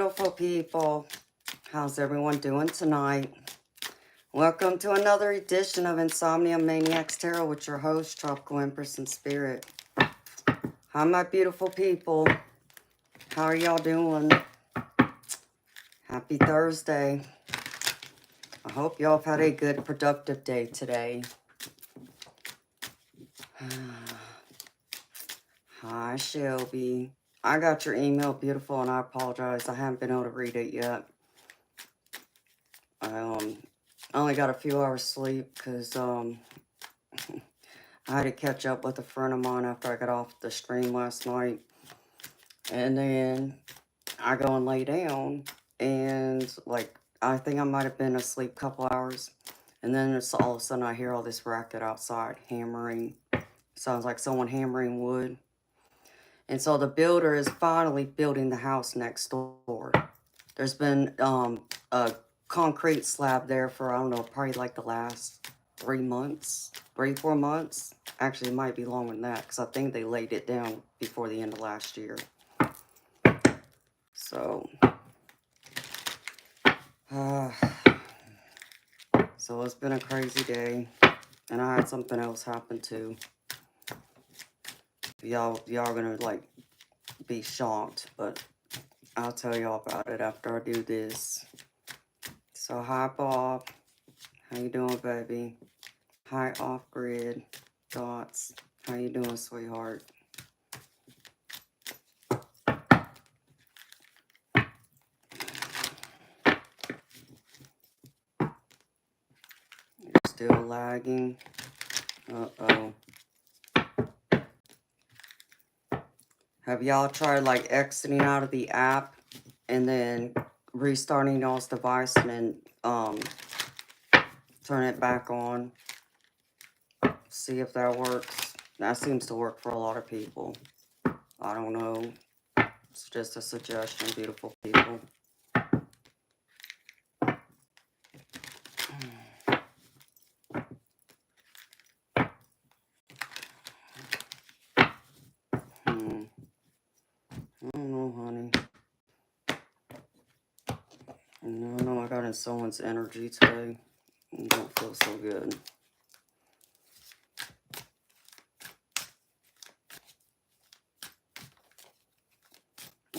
beautiful people. How's everyone doing tonight? Welcome to another edition of Insomnia, Maniacs Tarot with your host, Tropical Empress in Spirit. Hi, my beautiful people. How are y'all doing? Happy Thursday. I hope y'all have had a good, productive day today. Hi, Shelby. I got your email, beautiful, and I apologize. I haven't been able to read it yet. I only got a few hours sleep because I had to catch up with a friend of mine after I got off the stream last night. And then I go and lay down, and I think I might have been asleep a couple hours. And then it's all of a sudden I hear all this racket outside, hammering. Sounds like someone hammering wood. And so the builder is finally building the house next door. There's been a concrete slab there for, I don't know, probably like the last 3 months, 4 months. Actually, it might be longer than that because I think they laid it down before the end of last year. So, so it's been a crazy day, and I had something else happen too. Y'all are gonna be shocked, but I'll tell y'all about it after I do this. So hi, Bob. How you doing, baby? Hi, Off Grid Dots. How you doing, sweetheart? You're still lagging. Uh-oh. Have y'all tried exiting out of the app and then restarting y'all's device and then turn it back on? See if that works. That seems to work for a lot of people. I don't know. It's just a suggestion, beautiful people. I don't know, honey. No, I got in someone's energy today. I don't feel so good.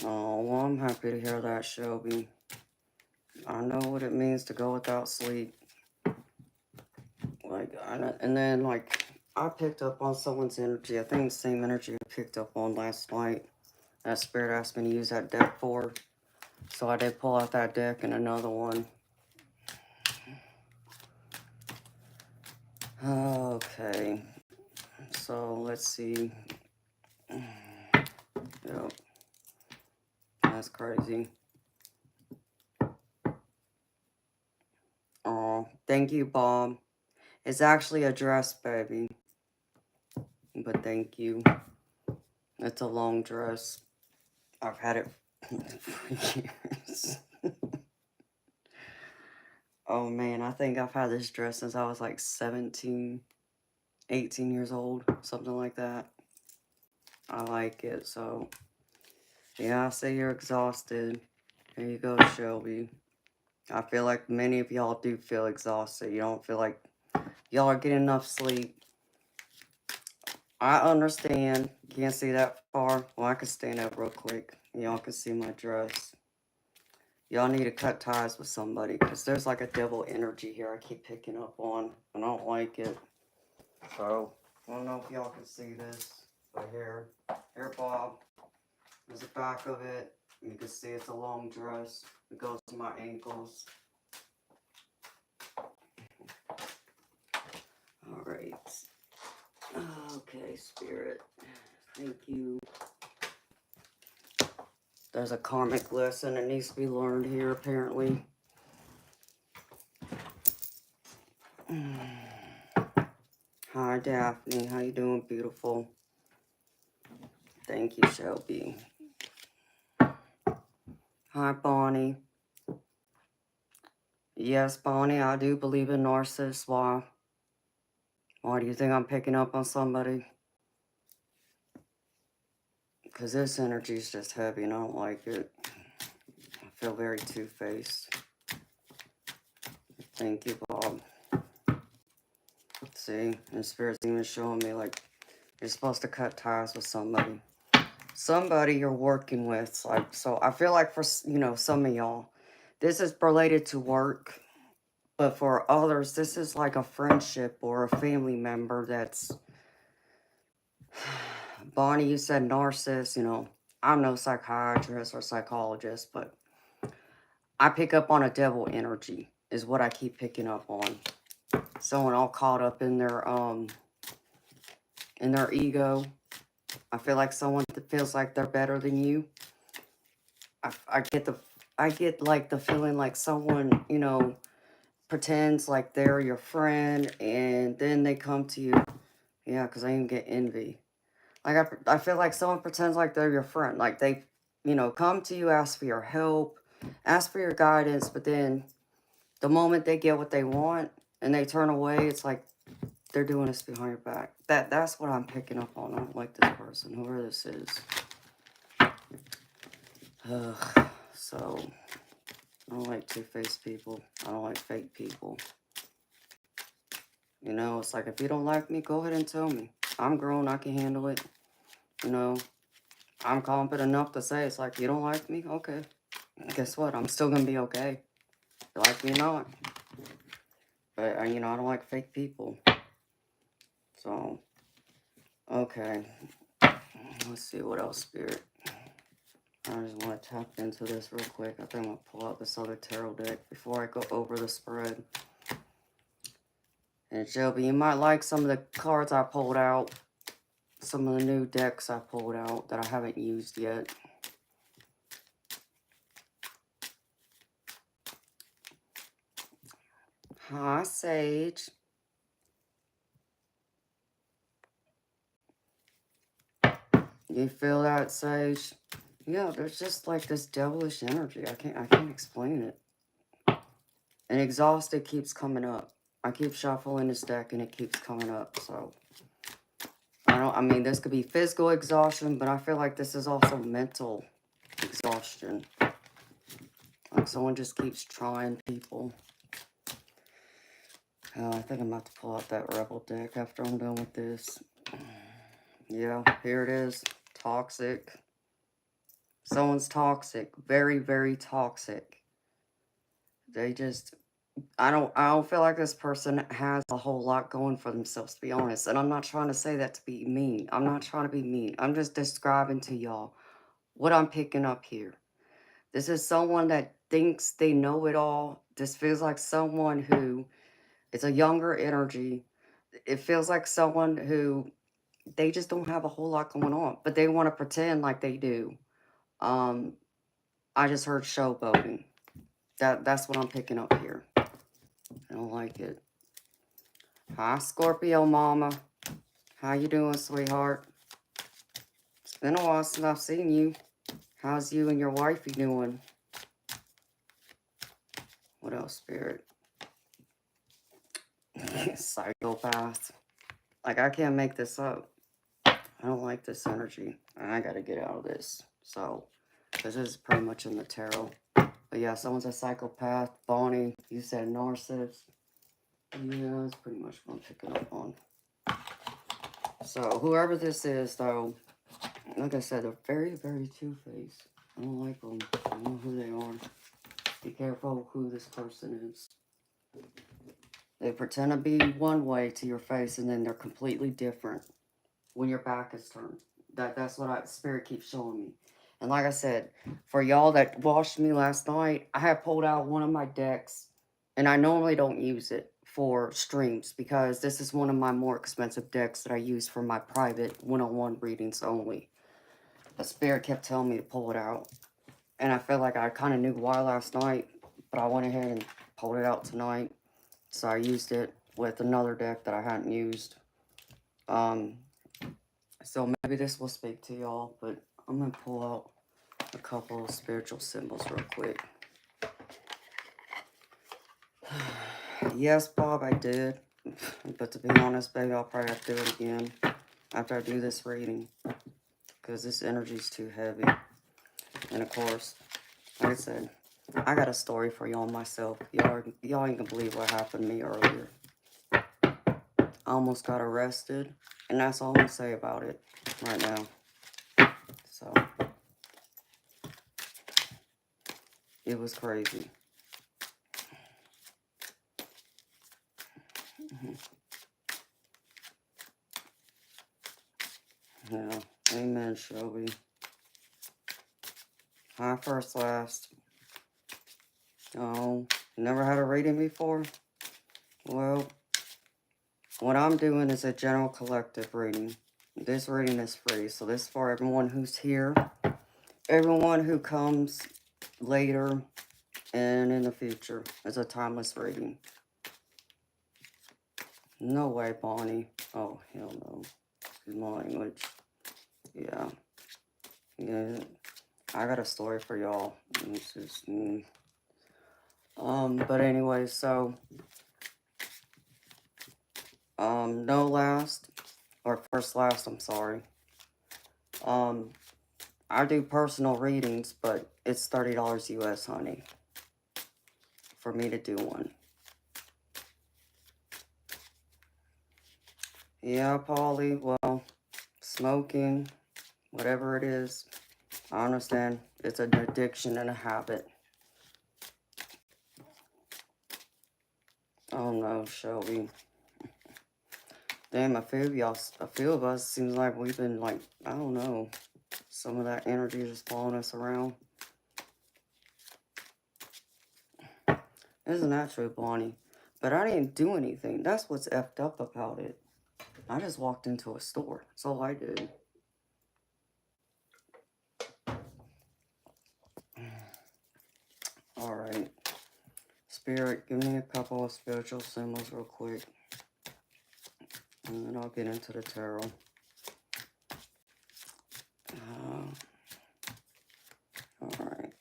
Oh, well, I'm happy to hear that, Shelby. I know what it means to go without sleep. And then, I picked up on someone's energy. I think the same energy I picked up on last night. That spirit asked me to use that deck for. So I did pull out that deck and another one. Okay. So, let's see. Yep. That's crazy. Oh, thank you, Bob. It's actually a dress, baby. But thank you. It's a long dress. I've had it for years. Oh man, I think I've had this dress since I was 17, 18 years old, something like that. I like it, so yeah, I say you're exhausted. There you go, Shelby. I feel like many of y'all do feel exhausted. You don't feel like y'all are getting enough sleep. I understand. Can't see that far. Well, I can stand up real quick. Y'all can see my dress. Y'all need to cut ties with somebody because there's a devil energy here I keep picking up on. I don't like it. So, I don't know if y'all can see this. But here, Bob. There's the back of it. You can see it's a long dress. It goes to my ankles. Alright. Okay, Spirit. Thank you. There's a karmic lesson that needs to be learned here, apparently. Hi, Daphne. How you doing, beautiful? Thank you, Shelby. Hi, Bonnie. Yes, Bonnie, I do believe in narcissists. Why? Why do you think I'm picking up on somebody? Because this energy is just heavy and I don't like it. I feel very two-faced. Thank you, Bob. See, and Spirit's even showing me, like, you're supposed to cut ties with somebody. Somebody you're working with. Like, so I feel like for, you know, some of y'all, this is related to work. But for others, this is like a friendship or a family member that's... Bonnie, you said narcissist, you know. I'm no psychiatrist or psychologist, but I pick up on a devil energy is what I keep picking up on. Someone all caught up in their ego. I feel like someone that feels like they're better than you. I get like the feeling like someone, you know, pretends like they're your friend and then they come to you. Yeah, because I even get envy. Like, I feel like someone pretends like they're your friend. Like, they, you know, come to you, ask for your help, ask for your guidance, but then the moment they get what they want and they turn away, it's like they're doing this behind your back. That's what I'm picking up on. I don't like this person, whoever this is. So, I don't like two-faced people. I don't like fake people. You know, it's like, if you don't like me, go ahead and tell me. I'm grown, I can handle it. You know, I'm confident enough to say, it's like, you don't like me? Okay. Guess what? I'm still going to be okay. You like me or not. But, you know, I don't like fake people. So, okay. Let's see what else, Spirit. I just want to tap into this real quick. I think I'm going to pull out this other tarot deck before I go over the spread. And Shelby, you might like some of the cards I pulled out. Some of the new decks I pulled out that I haven't used yet. Hi, Sage. You feel that, Sage? Yeah, there's just like this devilish energy. I can't explain it. And exhausted keeps coming up. I keep shuffling this deck and it keeps coming up, so I mean, this could be physical exhaustion, but I feel like this is also mental exhaustion. Like someone just keeps trying people. I think I'm about to pull out that Rebel deck after I'm done with this. Yeah, here it is. Toxic. Someone's toxic. Very, very toxic. They just... I don't feel like this person has a whole lot going for themselves, to be honest. And I'm not trying to say that to be mean. I'm not trying to be mean. I'm just describing to y'all what I'm picking up here. This is someone that thinks they know it all. This feels like someone who... It's a younger energy. It feels like someone who... They just don't have a whole lot going on. But they want to pretend like they do. I just heard showboating. That's what I'm picking up here. I don't like it. Hi, Scorpio Mama. How you doing, sweetheart? It's been a while since I've seen you. How's you and your wifey doing? What else, Spirit? Psychopath. Like, I can't make this up. I don't like this energy. I gotta get out of this. So, this is pretty much in the tarot. But yeah, someone's a psychopath. Bonnie, you said narcissist. Yeah, that's pretty much what I'm picking up on. So, whoever this is, though, like I said, they're very, very two-faced. I don't like them. I don't know who they are. Be careful who this person is. They pretend to be one way to your face, and then they're completely different when your back is turned. That's what Spirit keeps showing me. And like I said, for y'all that watched me last night, I had pulled out one of my decks, and I normally don't use it for streams because this is one of my more expensive decks that I use for my private one-on-one readings only. The Spirit kept telling me to pull it out, and I felt like I kind of knew why last night, but I went ahead and pulled it out tonight. So I used it with another deck that I hadn't used. So maybe this will speak to y'all, but I'm going to pull out a couple of spiritual symbols real quick. Yes, Bob, I did. But to be honest, baby, I'll probably have to do it again after I do this reading. Because this energy is too heavy. And of course, like I said, I got a story for y'all myself. Y'all ain't gonna believe what happened to me earlier. I almost got arrested, and that's all I'm gonna say about it right now. So, it was crazy. Yeah, amen, Shelby. High first, last. Oh, never had a reading before? Well, what I'm doing is a general collective reading. This reading is free, so this is for everyone who's here, everyone who comes later, and in the future. It's a timeless reading. No way, Bonnie. Oh, hell no. Excuse my language. Yeah. Yeah. I got a story for y'all. This is, but anyway, so, no last, or first last, I'm sorry. I do personal readings, but it's $30 US, honey, for me to do one. Yeah, Polly, well, smoking, whatever it is, I understand. It's an addiction and a habit. Oh no, Shelby. Damn, a few of us seems like we've been like, I don't know, some of that energy just following us around. Isn't that true, Bonnie? But I didn't do anything. That's what's effed up about it. I just walked into a store. That's all I did. Alright. Spirit, give me a couple of spiritual symbols real quick. And then I'll get into the tarot. Alright.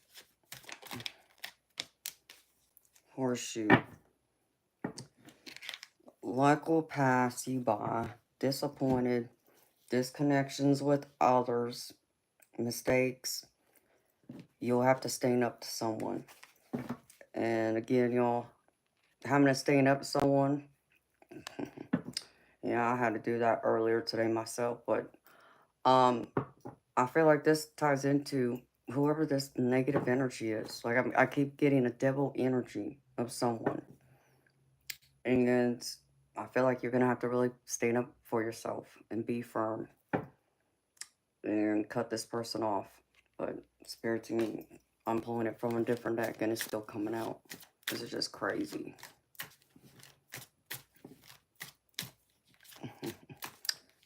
Horseshoe. Luck will pass you by. Disappointed. Disconnections with others. Mistakes. You'll have to stand up to someone. And again, y'all, having to stand up to someone. Yeah, I had to do that earlier today myself. But I feel like this ties into whoever this negative energy is. Like, I keep getting a devil energy of someone. And I feel like you're going to have to really stand up for yourself and be firm and cut this person off. But Spirit Team, I'm pulling it from a different deck and it's still coming out. This is just crazy.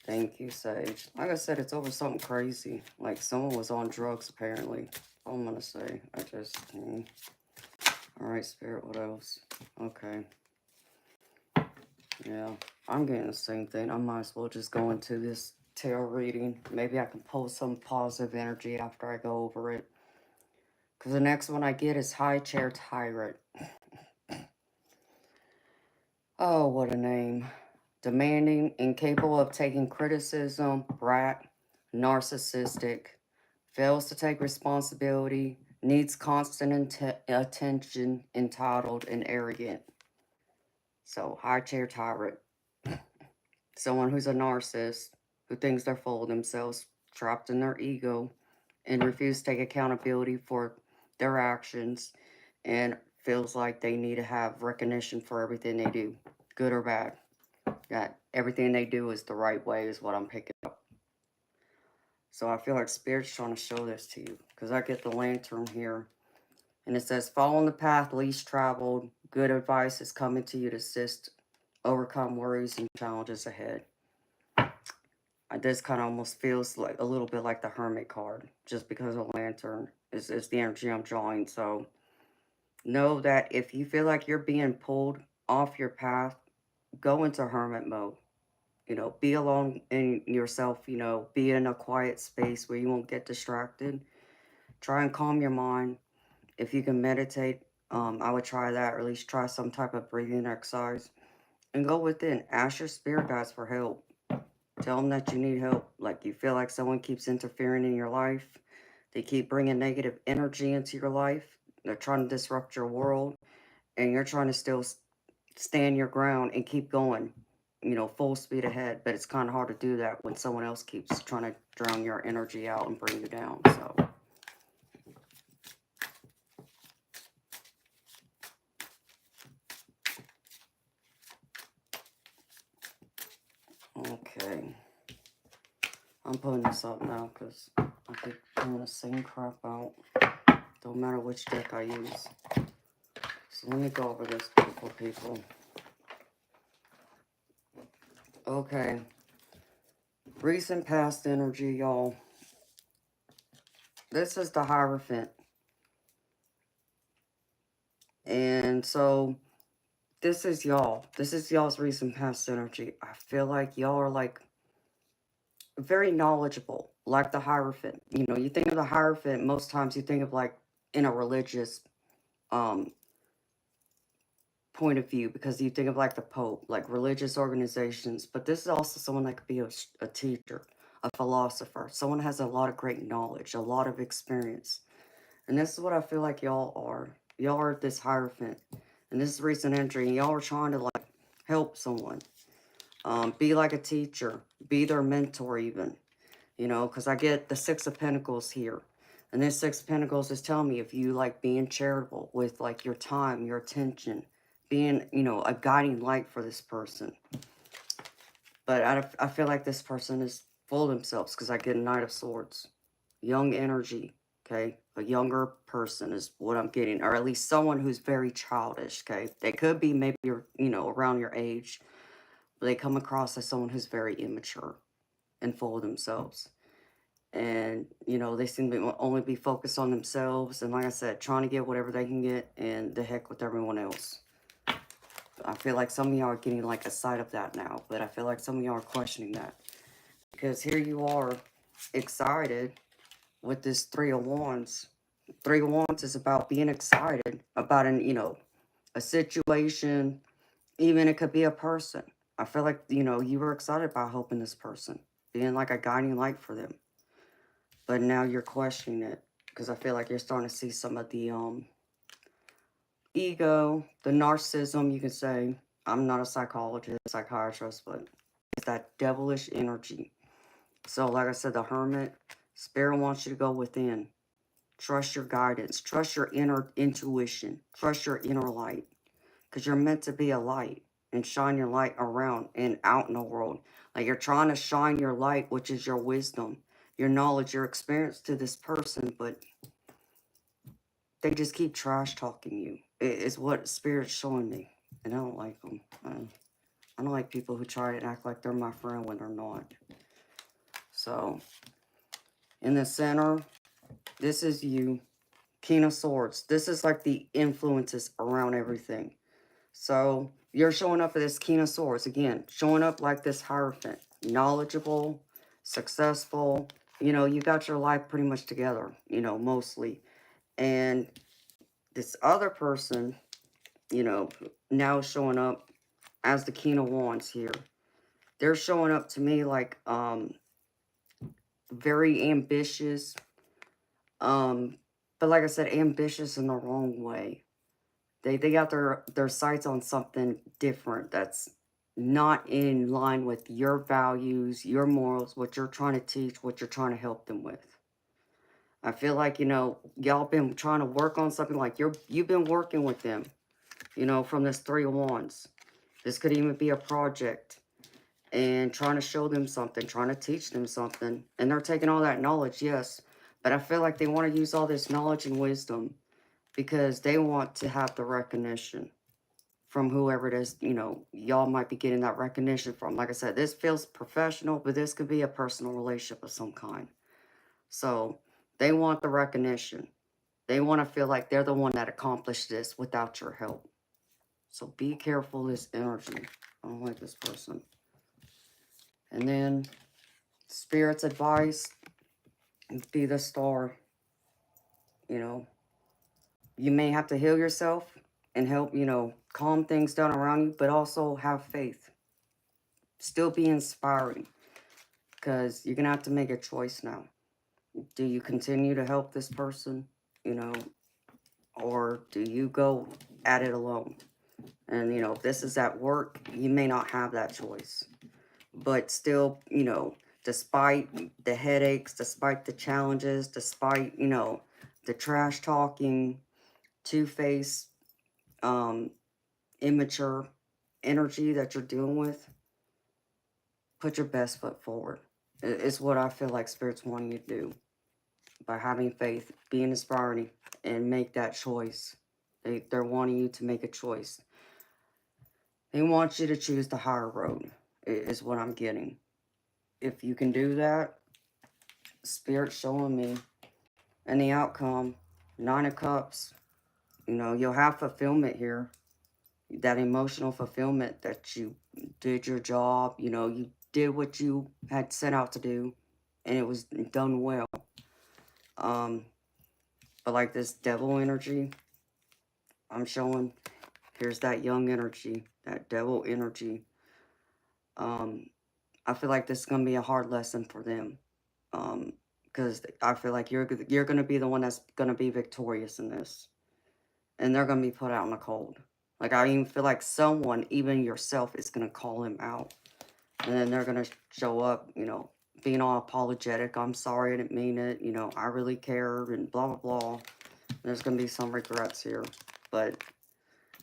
Thank you, Sage. Like I said, it's over something crazy. Like someone was on drugs, apparently. All I'm going to say. Alright, Spirit, what else? Okay. Yeah, I'm getting the same thing. I might as well just go into this tarot reading. Maybe I can pull some positive energy after I go over it. Because the next one I get is High Chair Tyrant. Oh, what a name. Demanding, incapable of taking criticism, brat, narcissistic, fails to take responsibility, needs constant attention, entitled, and arrogant. So, High Chair Tyrant. Someone who's a narcissist, who thinks they're full of themselves, trapped in their ego, and refuse to take accountability for their actions, and feels like they need to have recognition for everything they do, good or bad. That everything they do is the right way is what I'm picking up. So I feel like Spirit's trying to show this to you, because I get the lantern here, and it says, following the path least traveled, good advice is coming to you to assist, overcome worries and challenges ahead. This kind of almost feels like a little bit like the Hermit card, just because the lantern is the energy I'm drawing. So know that if you feel like you're being pulled off your path, go into Hermit mode. You know, be alone in yourself, you know, be in a quiet space where you won't get distracted. Try and calm your mind. If you can meditate, I would try that, or at least try some type of breathing exercise. And go within. Ask your spirit guides for help. Tell them that you need help. Like you feel like someone keeps interfering in your life. They keep bringing negative energy into your life. They're trying to disrupt your world, and you're trying to still stand your ground and keep going, you know, full speed ahead. But it's kind of hard to do that when someone else keeps trying to drown your energy out and bring you down. So, okay. I'm putting this up now because I keep pulling the same crap out. Don't matter which deck I use. So let me go over this for people. Okay. Recent past energy, y'all. This is the Hierophant. And so this is y'all. This is y'all's recent past energy. I feel like y'all are like very knowledgeable, like the Hierophant. You know, you think of the Hierophant, most times you think of like in a religious um point of view, because you think of like the Pope, like religious organizations. But this is also someone that could be a teacher, a philosopher, someone who has a lot of great knowledge, a lot of experience. And this is what I feel like y'all are. Y'all are this Hierophant. And this is recent entry. And y'all are trying to like help someone. Be like a teacher. Be their mentor even. You know, because I get the Six of Pentacles here. And this Six of Pentacles is telling me if you like being charitable with like your time, your attention, being, you know, a guiding light for this person. But I feel like this person is full of themselves because I get a Knight of Swords. Young energy, okay? A younger person is what I'm getting. Or at least someone who's very childish, okay? They could be maybe, you know, around your age. But they come across as someone who's very immature and full of themselves. And, you know, they seem to only be focused on themselves. And like I said, trying to get whatever they can get and the heck with everyone else. I feel like some of y'all are getting like a sight of that now. But I feel like some of y'all are questioning that. Because here you are excited with this Three of Wands. Three of Wands is about being excited about you know, a situation. Even it could be a person. I feel like, you know, you were excited about helping this person. Being like a guiding light for them. But now you're questioning it. Because I feel like you're starting to see some of the ego, the narcissism, you can say. I'm not a psychologist, psychiatrist, but it's that devilish energy. So like I said, the Hermit, Spirit wants you to go within. Trust your guidance. Trust your inner intuition. Trust your inner light. Because you're meant to be a light and shine your light around and out in the world. Like you're trying to shine your light, which is your wisdom, your knowledge, your experience to this person, but they just keep trash talking you. It's what Spirit's showing me. And I don't like them. I don't like people who try to act like they're my friend when they're not. So, in the center, this is you. King of Swords. This is like the influences around everything. So, you're showing up as this King of Swords. Again, showing up like this Hierophant. Knowledgeable, successful. You know, you got your life pretty much together, you know, mostly. And this other person, you know, now showing up as the King of Wands here. They're showing up to me like very ambitious. But like I said, ambitious in the wrong way. They got their sights on something different that's not in line with your values, your morals, what you're trying to teach, what you're trying to help them with. I feel like, you know, y'all been trying to work on something like you've been working with them, you know, from this Three of Wands. This could even be a project and trying to show them something, trying to teach them something. And they're taking all that knowledge, yes. But I feel like they want to use all this knowledge and wisdom because they want to have the recognition from whoever it is, you know, y'all might be getting that recognition from. Like I said, this feels professional, but this could be a personal relationship of some kind. So they want the recognition. They want to feel like they're the one that accomplished this without your help. So be careful this energy. I don't like this person. And then Spirit's advice, be the star. You know, you may have to heal yourself and help, you know, calm things down around you, but also have faith. Still be inspiring because you're going to have to make a choice now. Do you continue to help this person, you know, or do you go at it alone? And, you know, if this is at work, you may not have that choice. But still, you know, despite the headaches, despite the challenges, despite, you know, the trash talking, two-faced, immature energy that you're dealing with, put your best foot forward. It's what I feel like Spirit's wanting you to do. By having faith, being His priority, and make that choice. They're wanting you to make a choice. They want you to choose the higher road, is what I'm getting. If you can do that, Spirit's showing me, and the outcome, 9 of Cups, you know, you'll have fulfillment here. That emotional fulfillment that you did your job, you know, you did what you had set out to do, and it was done well. But like this devil energy, I'm showing, here's that young energy, that devil energy. I feel like this is going to be a hard lesson for them. Because I feel like you're going to be the one that's going to be victorious in this. And they're going to be put out in the cold. Like, I even feel like someone, even yourself, is going to call him out. And then they're going to show up, you know, being all apologetic. I'm sorry, I didn't mean it. You know, I really care, and blah, blah, blah. There's going to be some regrets here. But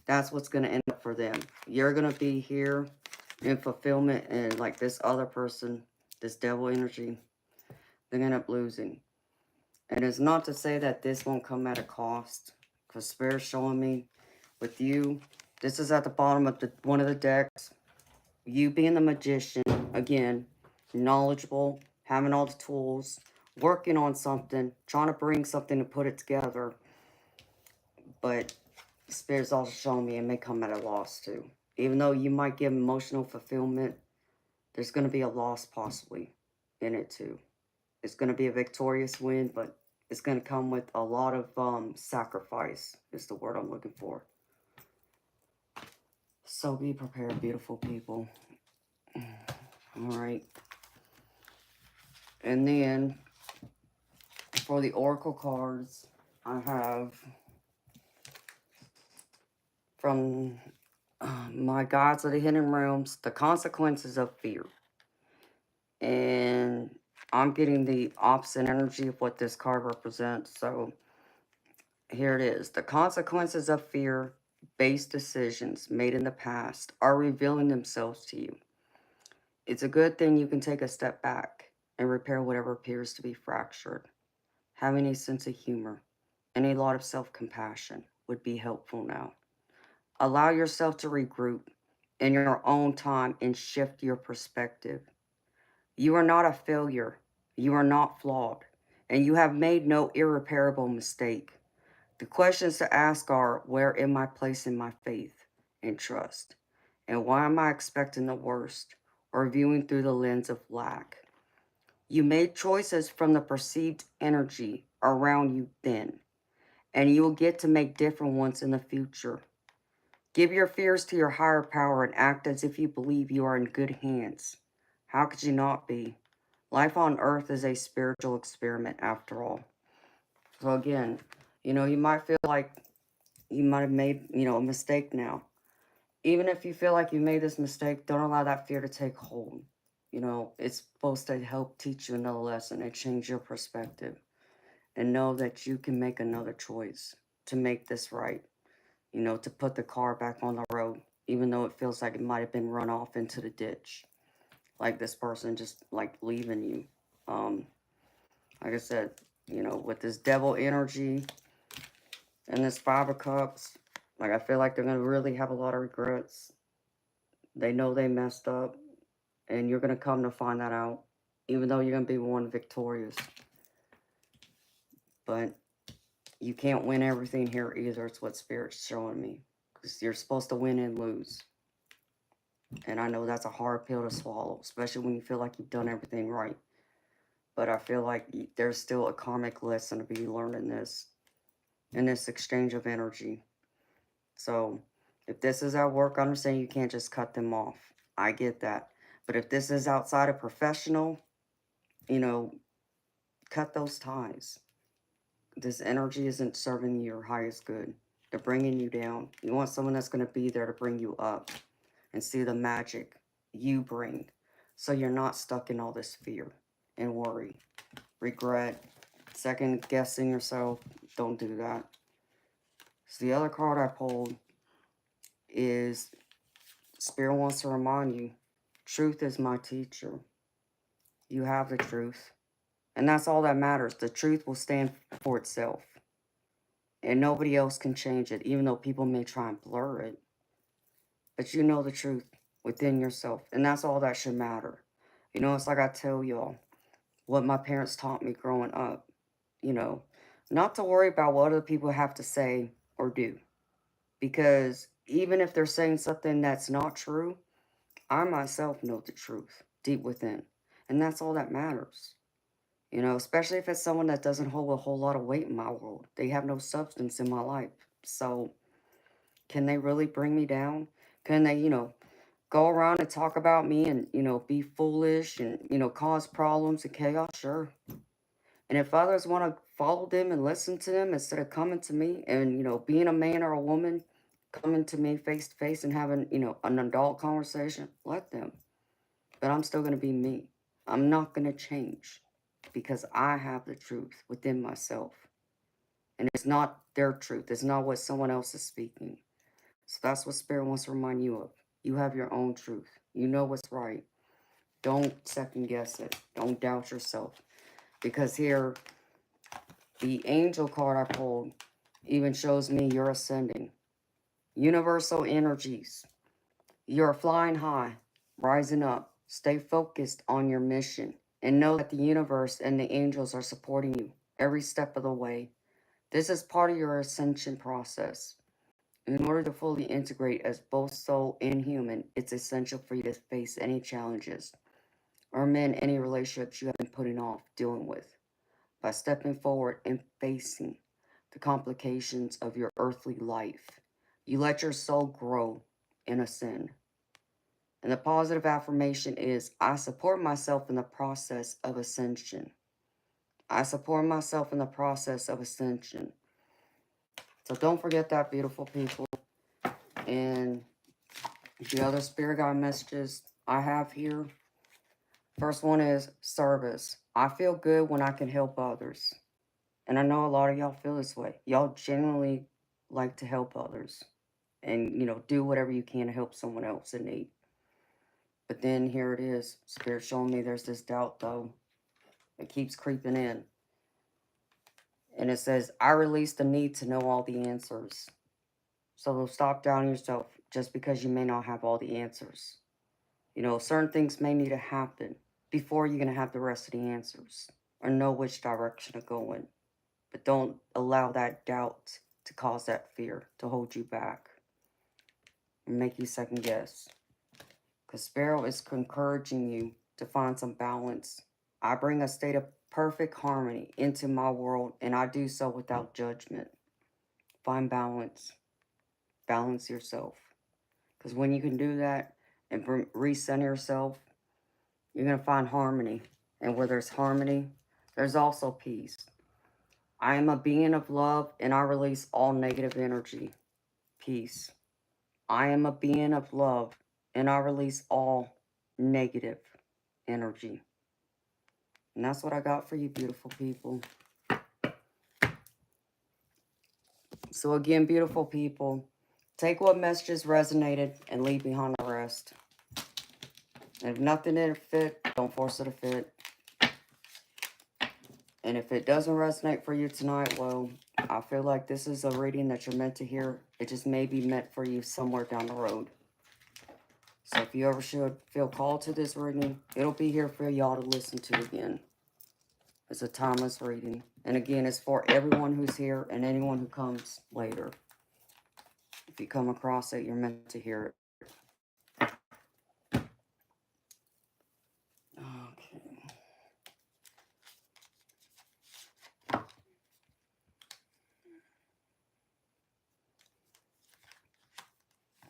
that's what's going to end up for them. You're going to be here in fulfillment, and like this other person, this devil energy, they're going to end up losing. And it's not to say that this won't come at a cost, because Spirit's showing me with you, this is at the bottom of one of the decks. You being the magician, again, knowledgeable, having all the tools, working on something, trying to bring something to put it together. But Spirit's also showing me it may come at a loss too. Even though you might get emotional fulfillment, there's going to be a loss possibly in it too. It's going to be a victorious win, but it's going to come with a lot of sacrifice is the word I'm looking for. So be prepared, beautiful people. All right. And then for the Oracle cards, I have from my Gods of the Hidden Realms, the consequences of fear. And I'm getting the opposite energy of what this card represents. So here it is. The consequences of fear-based decisions made in the past are revealing themselves to you. It's a good thing you can take a step back and repair whatever appears to be fractured. Having a sense of humor and a lot of self-compassion would be helpful now. Allow yourself to regroup in your own time and shift your perspective. You are not a failure. You are not flawed. And you have made no irreparable mistake. The questions to ask are, where am I placing my faith and trust? And why am I expecting the worst or viewing through the lens of lack? You made choices from the perceived energy around you then, and you will get to make different ones in the future. Give your fears to your higher power and act as if you believe you are in good hands. How could you not be? Life on earth is a spiritual experiment after all. So again, you know, you might feel like you might have made, you know, a mistake now. Even if you feel like you made this mistake, don't allow that fear to take hold. You know, it's supposed to help teach you another lesson and change your perspective. And know that you can make another choice to make this right. You know, to put the car back on the road, even though it feels like it might have been run off into the ditch. Like this person just like leaving you. Like I said, you know, with this devil energy and this 5 of Cups, like I feel like they're going to really have a lot of regrets. They know they messed up, and you're going to come to find that out, even though you're going to be one victorious. But you can't win everything here either. It's what Spirit's showing me. Because you're supposed to win and lose. And I know that's a hard pill to swallow, especially when you feel like you've done everything right. But I feel like there's still a karmic lesson to be learned in this exchange of energy. So if this is at work, I understand you can't just cut them off. I get that. But if this is outside of professional, you know, cut those ties. This energy isn't serving your highest good. They're bringing you down. You want someone that's going to be there to bring you up and see the magic you bring. So you're not stuck in all this fear and worry, regret, second guessing yourself. Don't do that. So the other card I pulled is Spirit wants to remind you, truth is my teacher. You have the truth. And that's all that matters. The truth will stand for itself. And nobody else can change it, even though people may try and blur it. But you know the truth within yourself. And that's all that should matter. You know, it's like I tell y'all, what my parents taught me growing up. You know, not to worry about what other people have to say or do. Because even if they're saying something that's not true, I myself know the truth deep within. And that's all that matters. You know, especially if it's someone that doesn't hold a whole lot of weight in my world. They have no substance in my life. So, can they really bring me down? Can they, go around and talk about me and, be foolish and, cause problems and chaos? Sure. And if others want to follow them and listen to them instead of coming to me and, being a man or a woman, coming to me face to face and having, an adult conversation, let them. But I'm still going to be me. I'm not going to change because I have the truth within myself. And it's not their truth. It's not what someone else is speaking. So that's what Spirit wants to remind you of. You have your own truth. You know what's right. Don't second guess it. Don't doubt yourself. Because here, the angel card I pulled even shows me you're ascending. Universal energies. You're flying high, rising up. Stay focused on your mission. And know that the universe and the angels are supporting you every step of the way. This is part of your ascension process. In order to fully integrate as both soul and human, it's essential for you to face any challenges or mend any relationships you have been putting off dealing with by stepping forward and facing the complications of your earthly life. You let your soul grow and ascend. And the positive affirmation is, I support myself in the process of ascension. I support myself in the process of ascension. So don't forget that, beautiful people. And the other spirit guide messages I have here. First one is service. I feel good when I can help others. And I know a lot of y'all feel this way. Y'all genuinely like to help others. And, do whatever you can to help someone else in need. But then here it is. Spirit showing me there's this doubt, though. It keeps creeping in. And it says, I release the need to know all the answers. So stop doubting yourself just because you may not have all the answers. Certain things may need to happen before you're going to have the rest of the answers or know which direction to go in. But don't allow that doubt to cause that fear to hold you back and make you second guess. Because Sparrow is encouraging you to find some balance. I bring a state of perfect harmony into my world, and I do so without judgment. Find balance. Balance yourself. Because when you can do that and recenter yourself, you're going to find harmony. And where there's harmony, there's also peace. I am a being of love, and I release all negative energy. Peace. I am a being of love, and I release all negative energy. And that's what I got for you, beautiful people. So again, beautiful people, take what messages resonated and leave behind the rest. And if nothing didn't fit, don't force it to fit. And if it doesn't resonate for you tonight, well, I feel like this is a reading that you're meant to hear. It just may be meant for you somewhere down the road. So if you ever should feel called to this reading, it'll be here for y'all to listen to again. It's a timeless reading. And again, it's for everyone who's here and anyone who comes later. If you come across it, you're meant to hear it. Okay.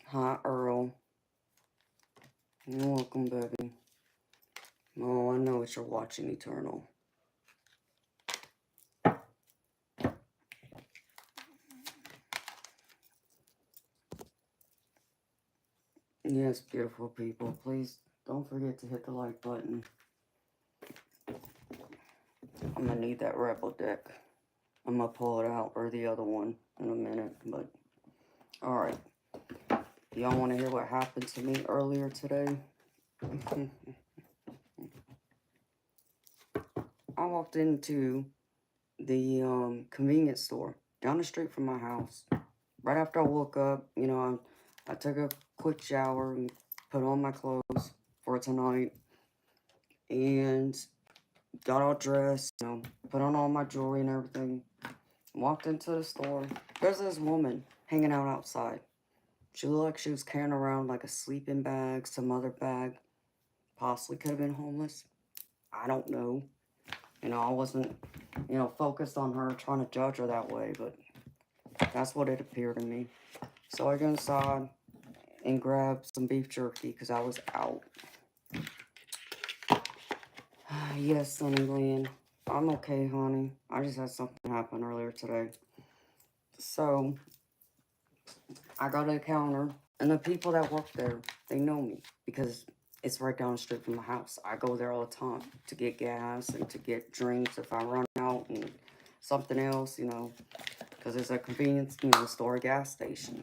Hi, Earl. You're welcome, baby. Oh, I know what you're watching, Eternal. Yes, beautiful people, please don't forget to hit the like button. I'm gonna need that rebel deck. I'm gonna pull it out, or the other one, in a minute, but alright. Y'all wanna hear what happened to me earlier today? I walked into the convenience store down the street from my house. Right after I woke up, I took a quick shower and put on my clothes for tonight and got all dressed, put on all my jewelry and everything. Walked into the store. There's this woman hanging out outside. She looked like she was carrying around like a sleeping bag, some other bag. Possibly could have been homeless. I don't know. I wasn't, focused on her, trying to judge her that way, but that's what it appeared to me. So I go inside and grab some beef jerky because I was out. Yes, Sunny Lynn. I'm okay, honey. I just had something happen earlier today. So I go to the counter, and the people that work there, they know me because it's right down the street from my house. I go there all the time to get gas and to get drinks if I run out and something else, because it's a convenience, store, gas station.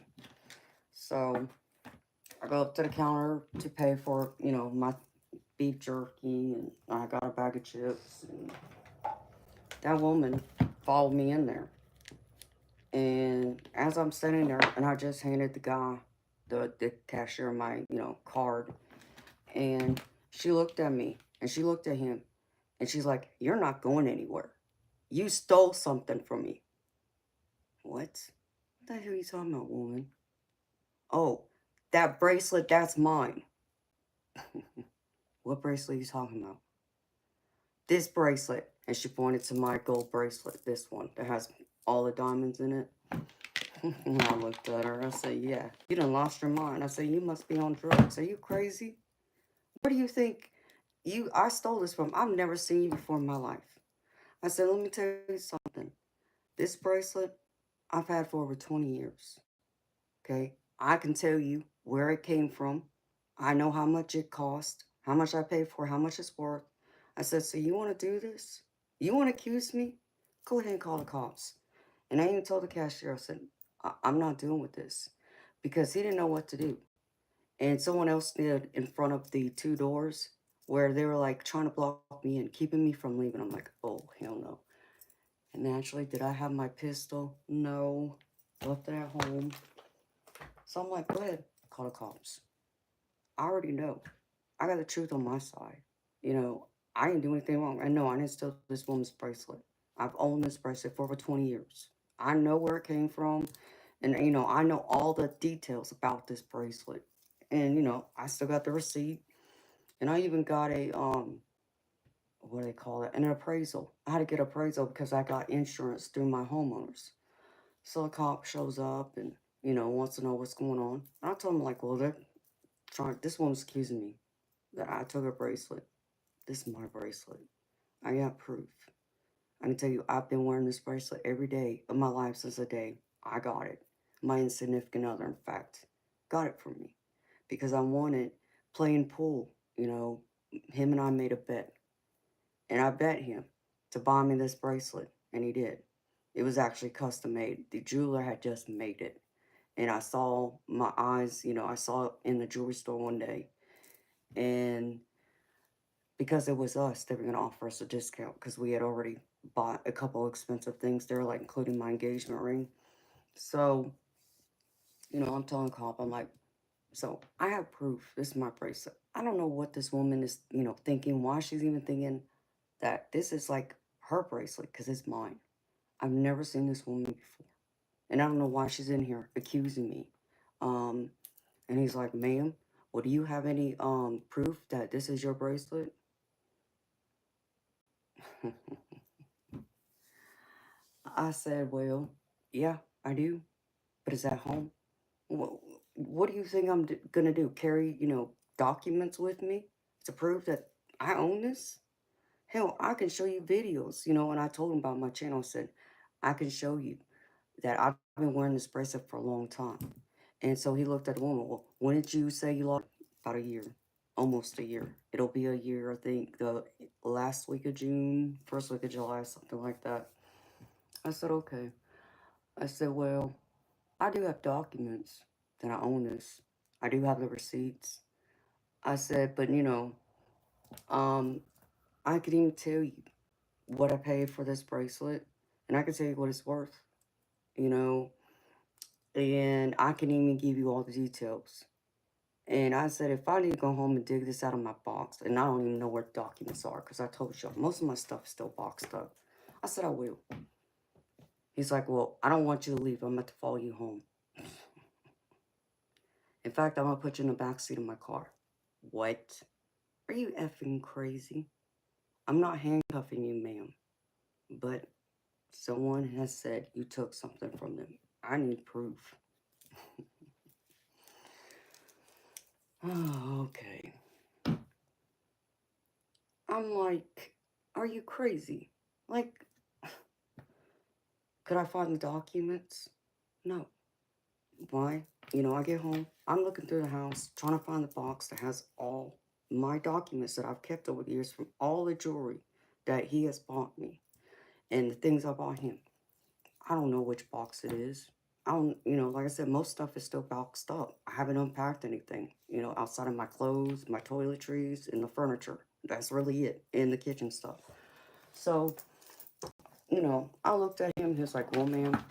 So I go up to the counter to pay for, my beef jerky, and I got a bag of chips. And that woman followed me in there. And as I'm sitting there, and I just handed the guy, the cashier, my, card. And she looked at me, and she looked at him, and she's like, "You're not going anywhere. You stole something from me." What? What the hell are you talking about, woman? Oh, that bracelet, that's mine. What bracelet are you talking about? This bracelet. And she pointed to my gold bracelet, this one, that has all the diamonds in it. And I looked at her. I said, "Yeah, you done lost your mind." I said, "You must be on drugs. Are you crazy? What do you think I stole this from? I've never seen you before in my life." I said, "Let me tell you something. This bracelet I've had for over 20 years. Okay? I can tell you where it came from. I know how much it cost, how much I paid for, how much it's worth." I said, "So you want to do this? You want to accuse me? Go ahead and call the cops." And I even told the cashier, I said, "I'm not dealing with this," because he didn't know what to do. And someone else stood in front of the two doors where they were like trying to block me and keeping me from leaving. I'm like, "Oh, hell no." And naturally, did I have my pistol? No. Left it at home. So I'm like, "Go ahead, call the cops." I already know. I got the truth on my side. You know, I didn't do anything wrong. I know I didn't steal this woman's bracelet. I've owned this bracelet for over 20 years. I know where it came from. And, I know all the details about this bracelet. And, I still got the receipt. And I even got what do they call it? An appraisal. I had to get appraisal because I got insurance through my homeowners. So a cop shows up and, wants to know what's going on. And I told him, like, "Well, this woman's accusing me that I took her bracelet. This is my bracelet. I got proof. I can tell you, I've been wearing this bracelet every day of my life since the day I got it. My insignificant other, in fact, got it for me because I wanted playing pool. Him and I made a bet, and I bet him to buy me this bracelet, and he did. It was actually custom made. The jeweler had just made it, and I saw my eyes. I saw it in the jewelry store one day, and because it was us, they were going to offer us a discount because we had already bought a couple expensive things there, like including my engagement ring. So, I'm telling Cop, I'm like, "So I have proof. This is my bracelet. I don't know what this woman is, thinking, why she's even thinking that this is like her bracelet because it's mine. I've never seen this woman before. And I don't know why she's in here accusing me." Um, and he's like, "Ma'am, well, do you have any proof that this is your bracelet?" I said, "Well, yeah, I do, but it's at home." What do you think I'm gonna do? Carry, documents with me to prove that I own this? Hell, I can show you videos, and I told him about my channel. I said, "I can show you that I've been wearing this bracelet for a long time." And so he looked at the woman. Well, when did you say you lost? About a year, almost a year. It'll be a year, I think, the last week of June, first week of July, something like that. I said, okay. I said, well, I do have documents that I own this. I do have the receipts. I said, but um, I could even tell you what I paid for this bracelet, and I can tell you what it's worth, you know, and I can even give you all the details. And I said, if I need to go home and dig this out of my box, and I don't even know where the documents are, because I told you, most of my stuff is still boxed up. I said, I will. He's like, well, I don't want you to leave. I'm about to follow you home. In fact, I'm going to put you in the back seat of my car. What? Are you effing crazy? I'm not handcuffing you, ma'am. But someone has said you took something from them. I need proof. Oh, okay. I'm like, are you crazy? Like, could I find the documents? No. Why? I get home, I'm looking through the house, trying to find the box that has all my documents that I've kept over the years from all the jewelry that he has bought me and the things I bought him. I don't know which box it is. I don't, like I said, most stuff is still boxed up. I haven't unpacked anything, outside of my clothes, my toiletries, and the furniture. That's really it, and the kitchen stuff. So, I looked at him, he was like, well, ma'am,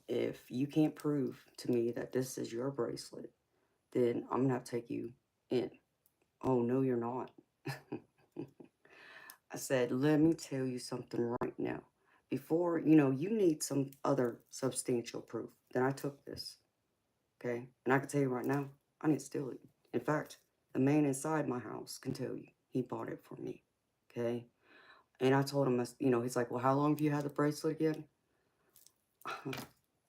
if you can't prove to me that this is your bracelet, then I'm going to have to take you in. Oh, no, you're not. I said, let me tell you something right now. Before, you need some other substantial proof that I took this. Okay? And I can tell you right now, I didn't steal it. In fact, the man inside my house can tell you he bought it for me. Okay? And I told him, he's like, well, how long have you had the bracelet again?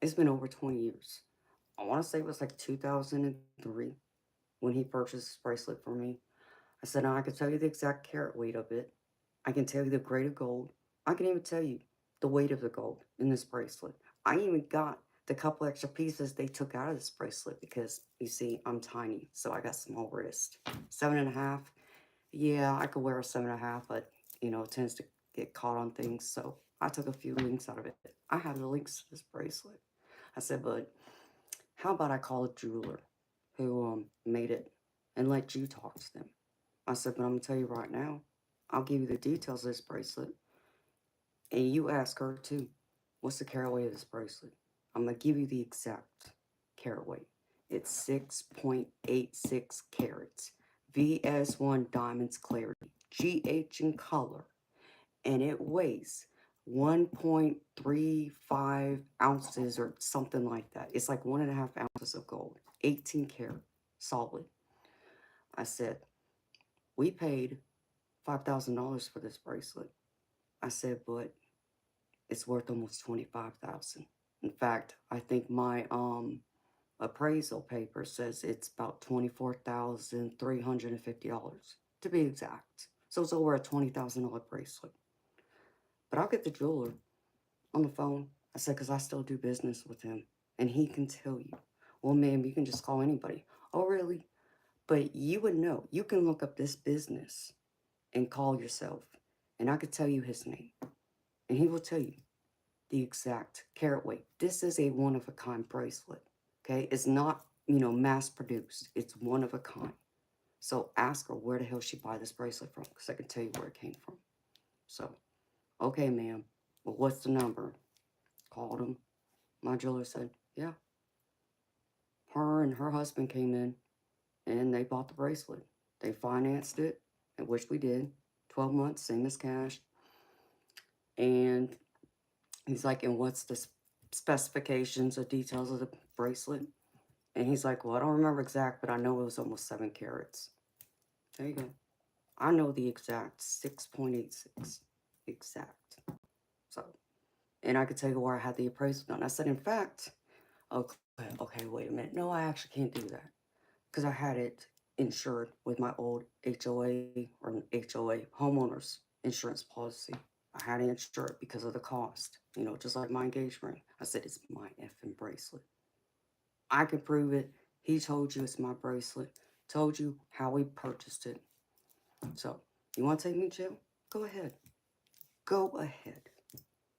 It's been over 20 years. I want to say it was like 2003 when he purchased this bracelet for me. I said, now I can tell you the exact carat weight of it. I can tell you the grade of gold. I can even tell you the weight of the gold in this bracelet. I even got the couple extra pieces they took out of this bracelet because, you see, I'm tiny, so I got small wrist. 7.5. Yeah, I could wear a 7.5, but, it tends to get caught on things, so I took a few links out of it. I have the links to this bracelet. I said, but how about I call a jeweler who made it and let you talk to them? I said, but I'm going to tell you right now, I'll give you the details of this bracelet. And you ask her too, what's the carat weight of this bracelet? I'm going to give you the exact carat weight. It's 6.86 carats. VS1 diamonds clarity. GH in color. And it weighs 1.35 ounces or something like that. It's like 1.5 ounces of gold. 18 karat. Solid. I said, we paid $5,000 for this bracelet. I said, but it's worth almost 25,000. In fact, I think my appraisal paper says it's about $24,350 to be exact. So it's over a $20,000 bracelet. But I'll get the jeweler on the phone. I said, because I still do business with him, and he can tell you. Well, ma'am, you can just call anybody. Oh, really? But you would know. You can look up this business and call yourself, and I could tell you his name, and he will tell you the exact carat weight. This is a one-of-a-kind bracelet, okay? It's not, mass-produced. It's one of a kind. So ask her where the hell she buy this bracelet from, because I can tell you where it came from. So, okay, ma'am. Well, what's the number? Called him. My jeweler said, yeah. Her and her husband came in, and they bought the bracelet. They financed it, which we did. 12 months, same as cash. And he's like, and what's the specifications or details of the bracelet? And he's like, well, I don't remember exact, but I know it was almost 7 carats. There you go. I know the exact 6.86. Exact. So, and I could tell you where I had the appraisal done. I said, in fact, okay, wait a minute. No, I actually can't do that. Because I had it insured with my old HOA or HOA homeowners insurance policy. I had it insured because of the cost, just like my engagement ring. I said, it's my effing bracelet. I can prove it. He told you it's my bracelet. Told you how we purchased it. So, you want to take me to jail? Go ahead. Go ahead.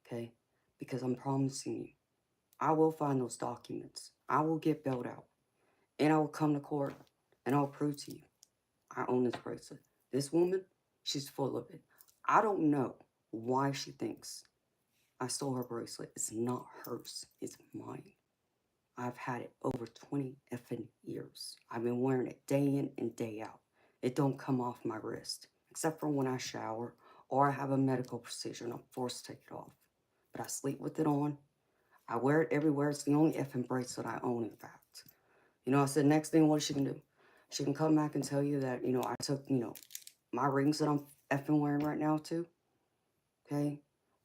Okay? Because I'm promising you, I will find those documents. I will get bailed out. And I will come to court and I'll prove to you I own this bracelet. This woman, she's full of it. I don't know why she thinks I stole her bracelet. It's not hers. It's mine. I've had it over 20 effing years. I've been wearing it day in and day out. It don't come off my wrist, except for when I shower or I have a medical procedure and I'm forced to take it off. But I sleep with it on. I wear it everywhere. It's the only effing bracelet I own, in fact. You know, I said, next thing, what is she can do? She can come back and tell you that, I took, my rings that I'm effing wearing right now, too. Okay?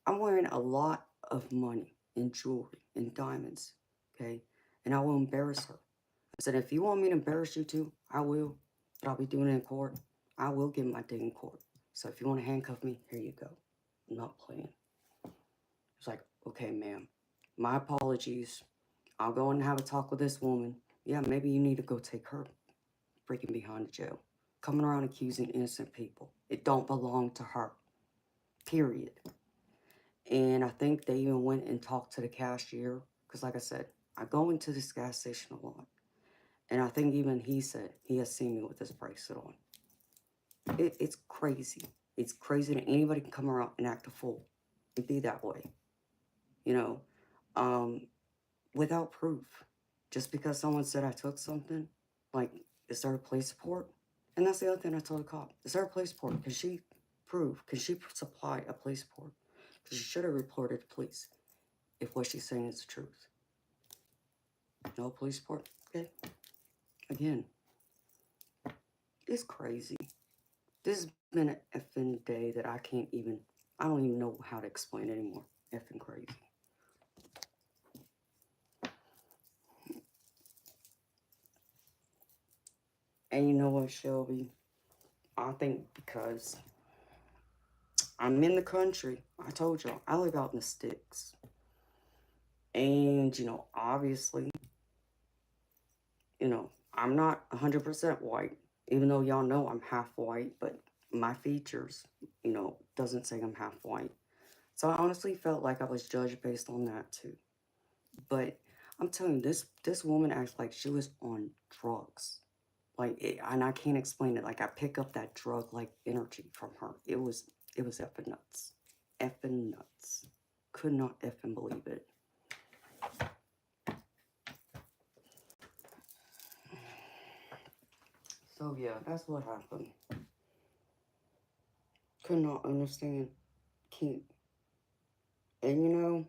I'm wearing a lot of money in jewelry and diamonds. Okay? And I will embarrass her. I said, if you want me to embarrass you too, I will. But I'll be doing it in court. I will get my day in court. So if you want to handcuff me, here you go. I'm not playing. It's like, okay, ma'am. My apologies. I'll go and have a talk with this woman. Yeah, maybe you need to go take her freaking behind the jail. Coming around accusing innocent people. It don't belong to her. Period. And I think they even went and talked to the cashier. Because like I said, I go into this gas station a lot. And I think even he said he has seen me with this bracelet on. It's crazy. It's crazy that anybody can come around and act a fool and be that way. You know, without proof. Just because someone said I took something, like, is there a police report? And that's the other thing I told the cop. Is there a police report? Can she prove? Can she supply a police report? Because she should have reported to police if what she's saying is the truth. No police report? Okay. Again, it's crazy. This has been an effing day that I don't even know how to explain anymore. Effing crazy. And you know what, Shelby? I think because I'm in the country, I told y'all, I live out in the sticks. And, obviously, I'm not 100% white, even though y'all know I'm half white, but my features, doesn't say I'm half white. So I honestly felt like I was judged based on that too. But I'm telling you, this woman acts like she was on drugs. And I can't explain it. Like, I pick up that drug-like energy from her. It was effing nuts. Effing nuts. Could not effing believe it. So, yeah, that's what happened. Could not understand. Can't. And,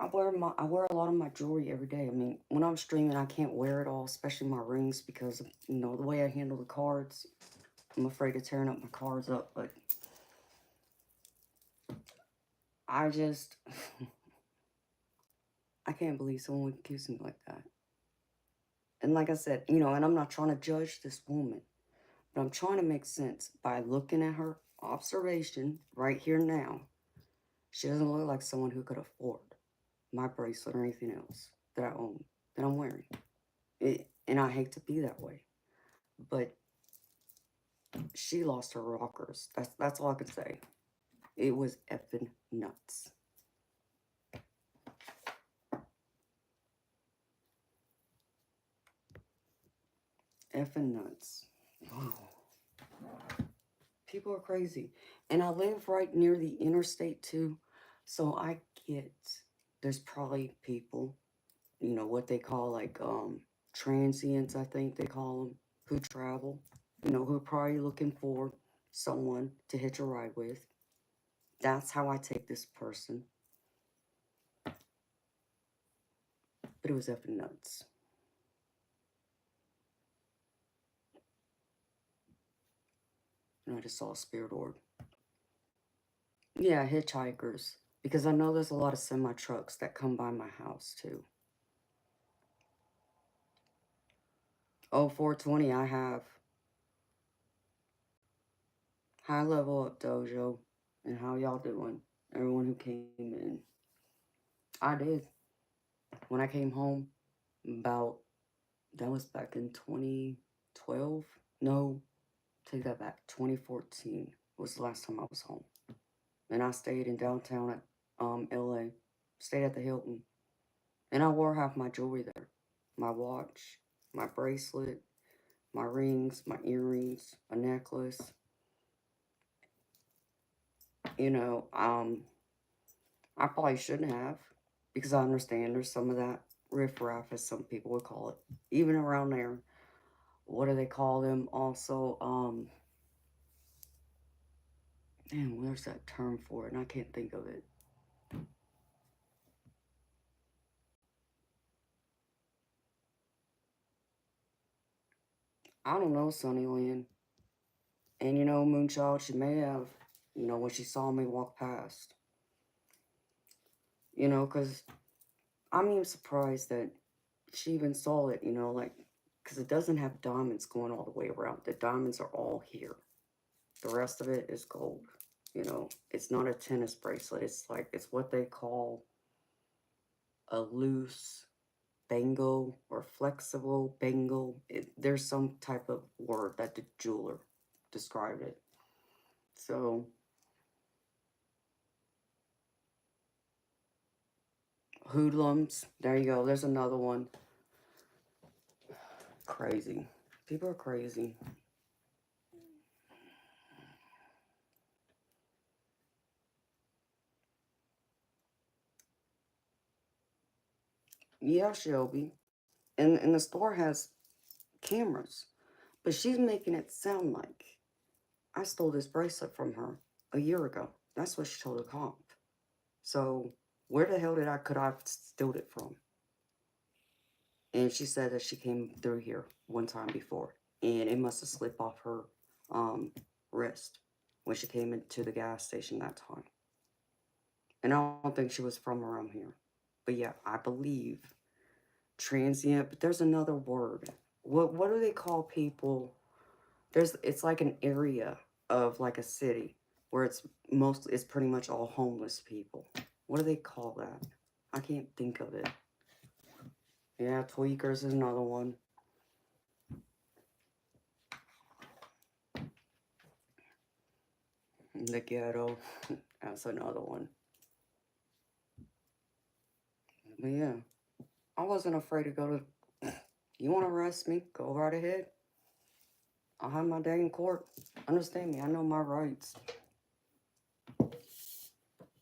I wear a lot of my jewelry every day. I mean, when I'm streaming, I can't wear it all, especially my rings, because of, the way I handle the cards. I'm afraid of tearing up my cards up, but I just, I can't believe someone would accuse me like that. And like I said, and I'm not trying to judge this woman, but I'm trying to make sense by looking at her observation right here now. She doesn't look like someone who could afford my bracelet or anything else that I own, that I'm wearing. And I hate to be that way, but she lost her rockers. That's all I could say. It was effing nuts. Effing nuts. Wow. People are crazy. And I live right near the interstate too. So I get there's probably people, what they call like transients, I think they call them, who travel, who are probably looking for someone to hitch a ride with. That's how I take this person. But it was effing nuts. And I just saw a spirit orb. Yeah, hitchhikers. Because I know there's a lot of semi-trucks that come by my house too. Oh, 420 I have. High level up, Dojo. And how y'all doing? Everyone who came in. I did. when I came home, about, that was back in 2012. No, take that back. 2014 was the last time I was home. And I stayed in downtown at LA. Stayed at the Hilton. And I wore half my jewelry there. My watch, my bracelet, my rings, my earrings, a necklace. You know, I probably shouldn't have, because I understand there's some of that riffraff, as some people would call it, even around there. What do they call them? Also, man, where's that term for it? And I can't think of it. I don't know, Sunny Lynn. And you know, Moonchild, she may have, you know, when she saw me walk past, you know, because I'm even surprised that she even saw it, you know, like, because it doesn't have diamonds going all the way around. The diamonds are all here. The rest of it is gold. You know, it's not a tennis bracelet. It's like, it's what they call a loose bangle or flexible bangle. There's some type of word that the jeweler described it. So, hoodlums. There you go. There's another one. Crazy. People are crazy. Yeah, Shelby. And the store has cameras. But she's making it sound like I stole this bracelet from her a year ago. That's what she told the cop. So where the hell could I have stealed it from? And she said that she came through here one time before, and it must have slipped off her wrist when she came into the gas station that time. And I don't think she was from around here. But yeah, I believe transient, but there's another word. What do they call people? It's like an area of like a city where it's pretty much all homeless people. What do they call that? I can't think of it. Yeah, tweakers is another one. The ghetto, that's another one. But yeah, I wasn't afraid to go to. You want to arrest me? Go right ahead. I'll have my day in court. Understand me? I know my rights.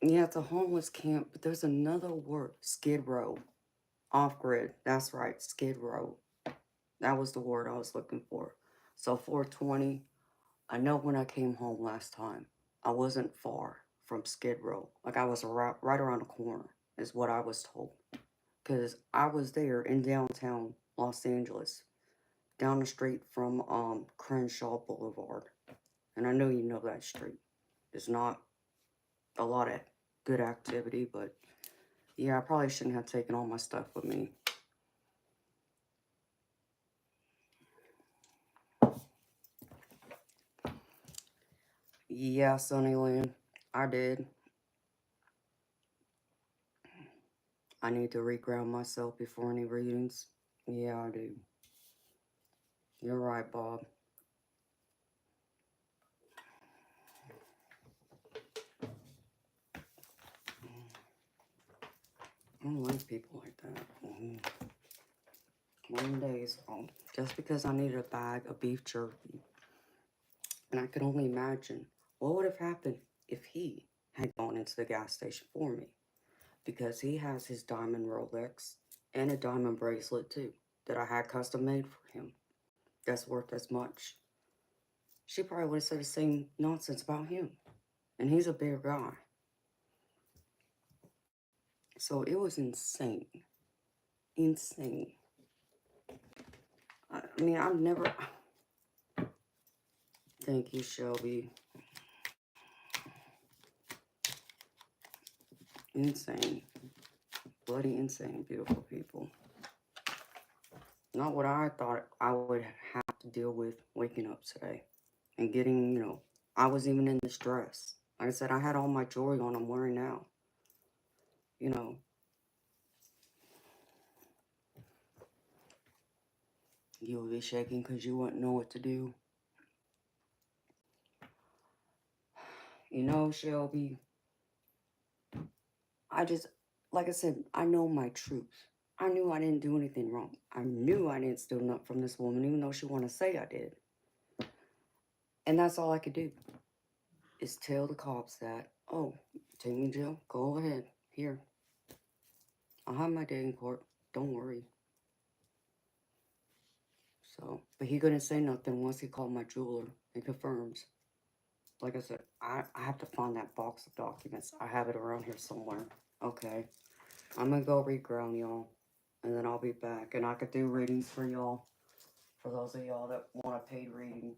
Yeah, it's a homeless camp, but there's another word. Skid row. Off grid. That's right. Skid row. That was the word I was looking for. So 420. I know when I came home last time, I wasn't far from Skid Row. Like I was right around the corner, is what I was told. Because I was there in downtown Los Angeles, down the street from Crenshaw Boulevard. And I know you know that street. There's not a lot of good activity, but yeah, I probably shouldn't have taken all my stuff with me. Yeah, Sunnyland, I did. I need to reground myself before any readings. Yeah, I do. You're right, Bob. I don't like people like that. One day, just because I needed a bag of beef jerky, and I could only imagine what would have happened if he had gone into the gas station for me, because he has his diamond Rolex and a diamond bracelet too that I had custom made for him. That's worth as much. She probably would have said the same nonsense about him, and he's a big guy. So it was insane, insane. I mean, I've never. Thank you, Shelby. Insane. Bloody insane, beautiful people. Not what I thought I would have to deal with waking up today. And getting, you know, I was even in this dress. Like I said, I had all my jewelry on I'm wearing now. You know, You would be shaking because you wouldn't know what to do. You know, Shelby, like I said, I know my truth. I knew I didn't do anything wrong. I knew I didn't steal nothing from this woman, even though she want to say I did. And that's all I could do, is tell the cops that, oh, take me to jail, go ahead, here. I'll have my day in court, don't worry. So, but he couldn't say nothing once he called my jeweler and confirms. Like I said, I have to find that box of documents. I have it around here somewhere. Okay. I'm gonna go reground y'all. And then I'll be back. And I could do readings for y'all. For those of y'all that want a paid reading.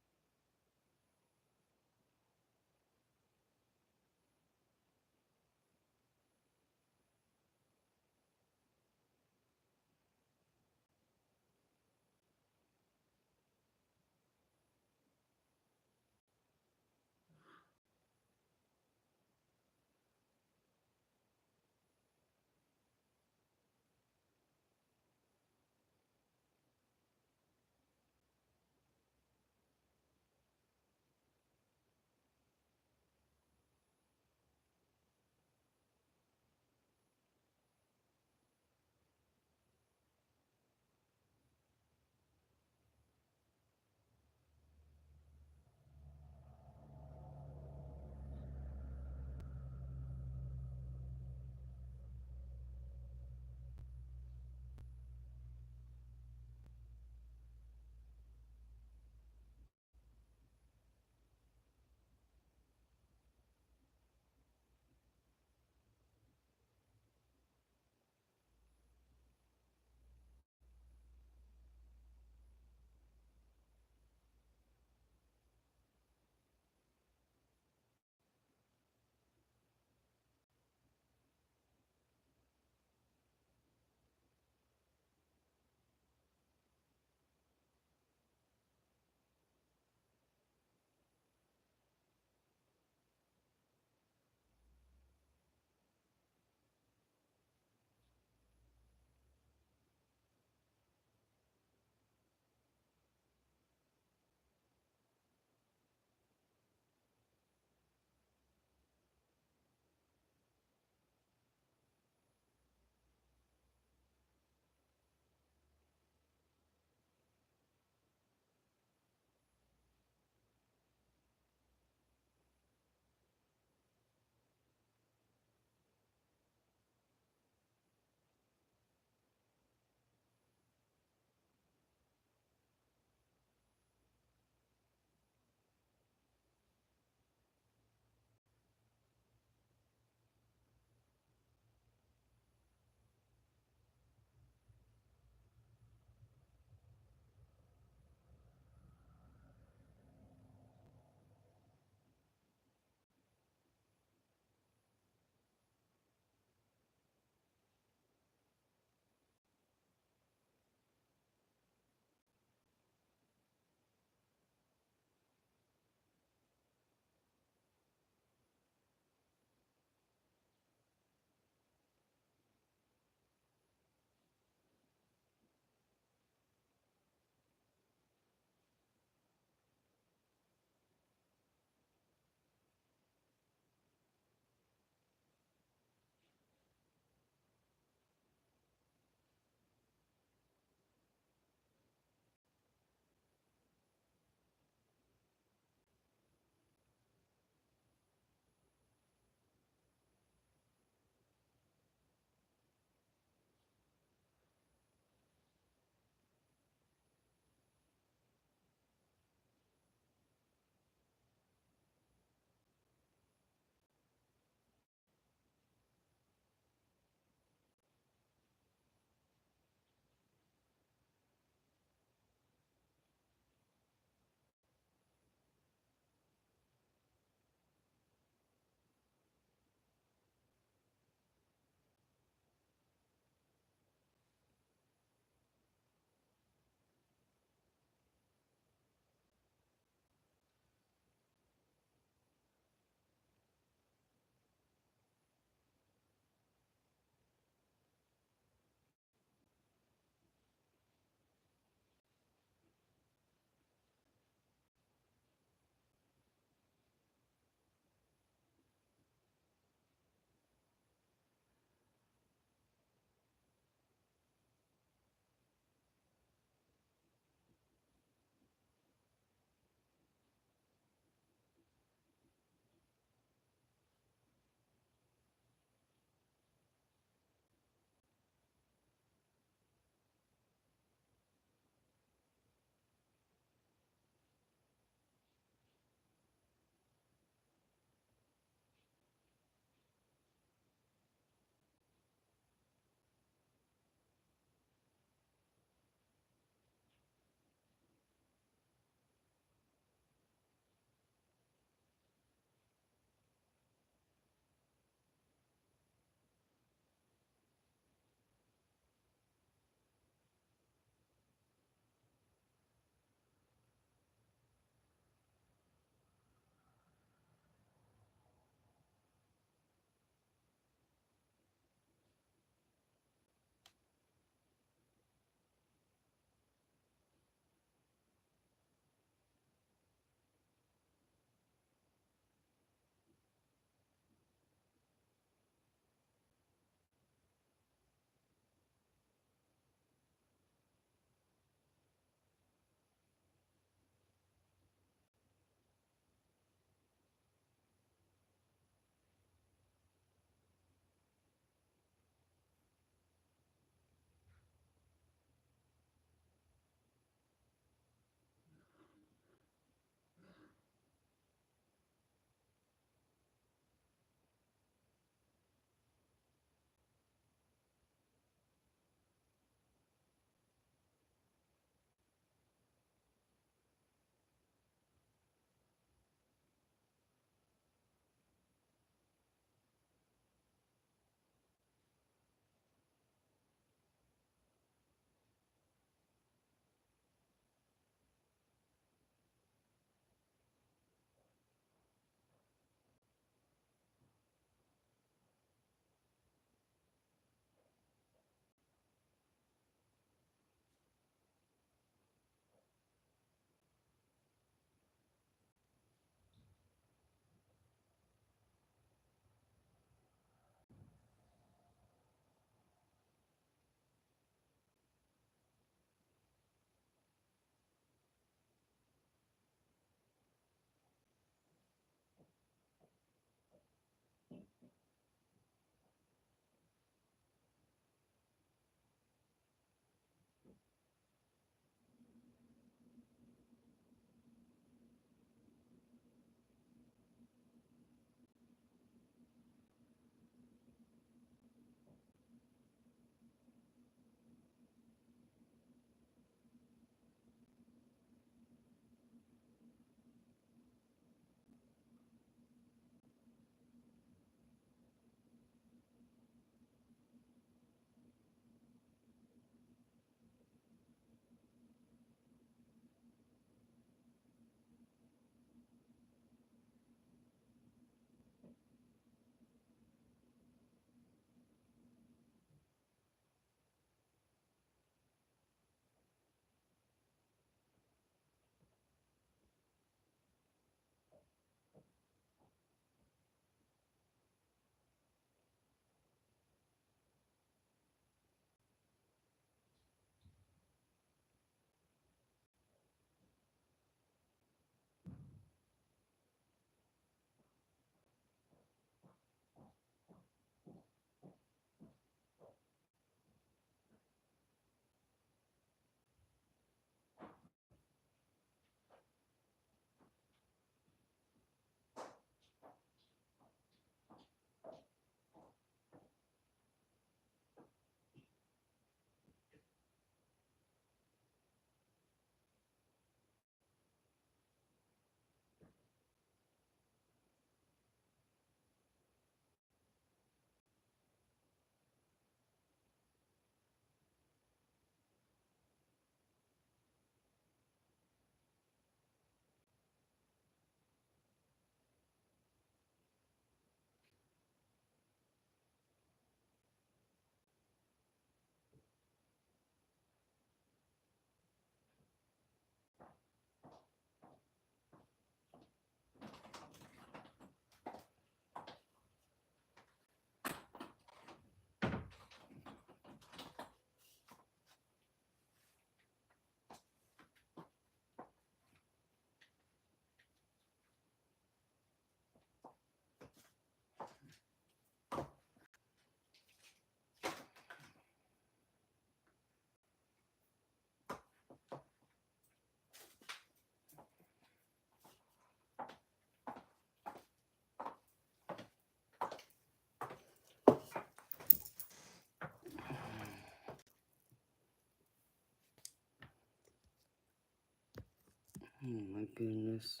Oh my goodness.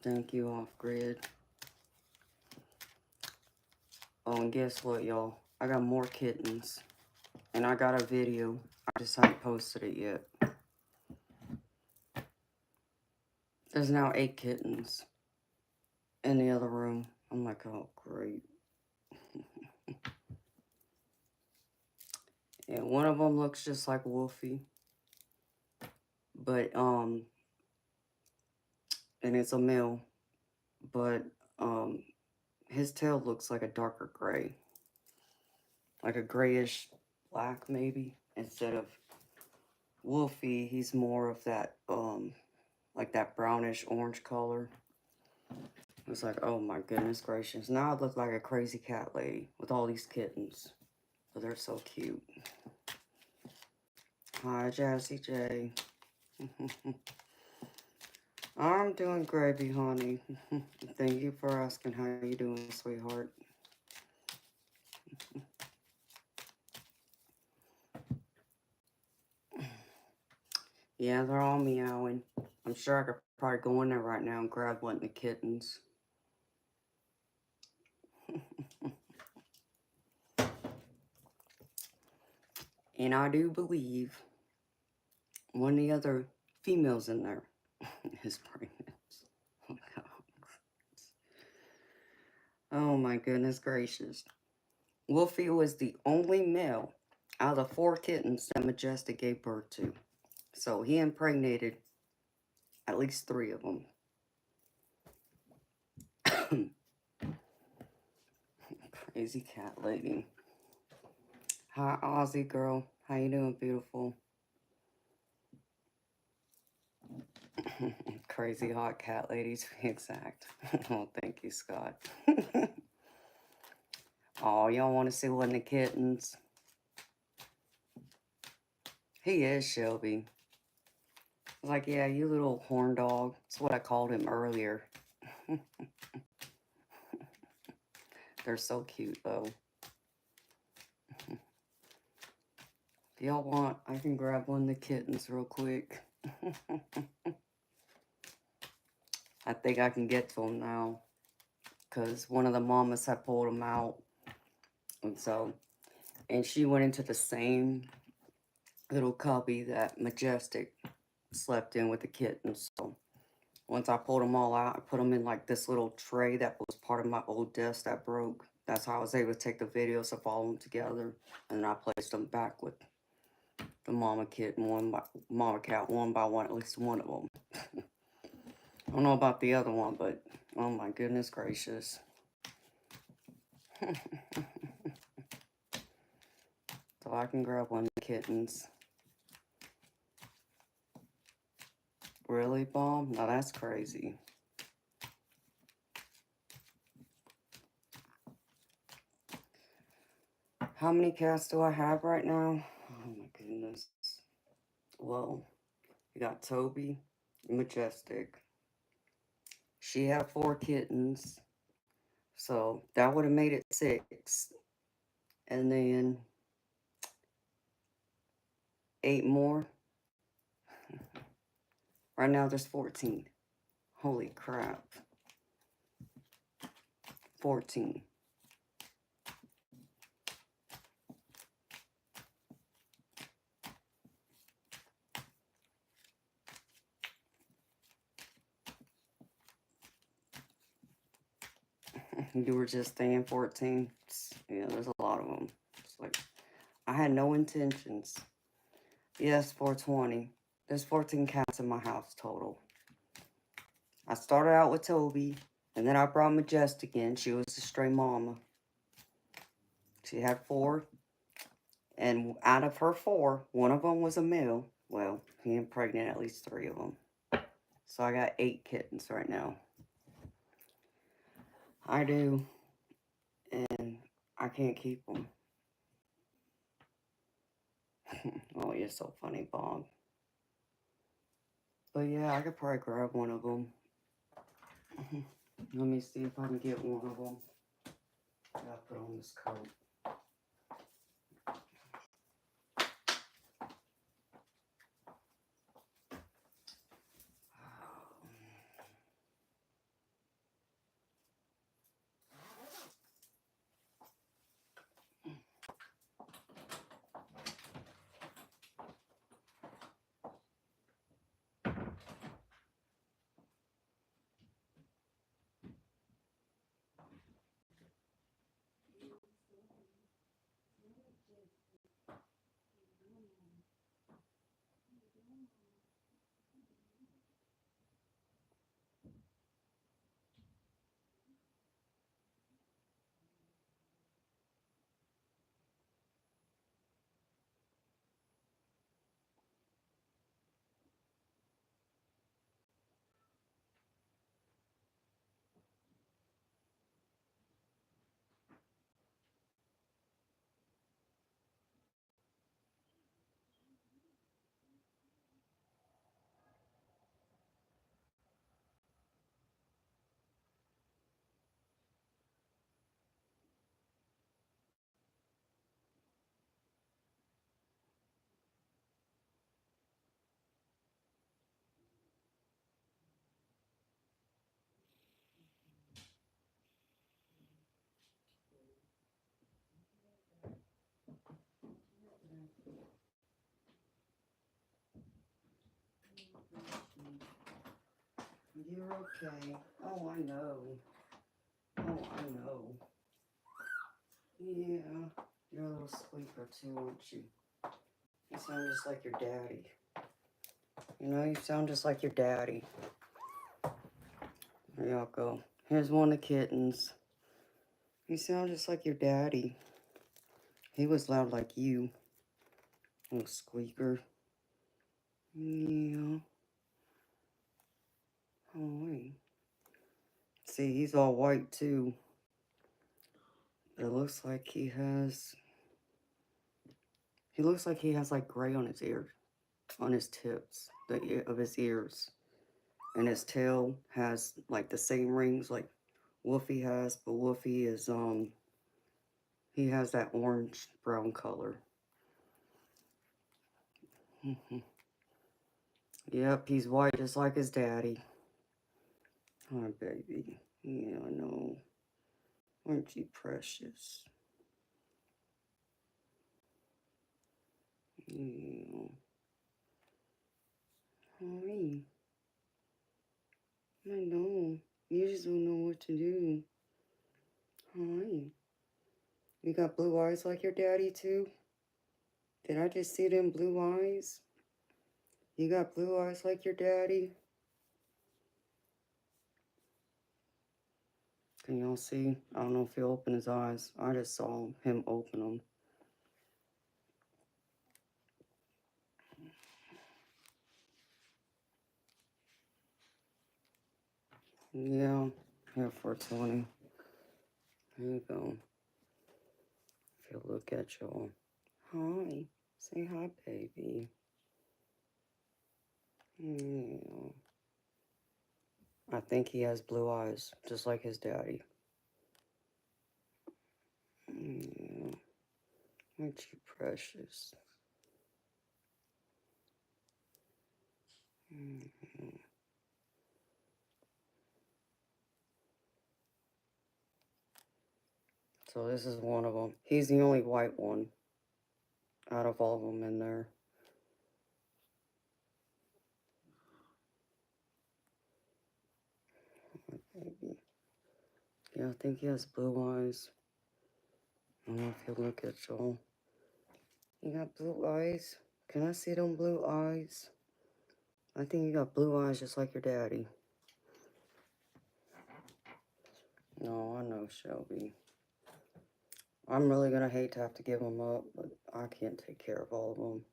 Thank you, Off Grid. Oh, and guess what, y'all? I got more kittens. And I got a video. I just haven't posted it yet. There's now 8 kittens in the other room. I'm like, oh, great. And one of them looks just like Wolfie. But, and it's a male. But, his tail looks like a darker gray. Like a grayish black, maybe. Instead of Wolfie, he's more of that, like that brownish orange color. It's like, oh my goodness gracious. Now I look like a crazy cat lady with all these kittens. But they're so cute. Hi, Jazzy J. I'm doing gravy, honey. Thank you for asking. How you doing, sweetheart? Yeah, they're all meowing. I'm sure I could probably go in there right now and grab one of the kittens. And I do believe one of the other females in there is pregnant. Oh my goodness gracious. Wolfie was the only male out of the 4 kittens that Majestic gave birth to. So he impregnated at least 3 of them. Crazy cat lady. Hi, Aussie girl. How you doing, beautiful? Crazy hot cat lady, to be exact. Oh, thank you, Scott. Oh, y'all want to see one of the kittens? He is Shelby. I was like, yeah, you little horn dog. That's what I called him earlier. They're so cute, though. If y'all want, I can grab one of the kittens real quick. I think I can get to them now. Because one of the mamas had pulled them out. And she went into the same little cubby that Majestic slept in with the kittens. So once I pulled them all out, I put them in like this little tray that was part of my old desk that broke. That's how I was able to take the videos of all of them together. And then I placed them back with the mama kitten, mama cat, one by one, at least one of them. I don't know about the other one, but oh my goodness gracious. So I can grab one of the kittens. Really, Bob? Now that's crazy. How many cats do I have right now? Oh my goodness. Well, you got Toby, Majestic. She had 4 kittens. So that would have made it 6. And then 8 more. Right now there's 14. Holy crap. 14. You were just saying 14. Yeah, there's a lot of them. It's like, I had no intentions. Yes, 420. There's 14 cats in my house total. I started out with Toby, and then I brought Majestic in. She was a stray mama. She had 4, and out of her 4, one of them was a male. Well, he impregnated at least 3 of them. So I got 8 kittens right now. I do, and I can't keep them. Oh, you're so funny, Bob. But yeah, I could probably grab one of them. Let me see if I can get one of them. I gotta put on this coat. You're okay. Oh, I know. Oh, I know. Yeah. You're a little squeaker too, aren't you? You sound just like your daddy. You know, you sound just like your daddy. There y'all go. Here's one of the kittens. You sound just like your daddy. He was loud like you. Little squeaker. Yeah. Oh, wait. See, he's all white too. It looks like he has... He looks like he has like gray on his ear. On his tips of his ears. And his tail has like the same rings like Wolfie has. But Wolfie is, he has that orange brown color. Yep, he's white just like his daddy. Hi, baby. Yeah, I know. Aren't you precious? Yeah. Hi. I know. You just don't know what to do. Hi. You got blue eyes like your daddy, too? Did I just see them blue eyes? You got blue eyes like your daddy? Can y'all see? I don't know if he'll open his eyes. I just saw him open them. Yeah, here for 20. There you go. If you look at y'all. Hi. Say hi, baby. Yeah. I think he has blue eyes, just like his daddy. Yeah. Aren't you precious? Mm-hmm. So this is one of them. He's the only white one out of all of them in there. Baby. Yeah, I think he has blue eyes. I don't know if you look at y'all. You got blue eyes? Can I see them blue eyes? I think you got blue eyes just like your daddy. No, I know, Shelby. I'm really gonna hate to have to give them up, but I can't take care of all of them.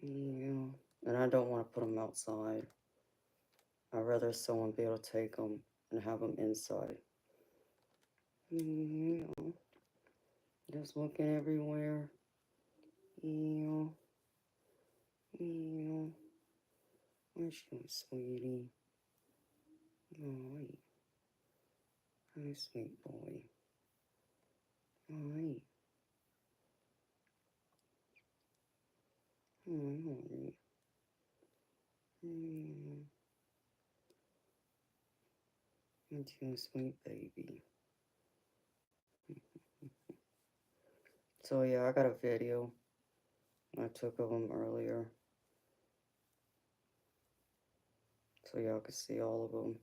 Yeah, and I don't want to put them outside. I'd rather someone be able to take them and have them inside. Yeah, just looking everywhere. Yeah, yeah. Where's you, sweetie? Oh, wait. Hi, sweet boy. Hi. Oh, honey. Yeah. Aren't you a sweet baby? So yeah, I got a video I took of them earlier. So y'all can see all of them.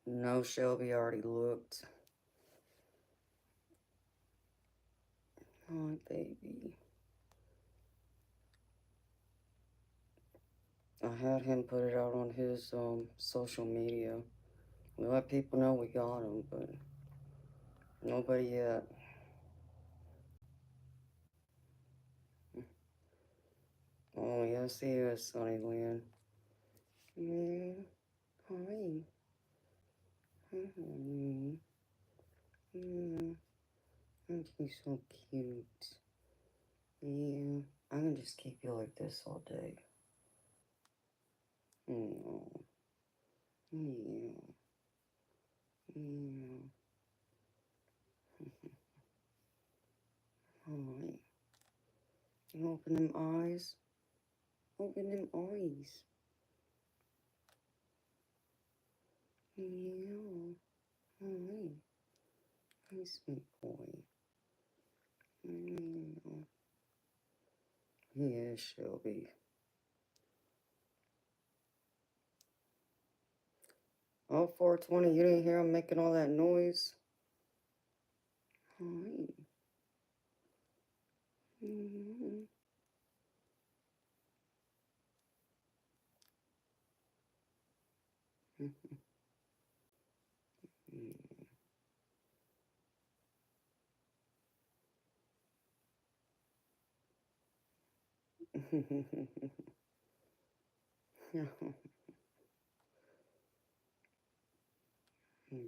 No, Shelby already looked. Oh, baby. I had him put it out on his social media. We let people know we got him, but nobody yet. Oh, yes, he is, Sonny Lynn. Yeah, hi. Hi, honey. Yeah, aren't you so cute? Yeah, I can just keep you like this all day. Oh, yeah, yeah. Hi. You open them eyes. Open them eyes. Yeah. Hi. Hi, sweet boy. Yeah. Yeah, Shelby. Oh, 420, you didn't hear him making all that noise? Alright. Mm-hmm.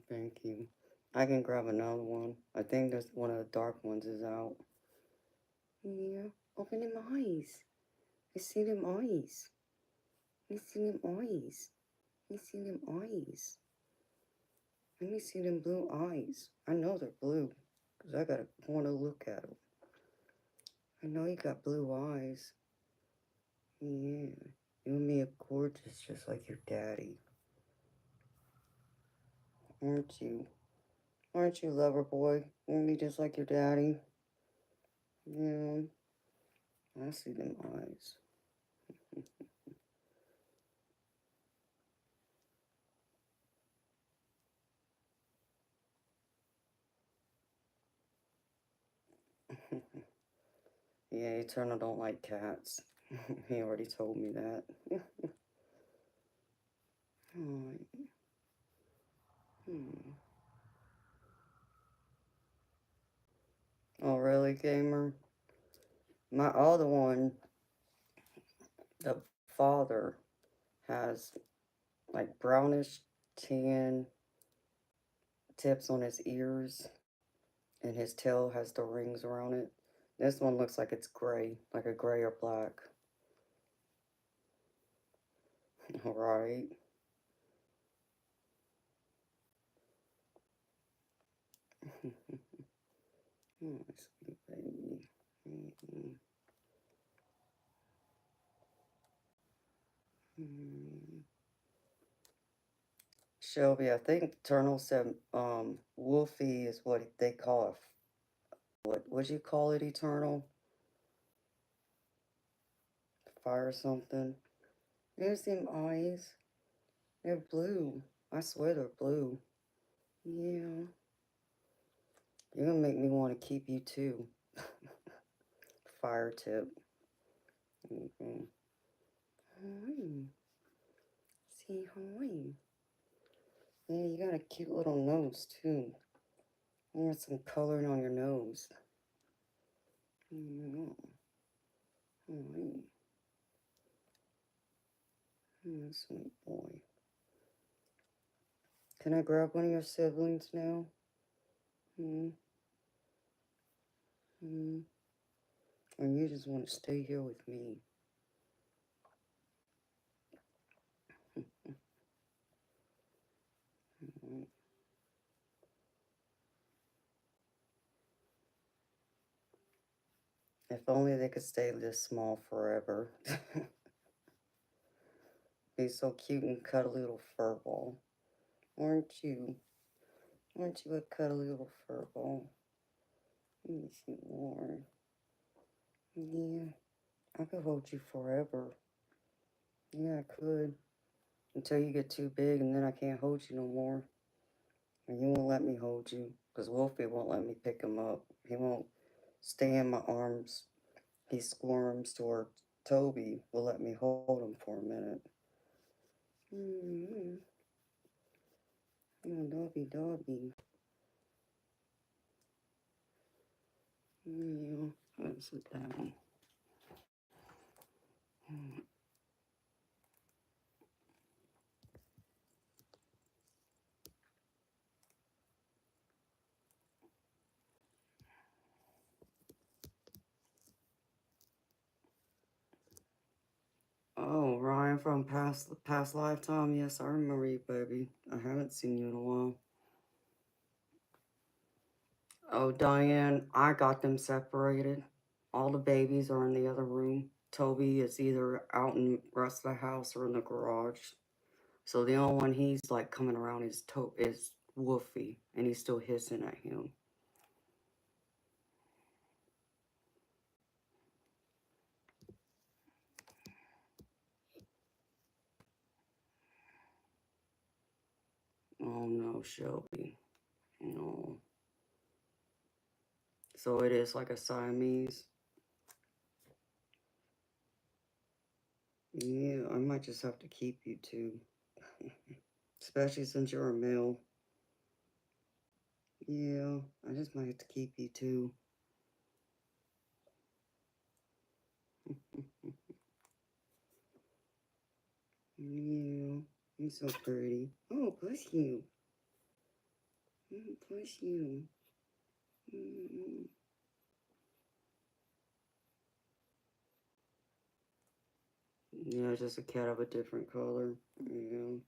Thank you. I can grab another one. I think there's one of the dark ones is out. Yeah. Open them eyes. I see them eyes. I see them eyes. I see them eyes. Let me see them blue eyes. I know they're blue. Because I gotta want to look at them. I know you got blue eyes. Yeah. You and me are gorgeous just like your daddy. Aren't you? Aren't you, lover boy? You and me just like your daddy. Yeah. I see them eyes. Yeah, Eternal don't like cats. He already told me that. Alright. Oh, really, gamer? My other one, the father, has like brownish tan tips on his ears, and his tail has the rings around it. This one looks like it's gray, like a gray or black. Alright. Oh, sweet baby. Mm-hmm. Mm-hmm. Shelby, I think Eternal said Wolfie is what they call what would you call it, Eternal? Fire something. There's them eyes. They're blue. I swear they're blue. Yeah. You're gonna make me want to keep you too. Fire tip. Mm-hmm. Hi. See, hi. Yeah, you got a cute little nose too. You got some coloring on your nose. Yeah. Hi. Oh, sweet boy. Can I grab one of your siblings now? Hmm. Hmm. Or you just want to stay here with me? Mhm. If only they could stay this small forever. Be so cute and cuddly little furball. Aren't you? Aren't you a cuddly little furball? Yes, you are. Yeah, I could hold you forever. Yeah, I could. Until you get too big and then I can't hold you no more. And you won't let me hold you. Because Wolfie won't let me pick him up. He won't stay in my arms. He squirms toward Toby. Will let me hold him for a minute. Mm-hmm. Oh, Dobby, Dobby. Yeah, let's sit down. Oh, Ryan from past lifetime. Yes, I remember you, baby. I haven't seen you in a while. Oh, Diane, I got them separated. All the babies are in the other room. Toby is either out in the rest of the house or in the garage. So the only one he's like coming around is Wolfie, and he's still hissing at him. Oh, Shelby. No. So it is like a Siamese. Yeah, I might just have to keep you two. Especially since you're a male. Yeah, I just might have to keep you two. Yeah, you're so pretty. Oh, bless you. Bless you. Yeah, just a cat of a different color. Yeah.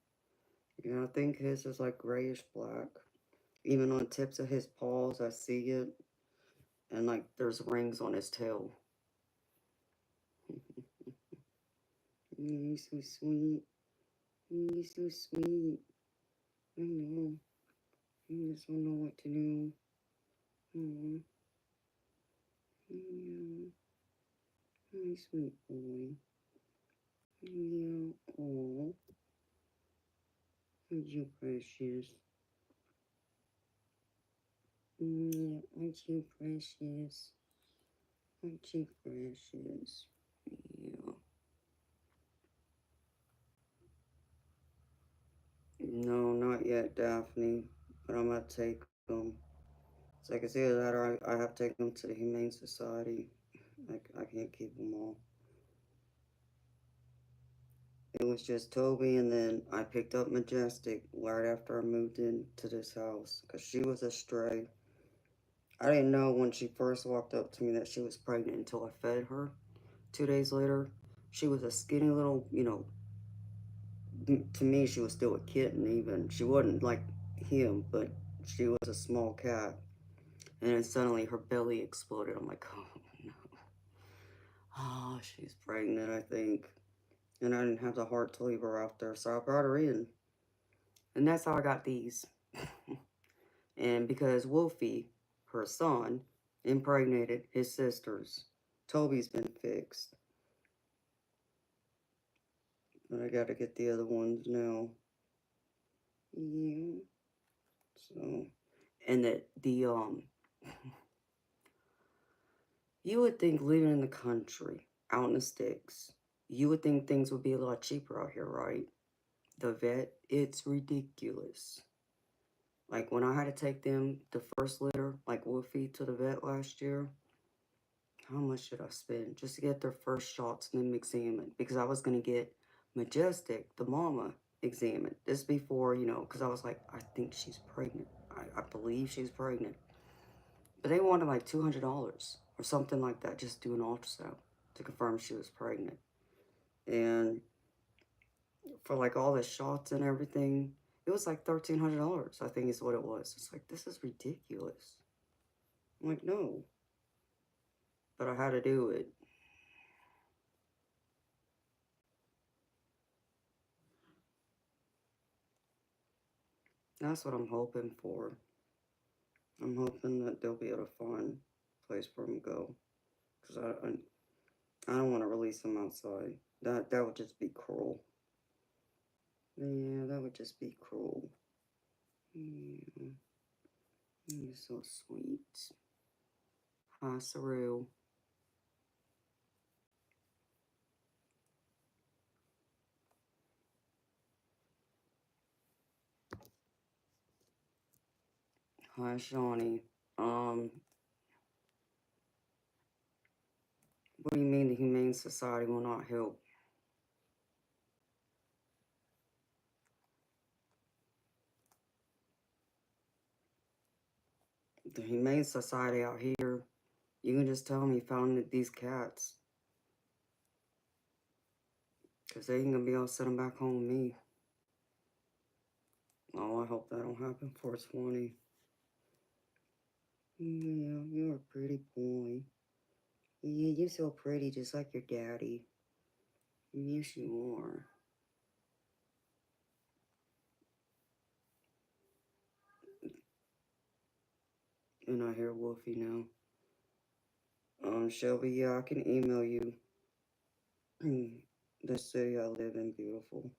Yeah, I think his is like grayish black. Even on tips of his paws, I see it. And like there's rings on his tail. He's so sweet. He's so sweet. I know. I just don't know what to do. Oh, yeah. My sweet boy. Yeah. Oh, aren't you precious? Yeah, aren't you precious? Aren't you precious? Yeah. No, not yet, Daphne. But I'm gonna take them. So I can see that I have to take them to the Humane Society. I can't keep them all. It was just Toby, and then I picked up Majestic right after I moved into this house because she was a stray. I didn't know when she first walked up to me that she was pregnant until I fed her. 2 days later, she was a skinny little, to me, she was still a kitten, even. She wasn't like him, but she was a small cat. And then suddenly her belly exploded. I'm like, oh no. Oh, she's pregnant, I think. And I didn't have the heart to leave her out there, so I brought her in. And that's how I got these. And because Wolfie, her son, impregnated his sisters, Toby's been fixed. But I gotta get the other ones now. Yeah. So, and you would think living in the country, out in the sticks, you would think things would be a lot cheaper out here, right? The vet, it's ridiculous. Like when I had to take them the first litter, like Wolfie, to the vet last year, how much did I spend just to get their first shots and then examined? Because I was gonna get Majestic, the mama, examined. This before, because I was like, I think she's pregnant. I believe she's pregnant. But they wanted like $200 or something like that, just do an ultrasound to confirm she was pregnant. And for like all the shots and everything, it was like $1,300, I think is what it was. It's like, this is ridiculous. I'm like, no. But I had to do it. That's what I'm hoping for. I'm hoping that they'll be able to find a place for them to go. Because I don't want to release them outside. That would just be cruel. Yeah, that would just be cruel. Yeah. You're so sweet. Hi, Saru. Hi, Shawnee. What do you mean the Humane Society will not help? The Humane Society out here, you can just tell them you found these cats. Because they ain't going to be able to send them back home with me. Oh, I hope that don't happen 420. Yeah, you're a pretty boy. Yeah, you're so pretty, just like your daddy. Yes, you are. And I hear Wolfie now. Shelby, yeah, I can email you the city I live in, beautiful.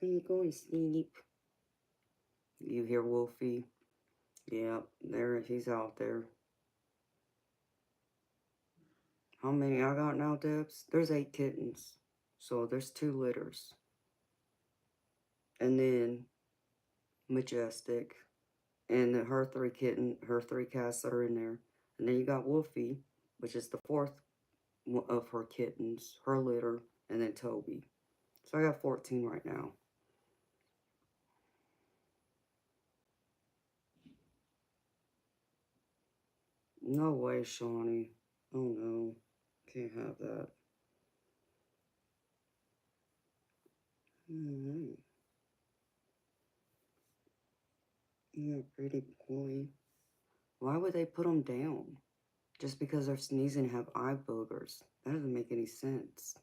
Are you going to sleep? You hear Wolfie? Yep, there he's out there. How many I got now, Debs? There's 8 kittens. So there's 2 litters. And then Majestic. And her 3 cats that are in there. And then you got Wolfie, which is the 4th of her kittens, her litter, and then Toby. So I got 14 right now. No way, Shawnee. Oh no. Can't have that. Alright. Yeah, pretty boy. Why would they put them down? Just because they're sneezing and have eye boogers. That doesn't make any sense.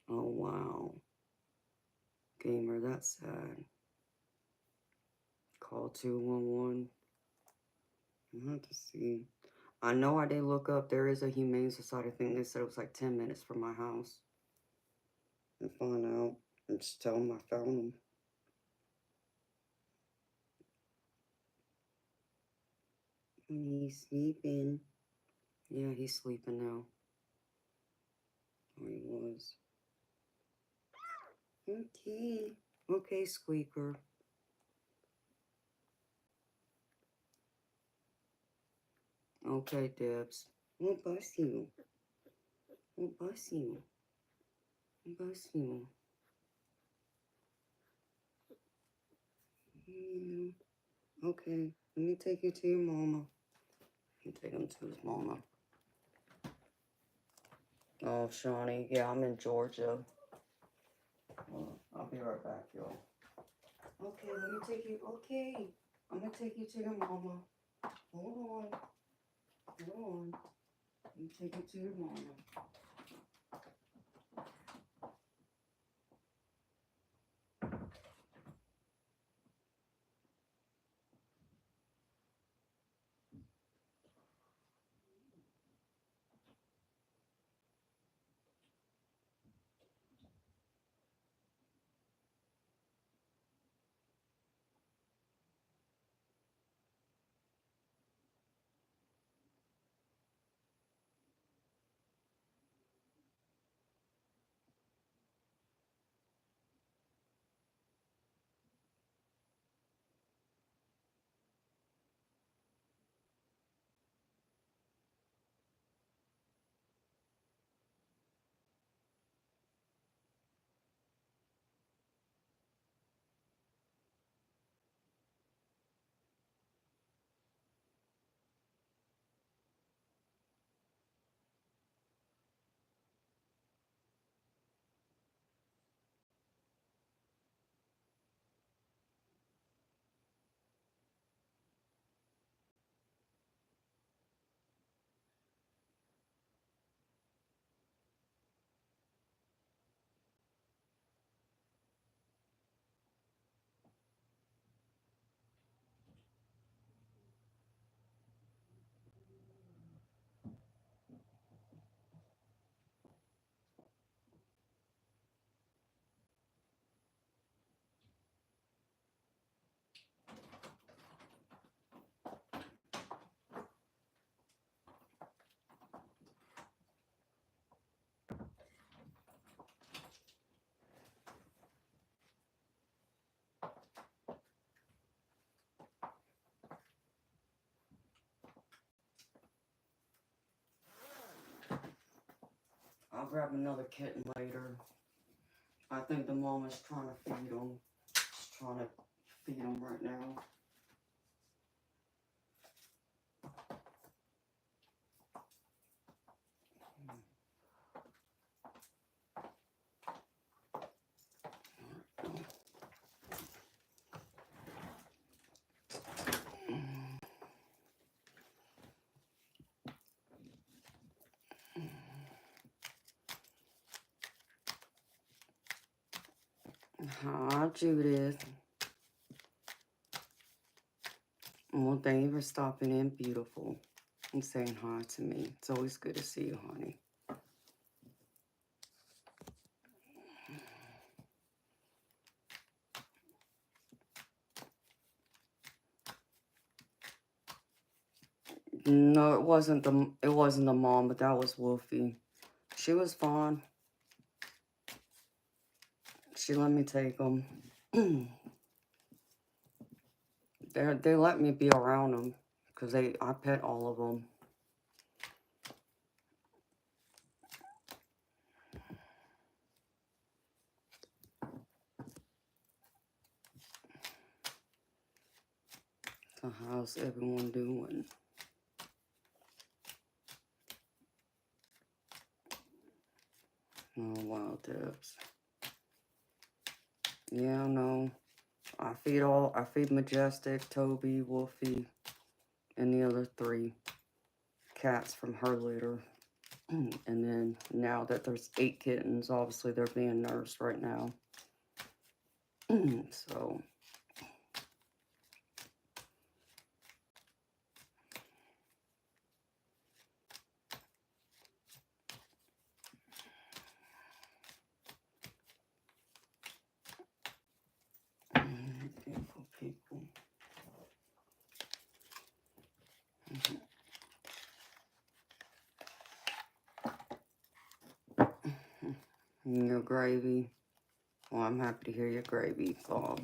Oh wow. Gamer, that's sad. Call 211. I have to see. I know I did look up. There is a Humane Society thing. They said it was like 10 minutes from my house. And find out. And just tell them I found them. And he's sleeping. Yeah, he's sleeping now. Or he was. Okay. Okay, Squeaker. Okay, Debs. We'll bust you. We'll bust you. We'll bust you. Okay, let me take you to your mama. You take him to his mama. Oh, Shawnee. Yeah, I'm in Georgia. I'll be right back, y'all. Okay, let me take you. Okay, I'm gonna take you to your mama. Hold on. Hold on. Let me take you to your mama. I'll grab another kitten later. I think the mama's trying to feed them. She's trying to feed them right now. Hi, Judith. Well, thank you for stopping in, beautiful. and saying hi to me. It's always good to see you, honey. No, it wasn't the mom, but that was Wolfie. She was fine. She let me take them. They let me be around them because I pet all of them. So how's everyone doing? Oh wow, Debs. Yeah, no. I feed Majestic, Toby, Wolfie, and the other 3 cats from her litter. And then now that there's 8 kittens, obviously they're being nursed right now. So beautiful people. Your gravy. Well, I'm happy to hear your gravy, Bob.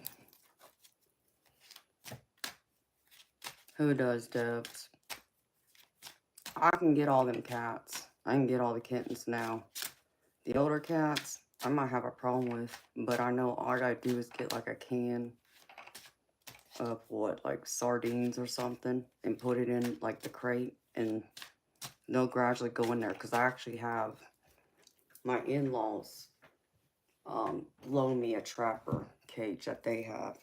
Who does, Debs? I can get all them cats. I can get all the kittens now. The older cats, I might have a problem with, but I know all I gotta do is get like a can of what, like sardines or something, and put it in like the crate, and they'll gradually go in there, because I actually have my in-laws loan me a trapper cage that they have,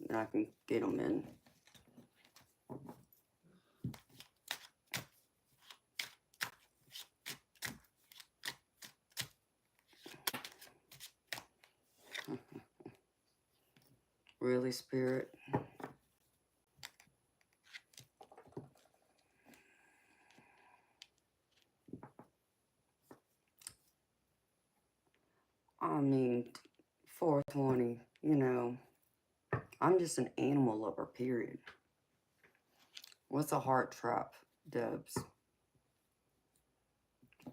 and I can get them in. Really, Spirit? I mean, 420, you know, I'm just an animal lover, period. What's a heart trap, Debs?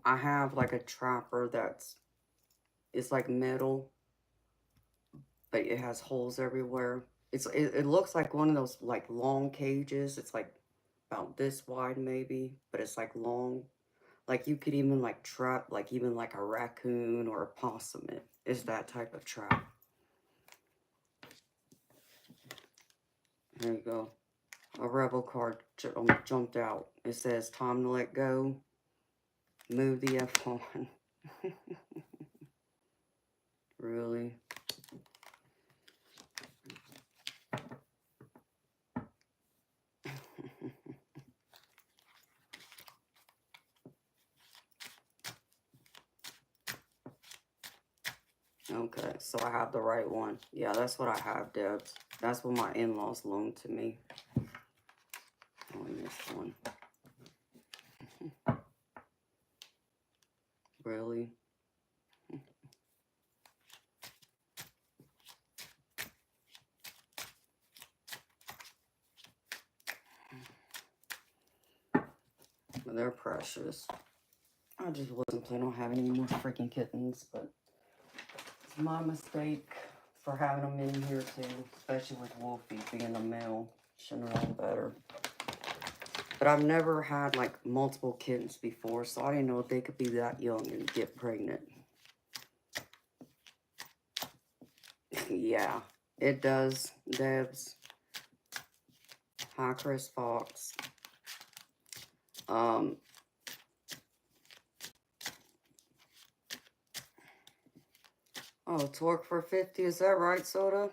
I have like a trapper it's like metal, but it has holes everywhere. It looks like one of those like long cages. It's like about this wide maybe, but it's like long. Like you could even like trap like even like a raccoon or a possum. It is that type of trap. There you go. A rebel card jumped out. It says time to let go. Move the F on. Really? Okay, so I have the right one. Yeah, that's what I have, Debs. That's what my in-laws loaned to me. Oh, and this one. Really? But they're precious. I just wasn't planning on having any more freaking kittens, but it's my mistake for having them in here too, especially with Wolfie being a male. Shouldn't have known better. But I've never had like multiple kittens before, so I didn't know they could be that young and get pregnant. Yeah, it does, Debs. Hi, Chris Fox. Oh, torque for 50, is that right, Soda?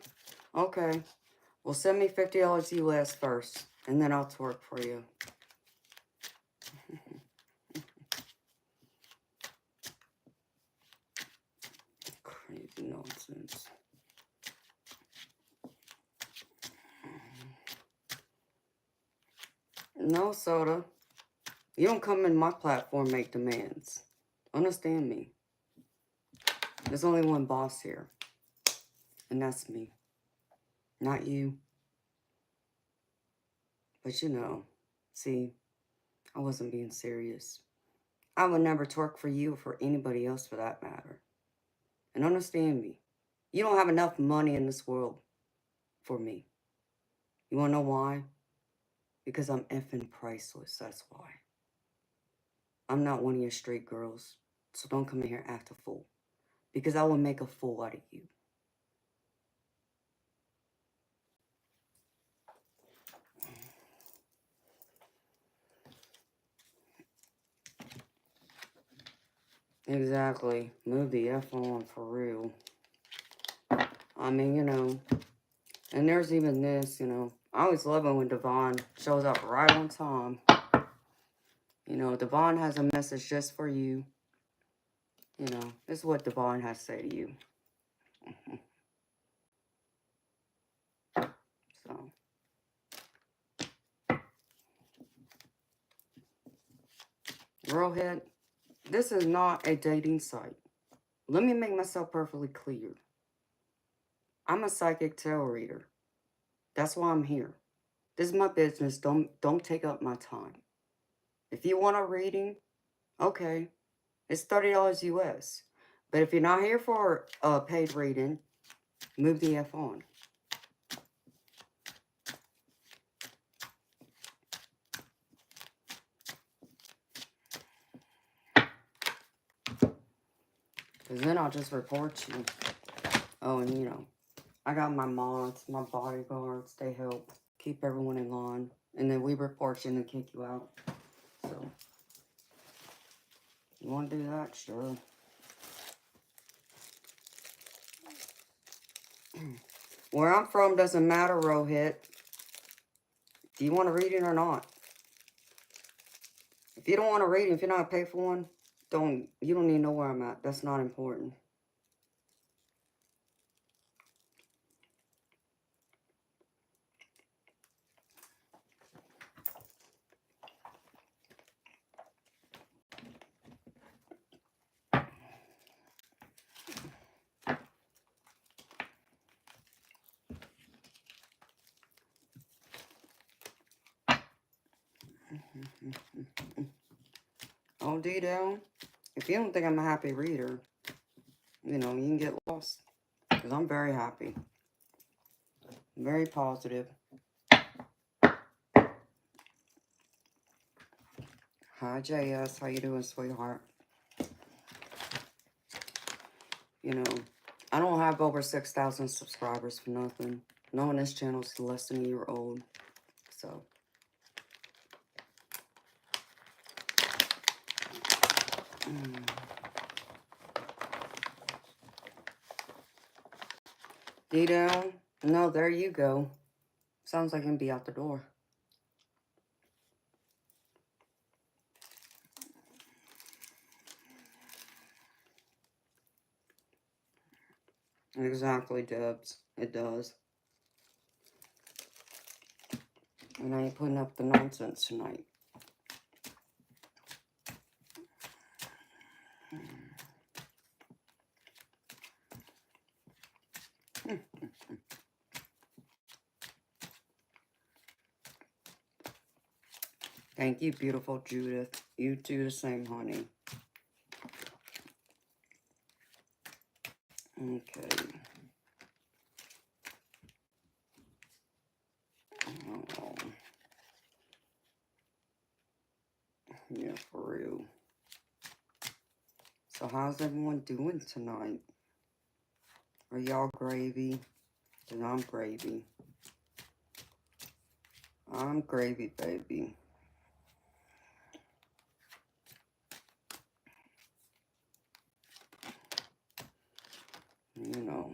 Okay. Well, send me $50 US first, and then I'll torque for you. Crazy nonsense. No, Soda. You don't come in my platform make demands. Understand me. There's only one boss here. And that's me. Not you. But you know, see, I wasn't being serious. I would never twerk for you or for anybody else for that matter. And understand me. You don't have enough money in this world for me. You wanna know why? Because I'm effing priceless, that's why. I'm not one of your straight girls, so don't come in here act a fool. Because I will make a fool out of you. Exactly. Move the F on for real. I mean, you know, and there's even this, you know. I always love it when Devon shows up right on time. You know, Devon has a message just for you. You know, this is what Devon has to say to you. So, Girlhead, this is not a dating site. Let me make myself perfectly clear. I'm a psychic tarot reader. That's why I'm here. This is my business. Don't take up my time. If you want a reading, okay. It's $30 US. But if you're not here for a paid reading, move the F on. Because then I'll just report you. Oh, and you know, I got my mods, my bodyguards. They help keep everyone in line. And then we report you and then kick you out. So, you want to do that? Sure. Where I'm from doesn't matter, Rohit. Do you want a reading or not? If you don't want a reading, if you're not paid for one, you don't need to know where I'm at. That's not important. Oh, D-Down, if you don't think I'm a happy reader, you know, you can get lost. Because I'm very happy. Very positive. Hi, JS. How you doing, sweetheart? You know, I don't have over 6,000 subscribers for nothing. No one on this channel is less than a year old. So. D-Down? No, there you go. Sounds like I'm be out the door. Exactly, Debs. It does. And I ain't putting up the nonsense tonight. Thank you, beautiful Judith. You do the same, honey. Okay. Oh. Yeah, for real. So how's everyone doing tonight? Are y'all gravy? Because I'm gravy. I'm gravy, baby. You know.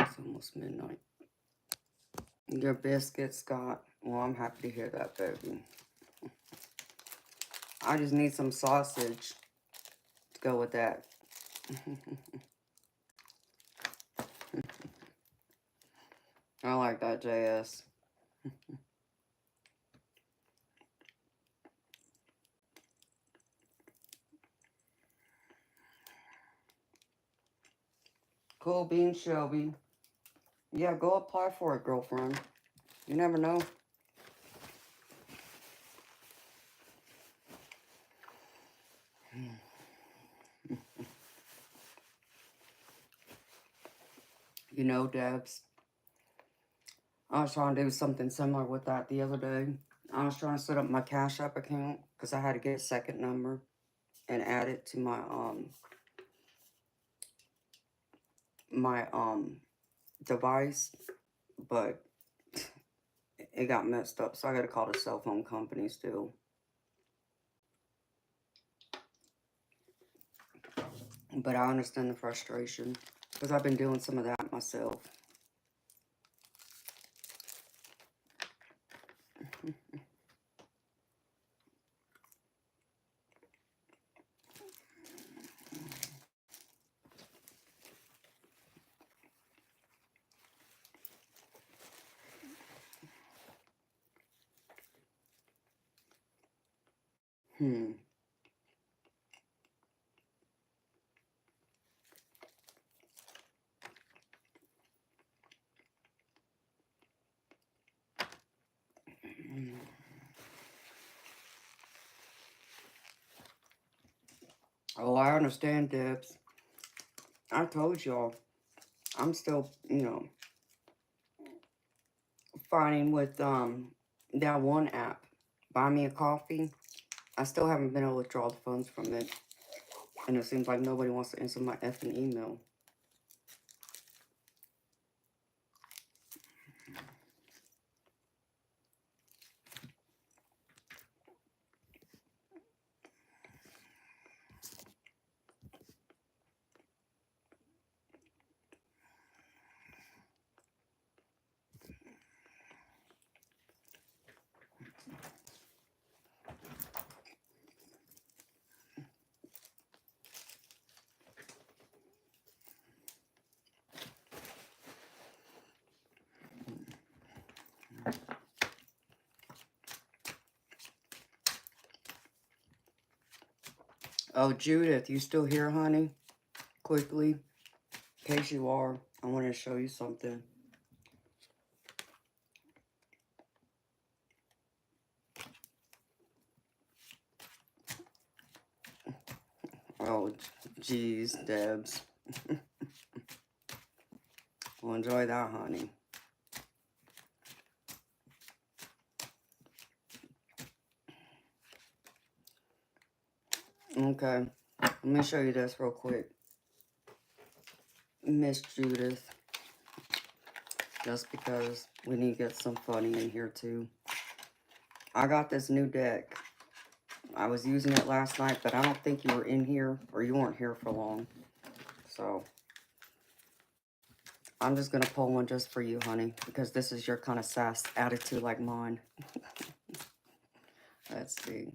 It's almost midnight. Your biscuit, Scott. Well, I'm happy to hear that, baby. I just need some sausage to go with that. I like that, JS. Cool beans, Shelby. Yeah, go apply for it, girlfriend. You never know. You know, Debs, I was trying to do something similar with that the other day. I was trying to set up my Cash App account because I had to get a second number and add it to my device, but it got messed up, so I got to call the cell phone company still. But I understand the frustration because I've been doing some of that myself. Hmm. Oh, I understand, Debs. I told y'all, I'm still, fighting with that one app, Buy Me a Coffee. I still haven't been able to withdraw the funds from it, and it seems like nobody wants to answer my effing email. Oh, Judith, you still here, honey? Quickly, in case you are, I want to show you something. Oh, geez, Debs. Well, enjoy that, honey. Okay, let me show you this real quick. Miss Judith. Just because we need to get some funny in here, too. I got this new deck. I was using it last night, but I don't think you were in here, or you weren't here for long. So, I'm just going to pull one just for you, honey, because this is your kind of sass attitude like mine. Let's see.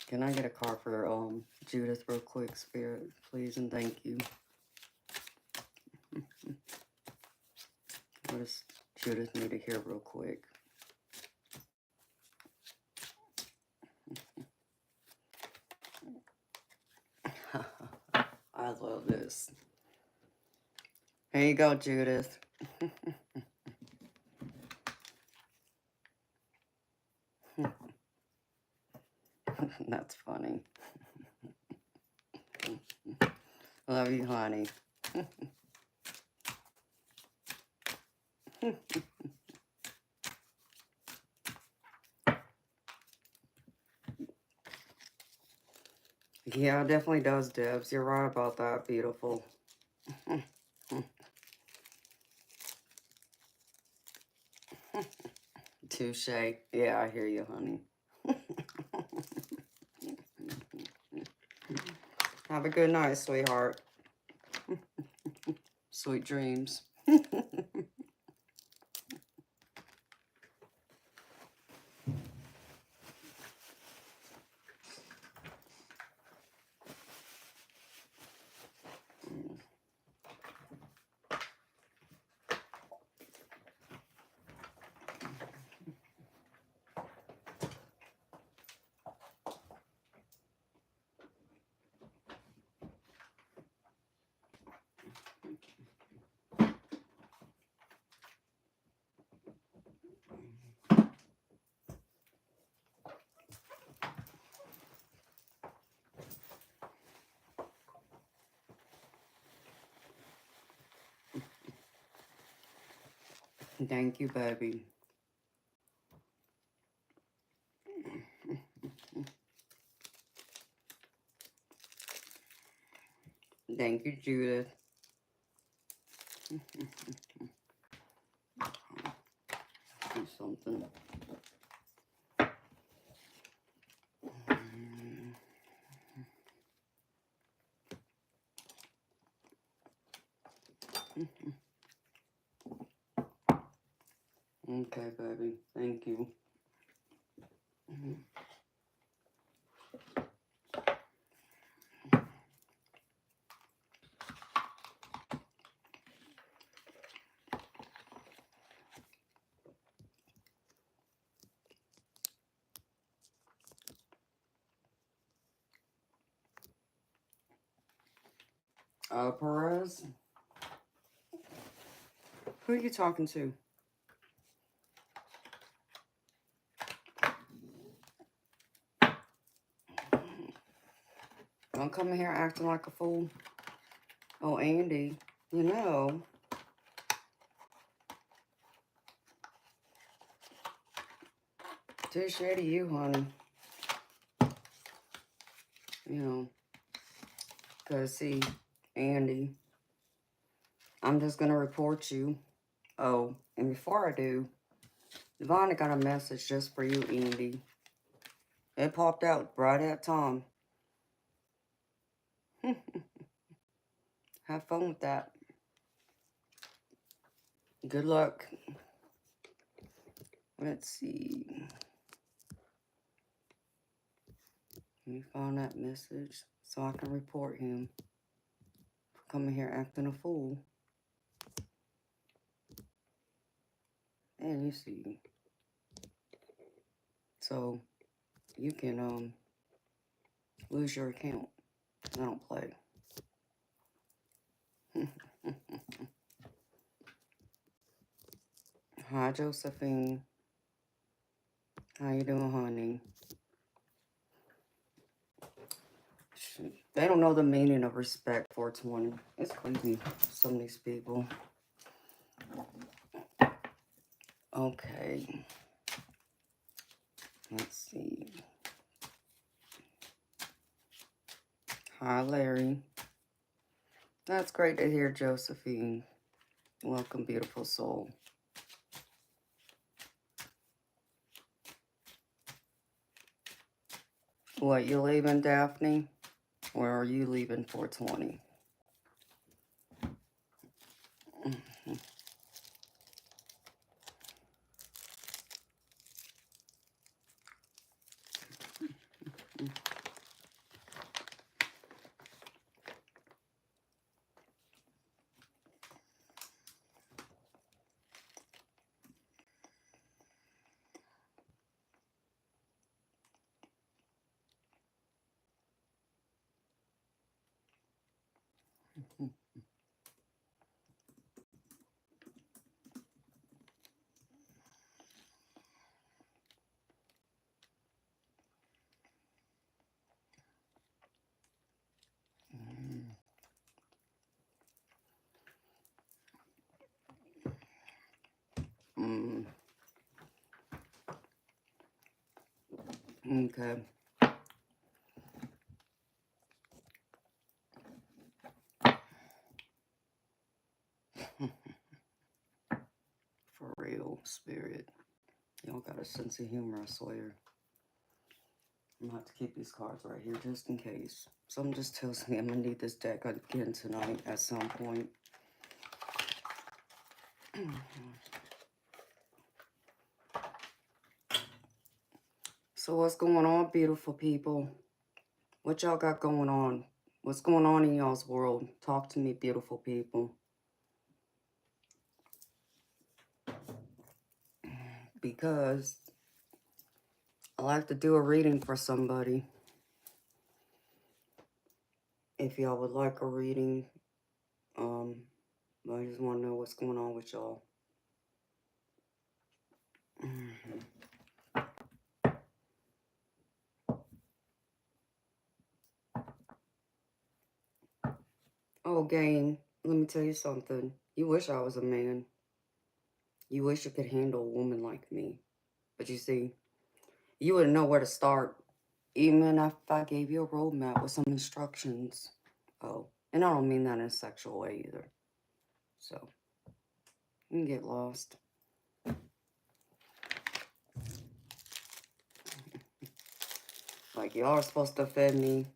Can I get a card for Judith real quick, Spirit, please, and thank you. What does Judith need to hear real quick? I love this. Here you go, Judith. That's funny. Love you, honey. Yeah, it definitely does, Debs. You're right about that. Beautiful. Touche. Yeah, I hear you, honey. Have a good night, sweetheart. Sweet dreams. Thank you, baby. Thank you, Judith. Do something. Okay, baby. Thank you. Perez? Who are you talking to? Don't come in here acting like a fool. Oh, Andy, you know, touche to you, honey. You know, because, see, Andy, I'm just going to report you. Oh, and before I do, Devonna got a message just for you, Andy. It popped out right at Tom. Have fun with that. Good luck. Let's see. Let me find that message so I can report him for coming here acting a fool. And you see. So, you can, lose your account. I don't play. Hi, Josephine. How you doing, honey? They don't know the meaning of respect 420. It's crazy, some of these people. Okay. Let's see. Hi, Larry. That's great to hear, Josephine. Welcome, beautiful soul. What, you leaving, Daphne? Or are you leaving 420? Okay. For real, spirit. Y'all got a sense of humor, I swear. I'm gonna have to keep these cards right here just in case. Something just tells me I'm gonna need this deck again tonight at some point. So what's going on, beautiful people? What y'all got going on? What's going on in y'all's world? Talk to me, beautiful people. Because I like to do a reading for somebody. If y'all would like a reading, I just want to know what's going on with y'all. Oh, gang, let me tell you something. You wish I was a man. You wish you could handle a woman like me. But you see, you wouldn't know where to start, even if I gave you a roadmap with some instructions. Oh, and I don't mean that in a sexual way either. So, you can get lost. Like, y'all are supposed to fed me.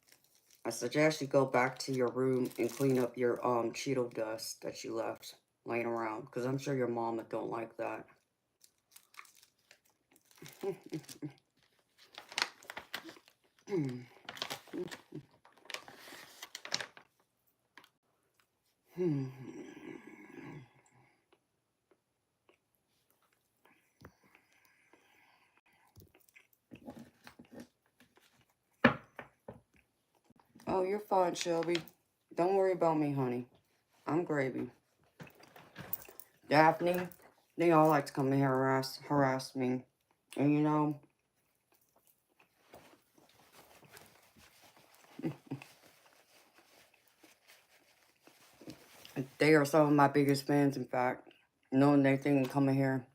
I suggest you go back to your room and clean up your Cheeto dust that you left laying around. Because I'm sure your mama don't like that. Oh, you're fine, Shelby. Don't worry about me, honey. I'm gravy. Daphne, they all like to come in here and harass me. And you know, they are some of my biggest fans, in fact. Knowing they can come in here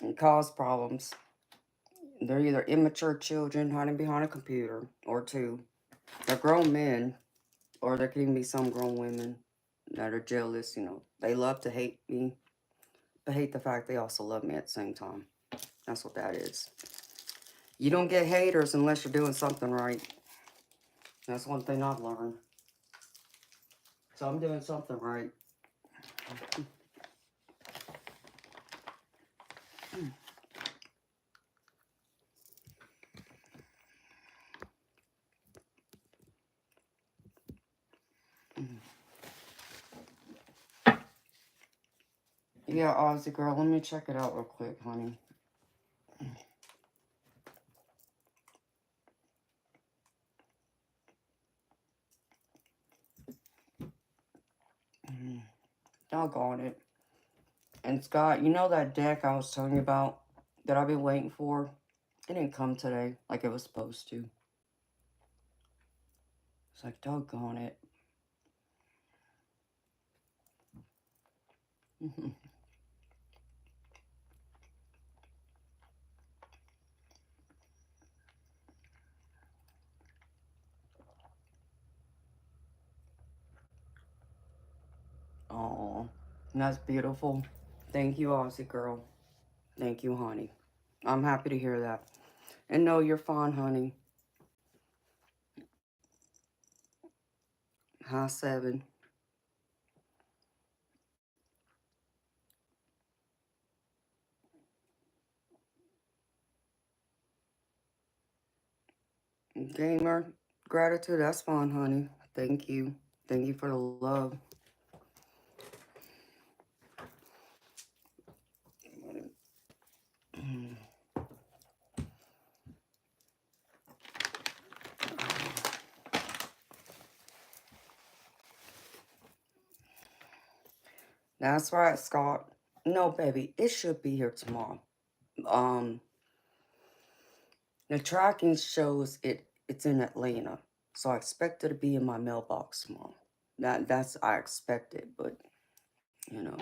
and cause problems. They're either immature children hiding behind a computer, or two, they're grown men, or there can be some grown women that are jealous, you know. They love to hate me, but hate the fact they also love me at the same time. That's what that is. You don't get haters unless you're doing something right. That's one thing I've learned. So I'm doing something right. Yeah, Aussie girl, let me check it out real quick, honey. Doggone it. And Scott, you know that deck I was telling you about that I've been waiting for? It didn't come today like it was supposed to. It's like, doggone it. Oh, that's beautiful. Thank you, Aussie girl. Thank you, honey. I'm happy to hear that. And no, you're fine, honey. Hi, 7. Gamer, gratitude, that's fine, honey. Thank you. Thank you for the love. That's right, Scott. No, baby, it should be here tomorrow. Um, the tracking shows it's in Atlanta, so I expect it to be in my mailbox tomorrow. That's I expect it, but you know,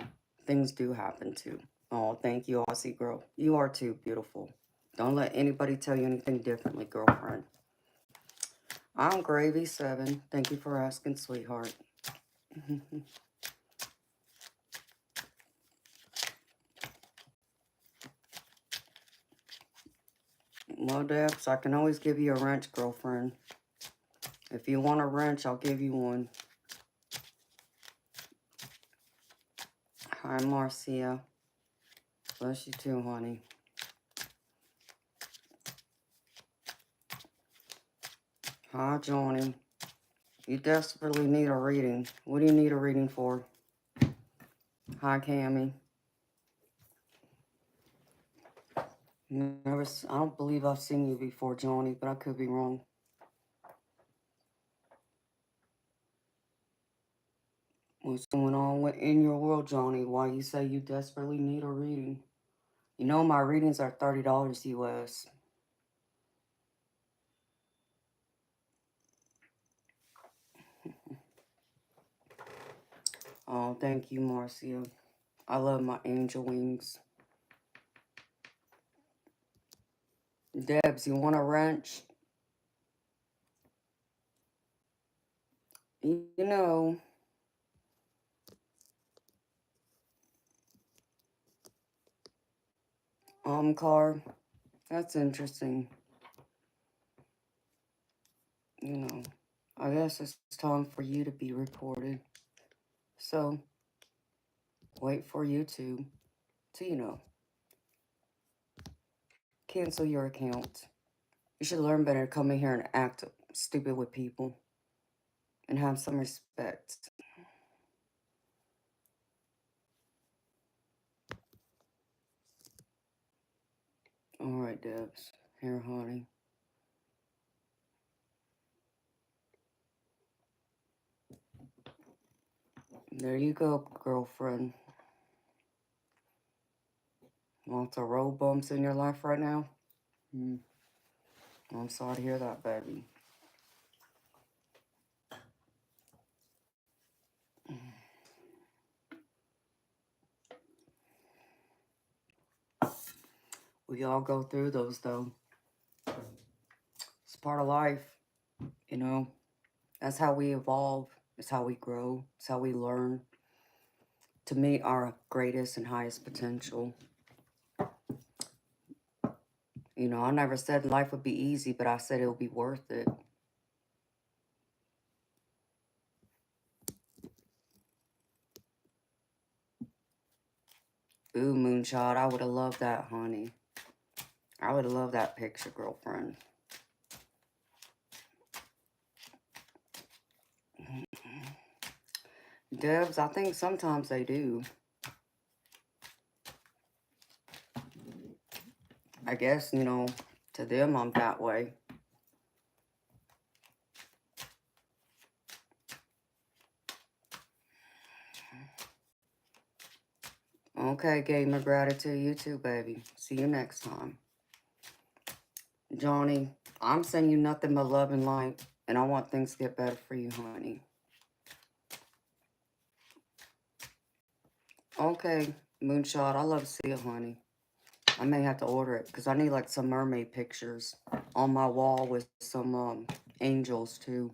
things do happen too. Oh, thank you, Aussie girl. You are too beautiful. Don't let anybody tell you anything differently, girlfriend. I'm Gravy 7. Thank you for asking, sweetheart. Well, Debs, I can always give you a wrench, girlfriend. If you want a wrench, I'll give you one. Hi, Marcia. Bless you too, honey. Hi, Johnny. You desperately need a reading. What do you need a reading for? Hi, Cammy. I don't believe I've seen you before, Johnny, but I could be wrong. What's going on in your world, Johnny? Why you say you desperately need a reading? You know my readings are $30 US. Oh, thank you, Marcia. I love my angel wings. Debs, you want a wrench? You know, car. That's interesting. You know, I guess it's time for you to be reported. So, wait for YouTube to, cancel your account. You should learn better to come in here and act stupid with people and have some respect. All right, Debs. Here, honey. There you go, girlfriend. Lots of road bumps in your life right now? I'm sorry to hear that, baby. We all go through those, though. It's part of life, you know. That's how we evolve. It's how we grow. It's how we learn to meet our greatest and highest potential. You know, I never said life would be easy, but I said it would be worth it. Ooh, moonshot. I would have loved that, honey. I would have loved that picture, girlfriend. Debs, I think sometimes they do. I guess, to them, I'm that way. Okay, gamer gratitude. You too, baby. See you next time. Johnny, I'm sending you nothing but love and light, and I want things to get better for you, honey. Okay, Moonshot, I love to see it, honey. I may have to order it, because I need, like, some mermaid pictures on my wall with some, angels, too.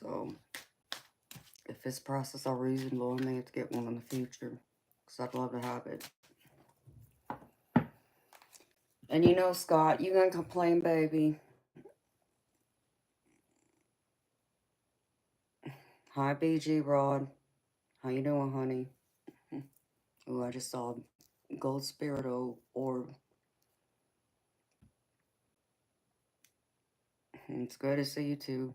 So, if this process are reasonable, I may have to get one in the future, because I'd love to have it. And you know, Scott, you gonna complain, baby? Hi, BG Rod. How you doing, honey? Ooh, I just saw gold spirit orb. It's good to see you too.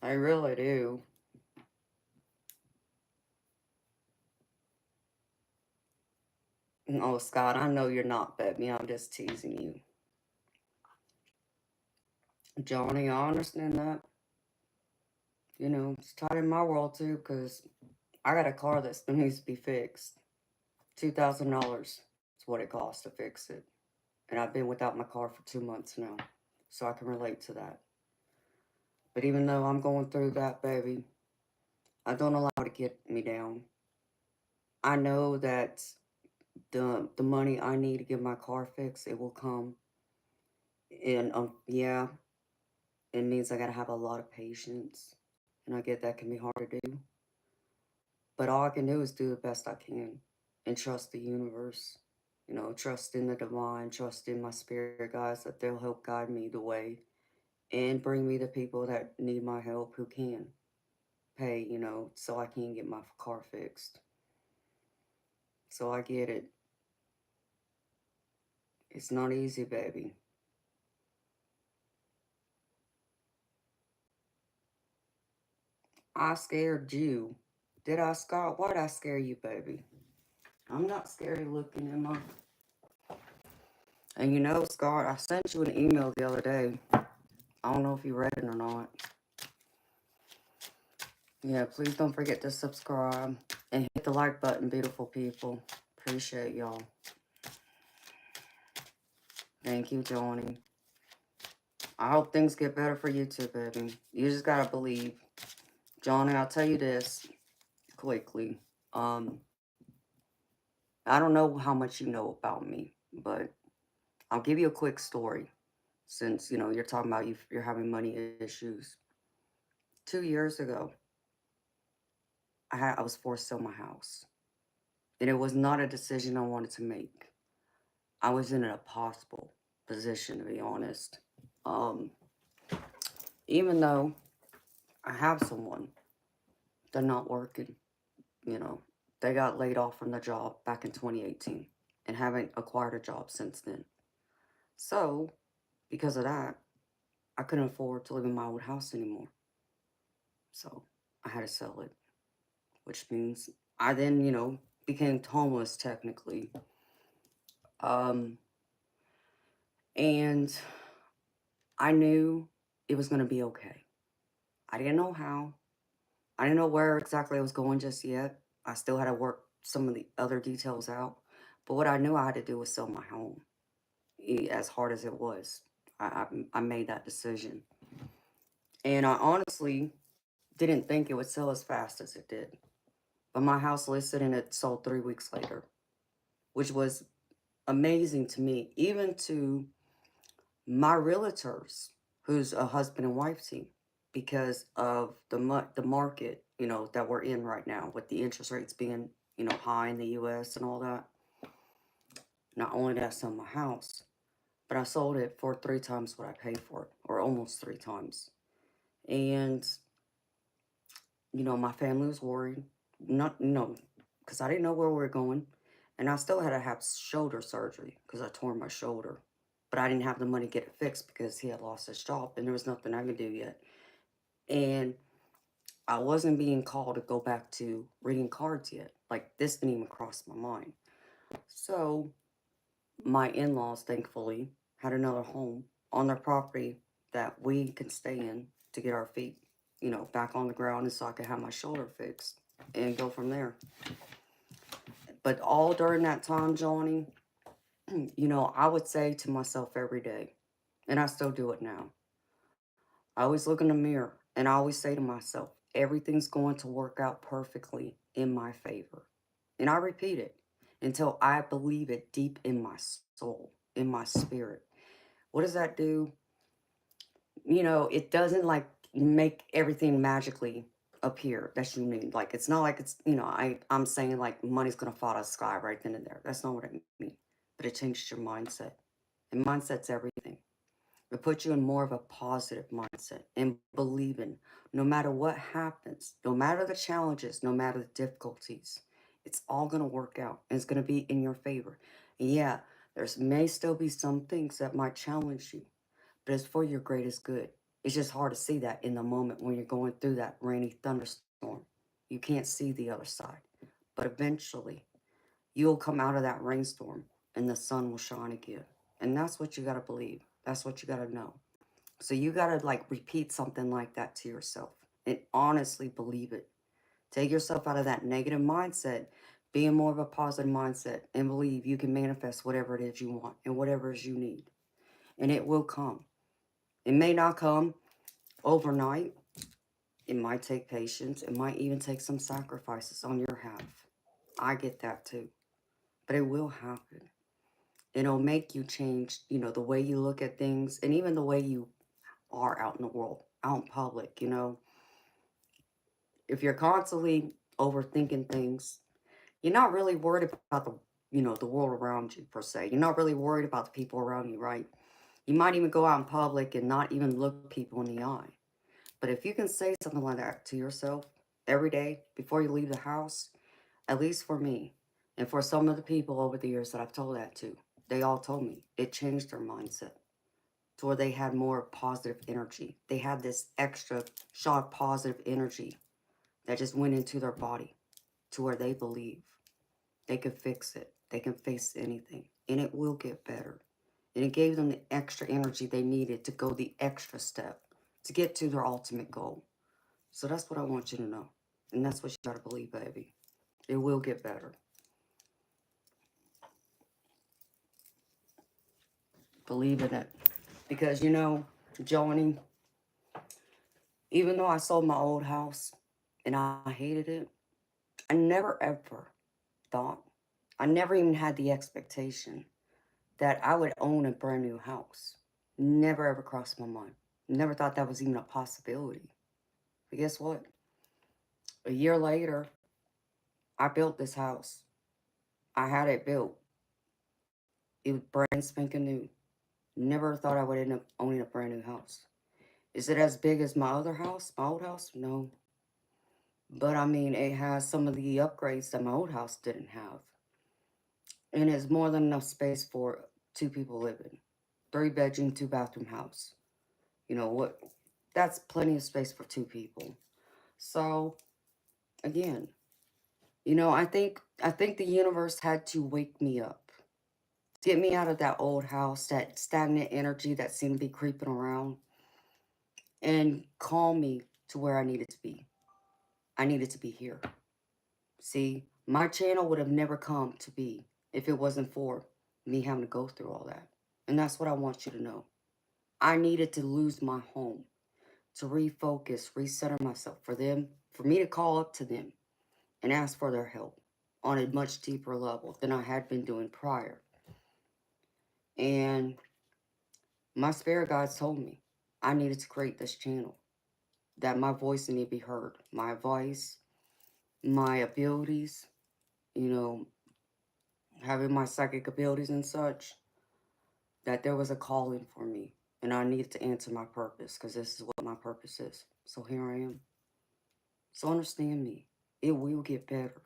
I really do. Oh, Scott, I know you're not, baby. I'm just teasing you. Johnny, I understand that. You know, it's tight in my world too, because I got a car that still needs to be fixed. $2,000 is what it costs to fix it. And I've been without my car for 2 months now, so I can relate to that. But even though I'm going through that, baby, I don't allow it to get me down. I know that the money I need to get my car fixed, it will come. And yeah, it means I gotta have a lot of patience. And I get that can be hard to do. But all I can do is do the best I can and trust the universe. You know, trust in the divine, trust in my spirit guides that they'll help guide me the way and bring me the people that need my help who can pay, so I can get my car fixed. So I get it. It's not easy, baby. I scared you. Did I, Scott? Why'd I scare you, baby? I'm not scary looking, am I? And you know, Scott, I sent you an email the other day. I don't know if you read it or not. Yeah, please don't forget to subscribe and hit the like button, beautiful people. appreciate y'all. Thank you, Johnny. I hope things get better for you too, baby. You just gotta believe. Johnny, I'll tell you this quickly. I don't know how much you know about me, but I'll give you a quick story. Since, you're talking about you're having money issues. 2 years ago, I was forced to sell my house. And it was not a decision I wanted to make. I was in an impossible position, to be honest. Um, Even though I have someone, they're not working, you know. They got laid off from the job back in 2018 and haven't acquired a job since then. So, because of that, I couldn't afford to live in my old house anymore. So, I had to sell it, which means I then, became homeless technically. Um, and I knew it was going to be okay. I didn't know how. I didn't know where exactly I was going just yet. I still had to work some of the other details out. But what I knew I had to do was sell my home, as hard as it was. I made that decision. And I honestly didn't think it would sell as fast as it did. But my house listed and it sold 3 weeks later, which was amazing to me, even to my realtors, who's a husband and wife team, because of the market, that we're in right now, with the interest rates being, high in the U.S. and all that. Not only did I sell my house, but I sold it for 3 times what I paid for it, or almost 3 times. And, my family was worried, not, because I didn't know where we were going. And I still had to have shoulder surgery because I tore my shoulder. But I didn't have the money to get it fixed because he had lost his job and there was nothing I could do yet. And I wasn't being called to go back to reading cards yet. Like, this didn't even cross my mind. So, my in-laws, thankfully, had another home on their property that we can stay in to get our feet, back on the ground, and so I could have my shoulder fixed and go from there. But all during that time, Johnny, I would say to myself every day, and I still do it now. I always look in the mirror and I always say to myself, everything's going to work out perfectly in my favor. And I repeat it until I believe it deep in my soul, in my spirit. What does that do? It doesn't like make everything magically appear that you need. Like, it's not like it's, I'm saying like money's going to fall out of the sky right then and there. That's not what I mean. But it changes your mindset. And mindset's everything. It puts you in more of a positive mindset and believing no matter what happens, no matter the challenges, no matter the difficulties, it's all going to work out and it's going to be in your favor. And yeah, there's may still be some things that might challenge you, but it's for your greatest good. It's just hard to see that in the moment when you're going through that rainy thunderstorm. You can't see the other side, but eventually you'll come out of that rainstorm and the sun will shine again. And that's what you got to believe. That's what you got to know. So you got to like repeat something like that to yourself and honestly believe it. Take yourself out of that negative mindset, be in more of a positive mindset, and believe you can manifest whatever it is you want and whatever it is you need. And it will come. It may not come overnight. It might take patience. It might even take some sacrifices on your half. I get that too. But it will happen. It'll make you change, the way you look at things and even the way you are out in the world, out in public, If you're constantly overthinking things, you're not really worried about the world around you per se. You're not really worried about the people around you, right? You might even go out in public and not even look people in the eye. But if you can say something like that to yourself every day before you leave the house, at least for me, and for some of the people over the years that I've told that to, they all told me it changed their mindset to where they had more positive energy. They had this extra shot of positive energy that just went into their body to where they believe they can fix it. They can face anything and it will get better. And it gave them the extra energy they needed to go the extra step to get to their ultimate goal. So that's what I want you to know. And that's what you gotta believe, baby. It will get better. Believe in it. Because, you know, Johnny, even though I sold my old house and I hated it, I never ever thought, I never even had the expectation that I would own a brand new house. Never ever crossed my mind. Never thought that was even a possibility. But guess what? A year later, I built this house. I had it built. It was brand spanking new. Never thought I would end up owning a brand new house. Is it as big as my other house, my old house? No. But I mean, it has some of the upgrades that my old house didn't have. And it's more than enough space for 2 people living. 3 bedroom, 2 bathroom house. You know what? That's plenty of space for 2 people. So again, you know, I think the universe had to wake me up. Get me out of that old house, that stagnant energy that seemed to be creeping around, and calm me to where I needed to be. I needed to be here. See, my channel would have never come to be if it wasn't for me having to go through all that. And that's what I want you to know. I needed to lose my home to refocus, recenter myself for me to call up to them and ask for their help on a much deeper level than I had been doing prior. And my spirit guides told me I needed to create this channel, that my voice needed to be heard. My voice, my abilities, you know, having my psychic abilities and such, that there was a calling for me and I needed to answer my purpose because this is what my purpose is. So here I am. So understand me. It will get better.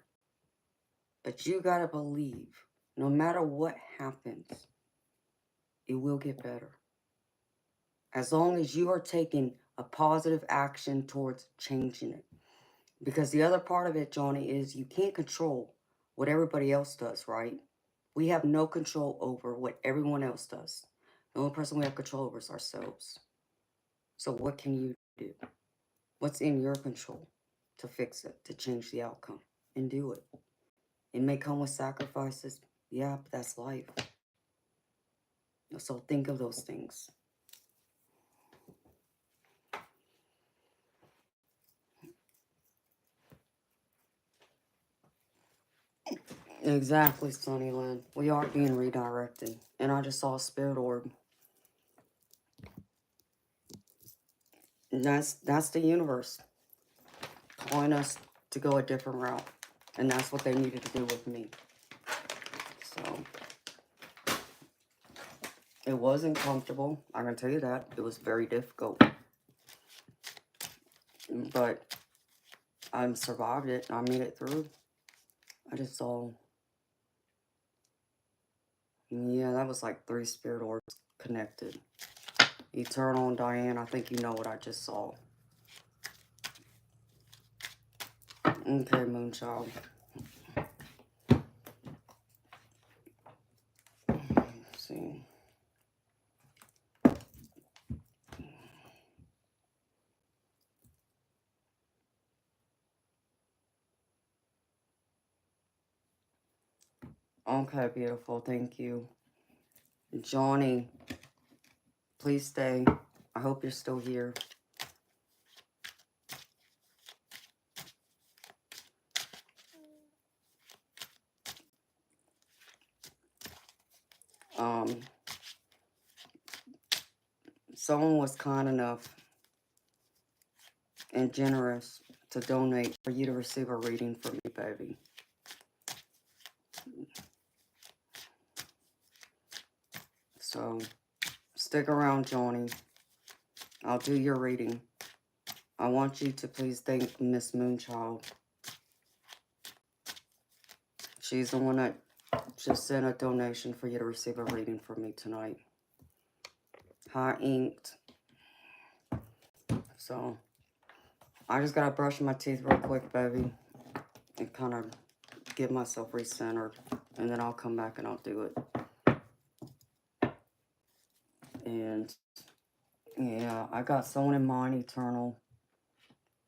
But you got to believe no matter what happens, it will get better. As long as you are taking a positive action towards changing it. Because the other part of it, Johnny, is you can't control what everybody else does, right? We have no control over what everyone else does. The only person we have control over is ourselves. So what can you do? What's in your control to fix it, to change the outcome? And do it. It may come with sacrifices. Yeah, but that's life. So think of those things. Exactly, Sunnyland. We are being redirected. And I just saw a spirit orb. And that's the universe calling us to go a different route. And that's what they needed to do with me. So it wasn't comfortable. I can tell you that. It was very difficult. But I survived it. I made it through. I just saw... Yeah, that was like 3 spirit orbs connected. Eternal and Diane, I think you know what I just saw. Okay, Moonchild. Let's see. Okay, beautiful. Thank you. Johnny, please stay. I hope you're still here. Someone was kind enough and generous to donate for you to receive a reading from me, baby. So, stick around, Johnny. I'll do your reading. I want you to please thank Miss Moonchild. She's the one that just sent a donation for you to receive a reading from me tonight. High inked. So, I just gotta brush my teeth real quick, baby. And kind of get myself recentered. And then I'll come back and I'll do it. And, yeah, I got someone in mind, Eternal.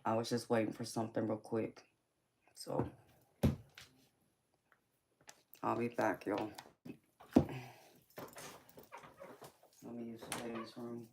I was just waiting for something real quick. So, I'll be back, y'all. Let me use the ladies' room.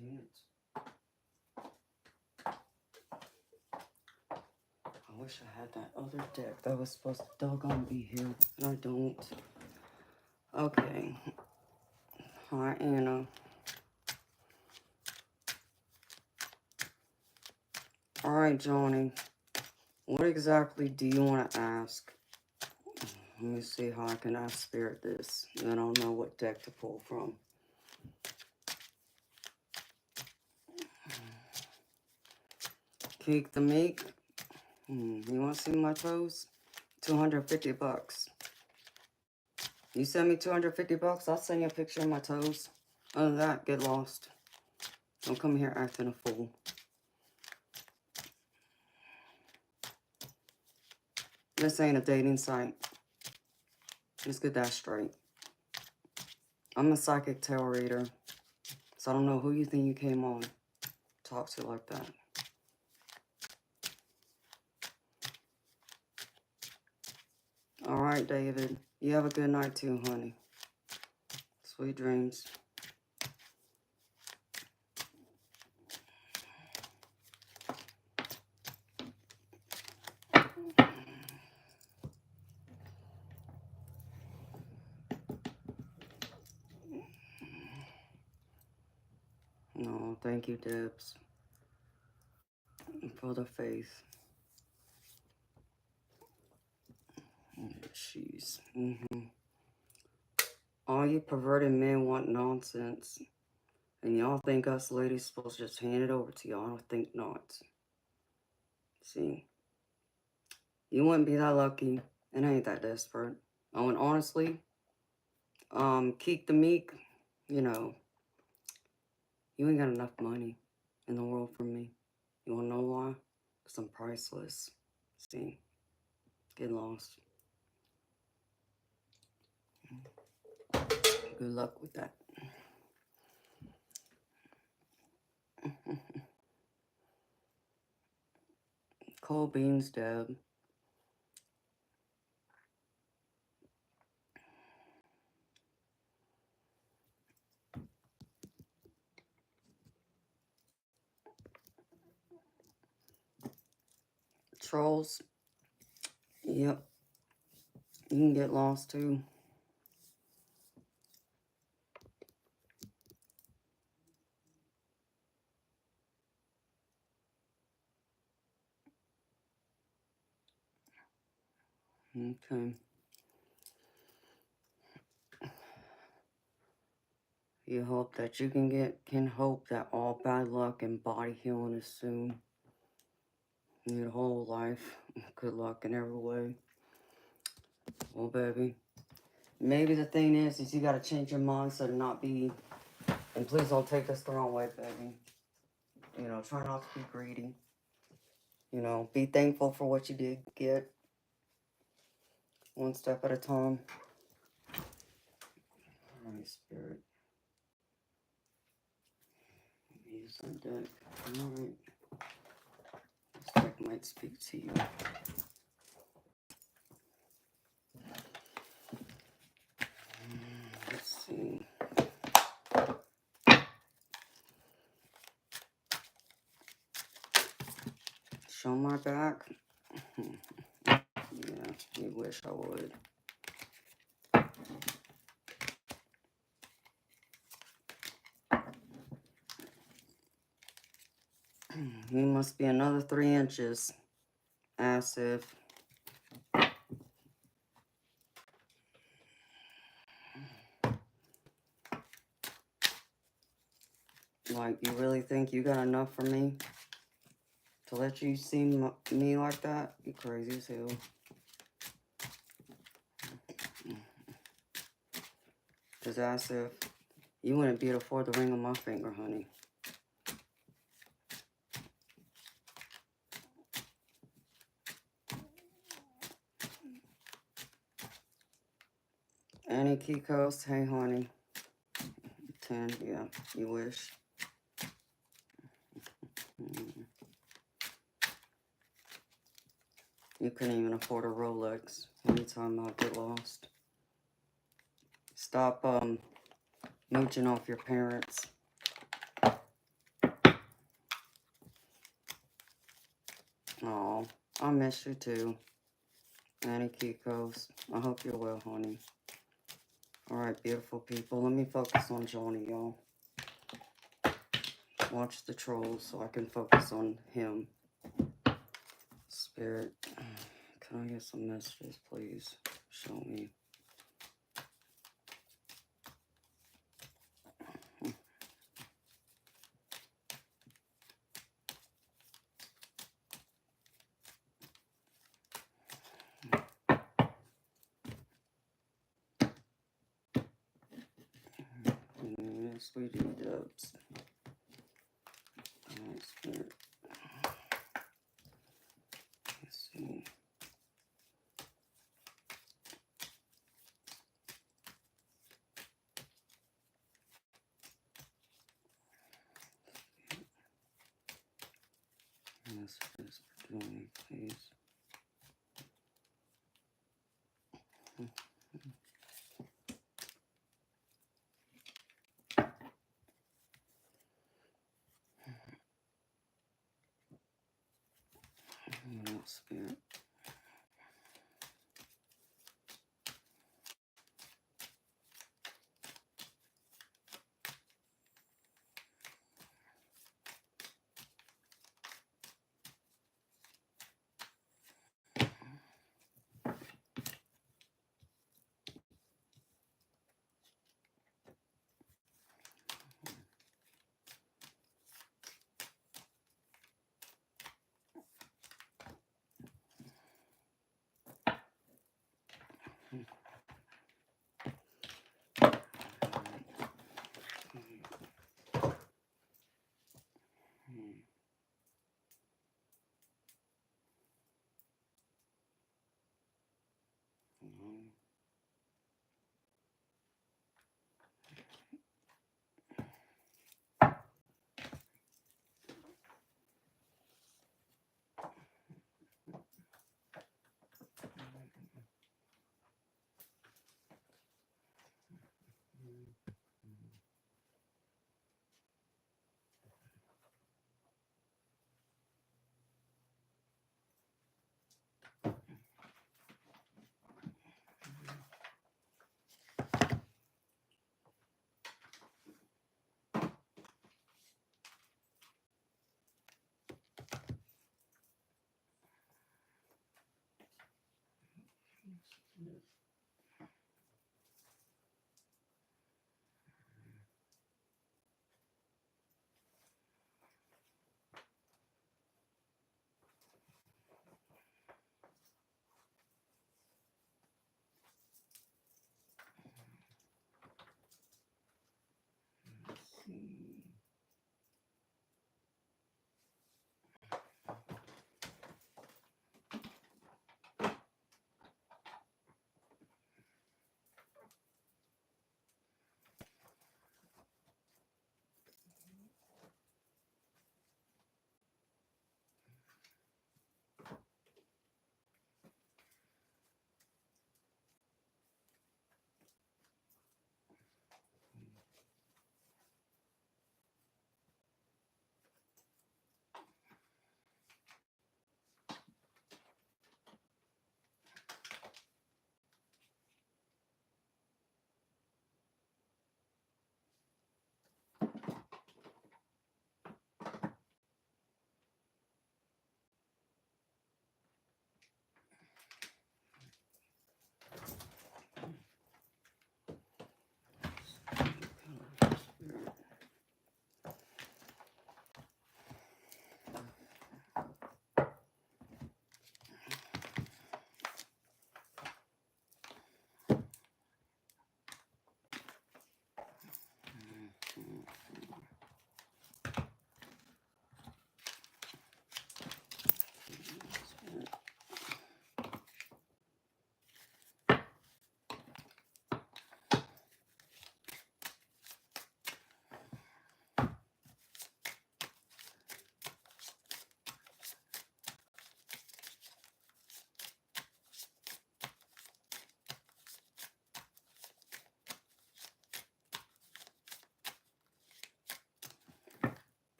Dang it. I wish I had that other deck that was supposed to doggone be here, and I don't. Okay. Hi, Anna. Alright, Johnny. What exactly do you want to ask? Let me see how I can ask Spirit this. I don't know what deck to pull from. Keek the Meek. You want to see my toes? 250 bucks. You send me 250 bucks, I'll send you a picture of my toes. Other than that, get lost. Don't come here acting a fool. This ain't a dating site. Let's get that straight. I'm a psychic tarot reader, so I don't know who you think you came on. Talk to like that. Alright, David. You have a good night too, honey. Sweet dreams. No, thank you, Debs, for the faith. Jeez. All you perverted men want nonsense. And y'all think us ladies supposed to just hand it over to y'all. I think not. See, you wouldn't be that lucky, and I ain't that desperate. Oh, and honestly, Keek the Meek, you know, you ain't got enough money in the world for me. You wanna know why? Because I'm priceless. See, get lost. Good luck with that. Cold beans, Deb. Trolls. Yep. You can get lost too. Okay. You hope that you can hope that all bad luck and body healing is soon. Your whole life. Good luck in every way. Well, baby. Maybe the thing is you gotta change your mindset and not be, and please don't take this the wrong way, baby. You know, try not to be greedy. You know, be thankful for what you did get. One step at a time. Alright, Spirit. Use that deck. Alright. This deck might speak to you. Let's see. Show my back. Yeah, you wish I would. You must be another 3 inches. As if. Like, you really think you got enough for me? To let you see me like that? You crazy as hell. Because as if you wouldn't be able to afford the ring on my finger, honey. Annie Kikos, hey honey. 10, yeah, you wish. You couldn't even afford a Rolex. Anytime I'll get lost. Stop mooching off your parents. I miss you too. Annie Kikos. I hope you're well, honey. Alright, beautiful people. Let me focus on Johnny, y'all. Watch the trolls so I can focus on him. Spirit, can I get some messages, please? Show me. Sweetie dubs. Alright, Spirit. Let's see. Messages for Johnny, please. Spirit.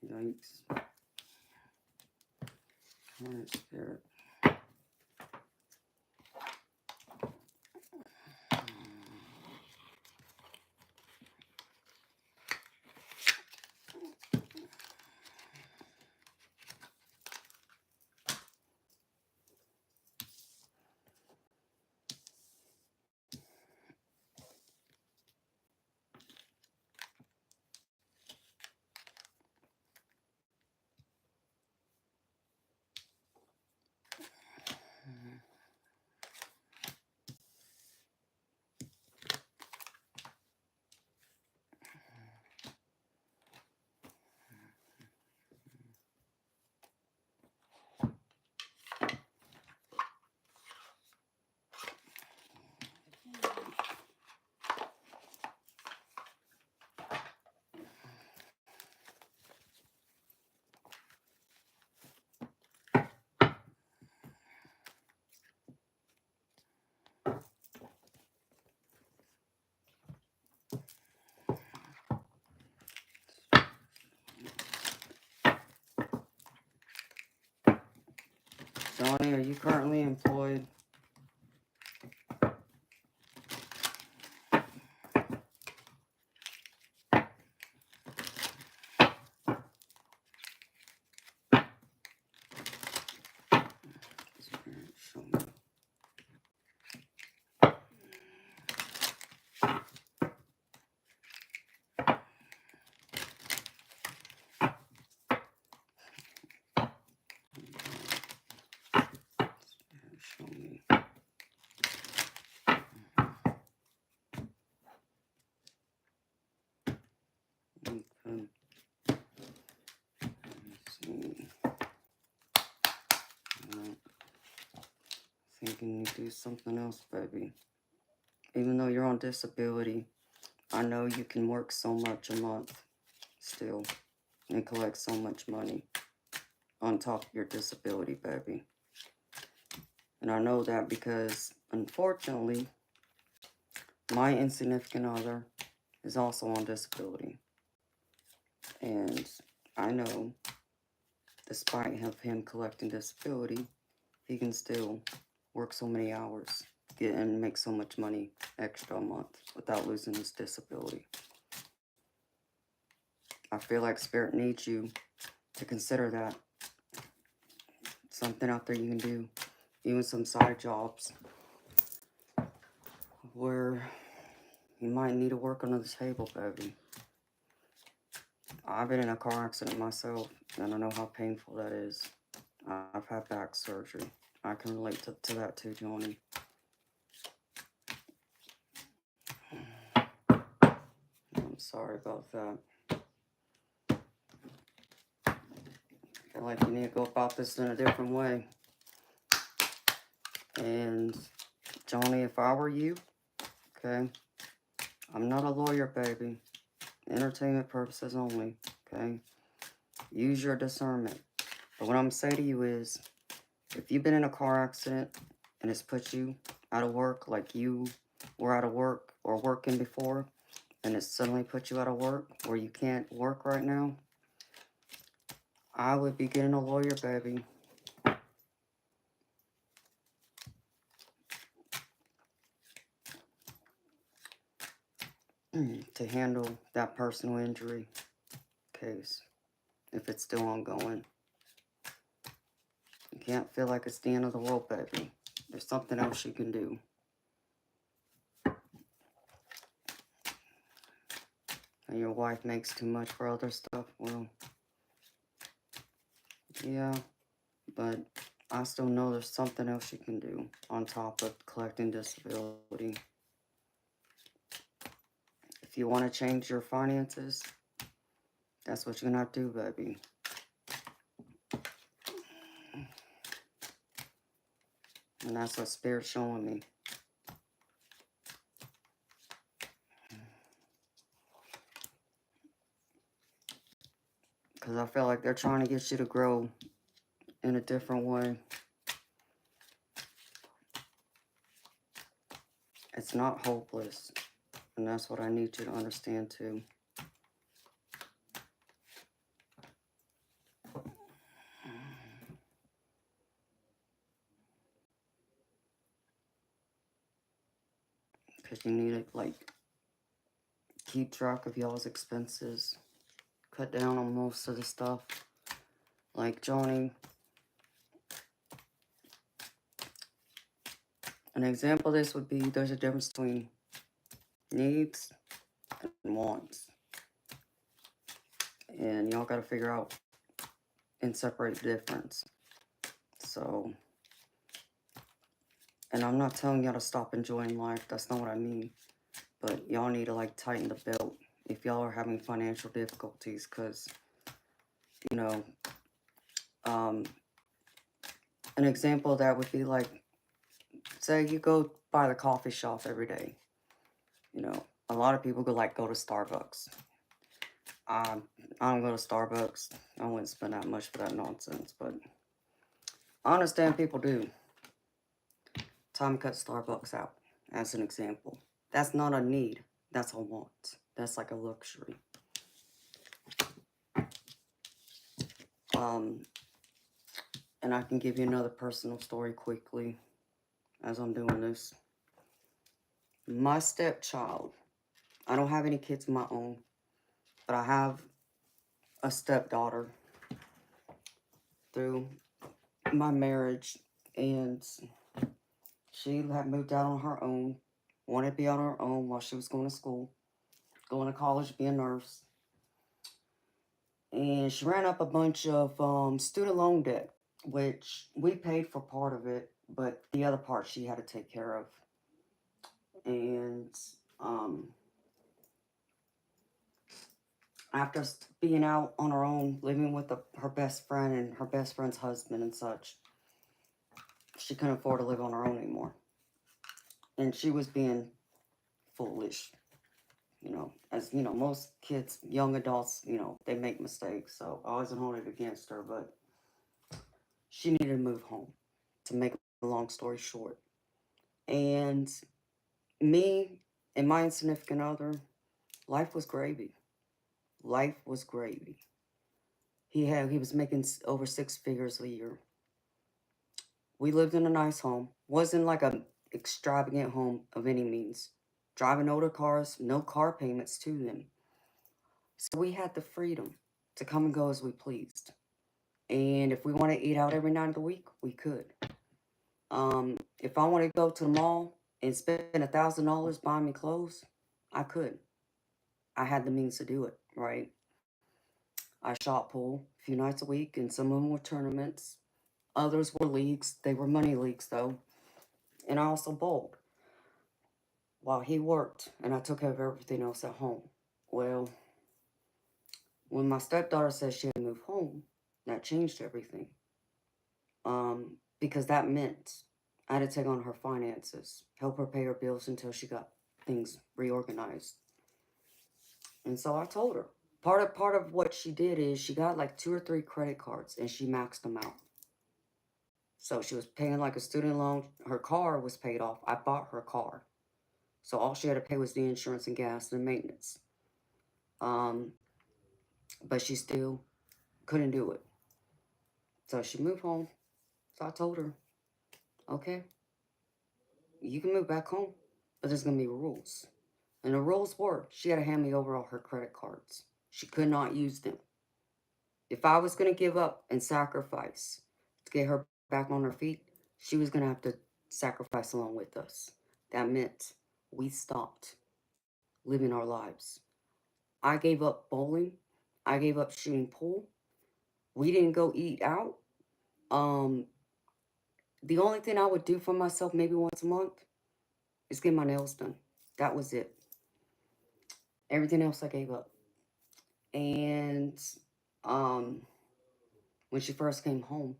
Yikes. Alright, Spirit. Johnny, are you currently employed? Show me. Show me. Okay. Let's see. Thinking you do something else, baby. Even though you're on disability, I know you can work so much a month still and collect so much money on top of your disability, baby. And I know that because, unfortunately, my insignificant other is also on disability. And I know, despite of him collecting disability, he can still work so many hours, get and make so much money extra a month without losing his disability. I feel like Spirit needs you to consider that. Something out there you can do, even some side jobs where you might need to work under the table, baby. I've been in a car accident myself, and I know how painful that is. I've had back surgery. I can relate to that too, Johnny. I'm sorry about that. I feel like you need to go about this in a different way. And Johnny, if I were you, okay, I'm not a lawyer, baby. Entertainment purposes only, okay? Use your discernment. But what I'm going to say to you is, if you've been in a car accident and it's put you out of work, like you were out of work or working before, and it suddenly put you out of work where you can't work right now, I would be getting a lawyer, baby. To handle that personal injury case, if it's still ongoing. You can't feel like it's the end of the world, baby. There's something else you can do. And your wife makes too much for other stuff. Well, yeah, but I still know there's something else you can do on top of collecting disability. If you want to change your finances, that's what you're going to have to do, baby. And that's what Spirit's showing me. Because I feel like they're trying to get you to grow in a different way. It's not hopeless. And that's what I need you to understand too. you need to, like, keep track of y'all's expenses. Cut down on most of the stuff. Like Johnny. An example of this would be there's a difference between needs and wants. And y'all got to figure out and separate the difference. So, and I'm not telling y'all to stop enjoying life. That's not what I mean. But y'all need to, like, tighten the belt if y'all are having financial difficulties. Because, you know, an example of that would be like, say you go by the coffee shop every day. You know, a lot of people go to Starbucks. I don't go to Starbucks. I wouldn't spend that much for that nonsense, but I understand people do. Time to cut Starbucks out, as an example. That's not a need. That's a want. That's like a luxury. And I can give you another personal story quickly as I'm doing this. My stepchild, I don't have any kids of my own, but I have a stepdaughter through my marriage, and she had moved out on her own, wanted to be on her own while she was going to school, going to college, be a nurse. And she ran up a bunch of student loan debt, which we paid for part of it, but the other part she had to take care of. And after being out on her own, living with her best friend and her best friend's husband and such, she couldn't afford to live on her own anymore. And she was being foolish. You know, as you know, most kids, young adults, you know, they make mistakes. So I wasn't holding it against her, but she needed to move home, to make a long story short. And me and my insignificant other, life was gravy. Life was gravy. He was making over 6 figures a year. We lived in a nice home. Wasn't like a extravagant home of any means. Driving older cars, no car payments to them. So we had the freedom to come and go as we pleased. And if we want to eat out every night of the week, we could. If I want to go to the mall and spend $1,000 buying me clothes, I could. I had the means to do it, right? I shot pool a few nights a week, and some of them were tournaments. Others were leagues. They were money leagues, though. And I also bowled while he worked, and I took care of everything else at home. Well, when my stepdaughter said she had to move home, that changed everything. Because that meant I had to take on her finances, help her pay her bills until she got things reorganized. And so I told her. Part of what she did is she got like 2 or 3 credit cards and she maxed them out. So she was paying like a student loan. Her car was paid off. I bought her car. So all she had to pay was the insurance and gas and maintenance. But she still couldn't do it. So she moved home. So I told her, okay, you can move back home, but there's going to be rules. And the rules were she had to hand me over all her credit cards. She could not use them. If I was going to give up and sacrifice to get her back on her feet, she was going to have to sacrifice along with us. That meant we stopped living our lives. I gave up bowling. I gave up shooting pool. We didn't go eat out. The only thing I would do for myself maybe once a month is get my nails done. That was it. Everything else I gave up. And when she first came home,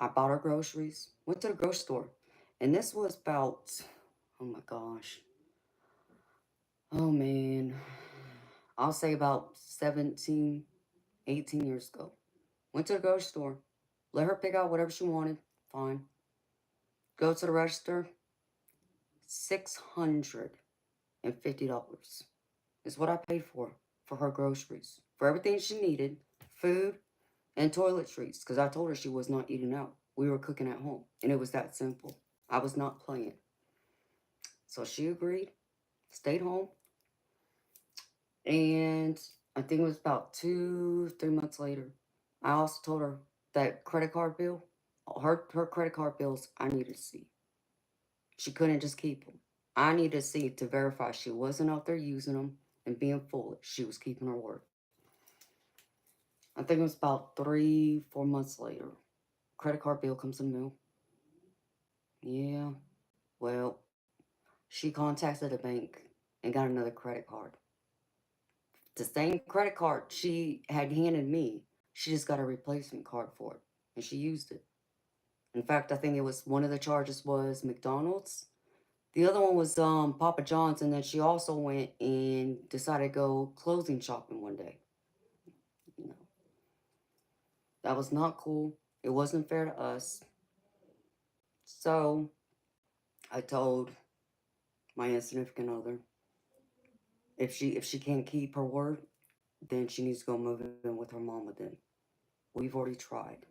I bought her groceries, went to the grocery store. And this was about, oh my gosh. Oh man. I'll say about 17, 18 years ago. Went to the grocery store. Let her pick out whatever she wanted. Fine. Go to the register. $650 is what I paid for her groceries. For everything she needed. Food and toiletries. Because I told her she was not eating out. We were cooking at home. And it was that simple. I was not playing. So she agreed. stayed home. And I think it was about 3 months later, I also told her that credit card bill, her credit card bills, I needed to see. She couldn't just keep them. I needed to see to verify she wasn't out there using them and being foolish. She was keeping her word. I think it was about 4 months later. Credit card bill comes in the mail. Yeah, well, she contacted the bank and got another credit card. The same credit card she had handed me, she just got a replacement card for it, and she used it. In fact, I think it was one of the charges was McDonald's. The other one was Papa John's, and then she also went and decided to go clothing shopping one day. You know, that was not cool. It wasn't fair to us. So I told my insignificant other, if she can't keep her word, then she needs to go move in with her mama. Then we've already tried.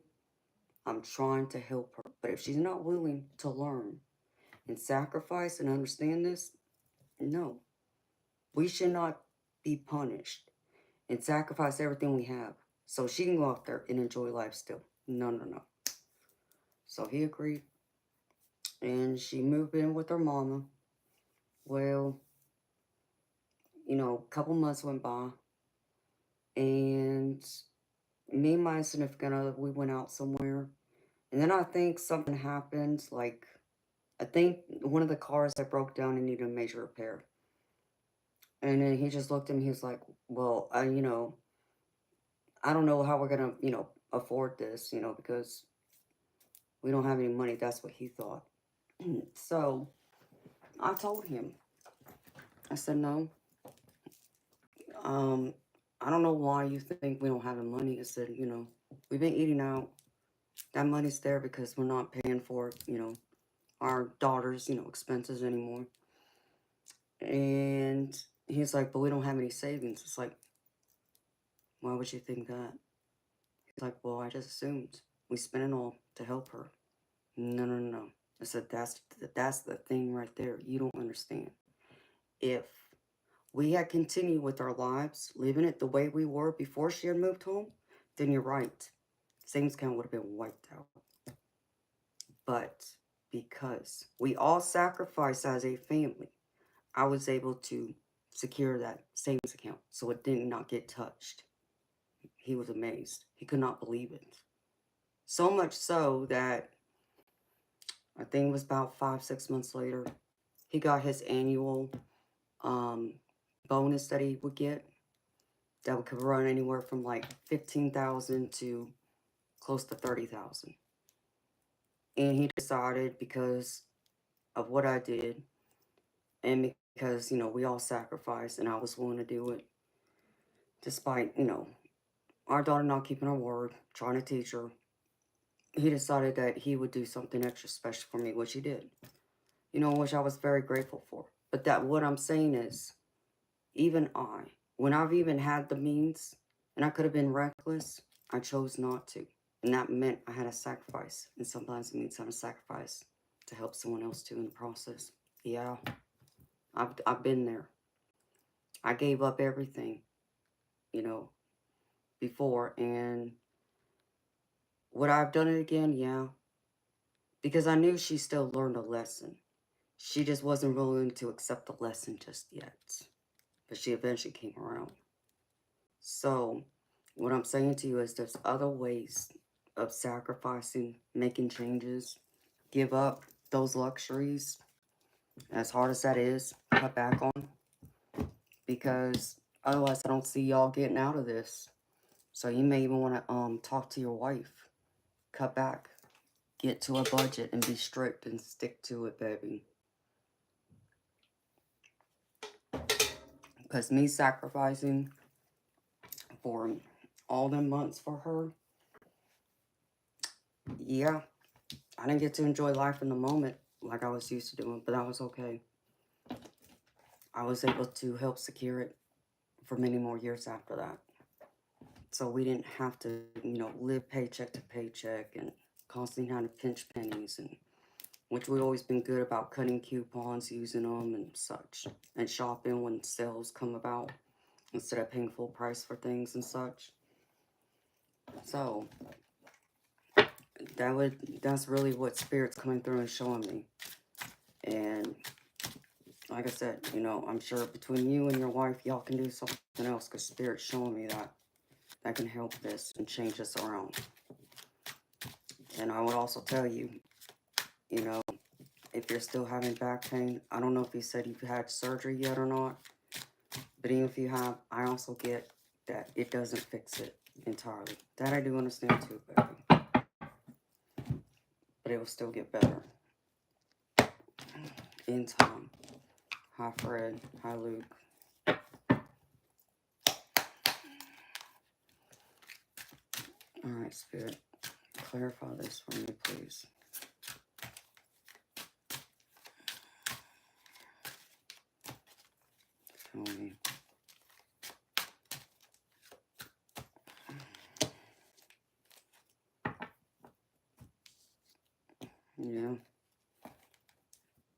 I'm trying to help her, but if she's not willing to learn and sacrifice and understand this, no, we should not be punished and sacrifice everything we have so she can go out there and enjoy life still. No, no, no. So he agreed, and she moved in with her mama. Well, a couple months went by, and me and my significant other, we went out somewhere, and then I think something happened. Like, I think one of the cars that broke down and needed a major repair. And then he just looked at me. He was like, "Well, I don't know how we're gonna, afford this, because we don't have any money." That's what he thought. So I told him, I said, "No, um, I don't know why you think we don't have the money." I said, we've been eating out. That money's there because we're not paying for, our daughter's, expenses anymore. And he's like, "But we don't have any savings." It's like, why would you think that? He's like, "Well, I just assumed we spent it all to help her." No, no, no, no. I said, that's the thing right there. You don't understand. If we had continued with our lives, living it the way we were before she had moved home, then you're right. Savings account would have been wiped out. But because we all sacrificed as a family, I was able to secure that savings account so it did not get touched. He was amazed. He could not believe it. So much so that I think it was about 5, 6 months later, he got his annual bonus that he would get that could run anywhere from like 15,000 to close to 30,000. And he decided, because of what I did and because, we all sacrificed and I was willing to do it, despite, our daughter not keeping her word, trying to teach her, he decided that he would do something extra special for me, which he did. Which I was very grateful for. But what I'm saying is, even when I've even had the means and I could have been reckless, I chose not to. And that meant I had to sacrifice. And sometimes it means having to sacrifice to help someone else too in the process. Yeah, I've been there. I gave up everything, before. And would I have done it again? Yeah. Because I knew she still learned a lesson. She just wasn't willing to accept the lesson just yet. But she eventually came around. So, what I'm saying to you is there's other ways of sacrificing, making changes. Give up those luxuries, as hard as that is, cut back on. Because otherwise I don't see y'all getting out of this. So you may even want to talk to your wife. Cut back. Get to a budget and be strict and stick to it, baby. Because me sacrificing for all them months for her, yeah, I didn't get to enjoy life in the moment like I was used to doing, but that was okay. I was able to help secure it for many more years after that. So we didn't have to, live paycheck to paycheck and constantly having to pinch pennies and, which we've always been good about cutting coupons, using them and such, and shopping when sales come about instead of paying full price for things and such. So that's really what Spirit's coming through and showing me. And like I said, you know, I'm sure between you and your wife, y'all can do something else, because Spirit's showing me that can help this and change this around. And I would also tell you, you know, if you're still having back pain, I don't know if you said you've had surgery yet or not, but even if you have, I also get that it doesn't fix it entirely. That I do understand too, baby. But it will still get better in time. Hi, Fred. Hi, Luke. Alright, Spirit. Clarify this for me, please. Show me. Yeah.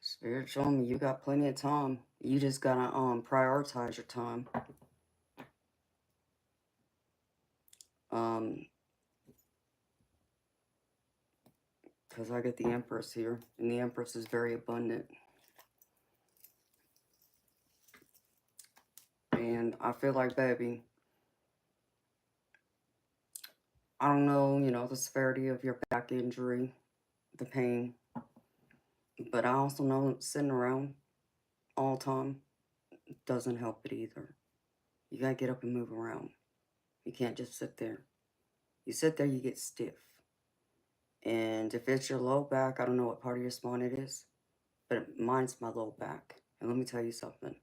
Spirit showing me you got plenty of time. You just gotta prioritize your time. Because I get the Empress here, and the Empress is very abundant. And I feel like, baby, I don't know, you know, the severity of your back injury, the pain, but I also know sitting around all the time doesn't help it either. You gotta get up and move around. You can't just sit there. You sit there, you get stiff. And if it's your low back, I don't know what part of your spine it is, but mine's my low back. And let me tell you something.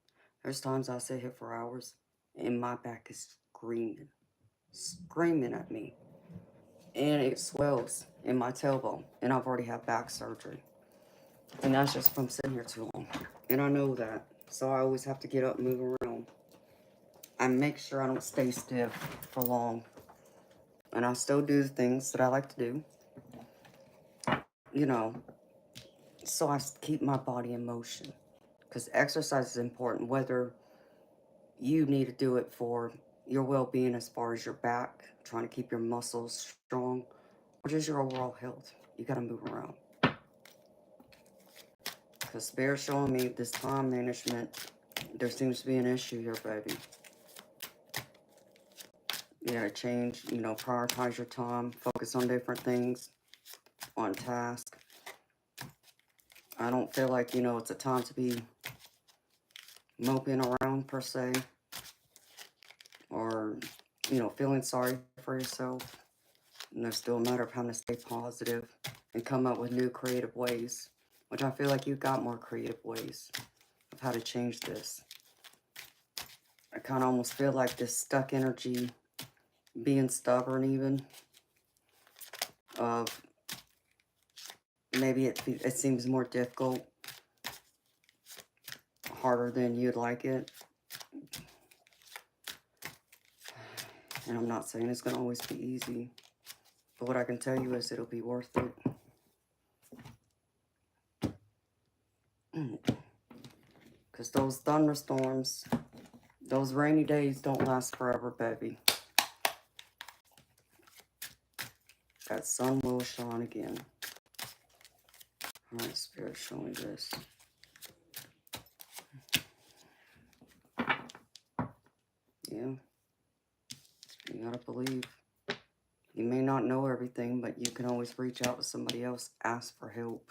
There's times I sit here for hours, and my back is screaming at me. And it swells in my tailbone, and I've already had back surgery. And that's just from sitting here too long. And I know that, so I always have to get up and move around. I make sure I don't stay stiff for long. And I still do the things that I like to do, you know, so I keep my body in motion. Because exercise is important, whether you need to do it for your well-being as far as your back, trying to keep your muscles strong, or just your overall health. You got to move around. Because Spirit's showing me this time management, there seems to be an issue here, baby. You gotta change, you know, prioritize your time, focus on different things, on task. I don't feel like, you know, it's a time to be moping around per se, or, you know, feeling sorry for yourself. And there's still a matter of having to stay positive and come up with new creative ways, which I feel like you've got more creative ways of how to change this. I kind of almost feel like this stuck energy, being stubborn even, of maybe it seems more difficult, harder than you'd like it. And I'm not saying it's going to always be easy, but what I can tell you is it'll be worth it. Because those thunderstorms, those rainy days don't last forever, baby. That sun will shine again. Alright, Spirit, show me this. Yeah. You gotta believe. You may not know everything, but you can always reach out to somebody else, ask for help.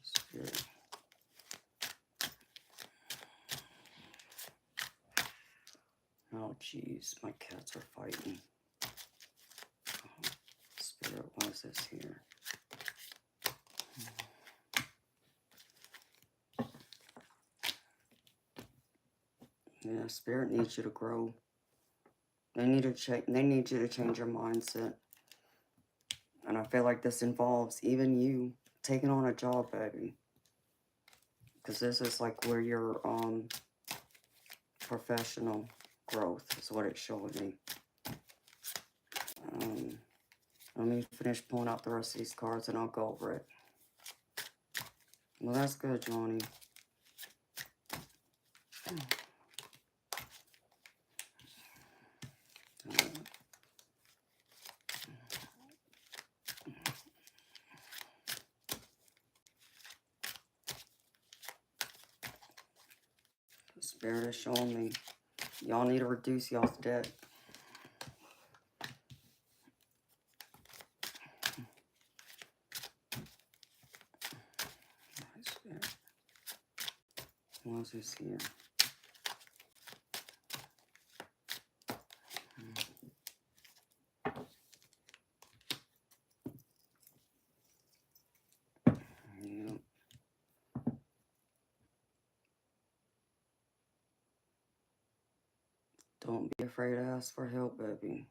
Spirit. Oh, jeez, my cats are fighting. Oh, Spirit, why is this here? Yeah, Spirit needs you to grow. They need you to change your mindset. And I feel like this involves even you taking on a job, baby. Because this is like where your professional growth is what it's showing me. Let me finish pulling out the rest of these cards and I'll go over it. Well, that's good, Johnny. The Spirit is showing me y'all need to reduce y'all's debt. What else is here? Yep. Don't be afraid to ask for help, baby.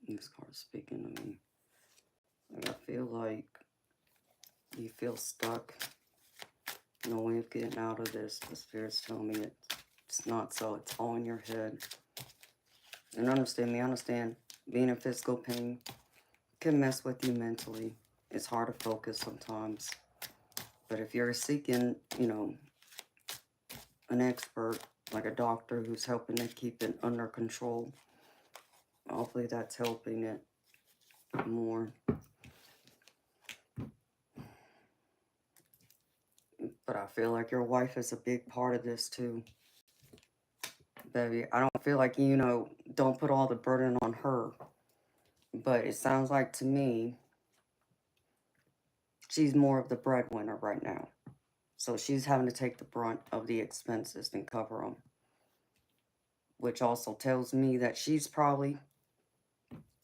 This card's speaking to me. Like, I feel like you feel stuck. No way of getting out of this. The Spirit's telling me it's not so. It's all in your head. And understand me, I understand being in physical pain can mess with you mentally. It's hard to focus sometimes. But if you're seeking, you know, an expert, like a doctor who's helping to keep it under control, hopefully that's helping it more. But I feel like your wife is a big part of this too. Baby, I don't feel like, you know, don't put all the burden on her. But it sounds like to me, she's more of the breadwinner right now. So she's having to take the brunt of the expenses and cover them. Which also tells me that she's probably,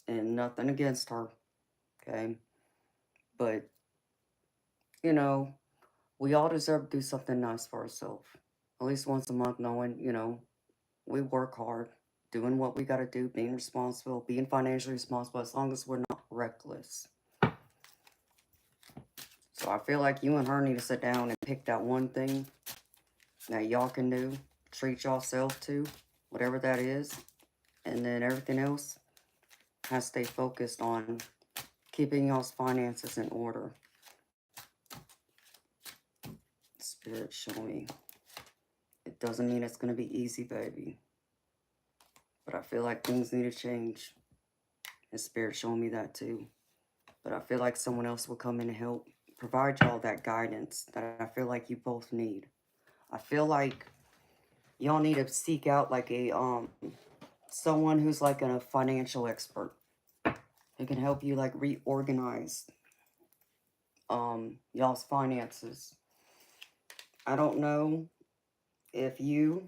and nothing against her, okay? But, you know, we all deserve to do something nice for ourselves. At least once a month, knowing, you know, we work hard, doing what we got to do, being responsible, being financially responsible, as long as we're not reckless. So I feel like you and her need to sit down and pick that one thing that y'all can do, treat yourself to, whatever that is, and then everything else has to stay focused on keeping y'all's finances in order. Spirit, show me. It doesn't mean it's going to be easy, baby. But I feel like things need to change. And Spirit showing me that too. But I feel like someone else will come in and help provide y'all that guidance that I feel like you both need. I feel like y'all need to seek out like a someone who's like a financial expert. Who can help you like reorganize y'all's finances. I don't know if you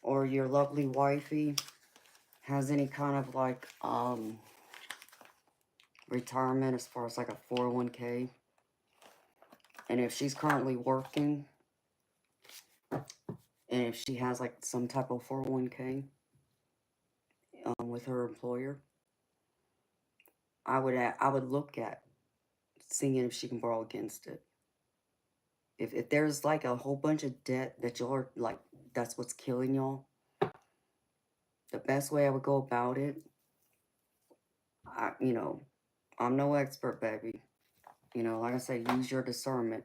or your lovely wifey has any kind of like retirement as far as like a 401k. And if she's currently working, and if she has like some type of 401k with her employer, I would look at seeing if she can borrow against it. If there's like a whole bunch of debt that y'all are like, that's what's killing y'all, the best way I would go about it, you know, I'm no expert, baby. You know, like I say, use your discernment.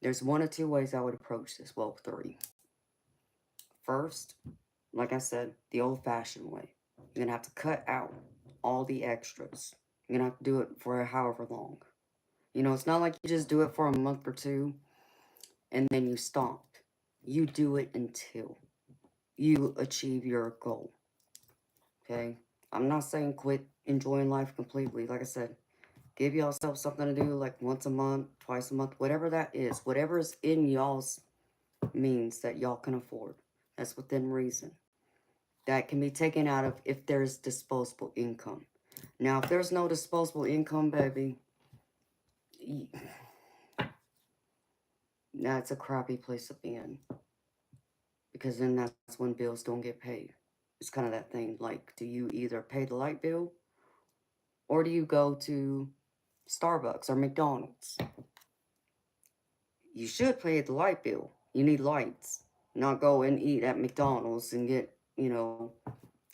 There's one or two ways I would approach this. Well, three. First, like I said, the old-fashioned way. You're going to have to cut out all the extras. You're going to have to do it for however long. You know, it's not like you just do it for a month or two and then you stop. You do it until you achieve your goal. Okay? I'm not saying quit enjoying life completely. Like I said, give yourself something to do like once a month, twice a month, whatever that is. Whatever is in y'all's means that y'all can afford. That's within reason. That can be taken out of if there's disposable income. Now, if there's no disposable income, baby, that's a crappy place to be in. Because then that's when bills don't get paid. It's kind of that thing, like, do you either pay the light bill or do you go to Starbucks or McDonald's? You should pay the light bill. You need lights. Not go and eat at McDonald's and get, you know,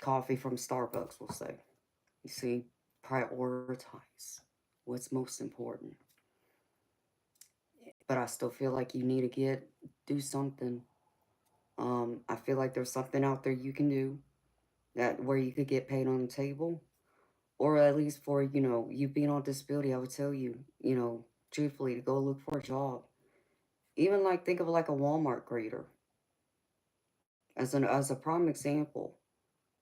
coffee from Starbucks, we'll say. You see, prioritize what's most important. But I still feel like you need to do something. I feel like there's something out there you can do that where you could get paid on the table, or at least for, you know, you being on disability. I would tell you, you know, truthfully, to go look for a job. Even like think of like a Walmart grader as a prime example.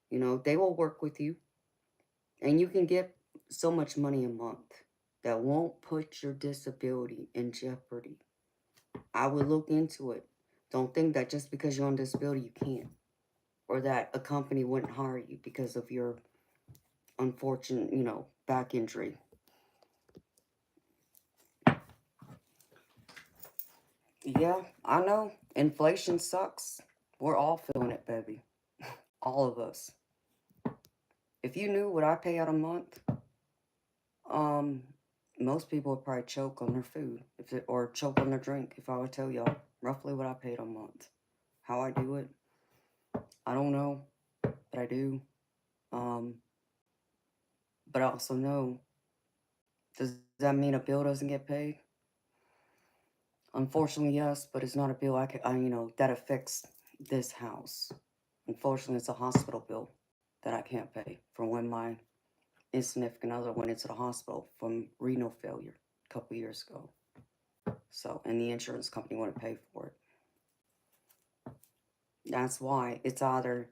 You know, they will work with you, and you can get so much money a month that won't put your disability in jeopardy. I would look into it. Don't think that just because you're on disability you can't, or that a company wouldn't hire you because of your unfortunate, you know, back injury. Yeah, I know. Inflation sucks. We're all feeling it, baby. All of us. If you knew what I pay out a month, um, most people would probably choke on their food or choke on their drink if I would tell y'all roughly what I paid a month. How I do it, I don't know, but I do. Um, but I also know, does that mean a bill doesn't get paid? Unfortunately, yes, but it's not a bill you know, that affects this house. Unfortunately, it's a hospital bill that I can't pay for when my insignificant other went into the hospital from renal failure a couple years ago. So, and the insurance company wouldn't pay for it. That's why it's either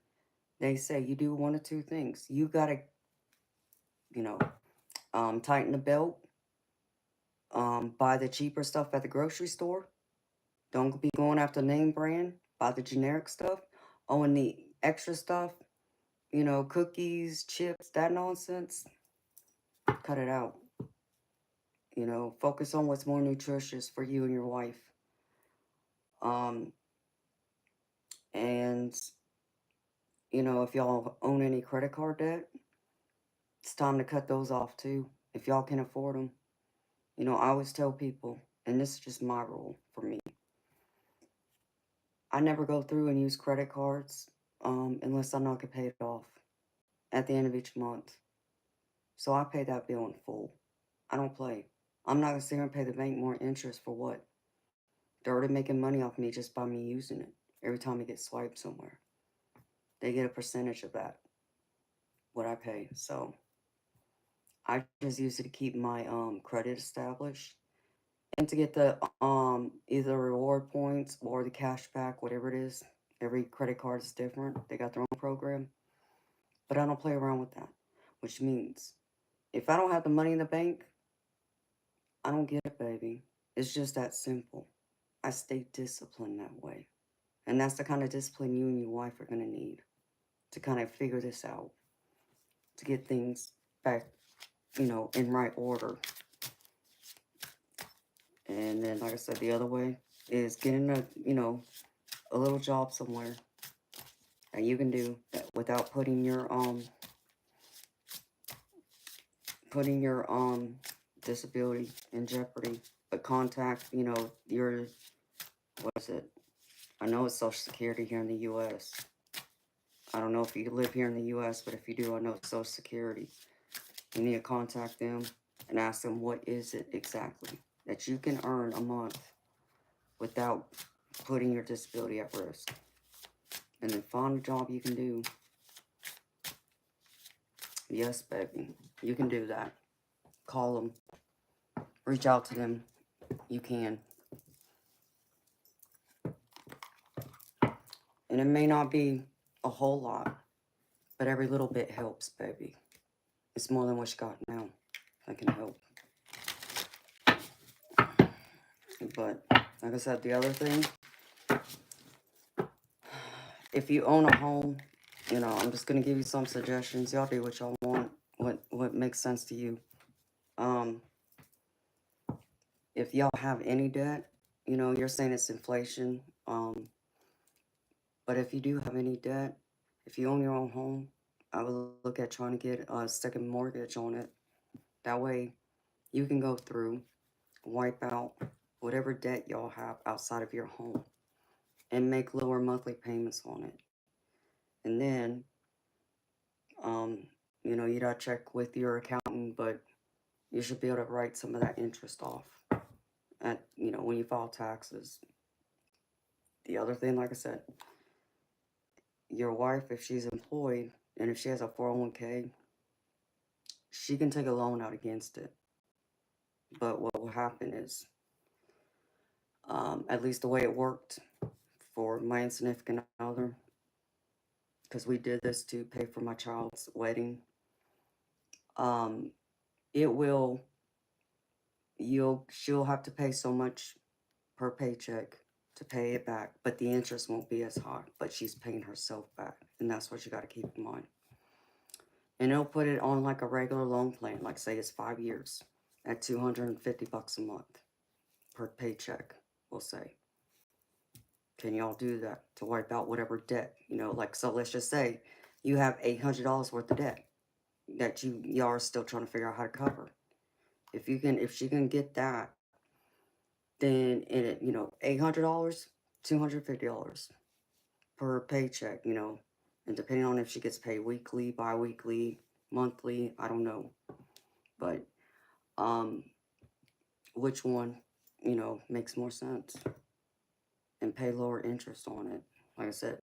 they say you do one of two things. You gotta, you know, tighten the belt, buy the cheaper stuff at the grocery store. Don't be going after name brand. Buy the generic stuff. Oh, and the extra stuff, you know, cookies, chips, that nonsense. Cut it out. You know, focus on what's more nutritious for you and your wife. Um, and you know, if y'all own any credit card debt, it's time to cut those off too. If y'all can afford them. You know, I always tell people, and this is just my rule for me. I never go through and use credit cards unless I know I can pay it off at the end of each month. So I pay that bill in full. I don't play. I'm not going to sit here and pay the bank more interest for what? They're already making money off me just by me using it. Every time it gets swiped somewhere, they get a percentage of that, what I pay. So I just use it to keep my credit established and to get the either reward points or the cash back, whatever it is. Every credit card is different. They got their own program. But I don't play around with that, which means if I don't have the money in the bank, I don't get it, baby. It's just that simple. I stay disciplined that way. And that's the kind of discipline you and your wife are going to need to kind of figure this out, to get things back, you know, in right order. And then, like I said, the other way is getting a, you know, a little job somewhere that you can do that without putting your disability in jeopardy. But contact, you know, your, what is it? I know it's Social Security here in the U.S. I don't know if you live here in the U.S., but if you do, I know it's Social Security. You need to contact them and ask them what is it exactly that you can earn a month without putting your disability at risk. And then find a job you can do. Yes, baby, you can do that. Call them. Reach out to them. You can. And it may not be a whole lot, but every little bit helps, baby. It's more than what you got now. That can help. But, like I said, the other thing, if you own a home, you know, I'm just going to give you some suggestions. Y'all do what y'all want, what makes sense to you. If y'all have any debt, you know, you're saying it's inflation. But if you do have any debt, if you own your own home, I would look at trying to get a second mortgage on it. That way, you can go through, wipe out whatever debt y'all have outside of your home. and make lower monthly payments on it. And then, you know, you gotta check with your accountant, but you should be able to write some of that interest off at, you know, when you file taxes. The other thing, like I said, your wife, if she's employed and if she has a 401k, she can take a loan out against it. But what will happen is, at least the way it worked for my insignificant other, because we did this to pay for my child's wedding, um, it will, she'll have to pay so much per paycheck to pay it back, but the interest won't be as high, but she's paying herself back, and that's what you got to keep in mind. And it'll put it on like a regular loan plan, like say it's 5 years at $250 a month per paycheck, we'll say. Can y'all do that to wipe out whatever debt? You know, like, so let's just say you have $800 worth of debt that y'all are still trying to figure out how to cover. If she can get that, then in it, you know, $800, $250 per paycheck, you know, and depending on if she gets paid weekly, bi-weekly, monthly, I don't know, but which one, you know, makes more sense, and pay lower interest on it. Like I said,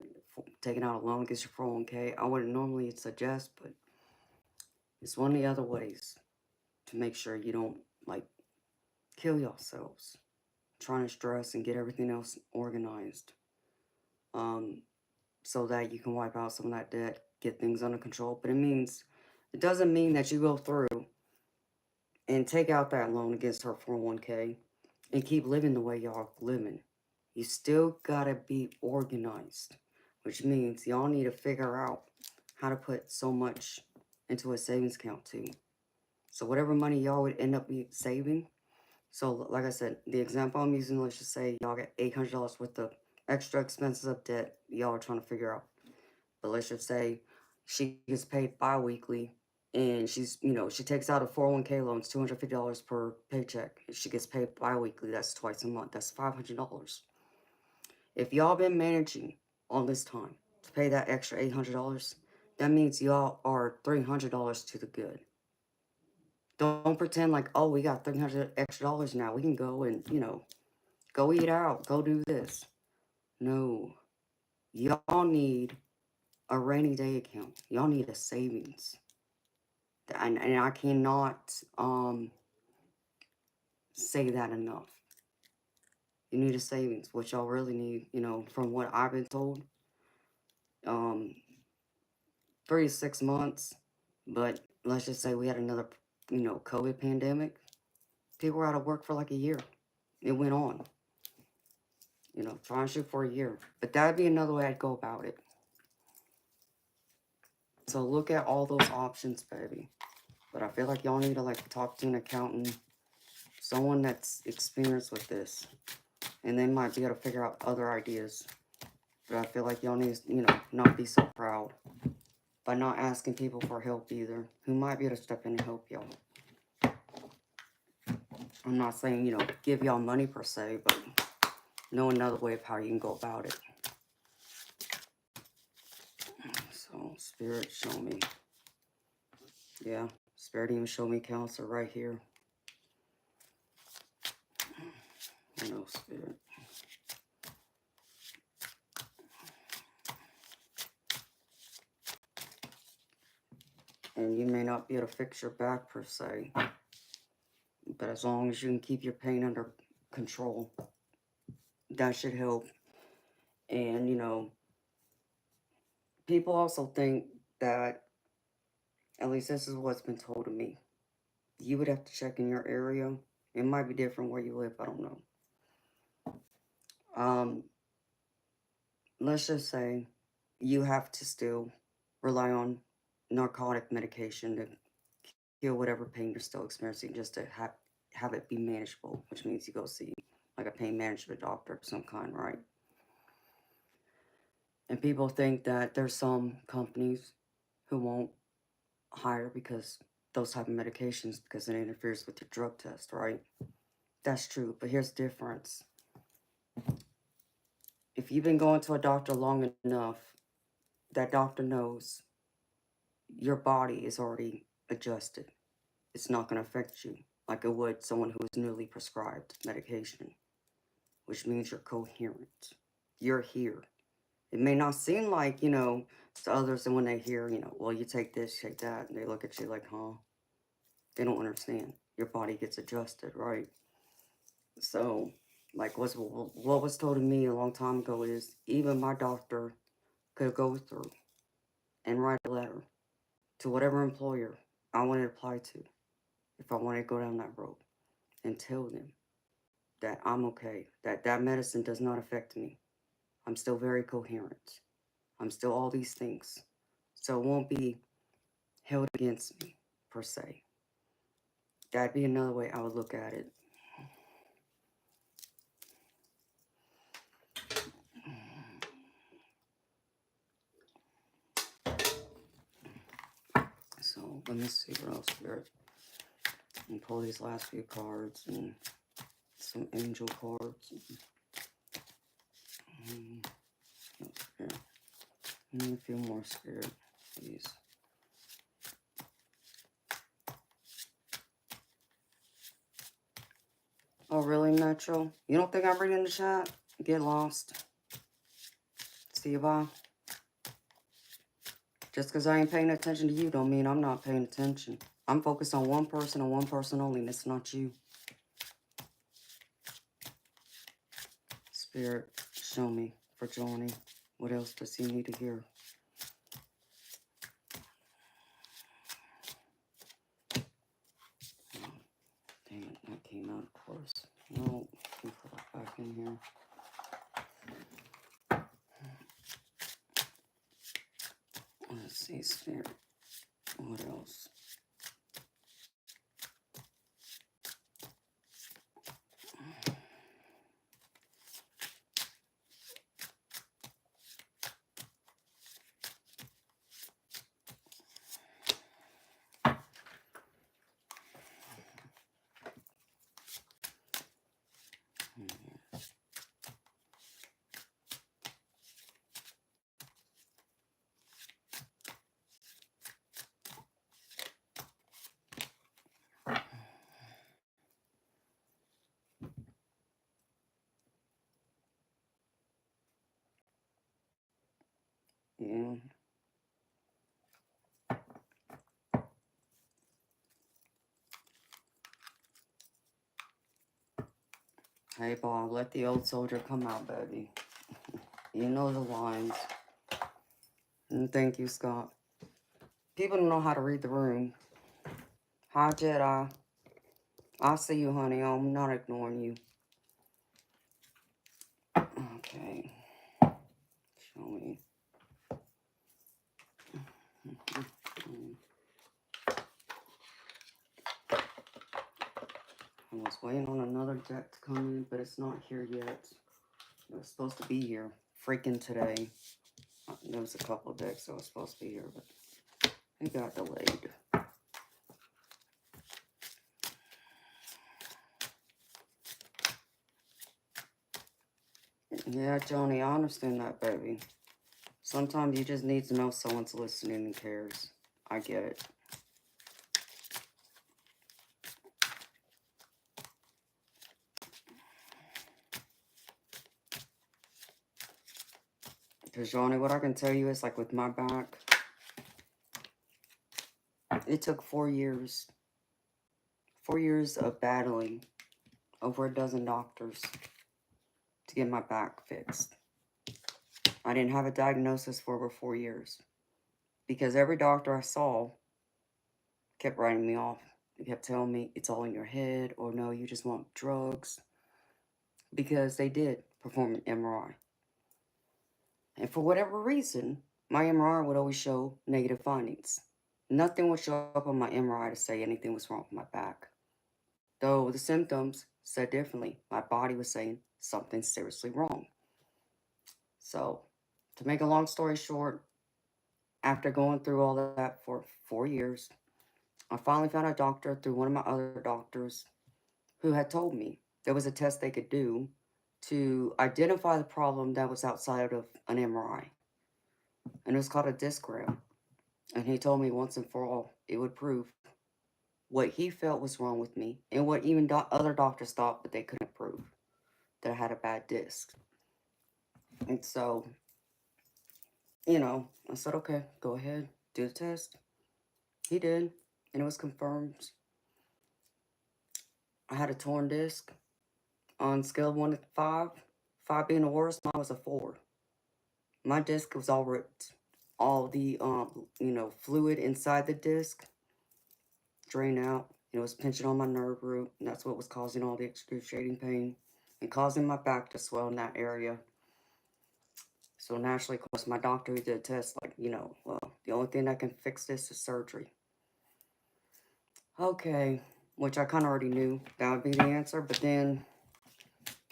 taking out a loan against your 401k, I wouldn't normally suggest, but it's one of the other ways to make sure you don't, like, kill yourselves trying to stress and get everything else organized, so that you can wipe out some of that debt, get things under control. But it doesn't mean that you go through and take out that loan against her 401k and keep living the way y'all living. You still gotta be organized, which means y'all need to figure out how to put so much into a savings account too. So whatever money y'all would end up saving. So like I said, the example I'm using, let's just say y'all get $800 worth of extra expenses of debt y'all are trying to figure out. But let's just say she gets paid bi-weekly, and she's, you know, she takes out a 401k loan, it's $250 per paycheck. She gets paid bi-weekly, that's twice a month, that's $500. If y'all been managing all this time to pay that extra $800, that means y'all are $300 to the good. Don't pretend like, oh, we got $300 extra now, we can go and, you know, go eat out, go do this. No, y'all need a rainy day account. Y'all need a savings. And I cannot say that enough. You need a savings, which y'all really need, you know, from what I've been told, 3 to 6 months. But let's just say we had another, you know, COVID pandemic. People were out of work for like a year. It went on. You know, try and shoot for a year. But that'd be another way I'd go about it. So look at all those options, baby. But I feel like y'all need to, like, talk to an accountant, someone that's experienced with this, and they might be able to figure out other ideas. But I feel like y'all need to, you know, not be so proud by not asking people for help either, who might be able to step in and help y'all. I'm not saying, you know, give y'all money per se, but know another way of how you can go about it. So, Spirit, show me. Yeah, Spirit even showed me Counselor right here. You know, Spirit. And you may not be able to fix your back per se, but as long as you can keep your pain under control, that should help. And, you know, people also think that, at least this is what's been told to me, you would have to check in your area. It might be different where you live, I don't know. Let's just say you have to still rely on narcotic medication to heal whatever pain you're still experiencing, just to have it be manageable, which means you go see like a pain management doctor of some kind, right? And people think that there's some companies who won't hire because those type of medications, because it interferes with your drug test, right? That's true, but here's the difference. if you've been going to a doctor long enough, that doctor knows your body is already adjusted. It's not going to affect you like it would someone who is newly prescribed medication, which means you're coherent. You're here. It may not seem like, to others, and when they hear, well, you take this, take that, and they look at you like, huh? They don't understand. Your body gets adjusted, right? So, like what was told to me a long time ago is even my doctor could go through and write a letter to whatever employer I wanted to apply to if I wanted to go down that road and tell them that I'm okay, that that medicine does not affect me. I'm still very coherent. I'm still all these things. So it won't be held against me, per se. That'd be another way I would look at it. So let me see what else here. And pull these last few cards and some angel cards. Okay. And a few more spirit, please. Oh, really, Metro? You don't think I'm reading the chat? Get lost. See you, bye. Just because I ain't paying attention to you don't mean I'm not paying attention. I'm focused on one person and one person only, and it's not you. Spirit, show me for Johnny. What else does he need to hear? Oh, dang it, that came out, of course. No, we put it back in here. Let's see, Spirit. What else? Yeah. Hey, Bob, let the old soldier come out, baby. You know the lines. And thank you, Scott. People don't know how to read the room. Hi, Jedi. I see you, honey. I'm not ignoring you. Okay. Show me. I was waiting on another deck to come in, but it's not here yet. It was supposed to be here freaking today. There was a couple of decks that was supposed to be here, but it got delayed. Yeah, Johnny, I understand that, baby. Sometimes you just need to know someone's listening and cares. I get it. Because, Johnny, what I can tell you is, like, with my back, it took 4 years. 4 years of battling over a dozen doctors to get my back fixed. I didn't have a diagnosis for over 4 years. Because every doctor I saw kept writing me off. They kept telling me, it's all in your head, or no, you just want drugs. Because they did perform an MRI. And for whatever reason, my MRI would always show negative findings. Nothing would show up on my MRI to say anything was wrong with my back. Though the symptoms said differently. My body was saying something's seriously wrong. So, to make a long story short, after going through all that for 4 years, I finally found a doctor through one of my other doctors who had told me there was a test they could do to identify the problem that was outside of an MRI. And it was called a discgram. And he told me once and for all, it would prove what he felt was wrong with me and what even other doctors thought, but they couldn't prove that I had a bad disc. And so, I said, okay, go ahead, do the test. He did, and it was confirmed. I had a torn disc on scale of 1 to 5. 5 being the worst, mine was a 4. My disc was all ripped. All the, fluid inside the disc drained out. It was pinching on my nerve root, and that's what was causing all the excruciating pain and causing my back to swell in that area. So naturally, of course, my doctor who did a test, well, the only thing that can fix this is surgery. Okay, which I kind of already knew that would be the answer, but then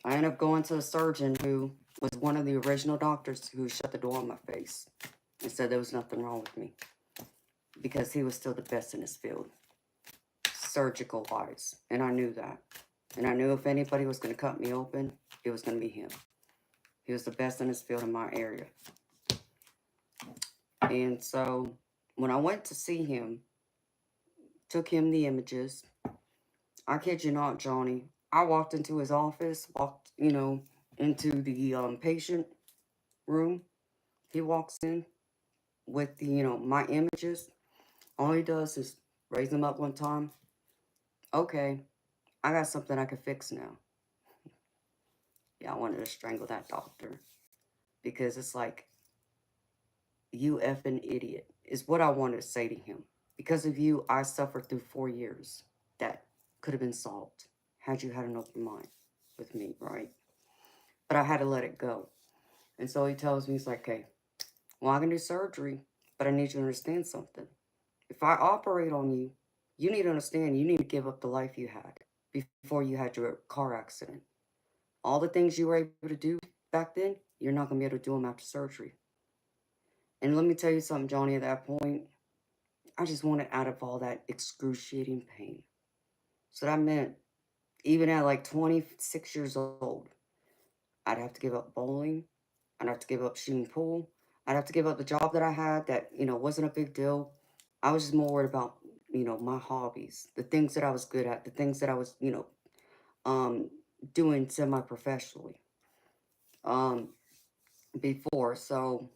I ended up going to a surgeon who was one of the original doctors who shut the door on my face and said there was nothing wrong with me because he was still the best in his field, surgical wise, and I knew that. And I knew if anybody was going to cut me open, it was going to be him. He was the best in his field in my area. And so when I went to see him, took him the images, I kid you not, Johnny, I walked into his office, into the patient room. He walks in with my images. All he does is raise them up one time. Okay, I got something I can fix now. Yeah, I wanted to strangle that doctor because it's like, you effing idiot, is what I wanted to say to him. Because of you, I suffered through 4 years that could have been solved had you had an open mind with me, right? But I had to let it go. And so he tells me, he's like, okay, well, I can do surgery, but I need you to understand something. If I operate on you, you need to understand you need to give up the life you had before you had your car accident. All the things you were able to do back then, you're not going to be able to do them after surgery. And let me tell you something, Johnny, at that point, I just wanted out of all that excruciating pain. So that meant even at like 26 years old, I'd have to give up bowling. I'd have to give up shooting pool. I'd have to give up the job that I had that, wasn't a big deal. I was just more worried about, my hobbies, the things that I was good at, the things that I was, um, doing semi-professionally um, before. So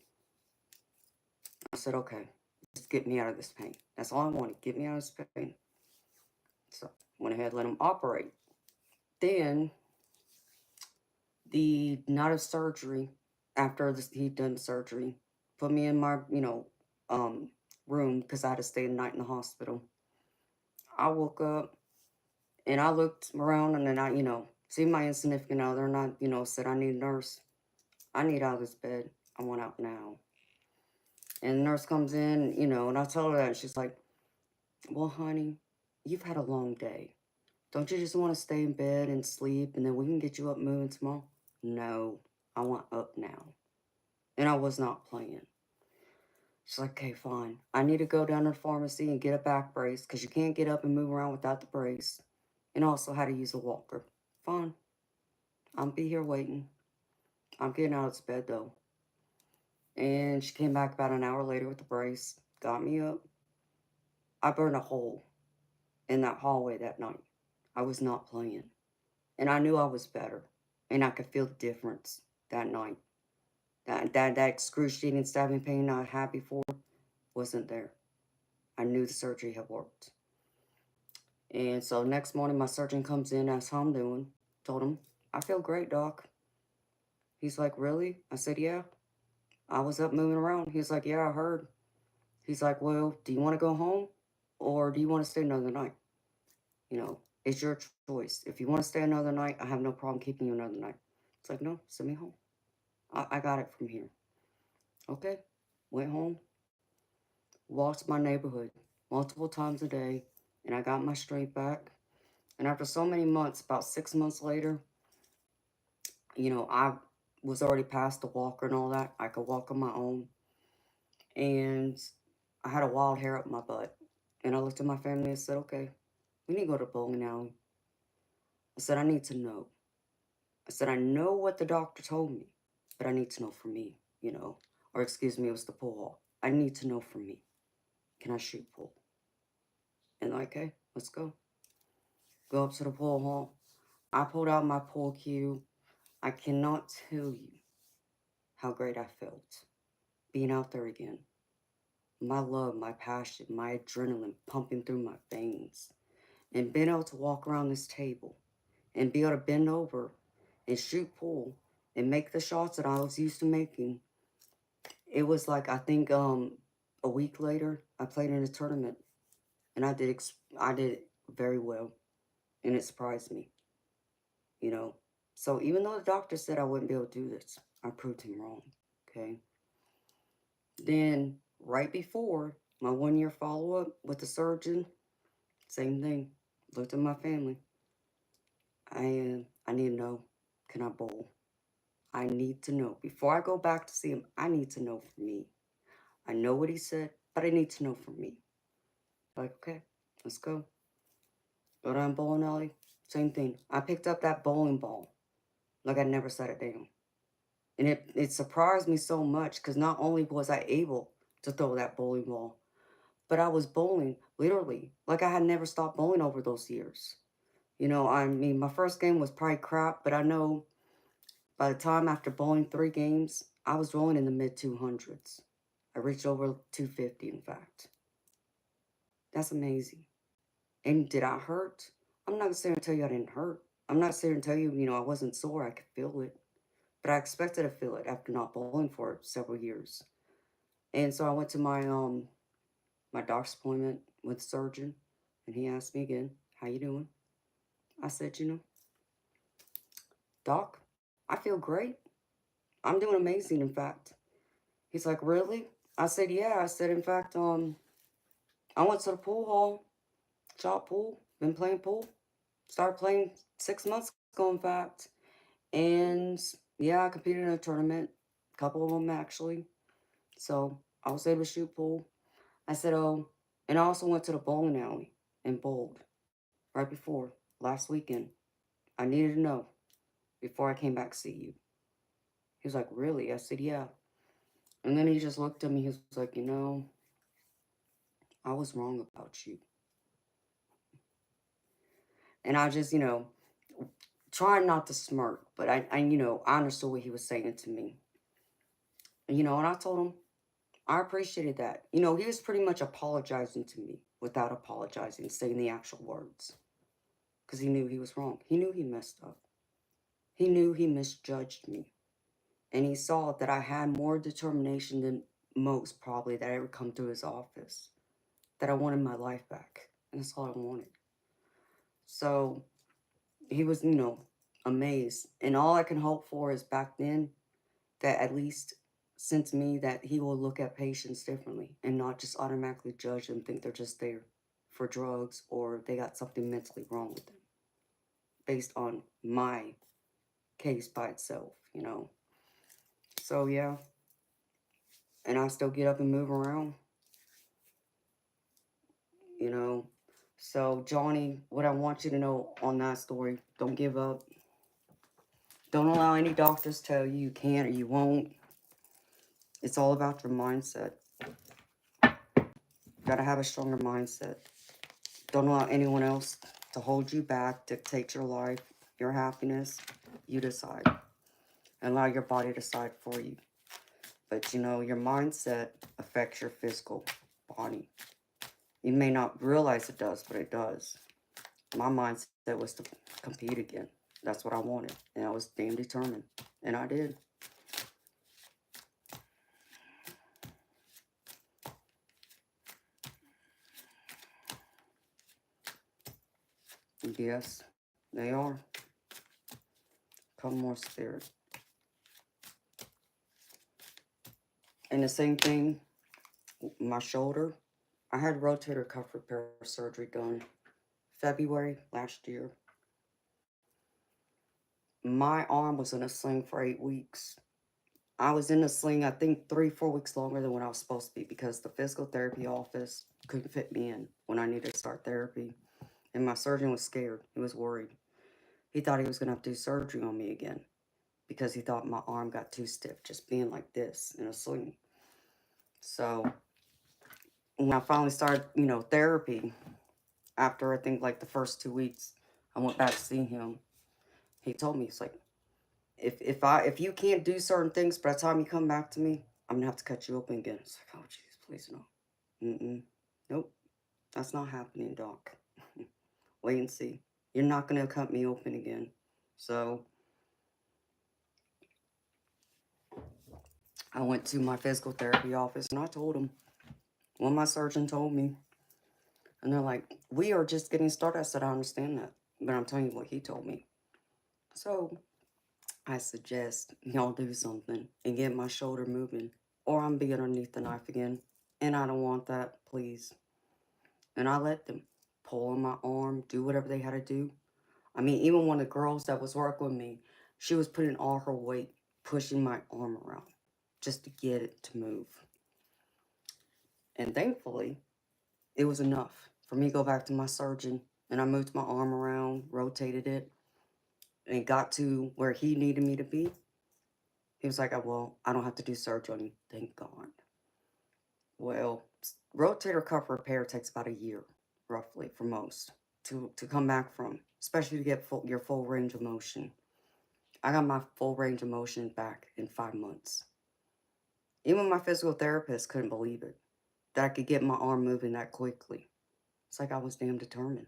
I said, okay, just get me out of this pain. That's all I wanted, get me out of this pain. So went ahead and let him operate. Then the night of surgery, after he'd done surgery, put me in my, room because I had to stay the night in the hospital. I woke up and I looked around and then I, see my insignificant other and I, said, I need a nurse. I need out of this bed. I want out now. And the nurse comes in, and I tell her that. And she's like, well, honey, you've had a long day. Don't you just want to stay in bed and sleep and then we can get you up moving tomorrow? No, I want up now. And I was not playing. She's like, okay, fine. I need to go down to the pharmacy and get a back brace because you can't get up and move around without the brace. And also how to use a walker. Fine. I'll be here waiting. I'm getting out of this bed though. And she came back about an hour later with the brace, got me up. I burned a hole in that hallway that night. I was not playing. And I knew I was better. And I could feel the difference that night. That excruciating stabbing pain I had before wasn't there. I knew the surgery had worked. And so next morning my surgeon comes in, asks how I'm doing. Told him, I feel great, doc. He's like, really? I said, yeah. I was up moving around. He's like, yeah, I heard. He's like, well, do you want to go home or do you want to stay another night? It's your choice. If you want to stay another night, I have no problem keeping you another night. It's like, no, send me home. I got it from here. Okay. Went home, walked my neighborhood multiple times a day, and I got my strength back. And after so many months, about 6 months later, I was already past the walker and all that. I could walk on my own. And I had a wild hair up my butt. And I looked at my family and said, okay, we need to go to bowling alley. I said, I need to know. I said, I know what the doctor told me, but I need to know for me, you know. Or excuse me, it was the pool hall. I need to know for me. Can I shoot pool? And like, okay, let's go. Go up to the pool hall. I pulled out my pool cue. I cannot tell you how great I felt being out there again. My love, my passion, my adrenaline pumping through my veins. And being able to walk around this table and be able to bend over and shoot pool and make the shots that I was used to making. It was like, I think a week later, I played in a tournament and I did very well, and it surprised me, you know. So even though the doctor said I wouldn't be able to do this, I proved him wrong, okay? Then right before my 1 year follow-up with the surgeon, same thing. Looked at my family. I need to know, can I bowl? I need to know. Before I go back to see him, I need to know for me. I know what he said, but I need to know for me. Like, okay, let's go. Go down bowling alley. Same thing. I picked up that bowling ball like I never set it down. And it surprised me so much because not only was I able to throw that bowling ball, but I was bowling literally like I had never stopped bowling over those years. You know, I mean, my first game was probably crap, but I know by the time after bowling 3 games, I was rolling in the mid 200s. I reached over 250, in fact. That's amazing. And did I hurt? I'm not sitting to tell you I didn't hurt. I'm not sitting to tell you, you know, I wasn't sore. I could feel it. But I expected to feel it after not bowling for several years. And so I went to my doctor's appointment with the surgeon, and he asked me again, how you doing? I said, you know, doc, I feel great. I'm doing amazing, in fact. He's like, really? I said, yeah. I said, in fact, I went to the pool hall, shot pool, been playing pool. Started playing 6 months ago, in fact. And yeah, I competed in a tournament, a couple of them actually. So I was able to shoot pool. I said, oh, and I also went to the bowling alley and bowled right before last weekend. I needed to know before I came back to see you. He was like, really? I said, yeah. And then he just looked at me. He was like, you know, I was wrong about you. And I just, you know, trying not to smirk, but you know, I understood what he was saying to me. You know, and I told him, I appreciated that. You know, he was pretty much apologizing to me without apologizing, saying the actual words. Because he knew he was wrong. He knew he messed up. He knew he misjudged me. And he saw that I had more determination than most, probably, that ever come to his office. That I wanted my life back. And that's all I wanted. So he was, you know, amazed. And all I can hope for is back then that at least since me that he will look at patients differently and not just automatically judge them, think they're just there for drugs or they got something mentally wrong with them based on my case by itself, you know. So yeah, and I still get up and move around, you know. So Johnny, what I want you to know on that story, don't give up. Don't allow any doctors tell you you can't or you won't. It's all about your mindset. You gotta have a stronger mindset. Don't allow anyone else to hold you back, dictate your life, your happiness. You decide. And allow your body to decide for you. But you know, your mindset affects your physical body. You may not realize it does, but it does. My mindset was to compete again. That's what I wanted. And I was damn determined. And I did. Yes, they are. Come more spirit. And the same thing, my shoulder. I had rotator cuff repair surgery done February last year. My arm was in a sling for 8 weeks. I was in a sling, I think 3-4 weeks longer than what I was supposed to be because the physical therapy office couldn't fit me in when I needed to start therapy. And my surgeon was scared. He was worried. He thought he was going to have to do surgery on me again because he thought my arm got too stiff just being like this in a sling. So when I finally started, therapy, after I think like the first 2 weeks, I went back to see him. He told me, he's like, if you can't do certain things by the time you come back to me, I'm gonna have to cut you open again. It's like, oh jeez, please no. Nope, that's not happening, doc. Wait and see. You're not gonna cut me open again. So I went to my physical therapy office and I told him what my surgeon told me. And they're like, we are just getting started. I said, I understand that, but I'm telling you what he told me. So I suggest y'all do something and get my shoulder moving, or I'm be underneath the knife again. And I don't want that, please. And I let them pull on my arm, do whatever they had to do. I mean, even one of the girls that was working with me, she was putting all her weight, pushing my arm around just to get it to move. And thankfully, it was enough for me to go back to my surgeon. And I moved my arm around, rotated it, and got to where he needed me to be. He was like, well, I don't have to do surgery on you. Thank God. Well, rotator cuff repair takes about a year, roughly, for most, to come back from, especially to get your full range of motion. I got my full range of motion back in 5 months. Even my physical therapist couldn't believe it, that I could get my arm moving that quickly. It's like I was damn determined.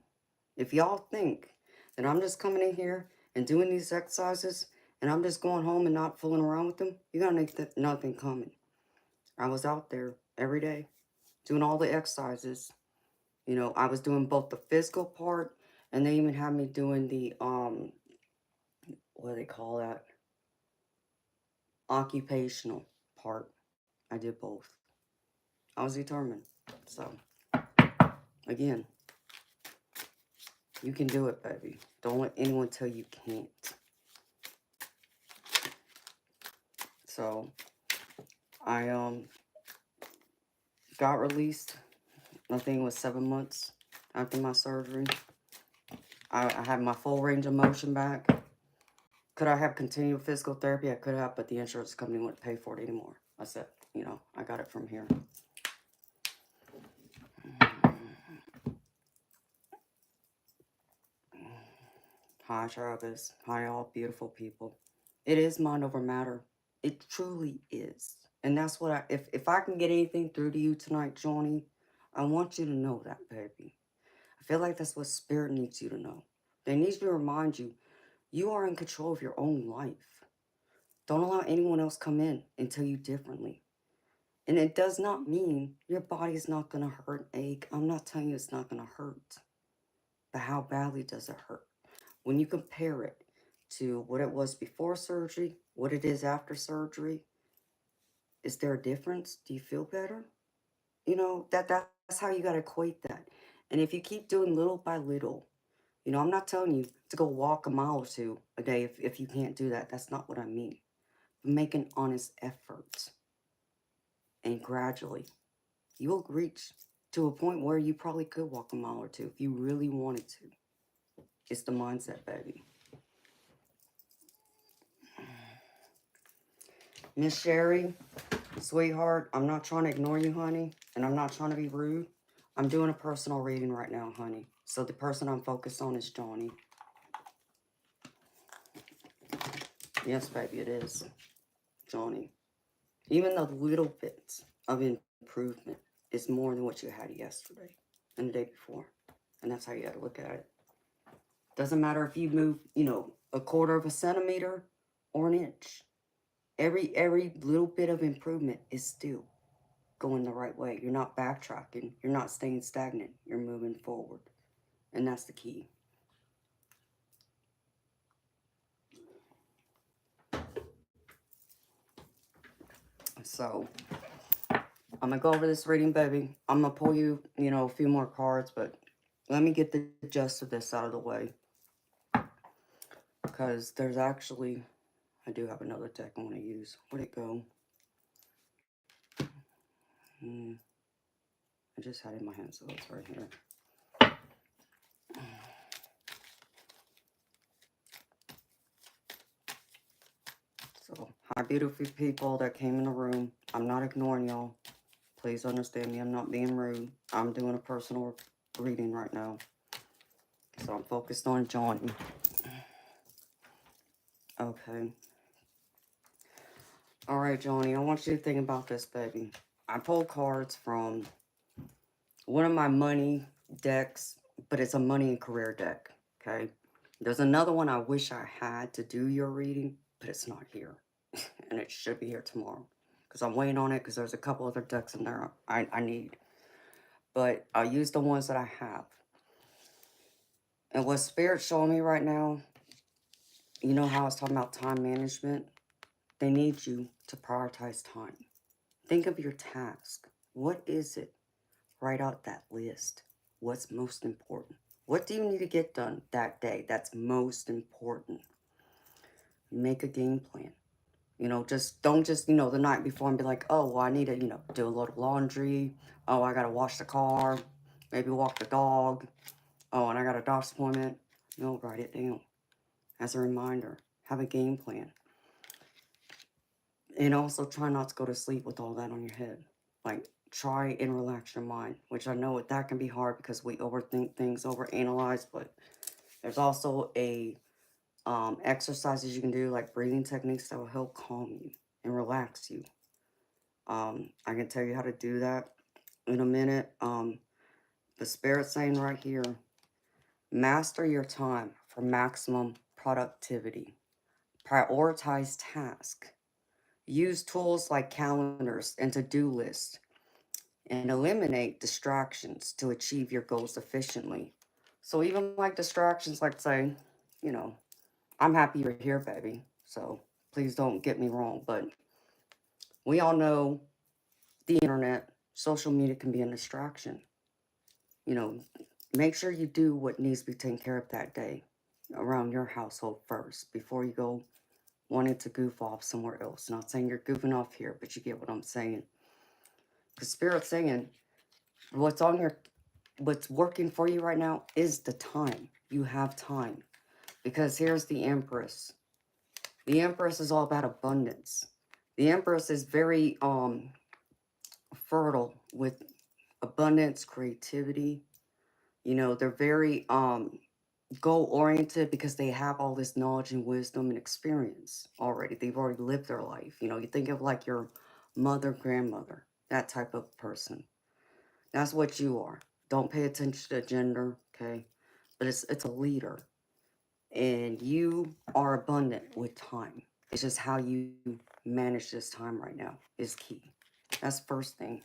If y'all think that I'm just coming in here and doing these exercises and I'm just going home and not fooling around with them, you're going to make nothing coming. I was out there every day doing all the exercises. I was doing both the physical part and they even had me doing the, what do they call that? Occupational part. I did both. I was determined. So, again, you can do it, baby. Don't let anyone tell you can't. So, I got released. I think it was 7 months after my surgery. I had my full range of motion back. Could I have continued physical therapy? I could have, but the insurance company wouldn't pay for it anymore. I said, I got it from here. Hi, Travis. Hi, all beautiful people. It is mind over matter. It truly is. And that's what if I can get anything through to you tonight, Johnny, I want you to know that, baby. I feel like that's what Spirit needs you to know. They need to remind you, you are in control of your own life. Don't allow anyone else come in and tell you differently. And it does not mean your body is not going to hurt, ache. I'm not telling you it's not going to hurt. But how badly does it hurt? When you compare it to what it was before surgery, what it is after surgery, is there a difference? Do you feel better? That's how you got to equate that. And if you keep doing little by little, I'm not telling you to go walk a mile or two a day if you can't do that. That's not what I mean. But make an honest effort. And gradually, you will reach to a point where you probably could walk a mile or two if you really wanted to. It's the mindset, baby. Miss Sherry, sweetheart, I'm not trying to ignore you, honey, and I'm not trying to be rude. I'm doing a personal reading right now, honey. So the person I'm focused on is Johnny. Yes, baby, it is. Johnny. Even the little bits of improvement is more than what you had yesterday and the day before. And that's how you got to look at it. Doesn't matter if you move, a quarter of a centimeter or an inch. Every little bit of improvement is still going the right way. You're not backtracking. You're not staying stagnant. You're moving forward. And that's the key. So, I'm going to go over this reading, baby. I'm going to pull you, a few more cards, but let me get the gist of this out of the way. Because there's actually, I do have another deck I want to use. Where'd it go? I just had it in my hand, so it's right here. Hi, beautiful people that came in the room. I'm not ignoring y'all. Please understand me. I'm not being rude. I'm doing a personal reading right now. So I'm focused on Johnny. Okay. Alright, Johnny. I want you to think about this, baby. I pulled cards from one of my money decks, but it's a money and career deck. Okay. There's another one I wish I had to do your reading, but it's not here. And it should be here tomorrow. Because I'm waiting on it because there's a couple other decks in there I need. But I'll use the ones that I have. And what Spirit's showing me right now, you know how I was talking about time management? They need you to prioritize time. Think of your task. What is it? Write out that list. What's most important? What do you need to get done that day that's most important? Make a game plan. You know, just don't just, the night before and be like, oh, well, I need to, do a load of laundry. Oh, I got to wash the car. Maybe walk the dog. Oh, and I got a doctor's appointment. No, write it down as a reminder. Have a game plan. And also try not to go to sleep with all that on your head. Like, try and relax your mind, which I know that can be hard because we overthink things, overanalyze, but there's also a exercises you can do, like breathing techniques that will help calm you and relax you. I can tell you how to do that in a minute. The Spirit's saying right here, master your time for maximum productivity. Prioritize tasks. Use tools like calendars and to-do lists and eliminate distractions to achieve your goals efficiently. So even like distractions, like say, you know, I'm happy you're here, baby. So please don't get me wrong, but we all know the internet, social media can be a distraction. You know, make sure you do what needs to be taken care of that day around your household first before you go wanting to goof off somewhere else. Not saying you're goofing off here, but you get what I'm saying. Because Spirit's saying what's working for you right now is the time. You have time. Because here's the Empress. The Empress is all about abundance. The Empress is very fertile with abundance, creativity. You know, they're very goal oriented because they have all this knowledge and wisdom and experience already. They've already lived their life. You know, you think of like your mother, grandmother, that type of person. That's what you are. Don't pay attention to gender, okay? But it's a leader. And you are abundant with time. It's just how you manage this time right now is key. That's the first thing.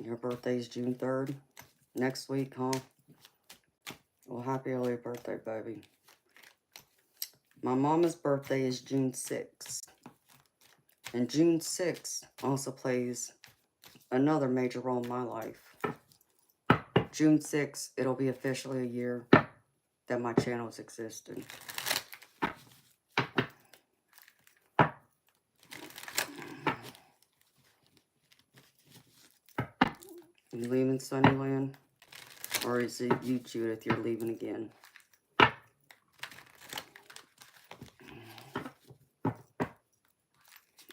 Your birthday is June 3rd. Next week, huh? Well, happy early birthday, baby. My mama's birthday is June 6th. And June 6th also plays another major role in my life. June 6th, it'll be officially a year that my channel's existed. You leaving Sunnyland? Or is it you, Judith, you're leaving again?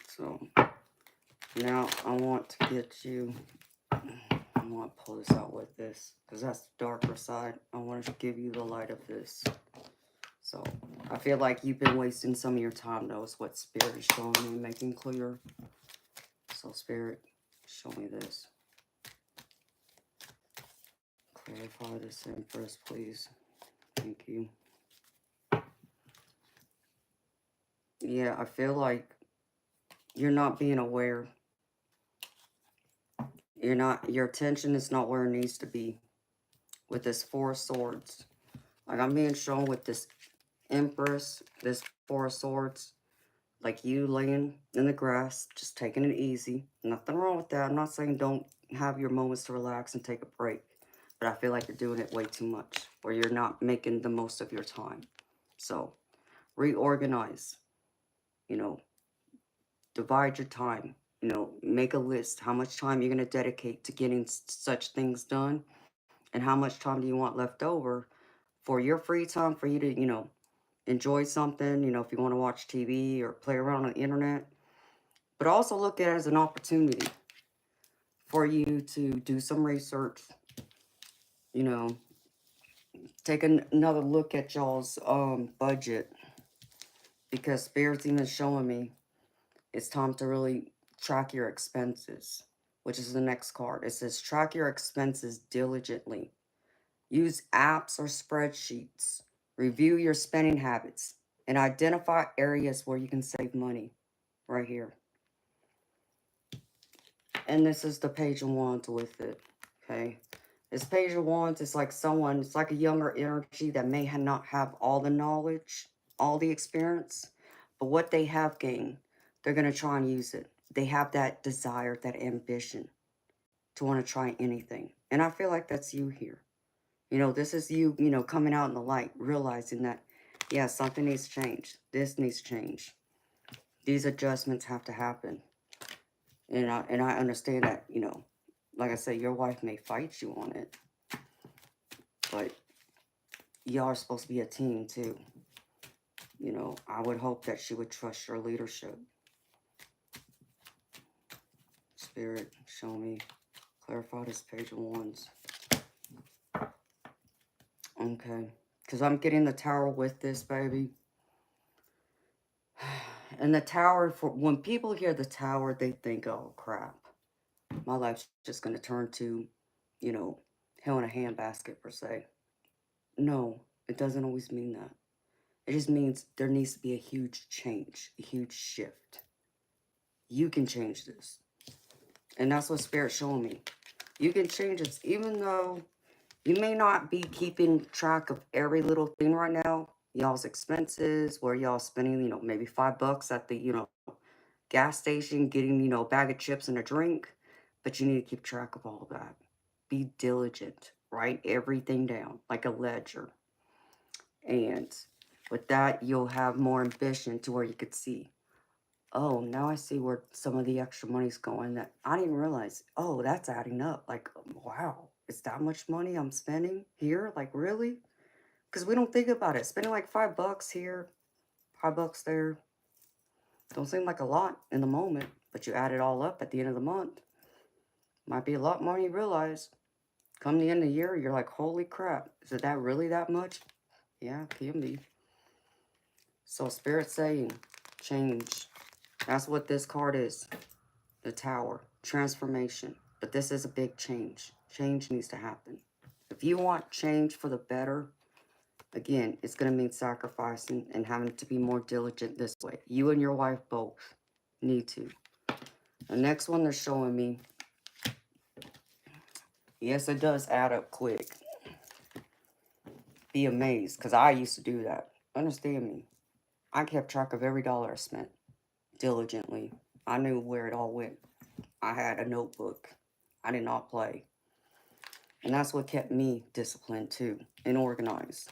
So, now I want to get you... I want to pull this out with this, because that's the darker side. I want to give you the light of this. So, I feel like you've been wasting some of your time, though, is what Spirit is showing me, making clear. So, Spirit, show me this. Clarify this Empress, please. Thank you. Yeah, I feel like you're not being aware. Your attention is not where it needs to be with this Four of Swords. Like I'm being shown with this Empress, this Four of Swords, like you laying in the grass, just taking it easy. Nothing wrong with that. I'm not saying don't have your moments to relax and take a break, but I feel like you're doing it way too much, or you're not making the most of your time. So reorganize, you know, divide your time, you know, make a list, how much time you're going to dedicate to getting such things done, and how much time do you want left over for your free time for you to, enjoy something, you know, if you want to watch TV or play around on the internet. But also look at it as an opportunity for you to do some research, you know, take another look at y'all's budget, because Spirit's even showing me it's time to really track your expenses, which is the next card. It says track your expenses diligently. Use apps or spreadsheets. Review your spending habits and identify areas where you can save money. Right here. And this is the Page of Wands with it. Okay. This Page of Wands is like someone, it's like a younger energy that may not have all the knowledge, all the experience, but what they have gained, they're going to try and use it. They have that desire, that ambition to want to try anything. And I feel like that's you here. You know, this is you, you know, coming out in the light, realizing that, yeah, something needs to change. This needs to change. These adjustments have to happen. And I understand that, you know, like I said, your wife may fight you on it, but y'all are supposed to be a team too. You know, I would hope that she would trust your leadership. Spirit, show me, clarify this Page of Wands. Okay, because I'm getting the Tower with this, baby. And the Tower, for when people hear the Tower, they think, oh crap, my life's just going to turn to, you know, hell in a handbasket per se. No, it doesn't always mean that. It just means there needs to be a huge change, a huge shift. You can change this. And that's what Spirit's showing me. You can change this, even though you may not be keeping track of every little thing right now. Y'all's expenses, where y'all spending, you know, maybe $5 at the, you know, gas station, getting, you know, a bag of chips and a drink. But you need to keep track of all of that. Be diligent. Write everything down like a ledger. And with that, you'll have more ambition to where you could see, oh, now I see where some of the extra money's going that I didn't realize. Oh, that's adding up. Like, wow, is that much money I'm spending here? Like, really? Because we don't think about it. Spending like $5 here, $5 there. Don't seem like a lot in the moment, but you add it all up at the end of the month. Might be a lot more than you realize. Come the end of the year, you're like, holy crap. Is it that really that much? Yeah, it can be. So Spirit's saying, change. That's what this card is. The Tower. Transformation. But this is a big change. Change needs to happen. If you want change for the better, again, it's going to mean sacrificing and having to be more diligent this way. You and your wife both need to. The next one they're showing me, yes, it does add up quick. Be amazed, because I used to do that. Understand me. I kept track of every dollar I spent diligently. I knew where it all went. I had a notebook. I did not play. And that's what kept me disciplined too and organized.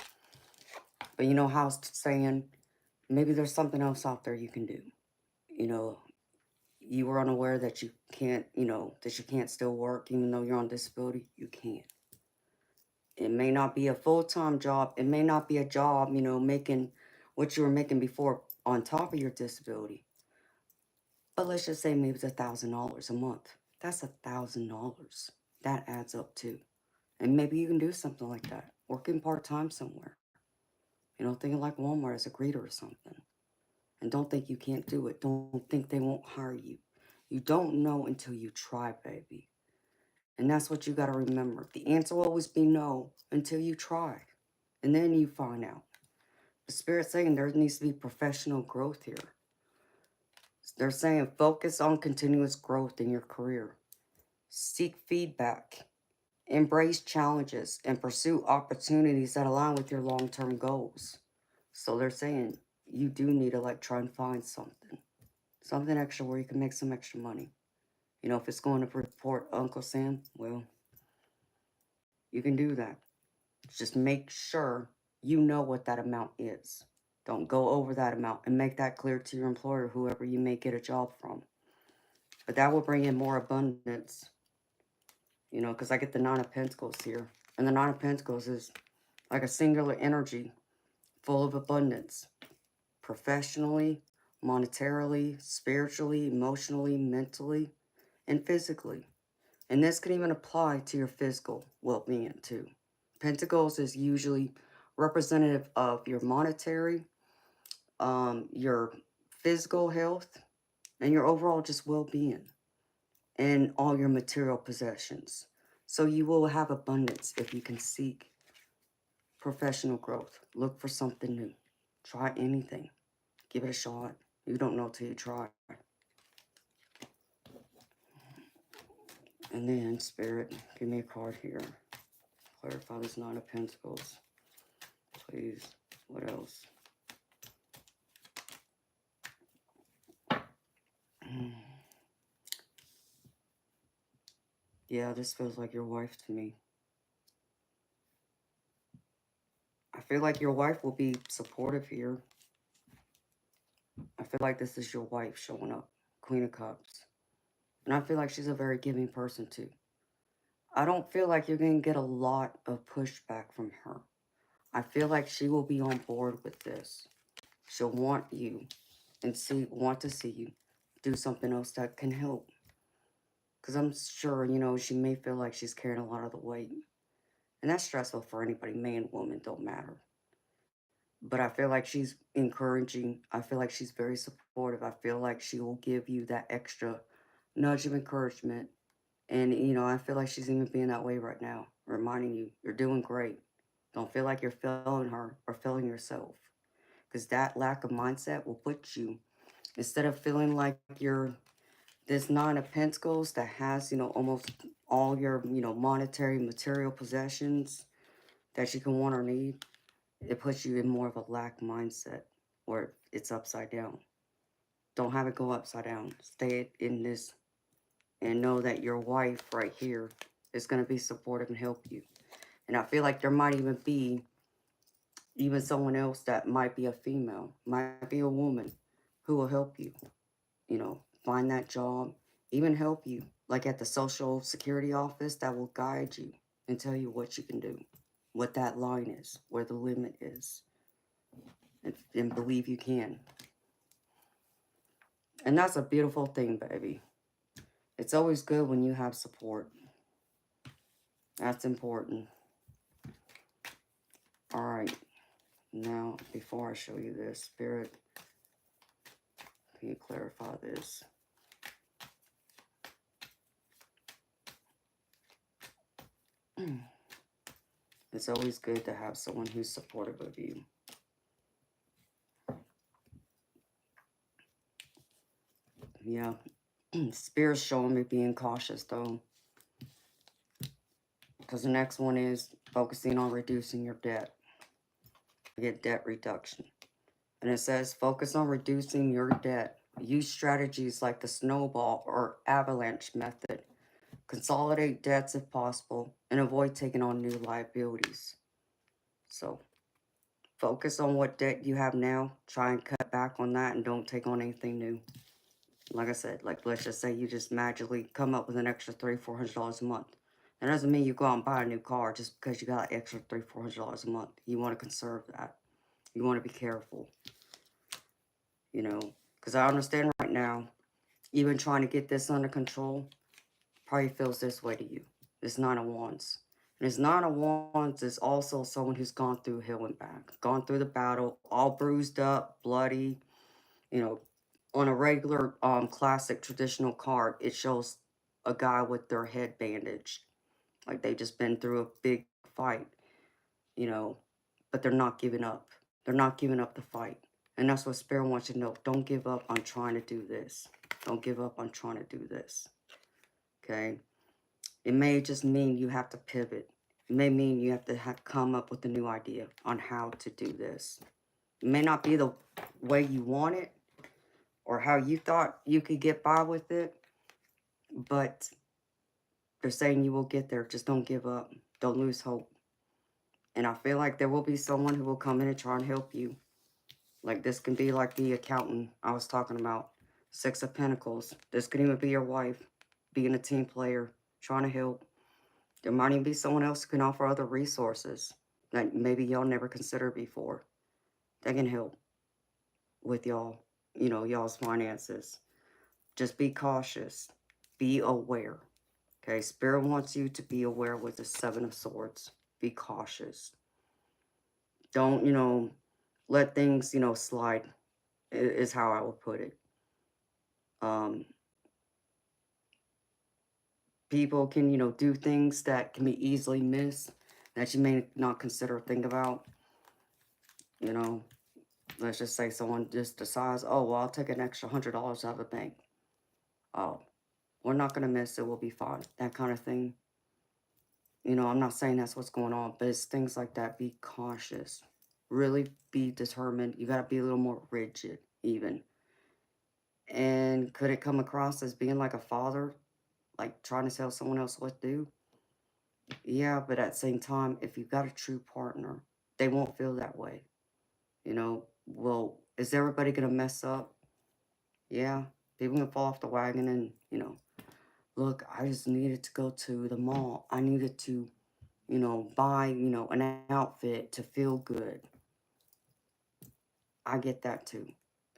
But you know how I was saying, maybe there's something else out there you can do. You know, you were unaware that you can't, you know, that you can't still work even though you're on disability. You can't. It may not be a full-time job. It may not be a job, you know, making what you were making before on top of your disability. But let's just say maybe it's $1,000 a month. That's $1,000. That adds up too. And maybe you can do something like that. Working part-time somewhere. You know, thinking like Walmart as a greeter or something. And don't think you can't do it. Don't think they won't hire you. You don't know until you try, baby. And that's what you got to remember. The answer will always be no until you try. And then you find out. The Spirit's saying there needs to be professional growth here. They're saying focus on continuous growth in your career. Seek feedback. Embrace challenges and pursue opportunities that align with your long-term goals. So they're saying you do need to like try and find something. Something extra where you can make some extra money. You know, if it's going to report Uncle Sam, well, you can do that. Just make sure you know what that amount is. Don't go over that amount, and make that clear to your employer, whoever you may get a job from. But that will bring in more abundance. You know, because I get the Nine of Pentacles here. And the Nine of Pentacles is like a singular energy. full of abundance, professionally, monetarily, spiritually, emotionally, mentally, and physically. And this can even apply to your physical well-being too. Pentacles is usually representative of your monetary, your physical health, and your overall just well-being and all your material possessions. So you will have abundance if you can seek professional growth. Look for something new. Try anything. Give it a shot. You don't know till you try. And then, Spirit, give me a card here. Clarify this Nine of Pentacles. Please. What else? Yeah, this feels like your wife to me. I feel like your wife will be supportive here. I feel like this is your wife showing up. Queen of Cups. And I feel like she's a very giving person too. I don't feel like you're going to get a lot of pushback from her. I feel like she will be on board with this. She'll want you and want to see you do something else that can help. Because I'm sure, you know, she may feel like she's carrying a lot of the weight. And that's stressful for anybody, man, woman, don't matter. But I feel like she's encouraging. I feel like she's very supportive. I feel like she will give you that extra nudge of encouragement. And, you know, I feel like she's even being that way right now, reminding you, you're doing great. Don't feel like you're failing her or failing yourself. Because that lack of mindset will put you, instead of feeling like you're this Nine of Pentacles that has, you know, almost all your, you know, monetary, material possessions that you can want or need, it puts you in more of a lack mindset where it's upside down. Don't have it go upside down. Stay in this and know that your wife right here is going to be supportive and help you. And I feel like there might even be even someone else that might be a female, might be a woman who will help you, you know, find that job, even help you, like at the Social Security office, that will guide you and tell you what you can do, what that line is, where the limit is, and believe you can. And that's a beautiful thing, baby. It's always good when you have support. That's important. All right. Now, before I show you this, Spirit, can you clarify this? It's always good to have someone who's supportive of you. Yeah. Spirit's showing me being cautious, though. Because the next one is focusing on reducing your debt. Get debt reduction. And it says, focus on reducing your debt. Use strategies like the snowball or avalanche method. Consolidate debts if possible and avoid taking on new liabilities. So, focus on what debt you have now. Try and cut back on that and don't take on anything new. Like I said, like let's just say you just magically come up with an extra $300-$400 a month. That doesn't mean you go out and buy a new car just because you got an extra $300-$400 a month. You want to conserve that. You want to be careful. You know, because I understand right now, even trying to get this under control probably feels this way to you. It's Nine of Wands. And this Nine of Wands is also someone who's gone through hell and back, gone through the battle, all bruised up, bloody. You know, on a regular classic traditional card, it shows a guy with their head bandaged. Like they just been through a big fight, you know, but they're not giving up. They're not giving up the fight. And that's what Spirit wants you to know. Don't give up on trying to do this. Don't give up on trying to do this. Okay? It may just mean you have to pivot. It may mean you have to come up with a new idea on how to do this. It may not be the way you want it or how you thought you could get by with it, but they're saying you will get there. Just don't give up. Don't lose hope. And I feel like there will be someone who will come in and try and help you. Like this can be like the accountant I was talking about. Six of Pentacles. This could even be your wife, being a team player, trying to help. There might even be someone else who can offer other resources that maybe y'all never considered before. that can help with y'all, y'all's finances. Just be cautious. Be aware. Okay, Spirit wants you to be aware with the Seven of Swords. Be cautious. Don't, let things, slide, is how I would put it. Um, People can, do things that can be easily missed that you may not consider or think about. You know, let's just say someone just decides, oh, well, I'll take an extra $100 out of the bank. Oh, we're not going to miss it. We'll be fine. That kind of thing. I'm not saying that's what's going on, but it's things like that. Be cautious. Really be determined. You got to be a little more rigid, even. And could it come across as being like a father, like trying to tell someone else what to do? Yeah, but at the same time, if you've got a true partner, they won't feel that way. Well, is everybody going to mess up? Yeah, people can fall off the wagon and, look, I just needed to go to the mall. I needed to, buy, an outfit to feel good. I get that too.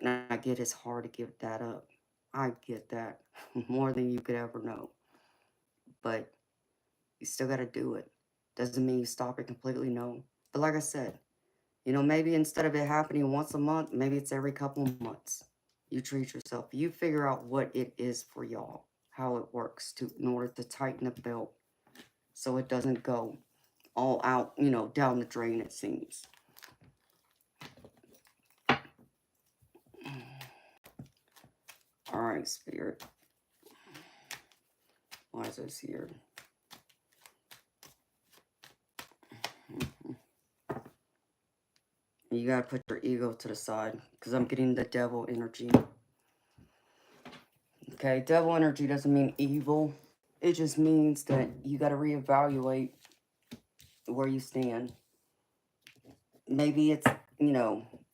And I get it's hard to give that up. I get that more than you could ever know. But you still got to do it. Doesn't mean you stop it completely, no. But like I said, maybe instead of it happening once a month, maybe it's every couple months. You treat yourself. You figure out what it is for y'all, how it works in order to tighten the belt so it doesn't go all out, down the drain, it seems. All right, Spirit. Why is this here? You gotta put your ego to the side because I'm getting the devil energy. Okay, devil energy doesn't mean evil. It just means that you gotta reevaluate where you stand. Maybe it's,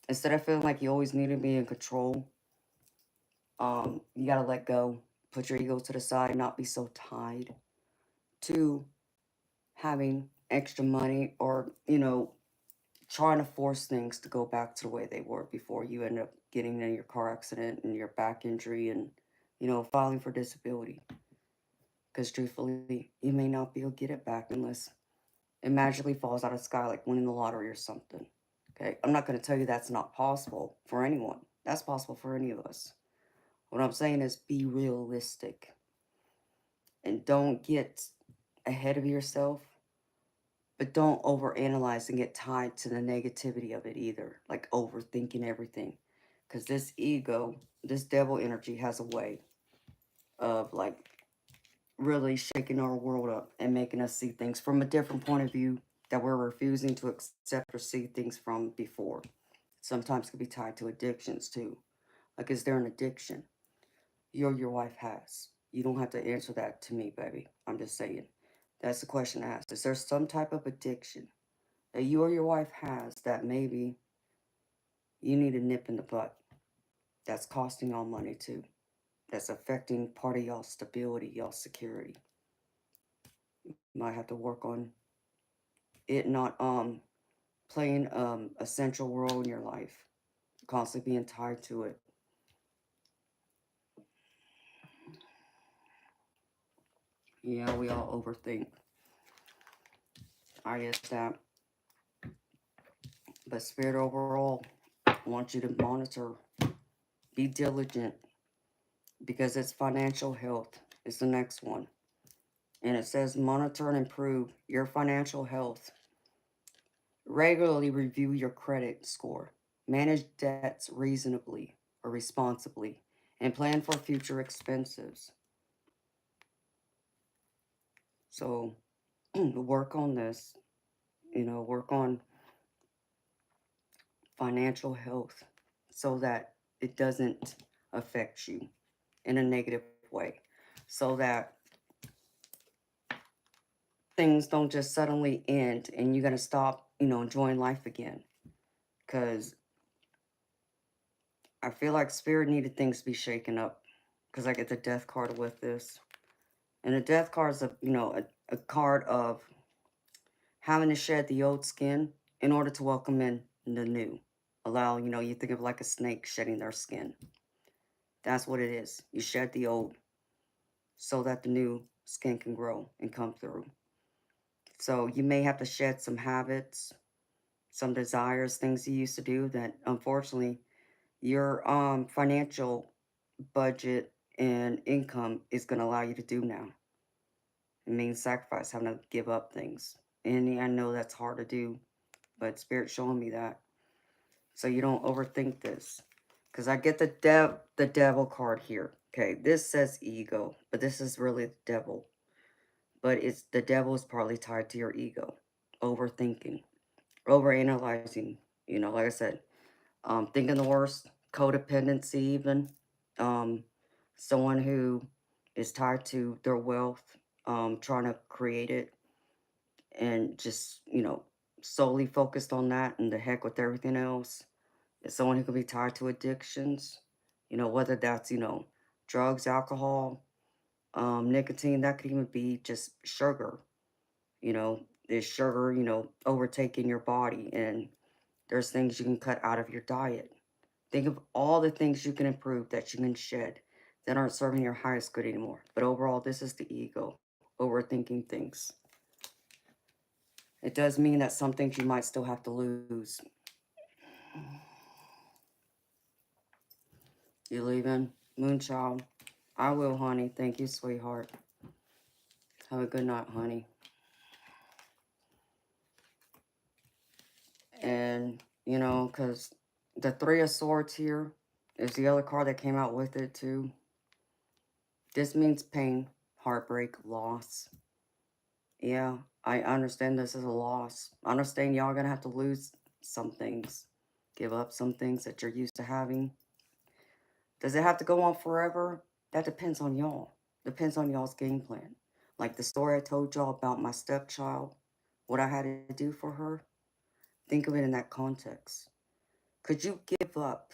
instead of feeling like you always need to be in control, you gotta let go. Put your ego to the side, not be so tied to having extra money or, trying to force things to go back to the way they were before you end up getting in your car accident and your back injury and, filing for disability. Because truthfully, you may not be able to get it back unless it magically falls out of the sky like winning the lottery or something. Okay, I'm not going to tell you that's not possible for anyone. That's possible for any of us. What I'm saying is be realistic. And don't get ahead of yourself. But don't overanalyze and get tied to the negativity of it either. Like overthinking everything. Because this ego, this devil energy has a way of like really shaking our world up and making us see things from a different point of view that we're refusing to accept or see things from before. Sometimes it can be tied to addictions too. Like, is there an addiction you or your wife has? You don't have to answer that to me, baby. I'm just saying. That's the question to ask. Is there some type of addiction that you or your wife has that maybe you need a nip in the butt? That's costing y'all money too. That's affecting part of y'all's stability, y'all's security. You might have to work on it not playing a central role in your life, constantly being tied to it. Yeah, we all overthink. I get that. But Spirit overall wants you to monitor, be diligent, because it's financial health is the next one. And it says monitor and improve your financial health. Regularly review your credit score. Manage debts reasonably or responsibly. And plan for future expenses. So work on this. Work on financial health so that it doesn't affect you in a negative way. So that things don't just suddenly end and you're going to stop, enjoying life again. Because I feel like Spirit needed things to be shaken up. Because I get the death card with this. And the death card is a card of having to shed the old skin in order to welcome in the new. Allow, you think of like a snake shedding their skin. That's what it is. You shed the old so that the new skin can grow and come through. So you may have to shed some habits, some desires, things you used to do that unfortunately your financial budget and income is going to allow you to do now. It means sacrifice, having to give up things. And I know that's hard to do, but Spirit's showing me that. So you don't overthink this. Because I get the devil card here. Okay, this says ego, but this is really the devil. But it's the devil is partly tied to your ego. Overthinking, overanalyzing. Like I said, thinking the worst, codependency even. Um, Someone who is tied to their wealth, trying to create it and just, solely focused on that and the heck with everything else. It's someone who can be tied to addictions, whether that's, drugs, alcohol, nicotine, that could even be just sugar. There's sugar, overtaking your body, and there's things you can cut out of your diet. Think of all the things you can improve that you can shed that aren't serving your highest good anymore. But overall, this is the ego, overthinking things. It does mean that some things you might still have to lose. You leaving? Moonchild. I will, honey. Thank you, sweetheart. Have a good night, honey. And, because the Three of Swords here is the other card that came out with it, too. This means pain, heartbreak, loss. Yeah, I understand this is a loss. I understand y'all gonna have to lose some things. Give up some things that you're used to having. Does it have to go on forever? That depends on y'all. Depends on y'all's game plan. Like the story I told y'all about my stepchild, what I had to do for her. Think of it in that context. Could you give up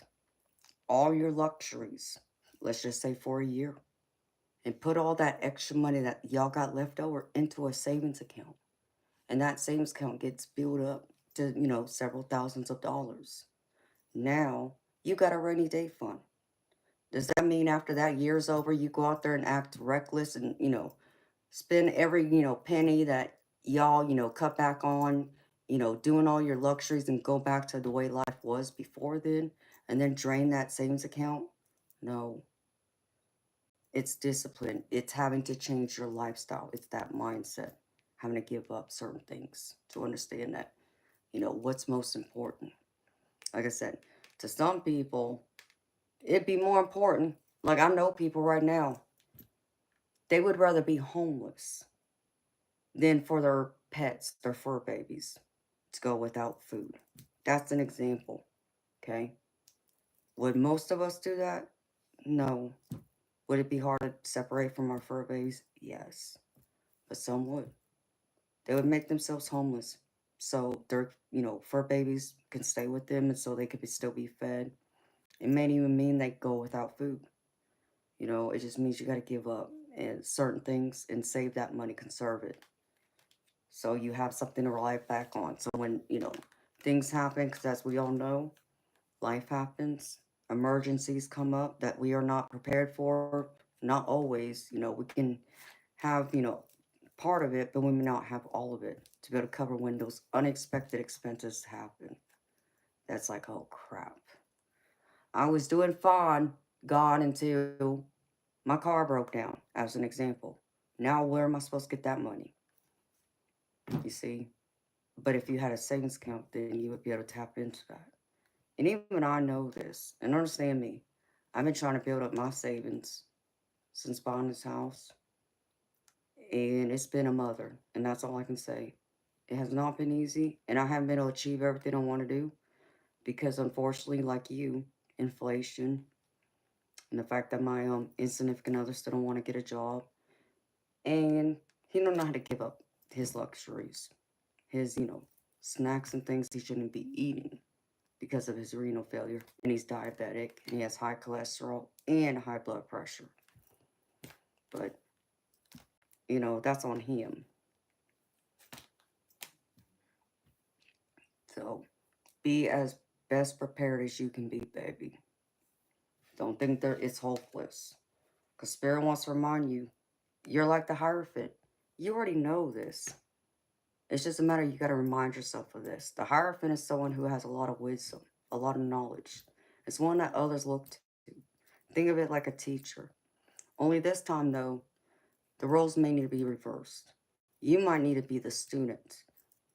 all your luxuries, let's just say for a year, and put all that extra money that y'all got left over into a savings account? And that savings account gets built up to, several thousands of dollars. Now, you got a rainy day fund. Does that mean after that year's over, you go out there and act reckless and, spend every, penny that y'all, cut back on, doing all your luxuries and go back to the way life was before then and then drain that savings account? No. It's discipline. It's having to change your lifestyle. It's that mindset, having to give up certain things to understand that, what's most important. Like I said, to some people, it'd be more important. Like I know people right now, they would rather be homeless than for their pets, their fur babies, to go without food. That's an example, okay? Would most of us do that? No. Would it be hard to separate from our fur babies? Yes. But some would. They would make themselves homeless so their, fur babies can stay with them and so they could still be fed. It may even mean they go without food. It just means you got to give up and certain things and save that money, conserve it. So you have something to rely back on. So when, things happen, because as we all know, life happens, emergencies come up that we are not prepared for. Not always, we can have, part of it, but we may not have all of it to be able to cover when those unexpected expenses happen. That's like, oh crap. I was doing fine, gone until my car broke down, as an example. Now where am I supposed to get that money? You see? But if you had a savings account, then you would be able to tap into that. And even I know this, and understand me. I've been trying to build up my savings since buying this house. And it's been a mother, and that's all I can say. It has not been easy, and I haven't been able to achieve everything I want to do because, unfortunately, like you, inflation and the fact that my insignificant other still don't want to get a job, and he don't know how to give up his luxuries, his snacks and things he shouldn't be eating because of his renal failure, and he's diabetic, and he has high cholesterol and high blood pressure. But that's on him. So be as best prepared as you can be, baby. Don't think that it's hopeless. Because Spirit wants to remind you, you're like the Hierophant. You already know this. It's just a matter you got to remind yourself of this. The Hierophant is someone who has a lot of wisdom, a lot of knowledge. It's one that others look to. Think of it like a teacher. Only this time, though, the roles may need to be reversed. You might need to be the student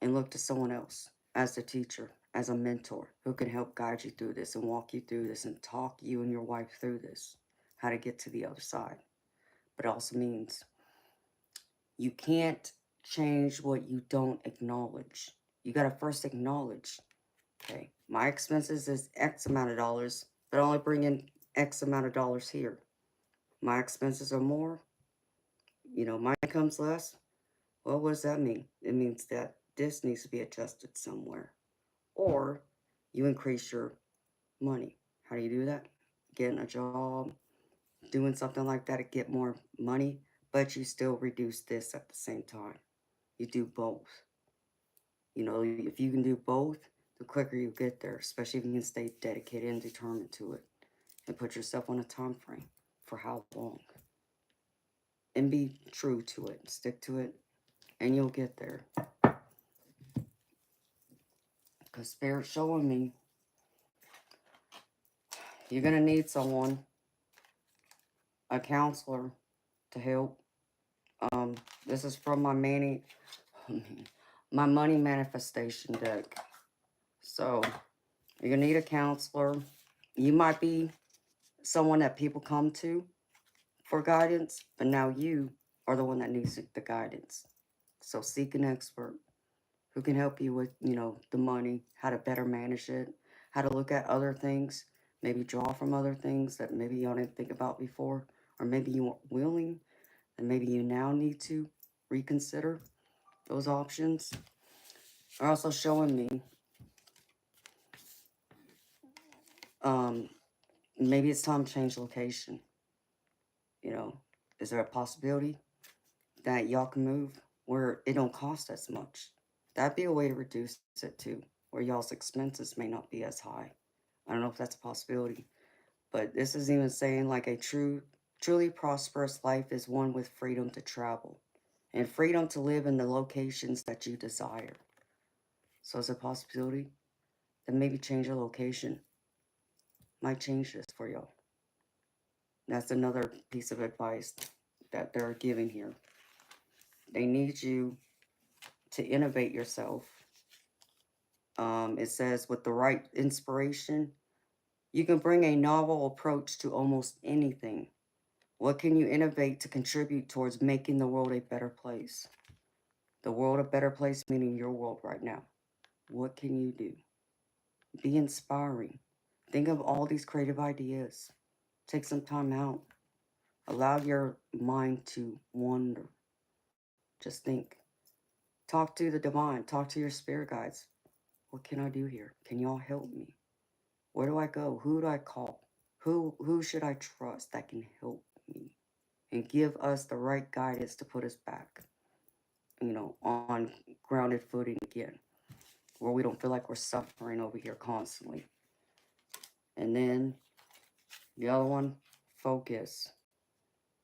and look to someone else as the teacher, as a mentor who can help guide you through this and walk you through this and talk you and your wife through this, how to get to the other side. But it also means you can't change what you don't acknowledge. You got to first acknowledge, okay, my expenses is X amount of dollars, but I only bring in X amount of dollars here. My expenses are more, my income's less. Well, what does that mean? It means that this needs to be adjusted somewhere. Or you increase your money. How do you do that? Getting a job, doing something like that to get more money, but you still reduce this at the same time. You do both. If you can do both, the quicker you get there, especially if you can stay dedicated and determined to it and put yourself on a time frame for how long. And be true to it, stick to it, and you'll get there. Because Spirit's showing me you're going to need someone, a counselor, to help. This is from my money manifestation deck. So you're going to need a counselor. You might be someone that people come to for guidance, but now you are the one that needs the guidance. So seek an expert who can help you with, the money, how to better manage it, how to look at other things, maybe draw from other things that maybe you didn't think about before, or maybe you weren't willing, and maybe you now need to reconsider those options. Are also showing me maybe it's time to change location. Is there a possibility that y'all can move where it don't cost as much? That'd be a way to reduce it too, where y'all's expenses may not be as high. I don't know if that's a possibility, but this is even saying like a truly prosperous life is one with freedom to travel and freedom to live in the locations that you desire. So it's a possibility that maybe change your location might change this for y'all. That's another piece of advice that they're giving here. They need you to innovate yourself. It says with the right inspiration, you can bring a novel approach to almost anything. What can you innovate to contribute towards making the world a better place? The world a better place, meaning your world right now. What can you do? Be inspiring. Think of all these creative ideas. Take some time out. Allow your mind to wander. Just think. Talk to the divine. Talk to your spirit guides. What can I do here? Can y'all help me? Where do I go? Who do I call? Who should I trust that can help me and give us the right guidance to put us back, on grounded footing again, where we don't feel like we're suffering over here constantly. And then the other one, focus.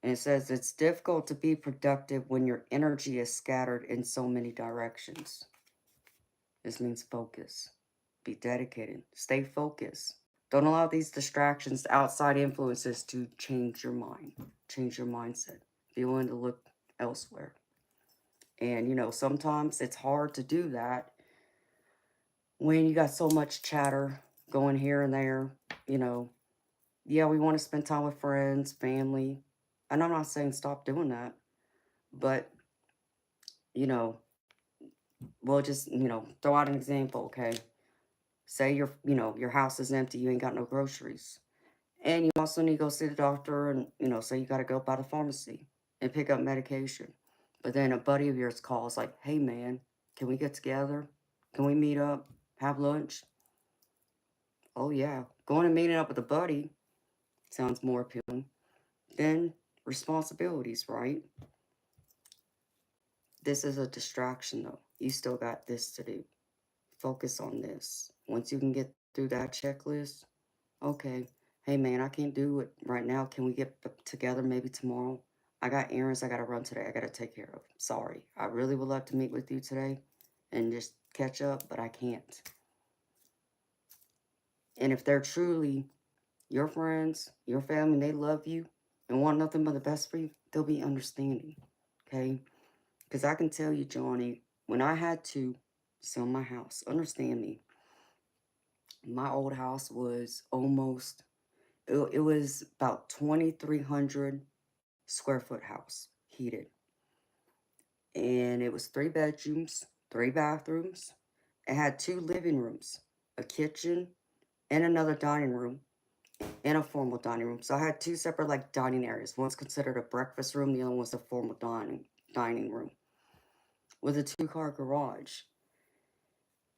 And it says it's difficult to be productive when your energy is scattered in so many directions. This means focus. Be dedicated. Stay focused. Don't allow these distractions, outside influences to change your mind, change your mindset. Be willing to look elsewhere. And, sometimes it's hard to do that when you got so much chatter going here and there. Yeah, we want to spend time with friends, family. And I'm not saying stop doing that. But, we'll just, throw out an example, okay? Say your house is empty, you ain't got no groceries. And you also need to go see the doctor and, say you got to go by the pharmacy and pick up medication. But then a buddy of yours calls like, hey, man, can we get together? Can we meet up, have lunch? Oh, yeah. Going and meeting up with a buddy sounds more appealing than responsibilities, right? This is a distraction, though. You still got this to do. Focus on this. Once you can get through that checklist. Okay, hey man, I can't do it right now. Can we get together maybe tomorrow? I got errands I gotta run today. I gotta take care of. Sorry. I really would love to meet with you today and just catch up, but I can't. And if they're truly your friends, your family, they love you and want nothing but the best for you, they'll be understanding. Okay? Because I can tell you, Johnny, when I had to sell my house, understand me, my old house was almost, it was about 2,300 square foot house, heated. And it was 3 bedrooms, 3 bathrooms. It had 2 living rooms, a kitchen, and another dining room, and a formal dining room. So I had 2 separate like dining areas. One's considered a breakfast room, the other was a formal dining room with a 2-car garage.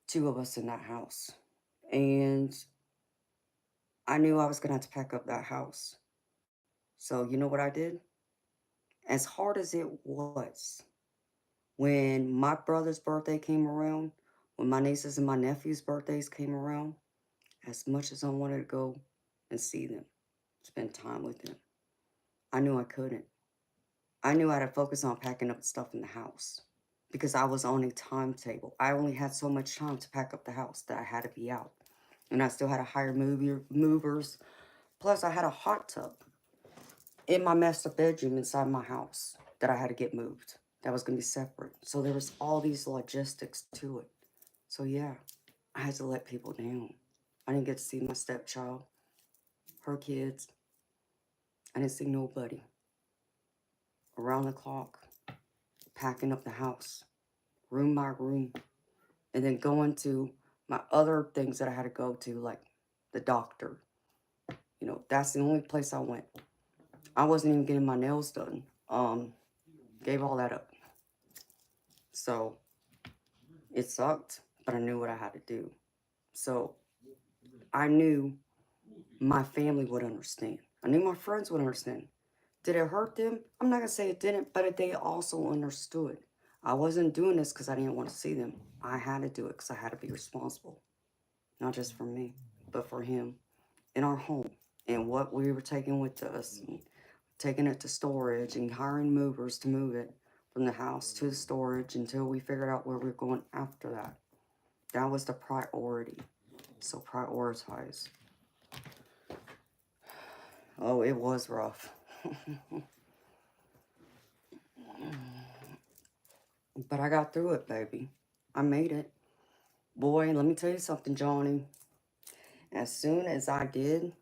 2 of us in that house. And I knew I was gonna have to pack up that house. So you know what I did? As hard as it was, when my brother's birthday came around, when my nieces and my nephews' birthdays came around, as much as I wanted to go and see them, spend time with them, I knew I couldn't. I knew I had to focus on packing up stuff in the house because I was on a timetable. I only had so much time to pack up the house that I had to be out. And I still had to hire movers. Plus, I had a hot tub in my master bedroom inside my house that I had to get moved. That was going to be separate. So there was all these logistics to it. So yeah, I had to let people down. I didn't get to see my stepchild, her kids. I didn't see nobody. Around the clock, packing up the house, room by room, and then going to my other things that I had to go to, like the doctor. You know, that's the only place I went. I wasn't even getting my nails done. Gave all that up. So it sucked, but I knew what I had to do. So I knew my family would understand. I knew my friends would understand. Did it hurt them? I'm not going to say it didn't, but they also understood. I wasn't doing this because I didn't want to see them. I had to do it because I had to be responsible. Not just for me, but for him in our home and what we were taking with us, and taking it to storage and hiring movers to move it from the house to the storage until we figured out where we were going after that. That was the priority. So prioritize. Oh, it was rough. But I got through it, baby. I made it. Boy, let me tell you something, Johnny. As soon as I did,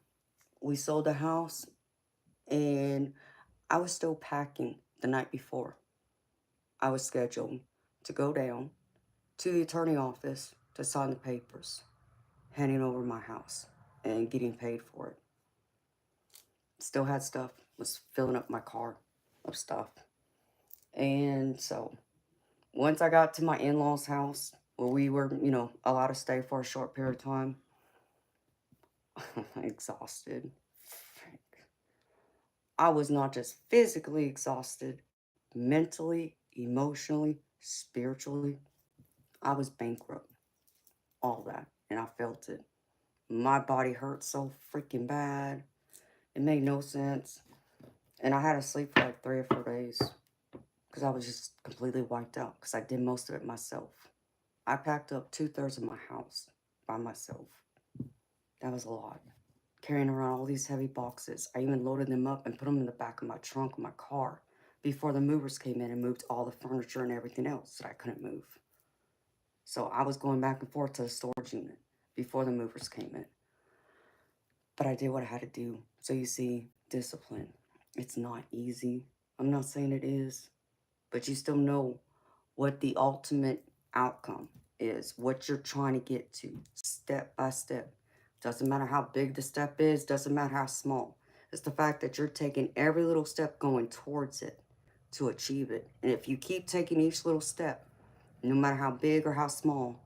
we sold the house and I was still packing the night before. I was scheduled to go down to the attorney office to sign the papers, handing over my house and getting paid for it. Still had stuff, was filling up my car of stuff. And so once I got to my in-laws' house where we were, allowed to stay for a short period of time, exhausted. I was not just physically exhausted, mentally, emotionally, spiritually. I was bankrupt. All that. And I felt it. My body hurt so freaking bad. It made no sense. And I had to sleep for like 3 or 4 days because I was just completely wiped out because I did most of it myself. I packed up 2/3 of my house by myself. That was a lot. Carrying around all these heavy boxes. I even loaded them up and put them in the back of my trunk of my car before the movers came in and moved all the furniture and everything else that I couldn't move. So I was going back and forth to the storage unit before the movers came in. But I did what I had to do. So you see, discipline. It's not easy. I'm not saying it is. But you still know what the ultimate outcome is, what you're trying to get to, step by step. Doesn't matter how big the step is, doesn't matter how small. It's the fact that you're taking every little step going towards it to achieve it. And if you keep taking each little step, no matter how big or how small,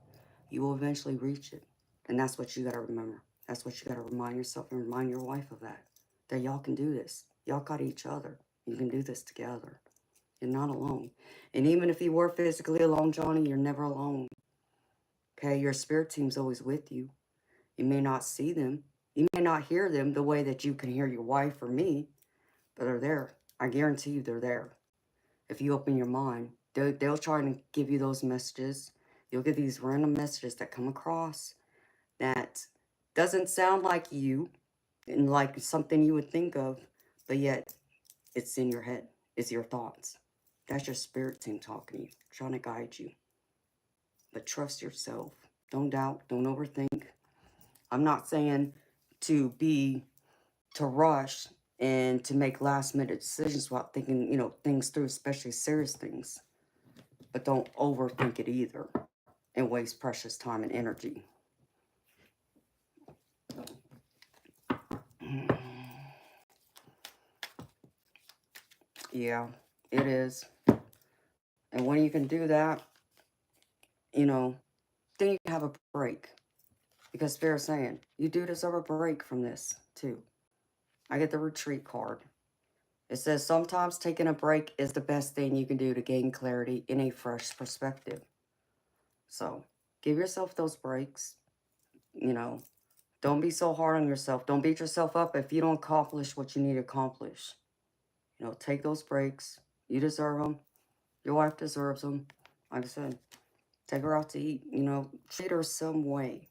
you will eventually reach it. And that's what you got to remember. That's what you got to remind yourself and remind your wife of that. That y'all can do this. Y'all got each other. You can do this together. You're not alone. And even if you were physically alone, Johnny, you're never alone. Okay? Your spirit team's always with you. You may not see them. You may not hear them the way that you can hear your wife or me, but they're there. I guarantee you they're there. If you open your mind, they'll try to give you those messages. You'll get these random messages that come across that doesn't sound like you and like something you would think of, but yet it's in your head. It's your thoughts. That's your spirit team talking to you, trying to guide you. But trust yourself. Don't doubt. Don't overthink. I'm not saying to rush and to make last minute decisions without thinking, things through, especially serious things. But don't overthink it either and waste precious time and energy. Yeah, it is. And when you can do that, then you can have a break. Because Spirit's saying, you do deserve a break from this, too. I get the retreat card. It says, sometimes taking a break is the best thing you can do to gain clarity in a fresh perspective. So, give yourself those breaks. Don't be so hard on yourself. Don't beat yourself up if you don't accomplish what you need to accomplish. Take those breaks. You deserve them. Your wife deserves them. Like I said, take her out to eat. Treat her some way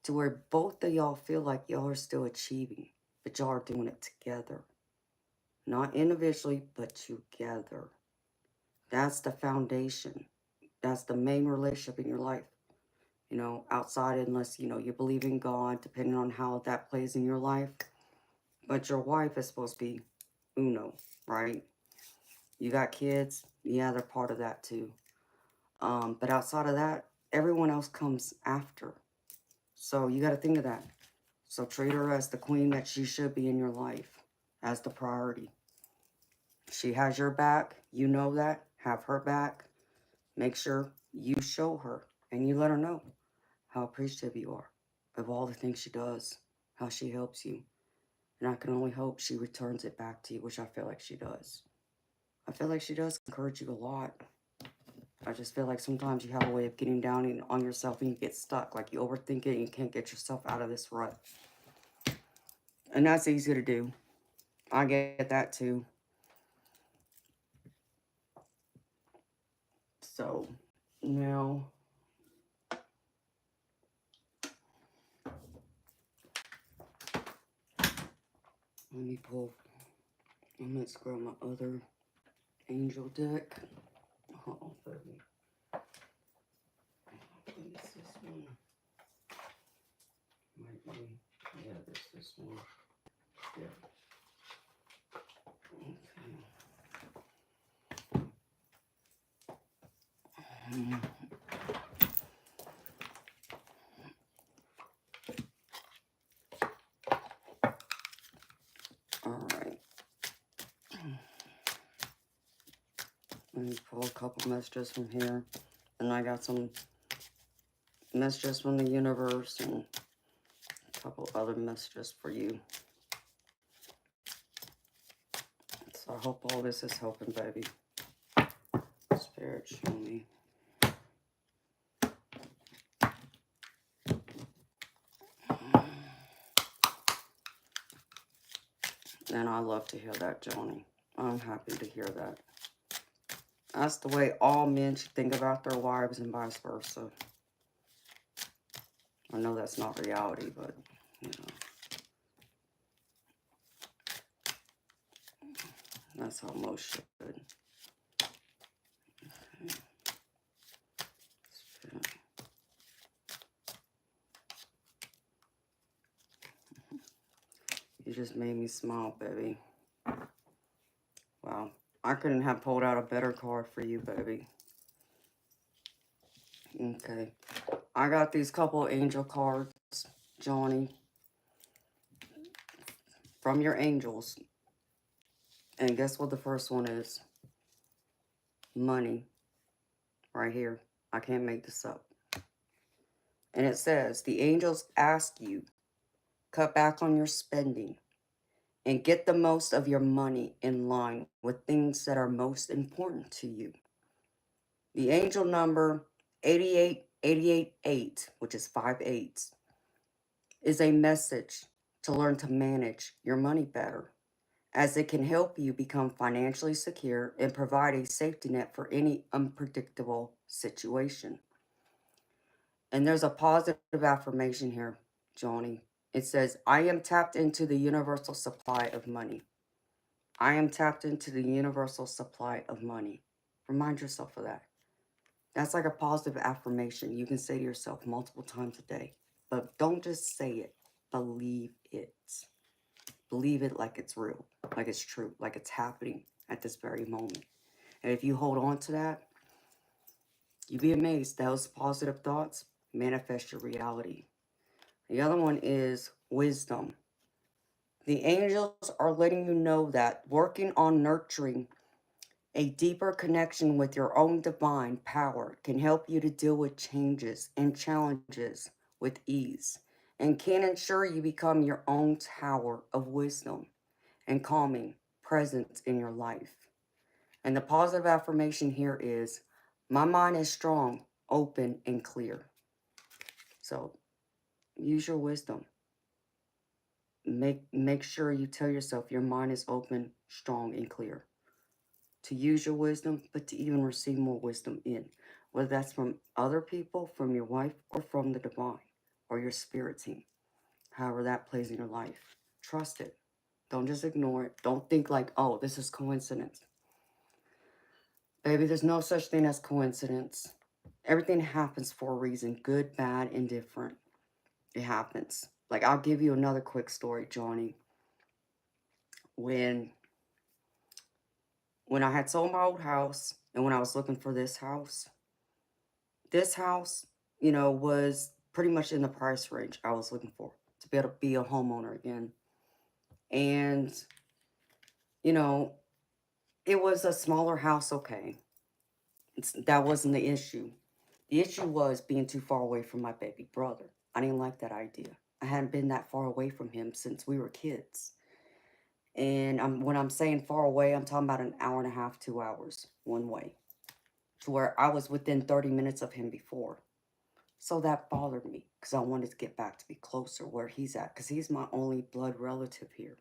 to where both of y'all feel like y'all are still achieving, but y'all are doing it together. Not individually, but together. That's the foundation. That's the main relationship in your life. Outside, unless, you believe in God, depending on how that plays in your life. But your wife is supposed to be uno, right? You got kids, yeah, they're part of that too. But outside of that, everyone else comes after. So you got to think of that. So treat her as the queen that she should be in your life, as the priority. She has your back. You know that. Have her back. Make sure you show her and you let her know how appreciative you are of all the things she does, how she helps you. And I can only hope she returns it back to you, which I feel like she does. I feel like she does encourage you a lot. I just feel like sometimes you have a way of getting down on yourself and you get stuck. Like you overthink it and you can't get yourself out of this rut. And that's easy to do. I get that too. So, now, let me pull, I'm going to grab my other angel deck. Hold on, baby. I think it's this one. Might be, yeah, this one. Yeah. Okay. Alright. Let me pull a couple messages from here. And I got some messages from the universe and a couple other messages for you. So I hope all this is helping, baby. Spirit, show me. And I love to hear that, Johnny. I'm happy to hear that. That's the way all men should think about their wives and vice versa. I know that's not reality, but, that's how most should. Okay. You just made me smile, baby. Wow. I couldn't have pulled out a better card for you, baby. Okay. I got these couple angel cards, Johnny, from your angels. And guess what the first one is? Money. Right here. I can't make this up. And it says, the angels ask you, cut back on your spending and get the most of your money in line with things that are most important to you. The angel number 88888, which is 5 8s, is a message to learn to manage your money better, as it can help you become financially secure and provide a safety net for any unpredictable situation. And there's a positive affirmation here, Johnny. It says, I am tapped into the universal supply of money. I am tapped into the universal supply of money. Remind yourself of that. That's like a positive affirmation you can say to yourself multiple times a day. But don't just say it, believe it. Believe it like it's real, like it's true, like it's happening at this very moment. And if you hold on to that, you'd be amazed. Those positive thoughts manifest your reality. The other one is wisdom. The angels are letting you know that working on nurturing a deeper connection with your own divine power can help you to deal with changes and challenges with ease and can ensure you become your own tower of wisdom and calming presence in your life. And the positive affirmation here is, my mind is strong, open, and clear. So use your wisdom. Make sure you tell yourself your mind is open, strong, and clear. To use your wisdom, but to even receive more wisdom in, whether that's from other people, from your wife, or from the divine, or your spirit team, however that plays in your life. Trust it. Don't just ignore it. Don't think like, oh, this is coincidence. Baby, there's no such thing as coincidence. Everything happens for a reason, good, bad, indifferent. It happens. Like, I'll give you another quick story, Johnny. When I had sold my old house and when I was looking for this house, was pretty much in the price range I was looking for to be able to be a homeowner again. And, you know, it was a smaller house, okay. That wasn't the issue. The issue was being too far away from my baby brother. I didn't like that idea. I hadn't been that far away from him since we were kids. And when I'm saying far away, I'm talking about an hour and a half, 2 hours, one way. To where I was within 30 minutes of him before. So that bothered me because I wanted to get back to be closer where he's at. Because he's my only blood relative here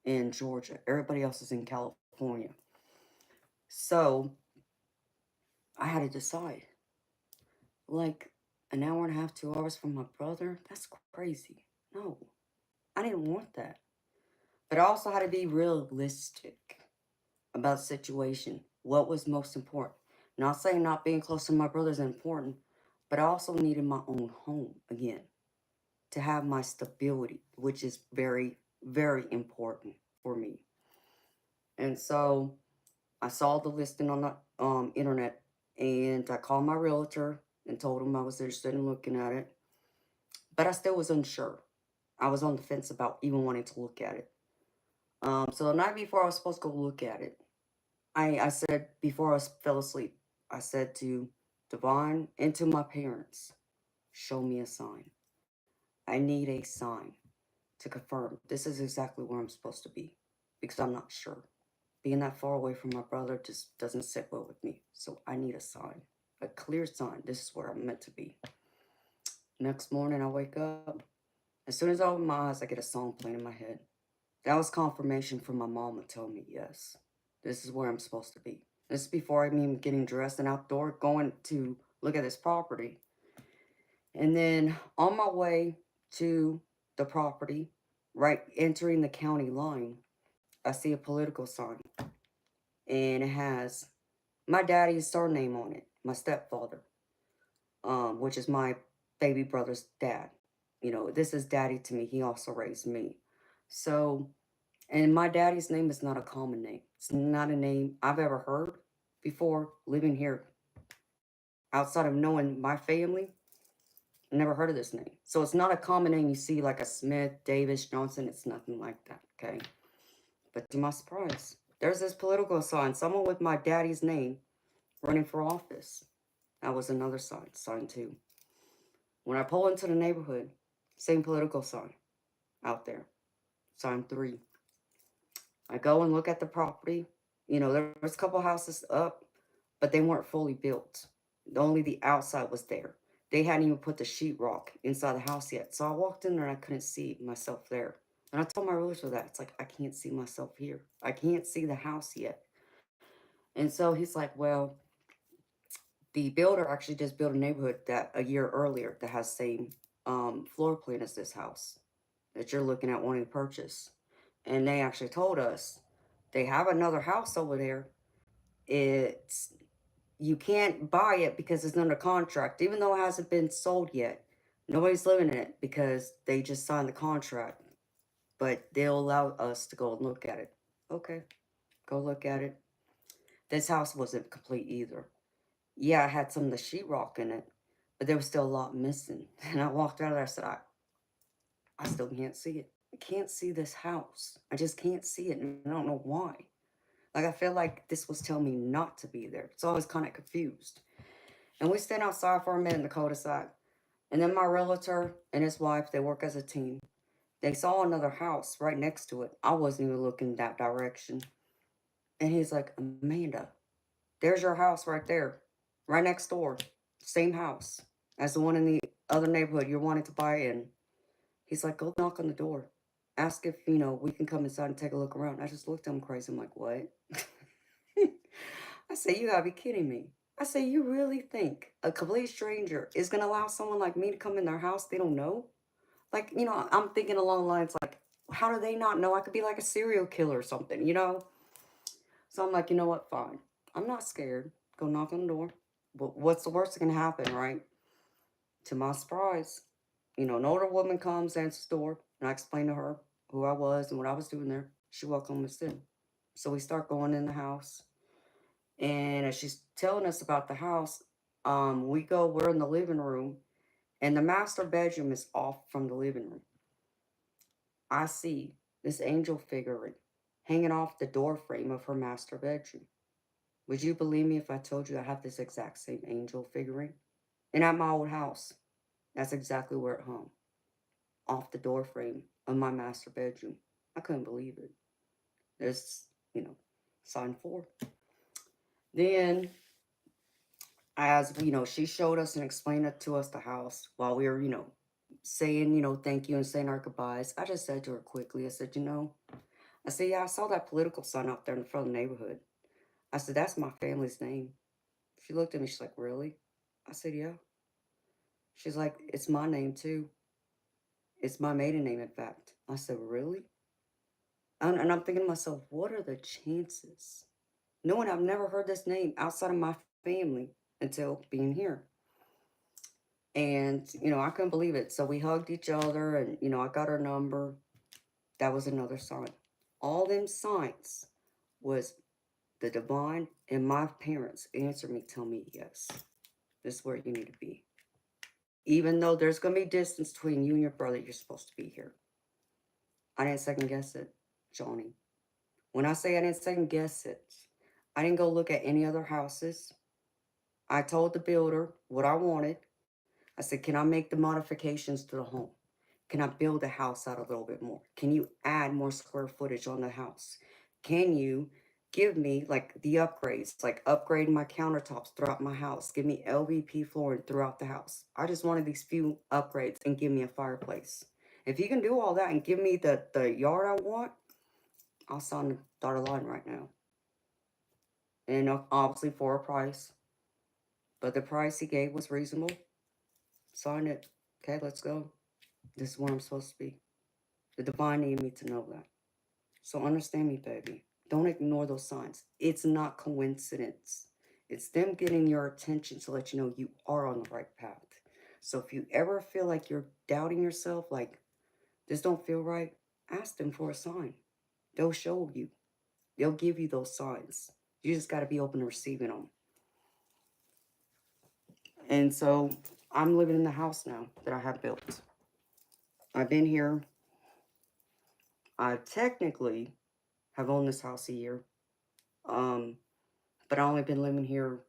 in Georgia. Everybody else is in California. So I had to decide. Like, an hour and a half, 2 hours from my brother? That's crazy. No, I didn't want that. But I also had to be realistic about the situation. What was most important? Not saying not being close to my brother is important, but I also needed my own home again to have my stability, which is very, very important for me. And so I saw the listing on the internet, and I called my realtor and told him I was interested in looking at it. But I still was unsure. I was on the fence about even wanting to look at it. So the night before I was supposed to go look at it, I said, before I fell asleep, I said to Devon and to my parents, show me a sign. I need a sign to confirm this is exactly where I'm supposed to be, because I'm not sure. Being that far away from my brother just doesn't sit well with me. So I need a sign, a clear sign. This is where I'm meant to be. Next morning, I wake up. As soon as I open my eyes, I get a song playing in my head. That was confirmation from my mom to tell me, yes, this is where I'm supposed to be. This is before I'm even getting dressed and outdoor, going to look at this property. And then on my way to the property, right entering the county line, I see a political sign. And it has my daddy's surname on it, my stepfather, which is my baby brother's dad. This is daddy to me. He also raised me. So, and my daddy's name is not a common name. It's not a name I've ever heard before living here. Outside of knowing my family, I never heard of this name. So it's not a common name you see like a Smith, Davis, Johnson. It's nothing like that, okay? But to my surprise, there's this political sign, someone with my daddy's name running for office. That was another sign, sign 2. When I pull into the neighborhood, same political sign out there, sign 3. I go and look at the property. There was a couple houses up, but they weren't fully built. Only the outside was there. They hadn't even put the sheetrock inside the house yet. So I walked in there and I couldn't see myself there. And I told my realtor that. It's like, I can't see myself here. I can't see the house yet. And so he's like, well, the builder actually just built a neighborhood that a year earlier that has the same floor plan as this house that you're looking at wanting to purchase. And they actually told us they have another house over there. It's You can't buy it because it's under contract, even though it hasn't been sold yet. Nobody's living in it because they just signed the contract, but they'll allow us to go and look at it. Okay, go look at it. This house wasn't complete either. Yeah, it had some of the sheetrock in it, but there was still a lot missing. And I walked out of there, I said, I still can't see it. I can't see this house. I just can't see it, and I don't know why. Like, I feel like this was telling me not to be there. So I was kind of confused. And we stand outside for a minute in the cul-de-sac. And then my realtor and his wife, they work as a team. They saw another house right next to it. I wasn't even looking that direction. And he's like, Amanda, there's your house right there. Right next door. Same house as the one in the other neighborhood you're wanting to buy in. He's like, go knock on the door. Ask if, we can come inside and take a look around. I just looked at him crazy. I'm like, what? I say, you gotta be kidding me. I say, you really think a complete stranger is gonna allow someone like me to come in their house they don't know? Like, I'm thinking along the lines like, how do they not know? I could be like a serial killer or something? So I'm like, you know what? Fine. I'm not scared. Go knock on the door. But what's the worst that can happen, right? To my surprise, an older woman comes, answers the door, and I explain to her who I was and what I was doing there. She welcomed us in. So we start going in the house. And as she's telling us about the house, we're in the living room, and the master bedroom is off from the living room. I see this angel figure hanging off the door frame of her master bedroom. Would you believe me if I told you I have this exact same angel figurine? And at my old house, that's exactly where it hung, off the door frame of my master bedroom. I couldn't believe it. There's, sign 4. Then, as she showed us and explained it to us the house while we were, saying, thank you and saying our goodbyes. I just said to her quickly, I said, I said, yeah, I saw that political sign out there in front of the neighborhood. I said, that's my family's name. She looked at me, she's like, really? I said, yeah. She's like, it's my name too. It's my maiden name, in fact. I said, really? And I'm thinking to myself, what are the chances? Knowing I've never heard this name outside of my family until being here. And, I couldn't believe it. So we hugged each other and, I got her number. That was another sign. All them signs was the divine and my parents answer me, tell me, yes, this is where you need to be. Even though there's going to be distance between you and your brother, you're supposed to be here. I didn't second guess it, Johnny. When I say I didn't second guess it, I didn't go look at any other houses. I told the builder what I wanted. I said, can I make the modifications to the home? Can I build the house out a little bit more? Can you add more square footage on the house? Can you give me like the upgrades, like upgrading my countertops throughout my house? Give me LVP flooring throughout the house. I just wanted these few upgrades and give me a fireplace. If you can do all that and give me the yard I want, I'll sign the dotted line right now. And obviously for a price. But the price he gave was reasonable. Sign it. Okay, let's go. This is where I'm supposed to be. The divine needed me to know that. So understand me, baby. Don't ignore those signs. It's not coincidence. It's them getting your attention to let you know you are on the right path. So if you ever feel like you're doubting yourself, like this don't feel right, ask them for a sign. They'll show you. They'll give you those signs. You just got to be open to receiving them. And so I'm living in the house now that I have built. I've been here. I technically have owned this house a year. But I only been living here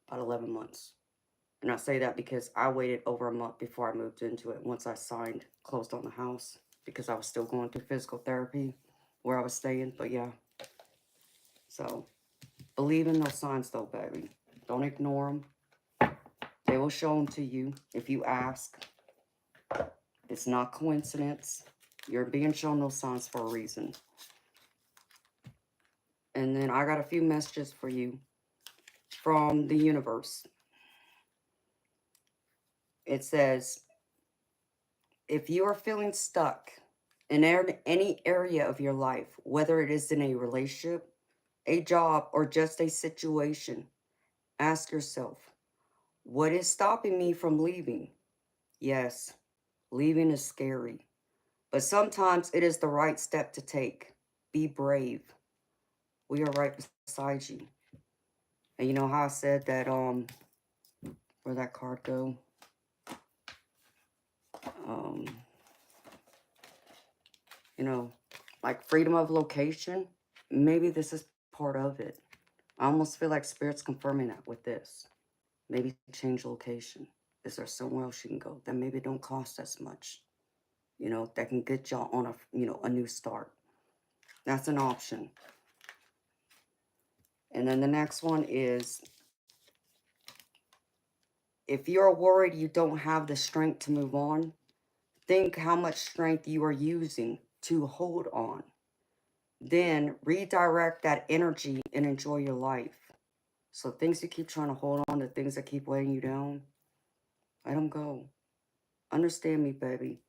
about 11 months. And I say that because I waited over a month before I moved into it. Once I closed on the house, because I was still going through physical therapy where I was staying. But yeah. So, believe in those signs though, baby. Don't ignore them. They will show them to you if you ask. It's not coincidence. You're being shown those signs for a reason. And then I got a few messages for you from the universe. It says, if you are feeling stuck in any area of your life, whether it is in a relationship, a job, or just a situation, ask yourself, what is stopping me from leaving? Yes, leaving is scary, but sometimes it is the right step to take. Be brave. We are right beside you. And you know how I said that, where'd that card go? Um, you know, like freedom of location. Maybe this is part of it. I almost feel like Spirit's confirming that with this. Maybe change location. Is there somewhere else you can go that maybe don't cost as much? You know, that can get y'all on a new start. That's an option. And then the next one is, if you're worried you don't have the strength to move on, think how much strength you are using to hold on. Then redirect that energy and enjoy your life. So things you keep trying to hold on to, things that keep weighing you down, let them go. Understand me, baby.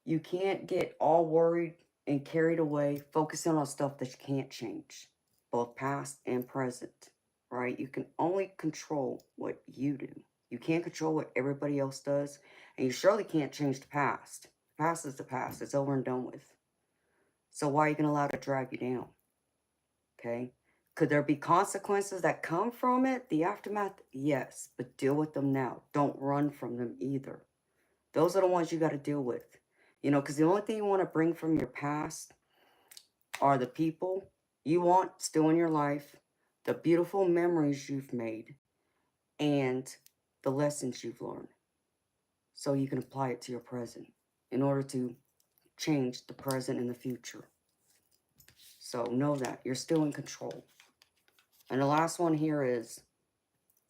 You can't get all worried and carried away, focusing on stuff that you can't change, both past and present, right? You can only control what you do. You can't control what everybody else does, and you surely can't change the past. The past is the past. It's over and done with. So why are you going to allow it to drag you down? Okay? Could there be consequences that come from it? The aftermath? Yes, but deal with them now. Don't run from them either. Those are the ones you got to deal with. You know, because the only thing you want to bring from your past are the people you want still in your life, the beautiful memories you've made, and the lessons you've learned. So you can apply it to your present in order to change the present and the future. So know that you're still in control. And the last one here is,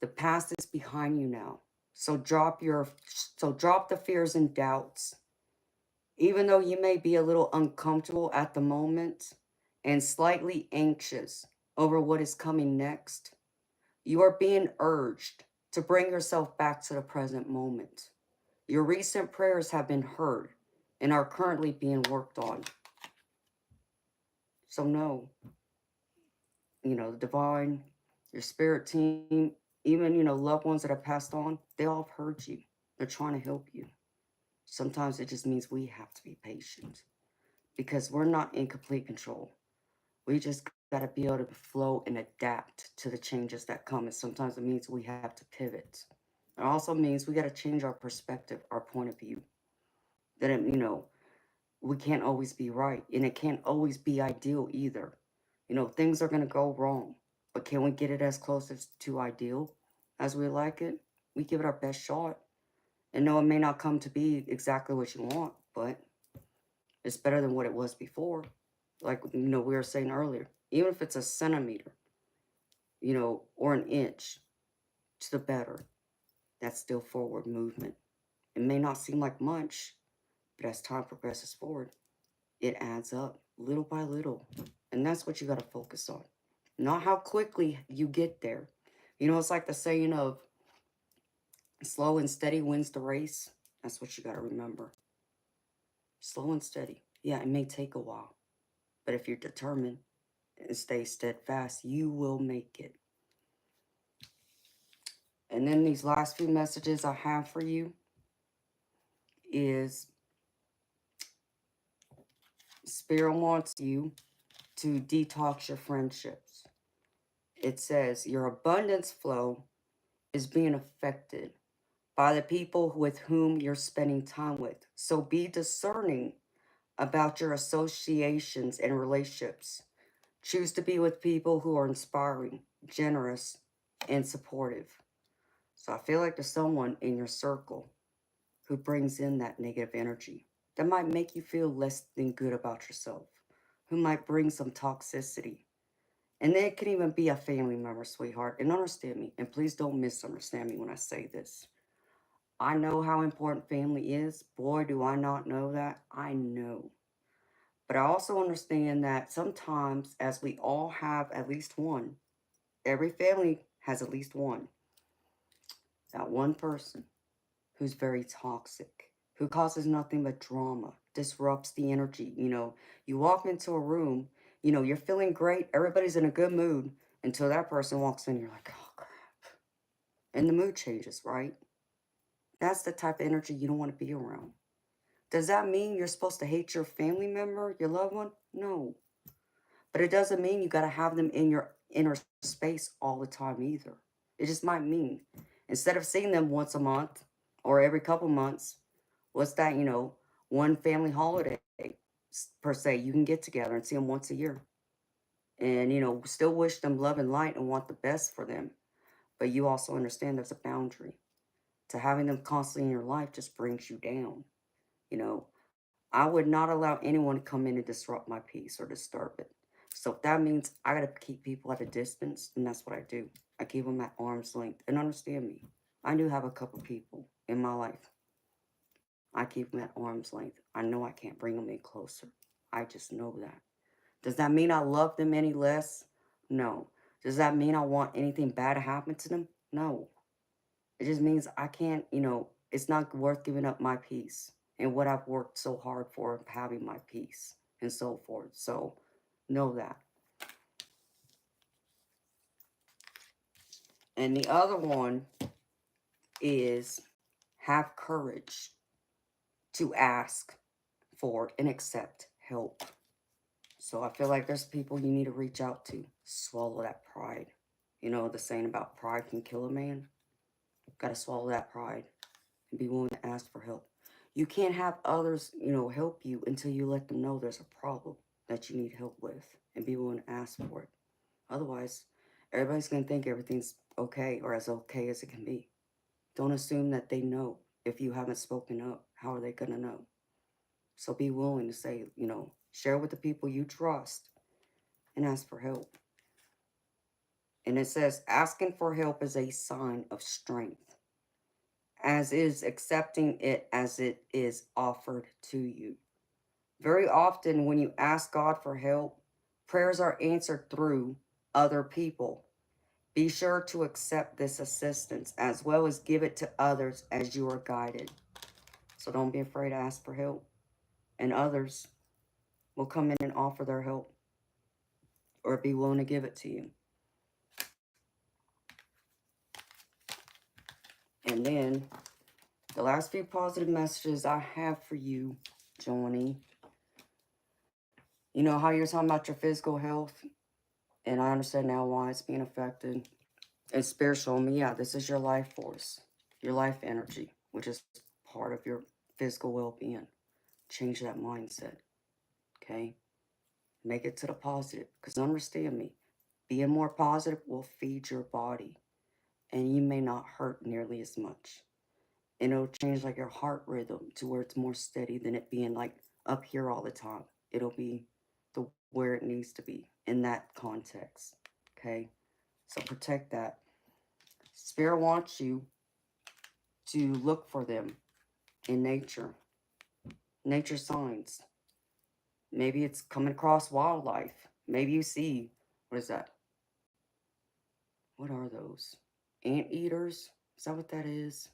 the past is behind you now. So drop the fears and doubts. Even though you may be a little uncomfortable at the moment and slightly anxious over what is coming next, you are being urged to bring yourself back to the present moment. Your recent prayers have been heard and are currently being worked on. So know, the divine, your spirit team, even, loved ones that have passed on, they all have heard you. They're trying to help you. Sometimes it just means we have to be patient because we're not in complete control. We just got to be able to flow and adapt to the changes that come. And sometimes it means we have to pivot. It also means we got to change our perspective, our point of view. That, we can't always be right. And it can't always be ideal either. Things are going to go wrong. But can we get it as close to ideal as we like it? We give it our best shot. And no, it may not come to be exactly what you want, but it's better than what it was before. Like, we were saying earlier, even if it's a centimeter, or an inch to the better, that's still forward movement. It may not seem like much, but as time progresses forward, it adds up little by little. And that's what you got to focus on. Not how quickly you get there. It's like the saying of slow and steady wins the race. That's what you got to remember. Slow and steady. Yeah, it may take a while. But if you're determined and stay steadfast, you will make it. And then these last few messages I have for you is, Spirit wants you to detox your friendships. It says your abundance flow is being affected by the people with whom you're spending time with. So be discerning about your associations and relationships. Choose to be with people who are inspiring, generous, and supportive. So I feel like there's someone in your circle who brings in that negative energy that might make you feel less than good about yourself, who might bring some toxicity. And then it can even be a family member, sweetheart. And understand me, and please don't misunderstand me when I say this. I know how important family is. Boy, do I not know that. I know. But I also understand that sometimes, as we all have at least one, every family has at least one, that one person who's very toxic, who causes nothing but drama, disrupts the energy. You walk into a room, you're feeling great, everybody's in a good mood until that person walks in, you're like, oh crap. And the mood changes, right? That's the type of energy you don't want to be around. Does that mean you're supposed to hate your family member, your loved one? No. But it doesn't mean you got to have them in your inner space all the time either. It just might mean instead of seeing them once a month or every couple months, what's that, one family holiday per se, you can get together and see them once a year. And, still wish them love and light and want the best for them. But you also understand there's a boundary. To having them constantly in your life just brings you down. You know, I would not allow anyone to come in and disrupt my peace or disturb it. So if that means I got to keep people at a distance, then that's what I do. I keep them at arm's length. And understand me, I do have a couple people in my life. I keep them at arm's length. I know I can't bring them in closer. I just know that. Does that mean I love them any less? No. Does that mean I want anything bad to happen to them? No. It just means I can't, it's not worth giving up my peace and what I've worked so hard for, having my peace and so forth. So know that. And the other one is have courage to ask for and accept help. So I feel like there's people you need to reach out to. Swallow that pride. You know the saying about pride can kill a man? Got to swallow that pride and be willing to ask for help. You can't have others, help you until you let them know there's a problem that you need help with and be willing to ask for it. Otherwise, everybody's going to think everything's okay or as okay as it can be. Don't assume that they know. If you haven't spoken up, how are they going to know? So be willing to say, share with the people you trust and ask for help. And it says asking for help is a sign of strength, as is accepting it as it is offered to you. Very often, when you ask God for help, prayers are answered through other people. Be sure to accept this assistance as well as give it to others as you are guided. So don't be afraid to ask for help. And others will come in and offer their help or be willing to give it to you. And then the last few positive messages I have for you, Johnny. You know how you're talking about your physical health? And I understand now why it's being affected. It's spiritual. Yeah, this is your life force, your life energy, which is part of your physical well-being. Change that mindset, okay? Make it to the positive, because understand me, being more positive will feed your body, and you may not hurt nearly as much. And it'll change like your heart rhythm to where it's more steady than it being like up here all the time. It'll be where it needs to be in that context, okay? So protect that. Spirit wants you to look for them in nature. Nature signs. Maybe it's coming across wildlife. Maybe you see, what is that? What are those? Anteaters? Is that what that is?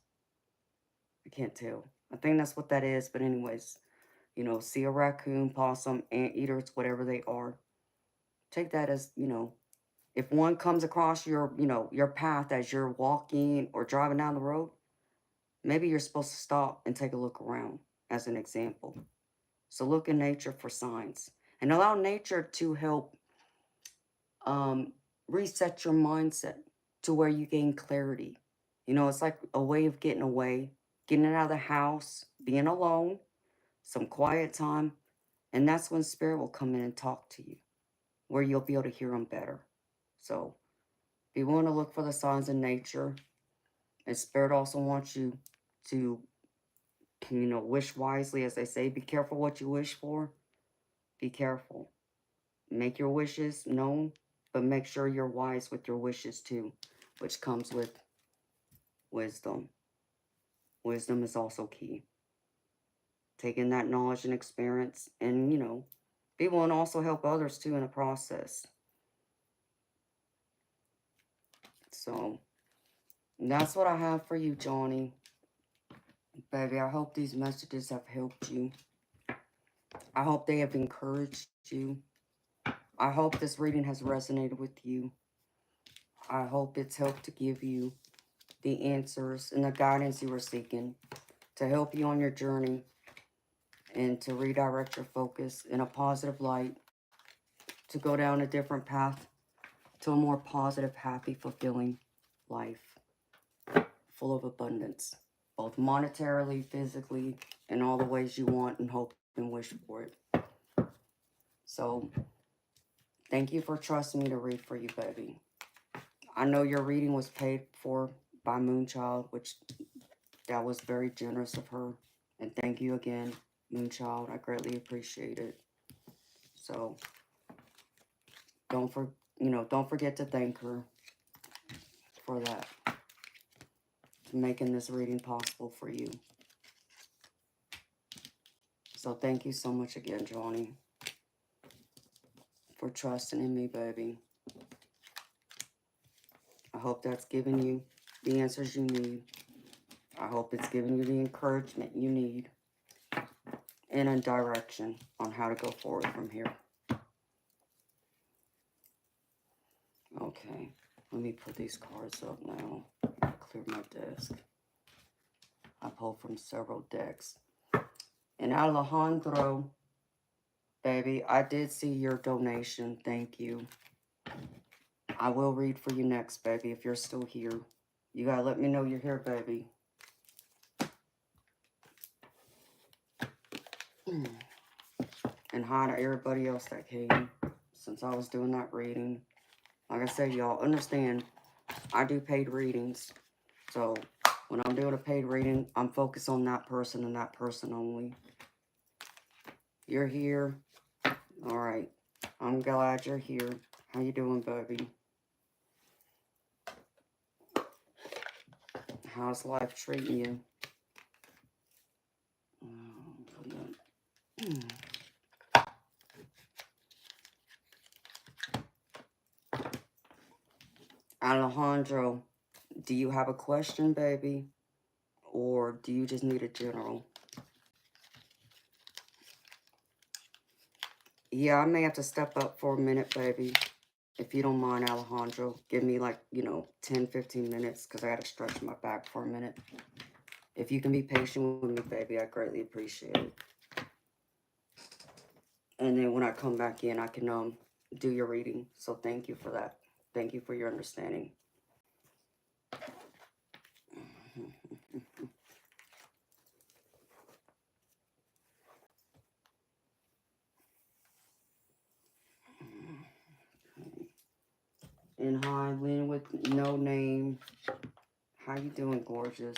I can't tell. I think that's what that is. But anyways, see a raccoon, possum, anteaters, whatever they are. Take that as, if one comes across your path as you're walking or driving down the road, maybe you're supposed to stop and take a look around as an example. So look in nature for signs and allow nature to help reset your mindset to where you gain clarity. It's like a way of getting away, getting out of the house, being alone, some quiet time. And that's when spirit will come in and talk to you, where you'll be able to hear them better. So be willing to look for the signs in nature. And spirit also wants you to, wish wisely, as they say. Be careful what you wish for. Be careful. Make your wishes known, but make sure you're wise with your wishes too, which comes with wisdom. wisdom is also key. Taking that knowledge and experience and, you know, be willing to also help others too in the process. So that's what I have for you, Johnny. Baby, I hope these messages have helped you. I hope they have encouraged you. I hope this reading has resonated with you. I hope it's helped to give you the answers and the guidance you were seeking to help you on your journey and to redirect your focus in a positive light, to go down a different path to a more positive, happy, fulfilling life full of abundance, both monetarily, physically, in all the ways you want and hope and wish for it. So thank you for trusting me to read for you, baby. I know your reading was paid for by Moonchild, which that was very generous of her. And thank you again, Moonchild. I greatly appreciate it. So don't forget to thank her for that, for making this reading possible for you. So thank you so much again, Johnny, for trusting in me, baby. I hope that's giving you the answers you need. I hope it's giving you the encouragement you need and a direction on how to go forward from here. Okay, let me put these cards up now. Clear my desk. I pulled from several decks. And Alejandro, baby, I did see your donation. Thank you. I will read for you next, baby, if you're still here. You gotta let me know you're here, baby. And hi to everybody else that came since I was doing that reading. Like I said, y'all understand, I do paid readings. So when I'm doing a paid reading, I'm focused on that person and that person only. You're here. All right. I'm glad you're here. How you doing, baby? How's life treating you? Alejandro, do you have a question, baby? Or do you just need a general? Yeah, I may have to step up for a minute, baby. If you don't mind, Alejandro, give me like, 10, 15 minutes because I got to stretch my back for a minute. If you can be patient with me, baby, I greatly appreciate it. And then when I come back in, I can do your reading. So thank you for that. Thank you for your understanding. And hi, Lynn with no name. How you doing, gorgeous?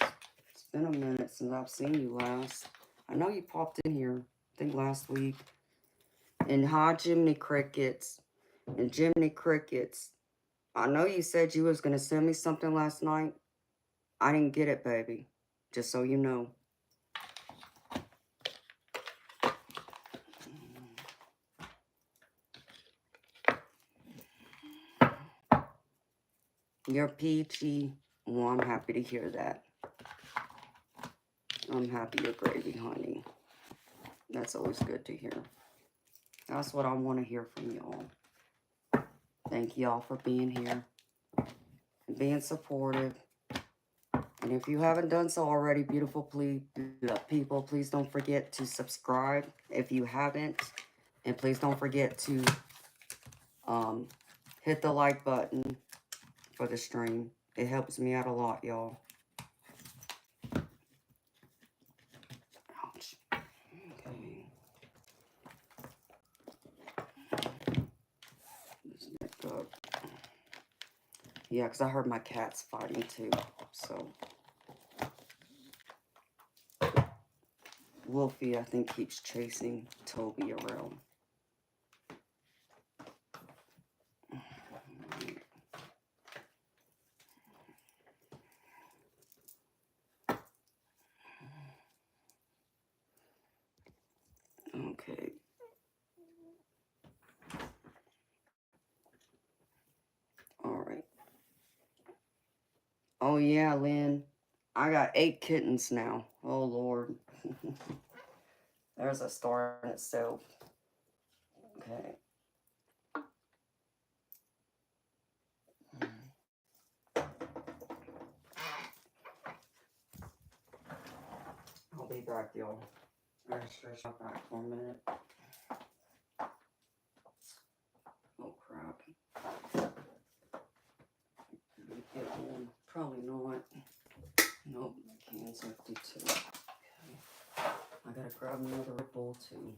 It's been a minute since I've seen you last. I know you popped in here, I think last week. And hi, Jiminy Crickets. And Jiminy Crickets, I know you said you was going to send me something last night. I didn't get it, baby. Just so you know. You're peachy. Well, I'm happy to hear that. I'm happy you're gravy, honey. That's always good to hear. That's what I want to hear from y'all. Thank y'all for being here and being supportive. And if you haven't done so already, beautiful people, please don't forget to subscribe if you haven't. And please don't forget to hit the like button for the stream. It helps me out a lot, y'all. Ouch. Okay. Let's back up. Yeah, because I heard my cats fighting too. So Wolfie, I think, keeps chasing Toby around. Oh yeah, Lynn. I got 8 kittens now. Oh Lord. There's a story in itself. Okay. I'll be back, y'all. I gotta stretch my back for a minute. Oh crap. Did we get one? Probably not. Nope, the can's empty too. Okay. I gotta grab another bowl too.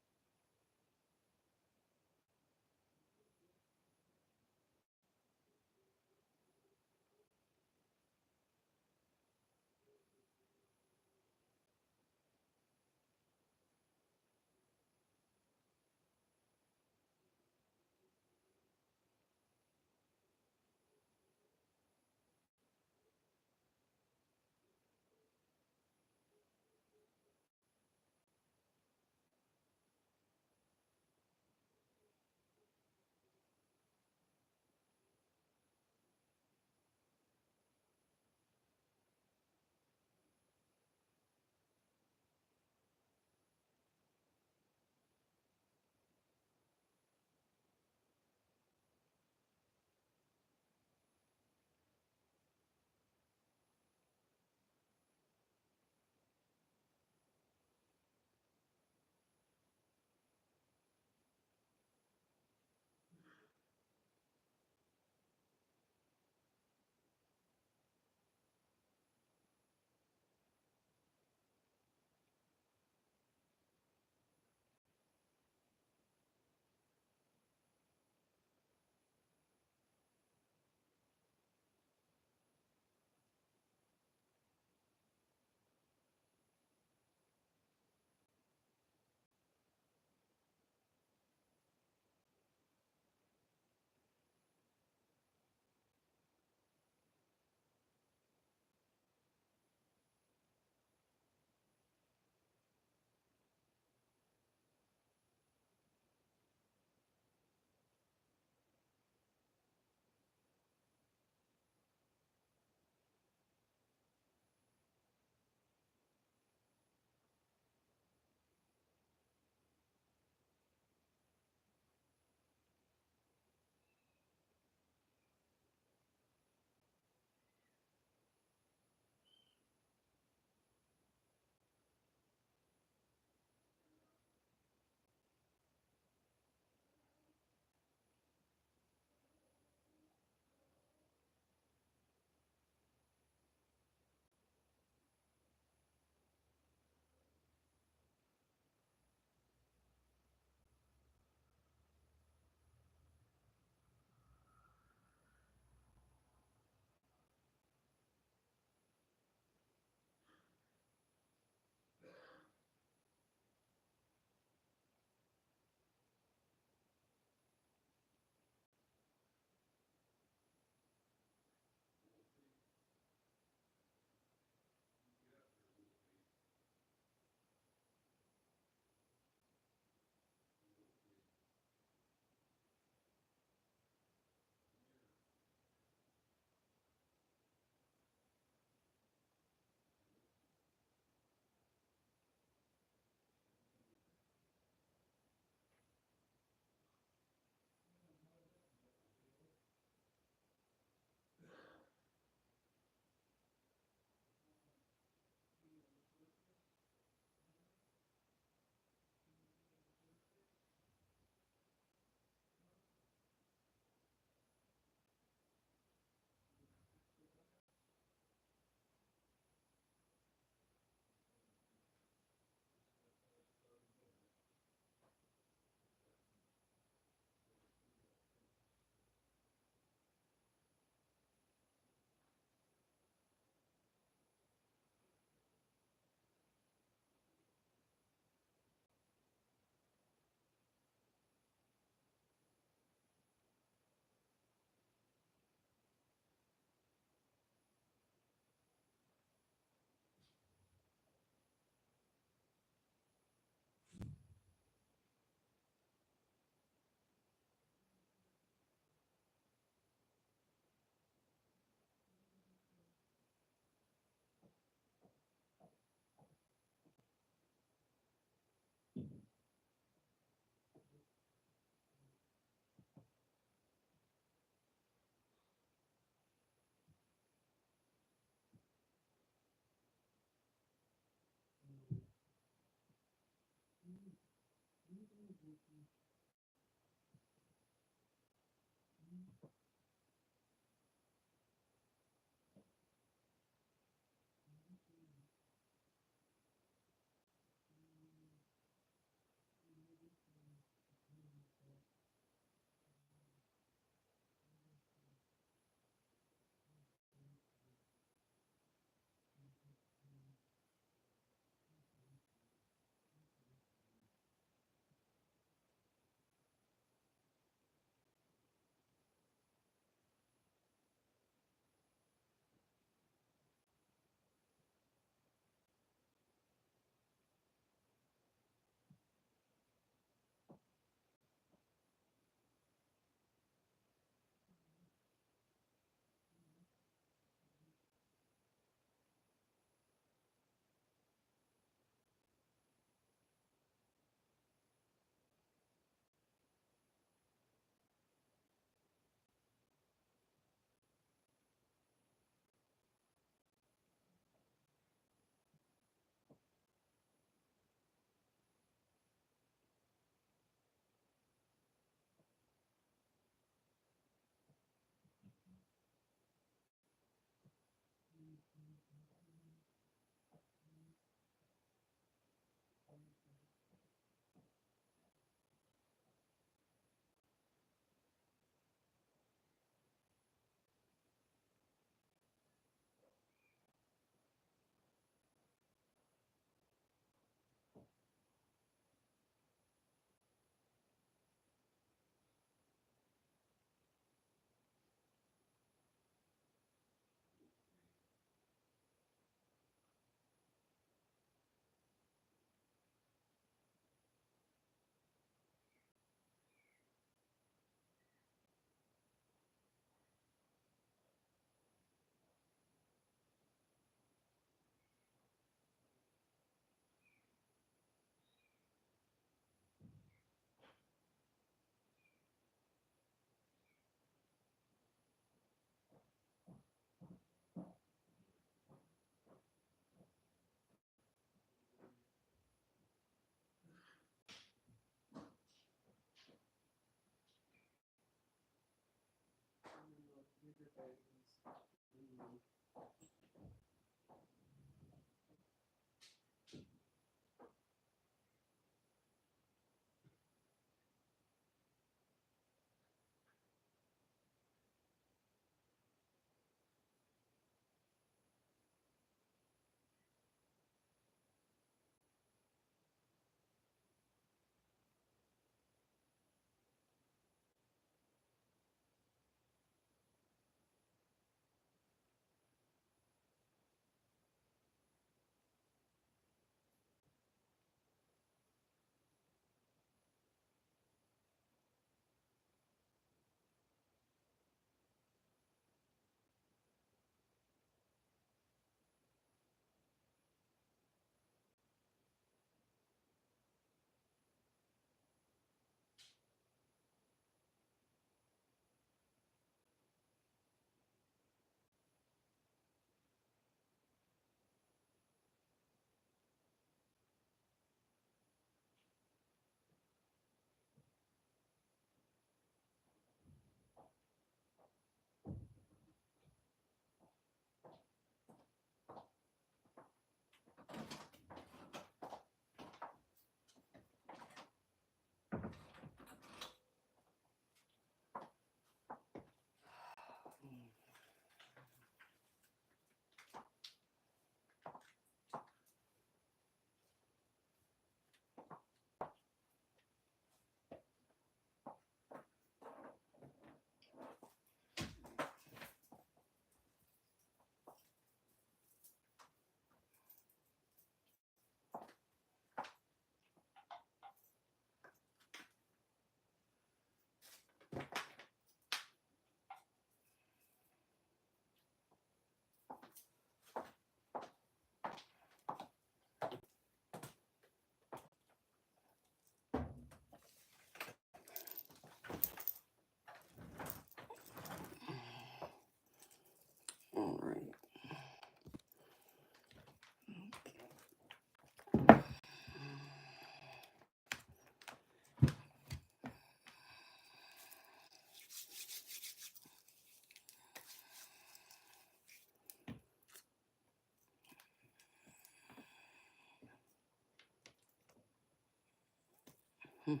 All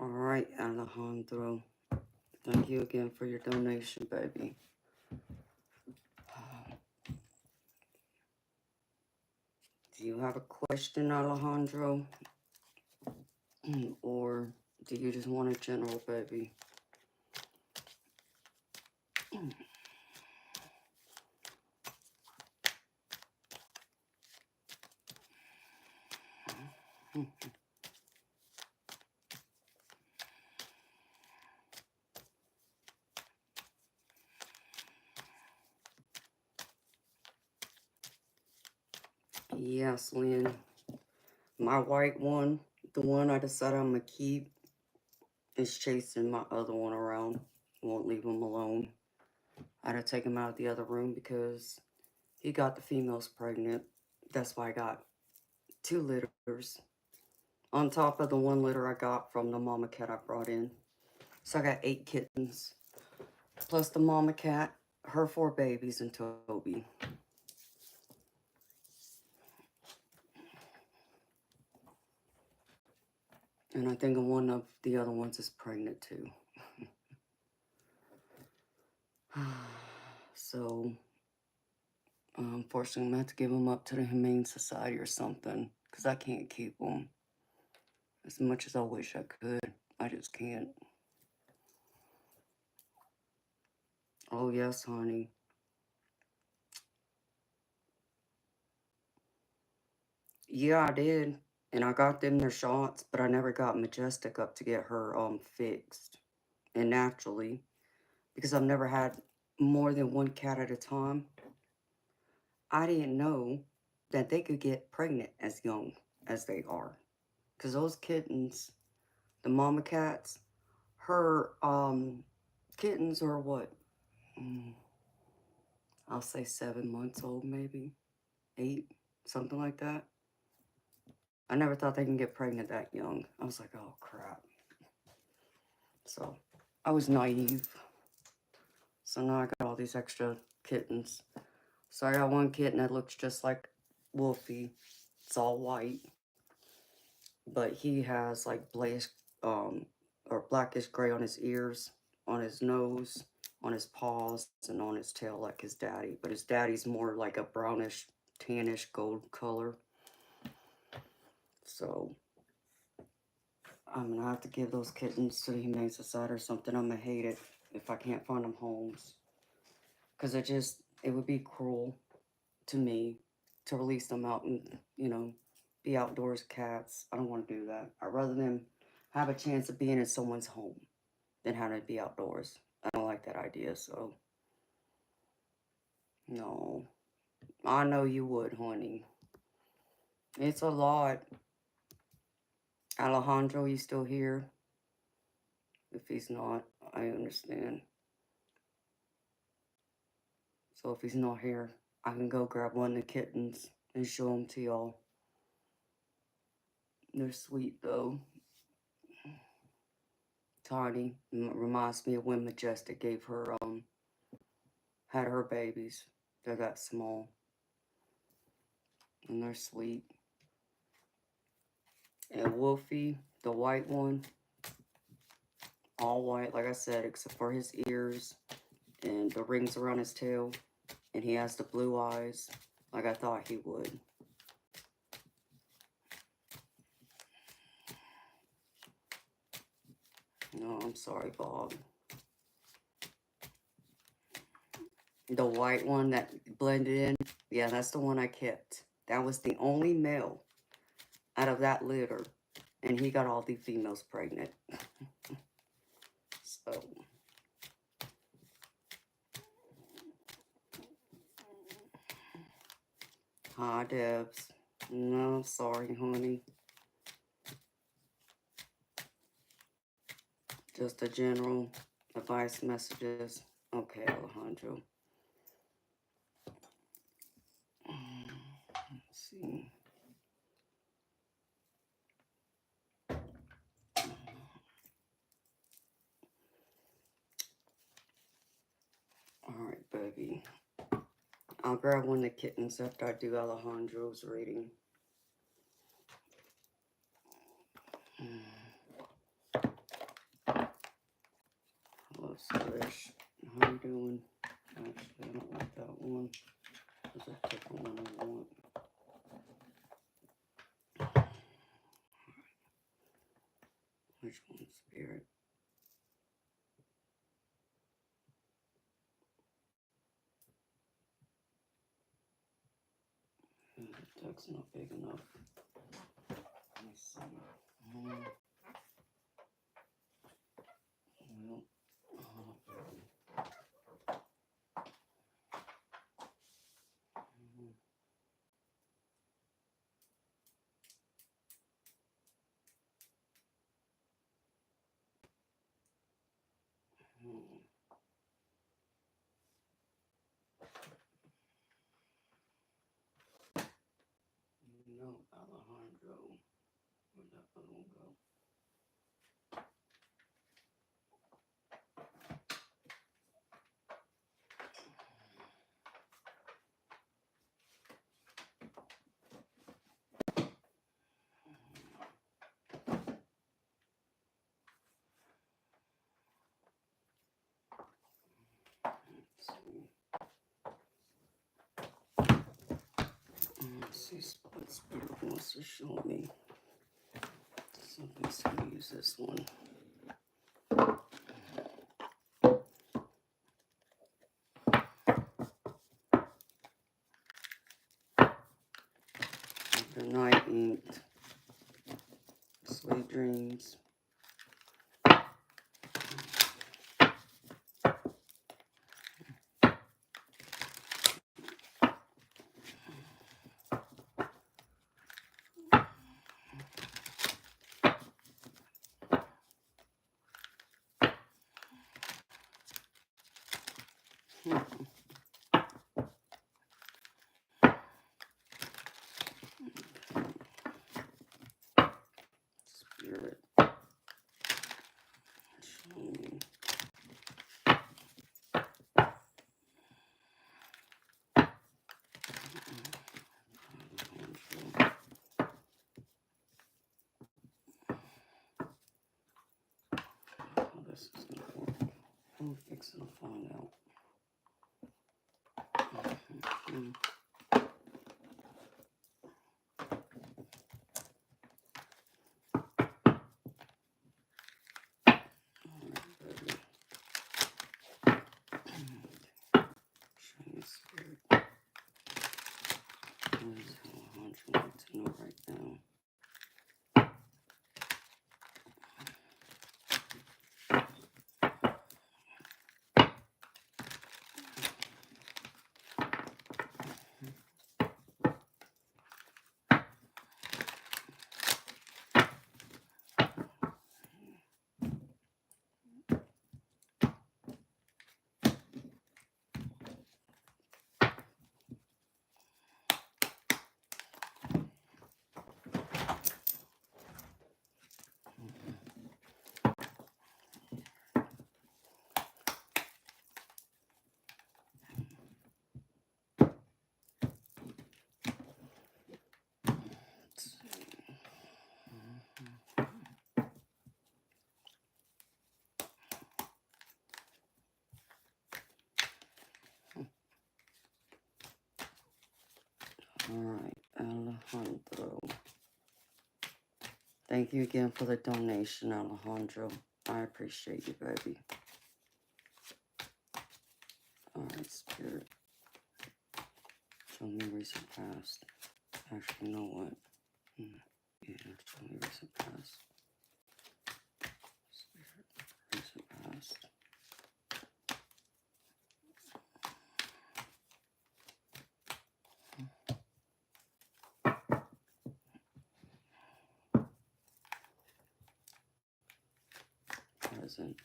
right, Alejandro. Thank you again for your donation, baby. Do you have a question, Alejandro? Or do you just want a general, baby? Yes, Lynn. My white one, the one I decided I'm going to keep, is chasing my other one around. Won't leave him alone. I had to take him out of the other room because he got the females pregnant. That's why I got 2 litters. On top of the 1 litter I got from the mama cat I brought in. So I got 8 kittens. Plus the mama cat, her 4 babies, and Toby. And I think one of the other ones is pregnant too. So, unfortunately, I'm going to have to give them up to the Humane Society or something. Because I can't keep them. As much as I wish I could. I just can't. Oh, yes, honey. Yeah, I did. And I got them their shots, but I never got Majestic up to get her fixed. And naturally, because I've never had more than 1 cat at a time, I didn't know that they could get pregnant as young as they are. Because those kittens, the mama cats, her kittens are what? I'll say 7 months old, maybe 8, something like that. I never thought they can get pregnant that young. I was like, oh crap. So I was naive. So now I got all these extra kittens. So I got 1 kitten that looks just like Wolfie. It's all white. But he has like or blackish gray on his ears, on his nose, on his paws, and on his tail like his daddy. But his daddy's more like a brownish, tannish gold color. So I'm gonna have to give those kittens to the Humane Society or something. I'm gonna hate it if I can't find them homes. Because it would be cruel to me to release them out and, be outdoors cats. I don't want to do that. I'd rather them have a chance of being in someone's home than having to be outdoors. I don't like that idea, so no. I know you would, honey. It's a lot. Alejandro, you still here? If he's not, I understand. So if he's not here, I can go grab one of the kittens and show them to y'all. They're sweet, though. Tiny. Reminds me of when Majestic had her babies. They're that small. And they're sweet. And Wolfie, the white one, all white, like I said, except for his ears and the rings around his tail. And he has the blue eyes, like I thought he would. No, I'm sorry, Bob. The white one that blended in, yeah, that's the one I kept. That was the only male out of that litter. And he got all the females pregnant. So. Hi, Debs. No, sorry, honey. Just a general advice messages. Okay, Alejandro. Let's see. Alright, baby. I'll grab one of the kittens after I do Alejandro's reading. Swish. How you doing? Actually, I don't like that one. There's a different one I want. Which one's Spirit? The deck's not big enough. Let me see. Well, no, Alejandro. Where'd that other one go? Let's see what Spirit wants to show me. Something's going to use this one. The night inked. Sweet dreams. Spirit. Show me. How this is going to work. I'm fixing to find out. Shiny Spirit. What is Alejandro need to know right now? Alright, Alejandro. Thank you again for the donation, Alejandro. I appreciate you, baby. Alright, Spirit. Show me recent past. Actually, you know what? Yeah, show me recent past. Spirit, recent past. Present.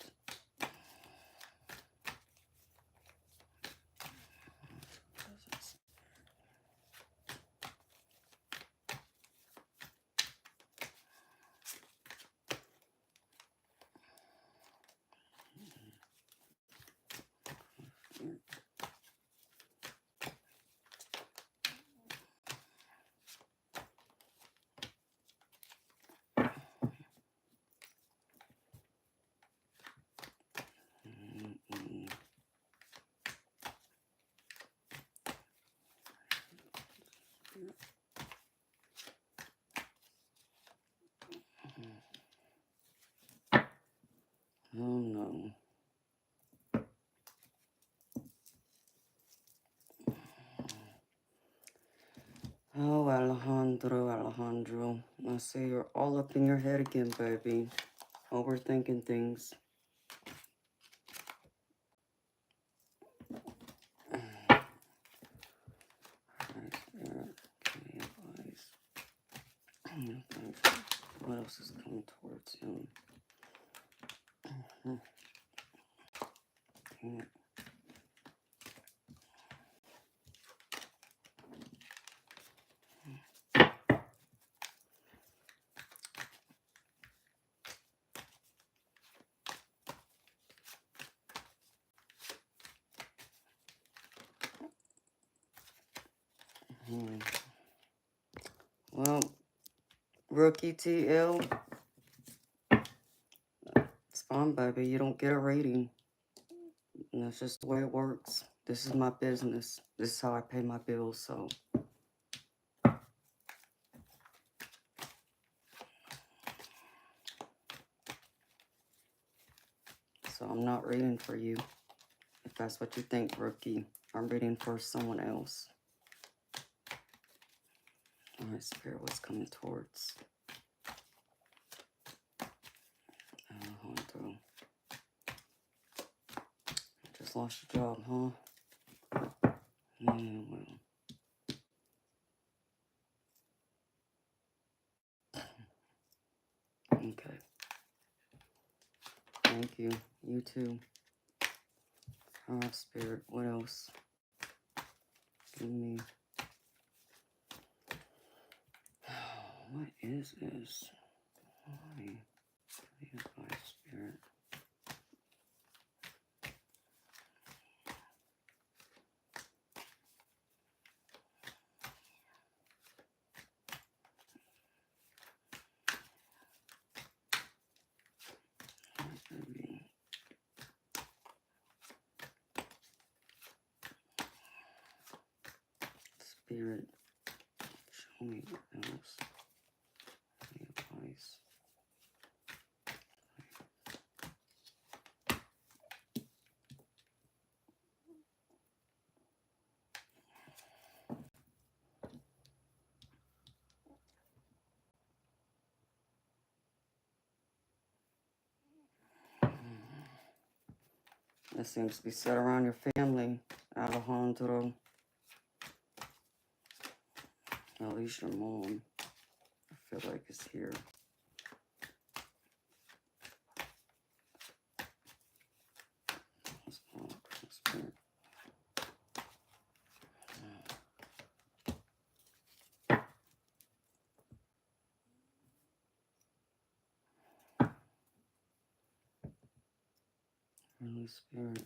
Oh no. Oh, Alejandro. I see you're all up in your head again, baby. Overthinking things. What else is coming towards him? Well, Rookie TL, it's fine, baby. You don't get a rating. And that's just the way it works. This is my business. This is how I pay my bills, so. So I'm not reading for you. If that's what you think, Rookie. I'm reading for someone else. Alright, Spirit, what's coming towards Alejandro? Just lost your job, huh? Yeah, well. Okay. Thank you. You too. Alright, Spirit, what else? Give me. What is this? Why? Please, by Spirit. Maybe. Spirit, show me what else. Any advice? That seems to be set around your family, Alejandro. At least your mom. I feel like it's here. Spirit. Holy Spirit,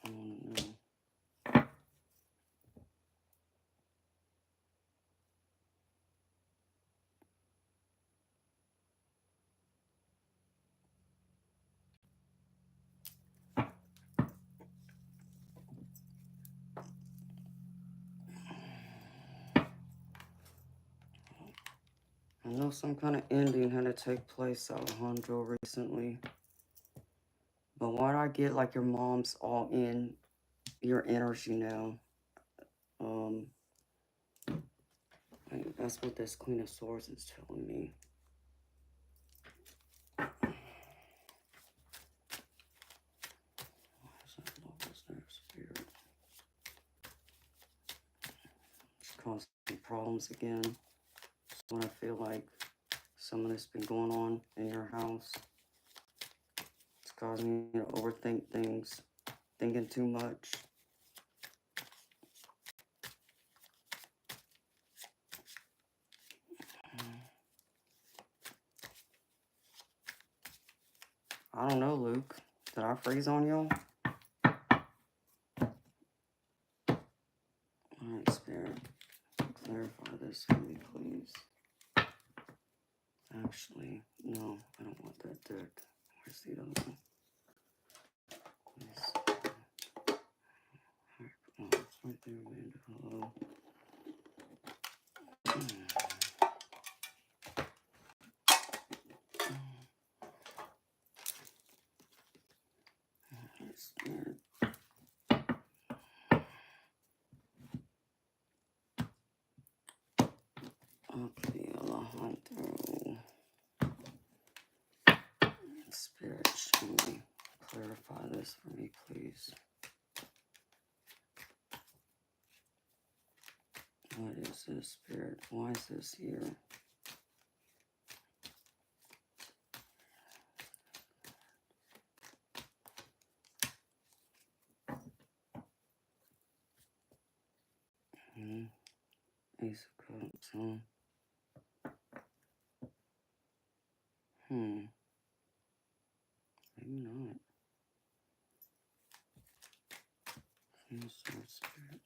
I want to know. I know some kind of ending had to take place, Alejandro, recently. But why do I get like your mom's all in your energy now? That's what this Queen of Swords is telling me. Spirit? It's causing problems again. When I feel like some of this been going on in your house. It's causing me to overthink things, thinking too much. I don't know, Luke. Did I freeze on y'all? Alright, Spirit. Clarify this for me, please. Actually, no, I don't want that deck. Where's the other one? Please. Oh, it's right there, Amanda. Hello. Spirit, show me. Clarify this for me, please. What is this, Spirit? Why is this here? Ace of Cups, huh? Maybe not. King of Swords, Spirit.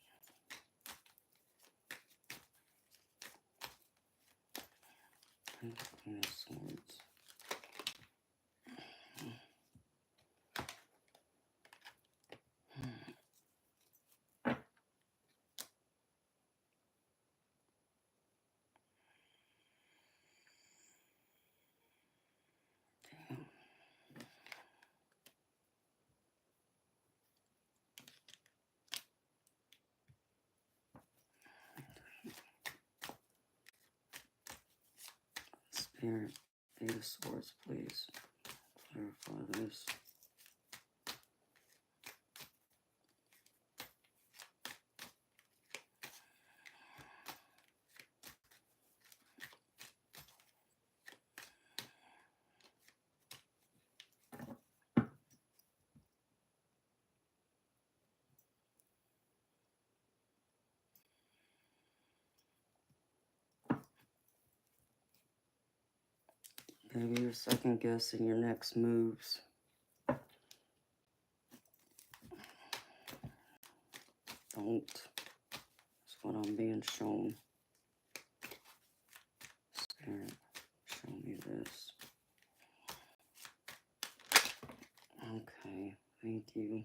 King of Swords. Spirit, Eight of Swords, please. Clarify this. Maybe you're second guessing your next moves. Don't. That's what I'm being shown. Spirit, show me this. Okay, thank you.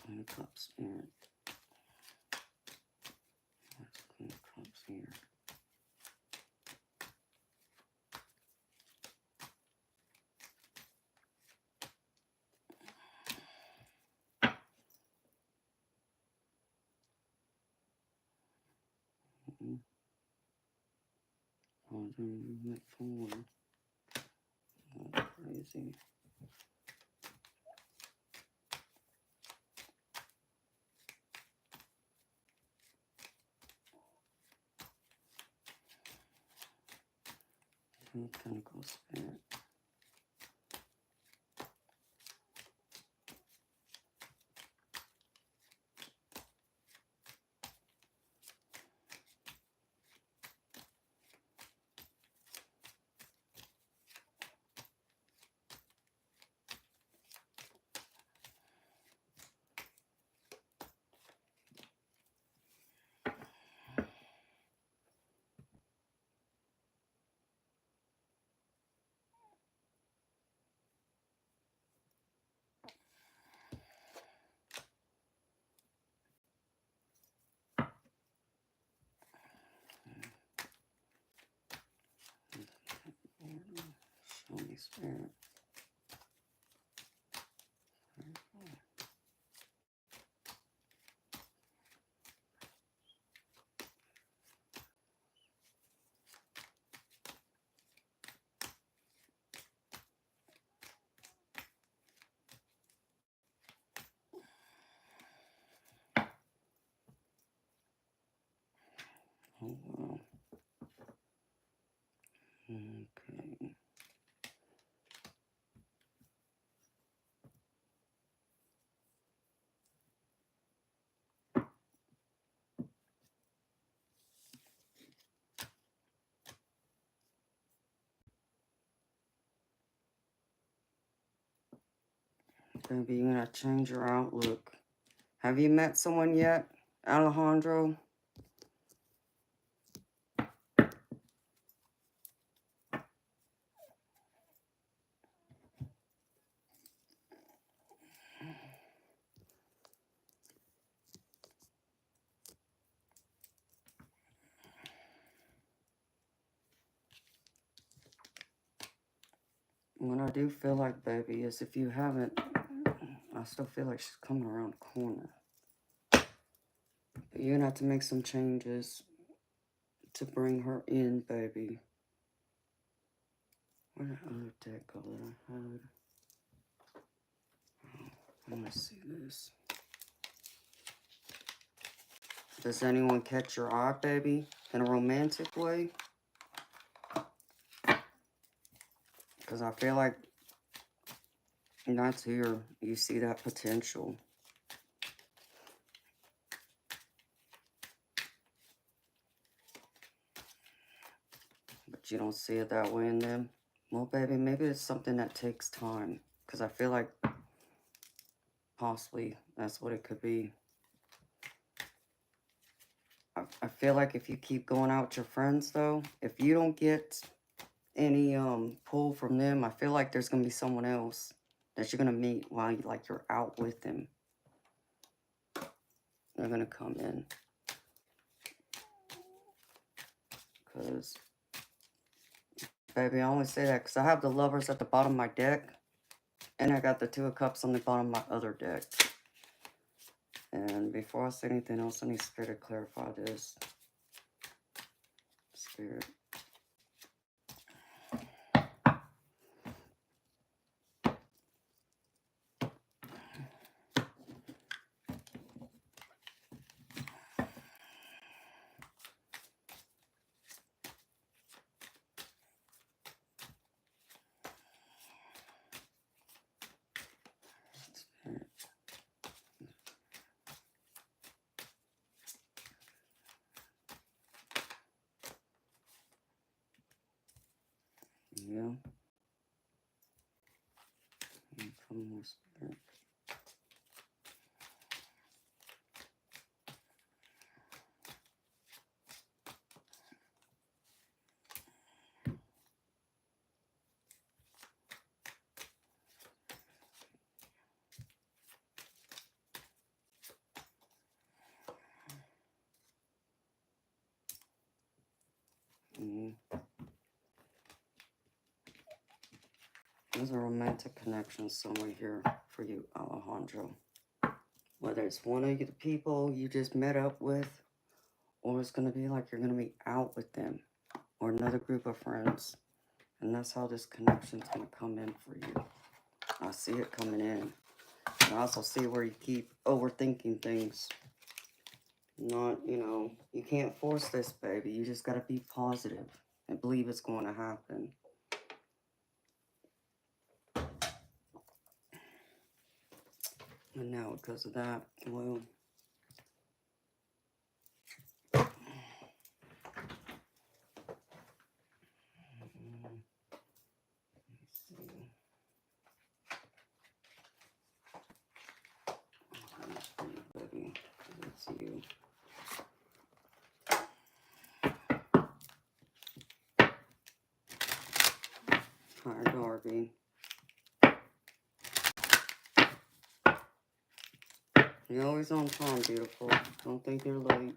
Queen of Cups, Spirit. What's Queen of Cups here? Oh, then you went forward. Oh, crazy. Two of Pentacles, Spirit. Show me, Spirit. Oh, wow. Okay. Baby, you're gonna change your outlook. Have you met someone yet, Alejandro? What I do feel like, baby, is if you haven't, I still feel like she's coming around the corner. But you're gonna have to make some changes to bring her in, baby. Where did the other deck go that I had? I want to see this. Does anyone catch your eye, baby, in a romantic way? Because I feel like that's here. You see that potential. But you don't see it that way in them. Well, baby, maybe it's something that takes time. Because I feel like possibly that's what it could be. I feel like if you keep going out with your friends, though, if you don't get any pull from them, I feel like there's going to be someone else that you're going to meet while you're out with them. They're going to come in. Because, baby, I only say that because I have the Lovers at the bottom of my deck. And I got the Two of Cups on the bottom of my other deck. And before I say anything else, I need Spirit to clarify this. Spirit. Yeah. Come more Spirit. There's a romantic connection somewhere here for you, Alejandro. Whether it's one of the people you just met up with, or it's going to be like you're going to be out with them, or another group of friends. And that's how this connection's going to come in for you. I see it coming in. And I also see where you keep overthinking things. Not, you can't force this, baby. You just got to be positive and believe it's going to happen. And now, because of that, well, baby, it's you. Hi, Darby. You're always on time, beautiful. Don't think you're late.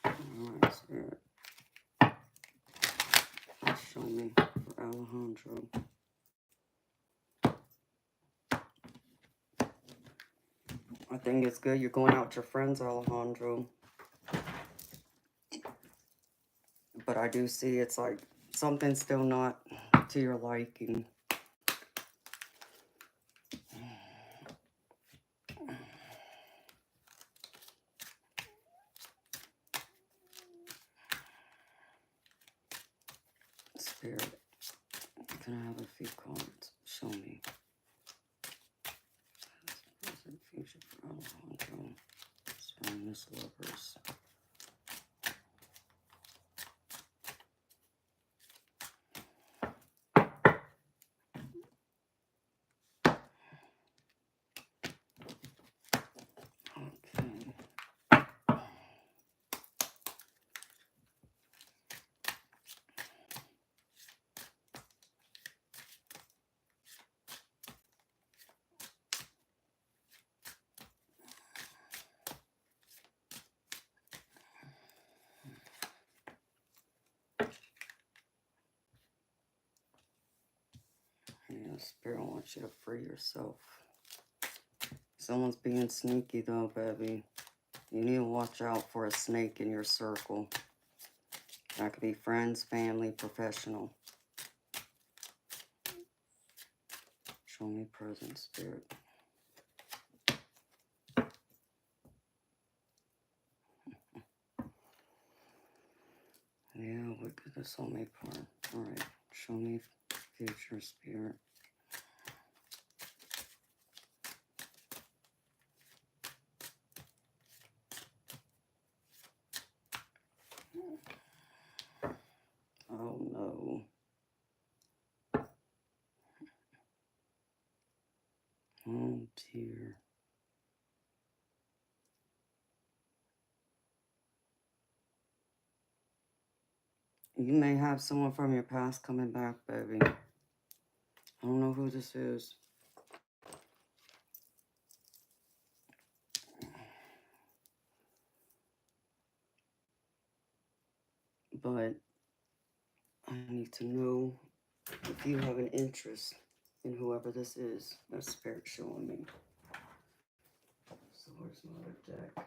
Alright, Spirit. Show me for Alejandro. I think it's good you're going out with your friends, Alejandro. But I do see it's like something's still not to your liking. Spirit, can I have a few cards? Show me. Present future for Alejandro. Surround this Lovers. Yeah, Spirit wants you to free yourself. Someone's being sneaky though, baby. You need to watch out for a snake in your circle. That could be friends, family, professional. Show me present, Spirit. Yeah, wickedness on me part. Alright, show me future, Spirit. Oh no. Oh dear. You may have someone from your past coming back, baby. I don't know who this is. But I need to know if you have an interest in whoever this is. That's Spirit showing me. So where's my other deck?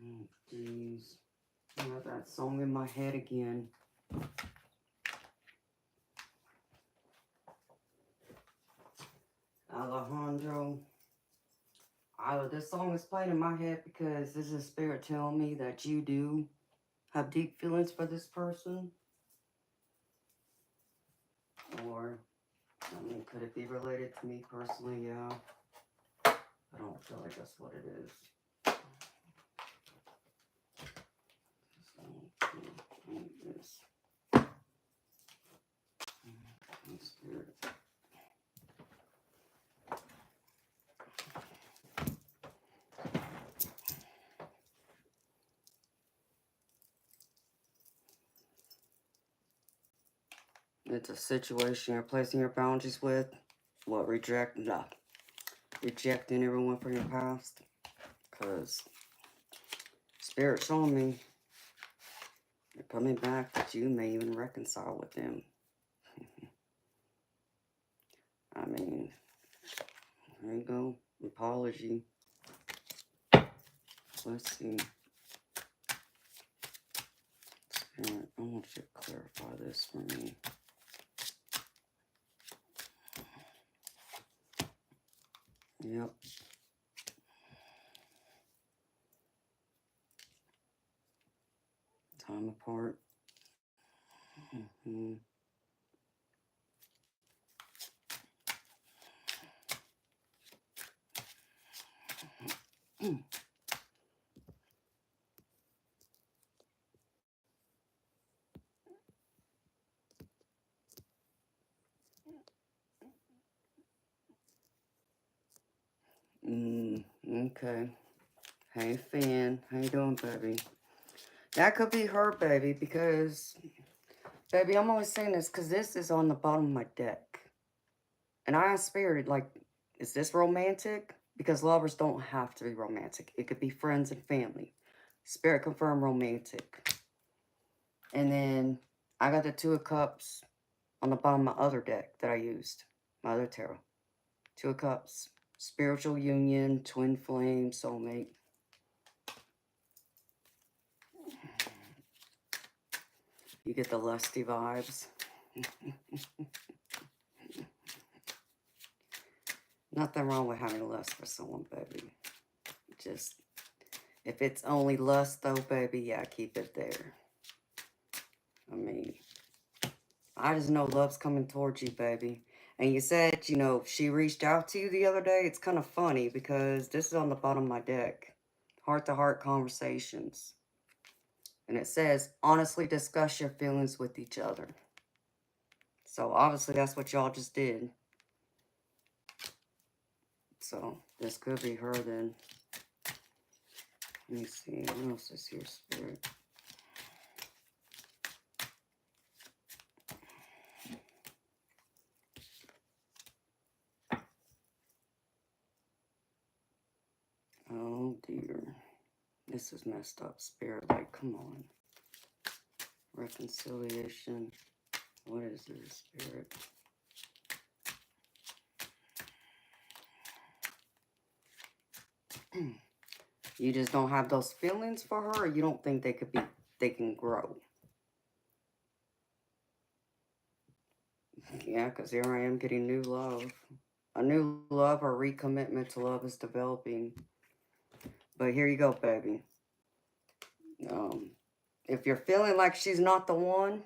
Oh, jeez. I got that song in my head again. Alejandro. This song is playing in my head because this is Spirit telling me that you do have deep feelings for this person. Or, I mean, could it be related to me personally? Yeah. I don't feel like that's what it is. This. Spirit. It's a situation you're placing your boundaries with. What, rejecting everyone from your past? Because Spirit showing me you're coming back, that you may even reconcile with them. I mean, there you go. Apology. Let's see. Spirit, I want you to clarify this for me. Yep. Time apart. Mm-hmm. Okay. Hey, Finn. How you doing, baby? That could be her, baby, because, baby, I'm only saying this because this is on the bottom of my deck. And I asked Spirit, like, is this romantic? Because lovers don't have to be romantic. It could be friends and family. Spirit confirmed romantic. And then I got the Two of Cups on the bottom of my other deck that I used. My other tarot. Two of Cups. Spiritual union, twin flame, soulmate. You get the lusty vibes. Nothing wrong with having lust for someone, baby. Just, if it's only lust, though, baby, yeah, keep it there. I mean, I just know love's coming towards you, baby. And you said, you know, she reached out to you the other day. It's kind of funny because this is on the bottom of my deck. Heart-to-heart conversations. And it says, honestly discuss your feelings with each other. So obviously that's what y'all just did. So this could be her then. Let me see. What else is here, Spirit? Oh dear. This is messed up, Spirit. Like, come on. Reconciliation. What is this, Spirit? You just don't have those feelings for her, or you don't think they can grow? Yeah, because here I am getting new love. A new love or recommitment to love is developing. But here you go, baby. If you're feeling like she's not the one,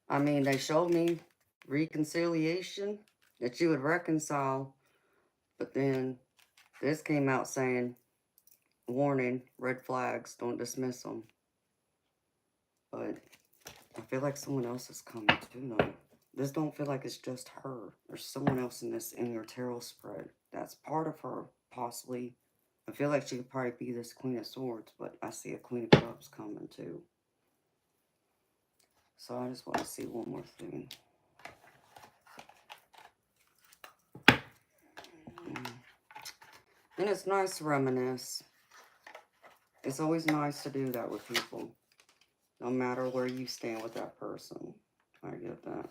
I mean, they showed me reconciliation, that you would reconcile, but then this came out saying, warning, red flags, don't dismiss them. But I feel like someone else is coming too, though. This don't feel like it's just her. There's someone else in your tarot spread. That's part of her, possibly. I feel like she could probably be this Queen of Swords, but I see a Queen of Cups coming too. So I just want to see one more thing. And it's nice to reminisce. It's always nice to do that with people. No matter where you stand with that person. I get that.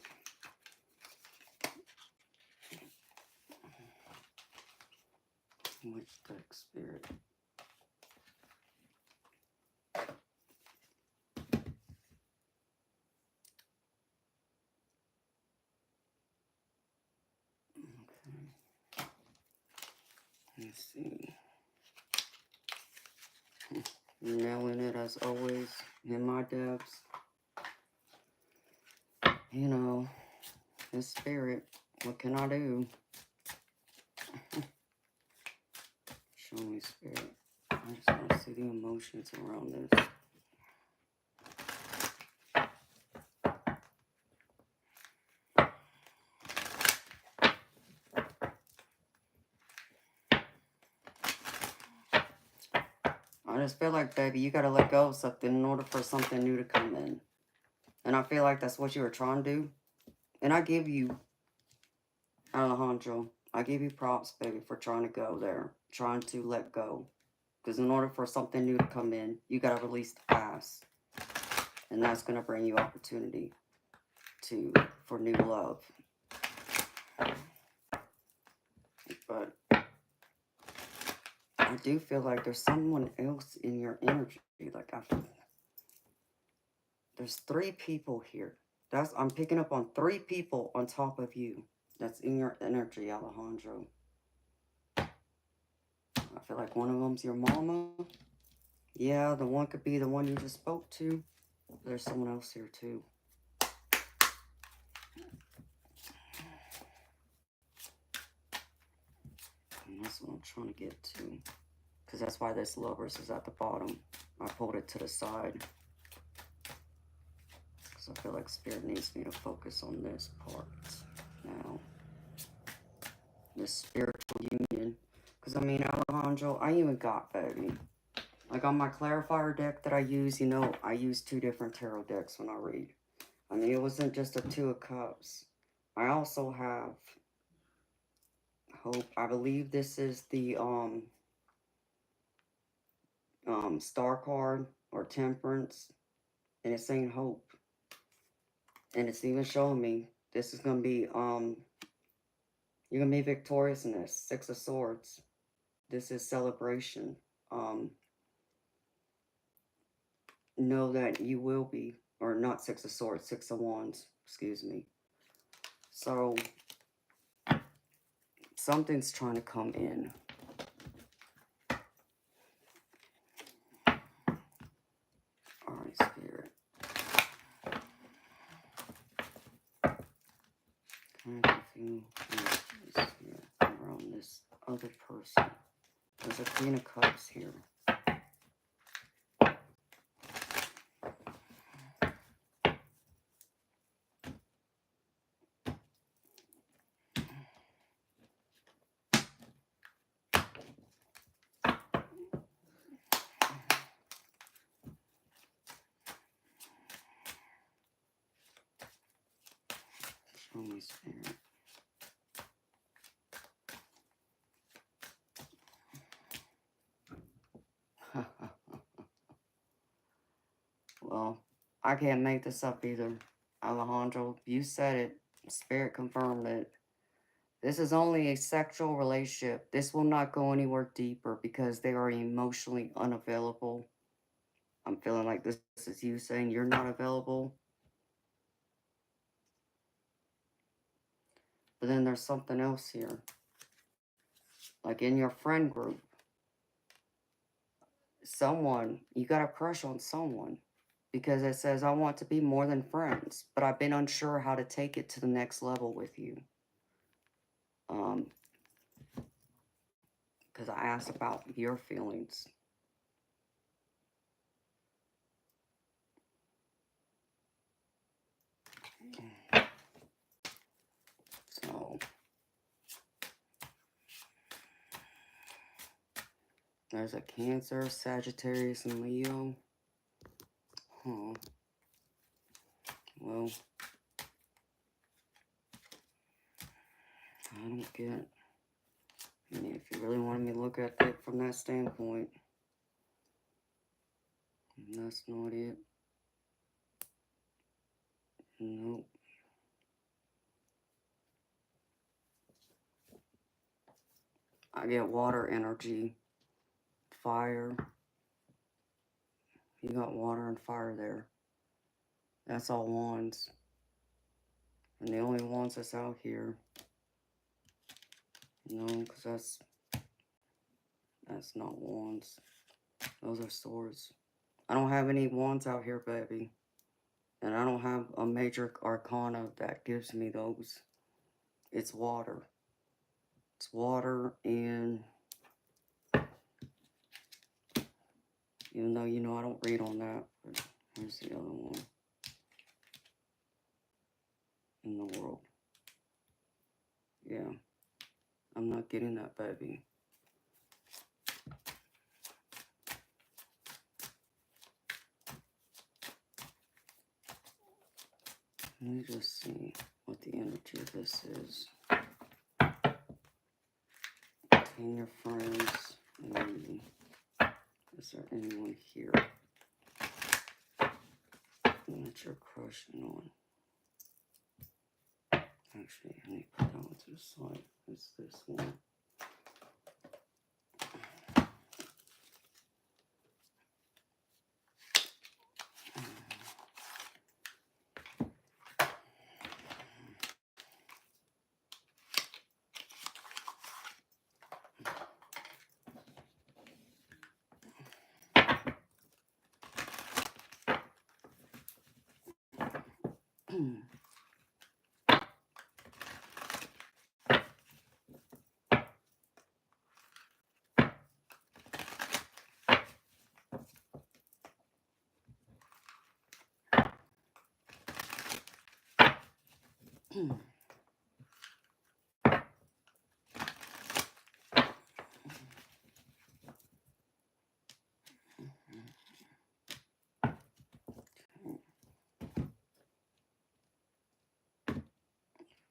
Which deck, Spirit? Okay. Let's see. Nailing it as always in my depths. You know, this Spirit, what can I do? Show me, Spirit. I just want to see the emotions around this. I just feel like, baby, you got to let go of something in order for something new to come in. And I feel like that's what you were trying to do. And I give you, Alejandro, I give you props, baby, for trying to go there. Trying to let go. Because in order for something new to come in, you got to release the past. And that's going to bring you opportunity for new love. But I do feel like there's someone else in your energy. Like, there's 3 people here. I'm picking up on 3 people on top of you. That's in your energy, Alejandro. I feel like one of them's your mama. Yeah, the one could be the one you just spoke to. There's someone else here too. And that's what I'm trying to get to. Because that's why this Lovers is at the bottom. I pulled it to the side. Because I feel like Spirit needs me to focus on this part now. This spiritual union. Because, I mean, Alejandro, I even got, baby. Like, on my clarifier deck that I use, you know, I use 2 different tarot decks when I read. I mean, it wasn't just a 2 of Cups. I also have Hope. I believe this is the, Star card or Temperance. And it's saying Hope. And it's even showing me this is going to be, you're going to be victorious in this. 6 of Swords. This is celebration. Know that you will be, or not 6 of Swords, 6 of Wands, excuse me. So, something's trying to come in. Alright, Spirit. Kind of few messages here around this other person. There's a Queen of Cups here. Show me, Spirit. Well, I can't make this up either. Alejandro, you said it. Spirit confirmed it. This is only a sexual relationship. This will not go anywhere deeper because they are emotionally unavailable. I'm feeling like this is you saying you're not available. But then there's something else here. Like in your friend group, someone, you got a crush on someone. Because it says, I want to be more than friends, but I've been unsure how to take it to the next level with you. Because I asked about your feelings. So, there's a Cancer, Sagittarius, and Leo. Huh. Well, I don't get. I mean, if you really wanted me to look at it from that standpoint, that's not it. Nope. I get water energy, fire. You got water and fire there. That's all wands. And the only wands that's out here. No, because that's not wands. Those are swords. I don't have any wands out here, baby. And I don't have a major arcana that gives me those. It's water. It's water, and even though, you know, I don't read on that, but here's the other one in the world. Yeah, I'm not getting that, baby. Let me just see what the energy of this is. Between your friends and me. Is there anyone here that you're crushing on? Actually, I need to put that one to the side. It's this one.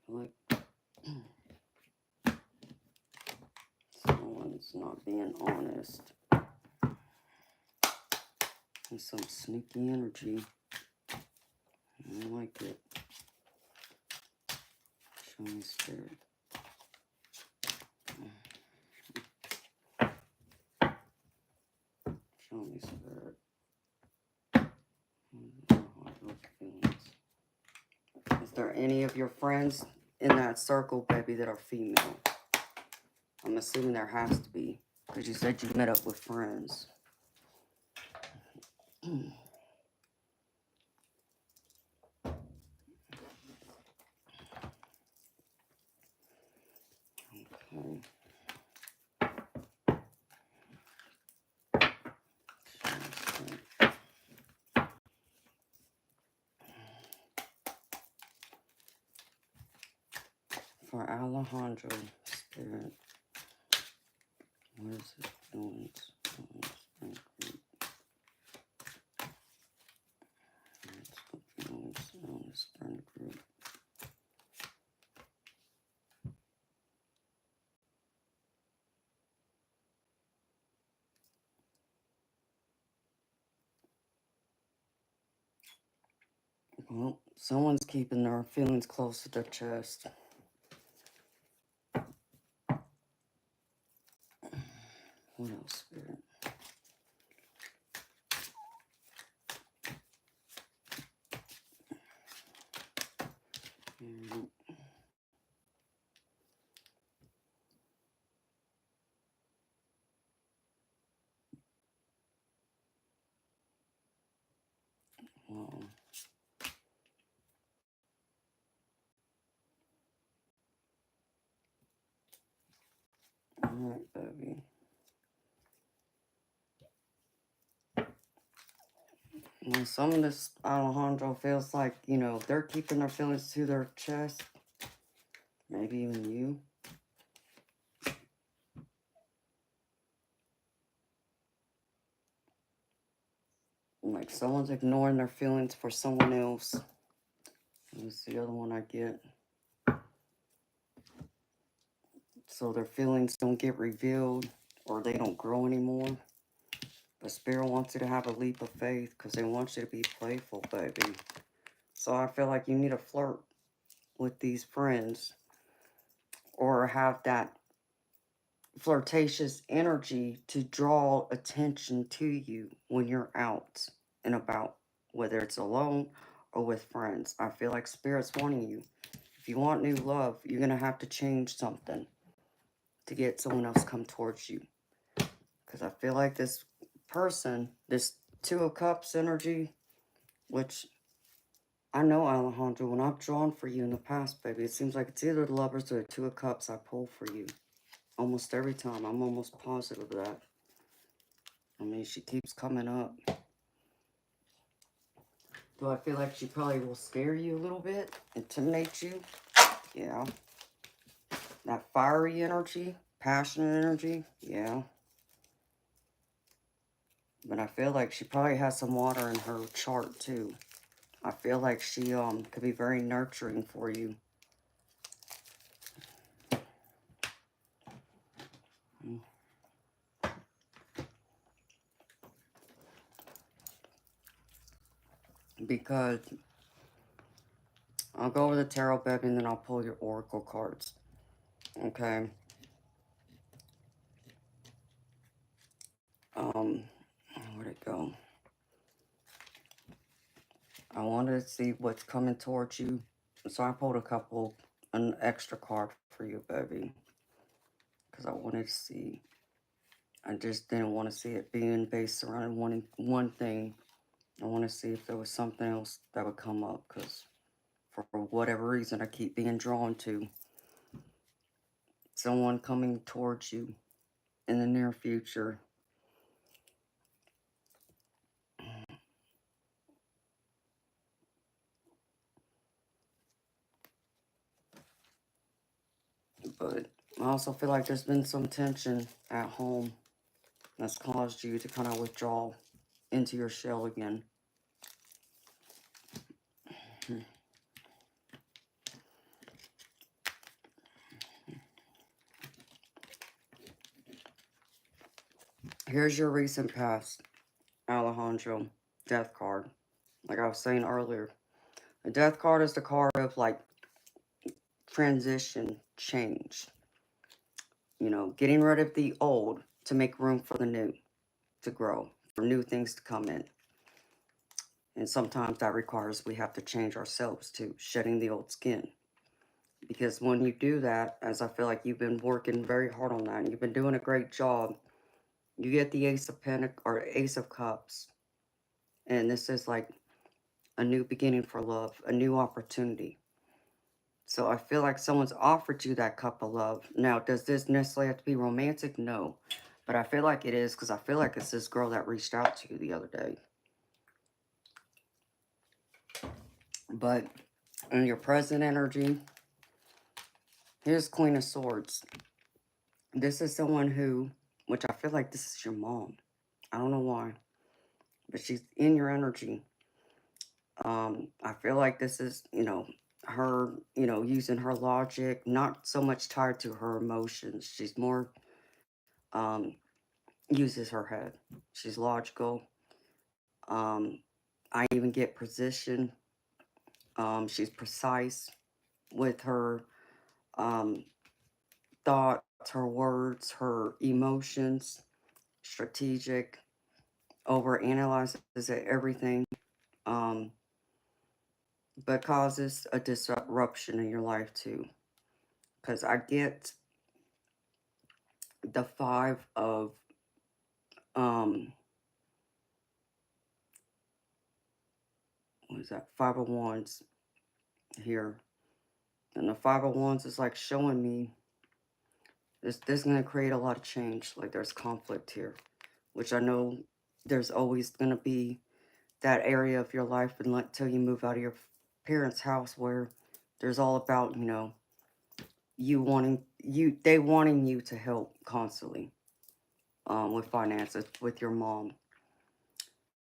Like someone's not being honest. And some sneaky energy. I don't like it. Show me, Spirit. Show me, Spirit. Is there any of your friends in that circle, baby, that are female? I'm assuming there has to be, because you said you met up with friends. Okay. For Alejandro, Spirit, what is his feelings on this friend group? What's the feelings on this friend group? Well, someone's keeping their feelings close to their chest. What else, Spirit? And, well, alright, baby. Well, some of this Alejandro feels like, you know, they're keeping their feelings to their chest. Maybe even you. Like someone's ignoring their feelings for someone else. That's the other one I get. So their feelings don't get revealed or they don't grow anymore. But Spirit wants you to have a leap of faith because they want you to be playful, baby. So I feel like you need to flirt with these friends or have that flirtatious energy to draw attention to you when you're out and about, whether it's alone or with friends. I feel like Spirit's wanting you. If you want new love, you're going to have to change something to get someone else come towards you. Because I feel like this person, this Two of Cups energy, which I know, Alejandro, when I've drawn for you in the past, baby, it seems like it's either the Lovers or the Two of Cups I pull for you. Almost every time. I'm almost positive of that. I mean, she keeps coming up. Do I feel like she probably will scare you a little bit? Intimidate you? Yeah. That fiery energy? Passionate energy? Yeah. But I feel like she probably has some water in her chart, too. I feel like she could be very nurturing for you. Because I'll go over the tarot, baby, and then I'll pull your oracle cards. Okay. Where'd it go? I wanted to see what's coming towards you. So I pulled an extra card for you, baby. Because I wanted to see. I just didn't want to see it being based around one thing. I want to see if there was something else that would come up. Because for whatever reason, I keep being drawn to someone coming towards you in the near future. But I also feel like there's been some tension at home that's caused you to kind of withdraw into your shell again. Here's your recent past, Alejandro. Death card. Like I was saying earlier, the death card is the card of like transition, change. You know, getting rid of the old to make room for the new to grow, for new things to come in. And sometimes that requires we have to change ourselves too, shedding the old skin. Because when you do that, as I feel like you've been working very hard on that, and you've been doing a great job, you get the Ace of Pentacles or Ace of Cups. And this is like a new beginning for love, a new opportunity. So I feel like someone's offered you that cup of love. Now, does this necessarily have to be romantic? No. But I feel like it is because I feel like it's this girl that reached out to you the other day. But in your present energy, here's Queen of Swords. This is someone who, which I feel like this is your mom. I don't know why, but she's in your energy. I feel like this is, you know, her, you know, using her logic, not so much tied to her emotions. She's more, uses her head. She's logical. I even get position. She's precise with her um, thoughts, her words, her emotions, strategic, over analyzes everything, um, but causes a disruption in your life too. Because I get the five of um, what is that? Five of Wands here, and the Five of Wands is like showing me this is gonna create a lot of change. Like there's conflict here, which I know there's always gonna be that area of your life until you move out of your parents' house where there's all about, they wanting you to help constantly with finances with your mom,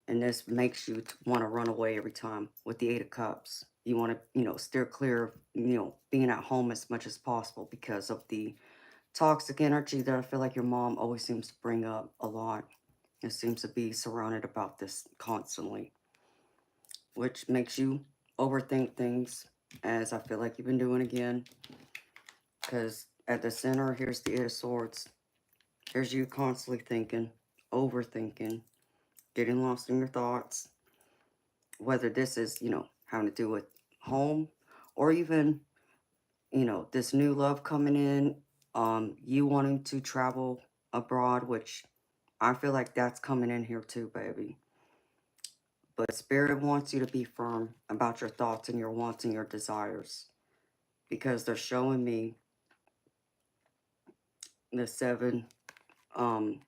and this makes you want to run away every time. With the Eight of Cups, you want to steer clear of being at home as much as possible because of the toxic energy that I feel like your mom always seems to bring up a lot. It seems to be surrounded about this constantly, which makes you overthink things, as I feel like you've been doing again. Because at the center, here's the Eight of Swords. Here's you constantly thinking, overthinking, getting lost in your thoughts. Whether this is, having to do with home, or even, this new love coming in, you wanting to travel abroad, which I feel like that's coming in here too, baby. But Spirit wants you to be firm about your thoughts and your wants and your desires, because they're showing me the seven um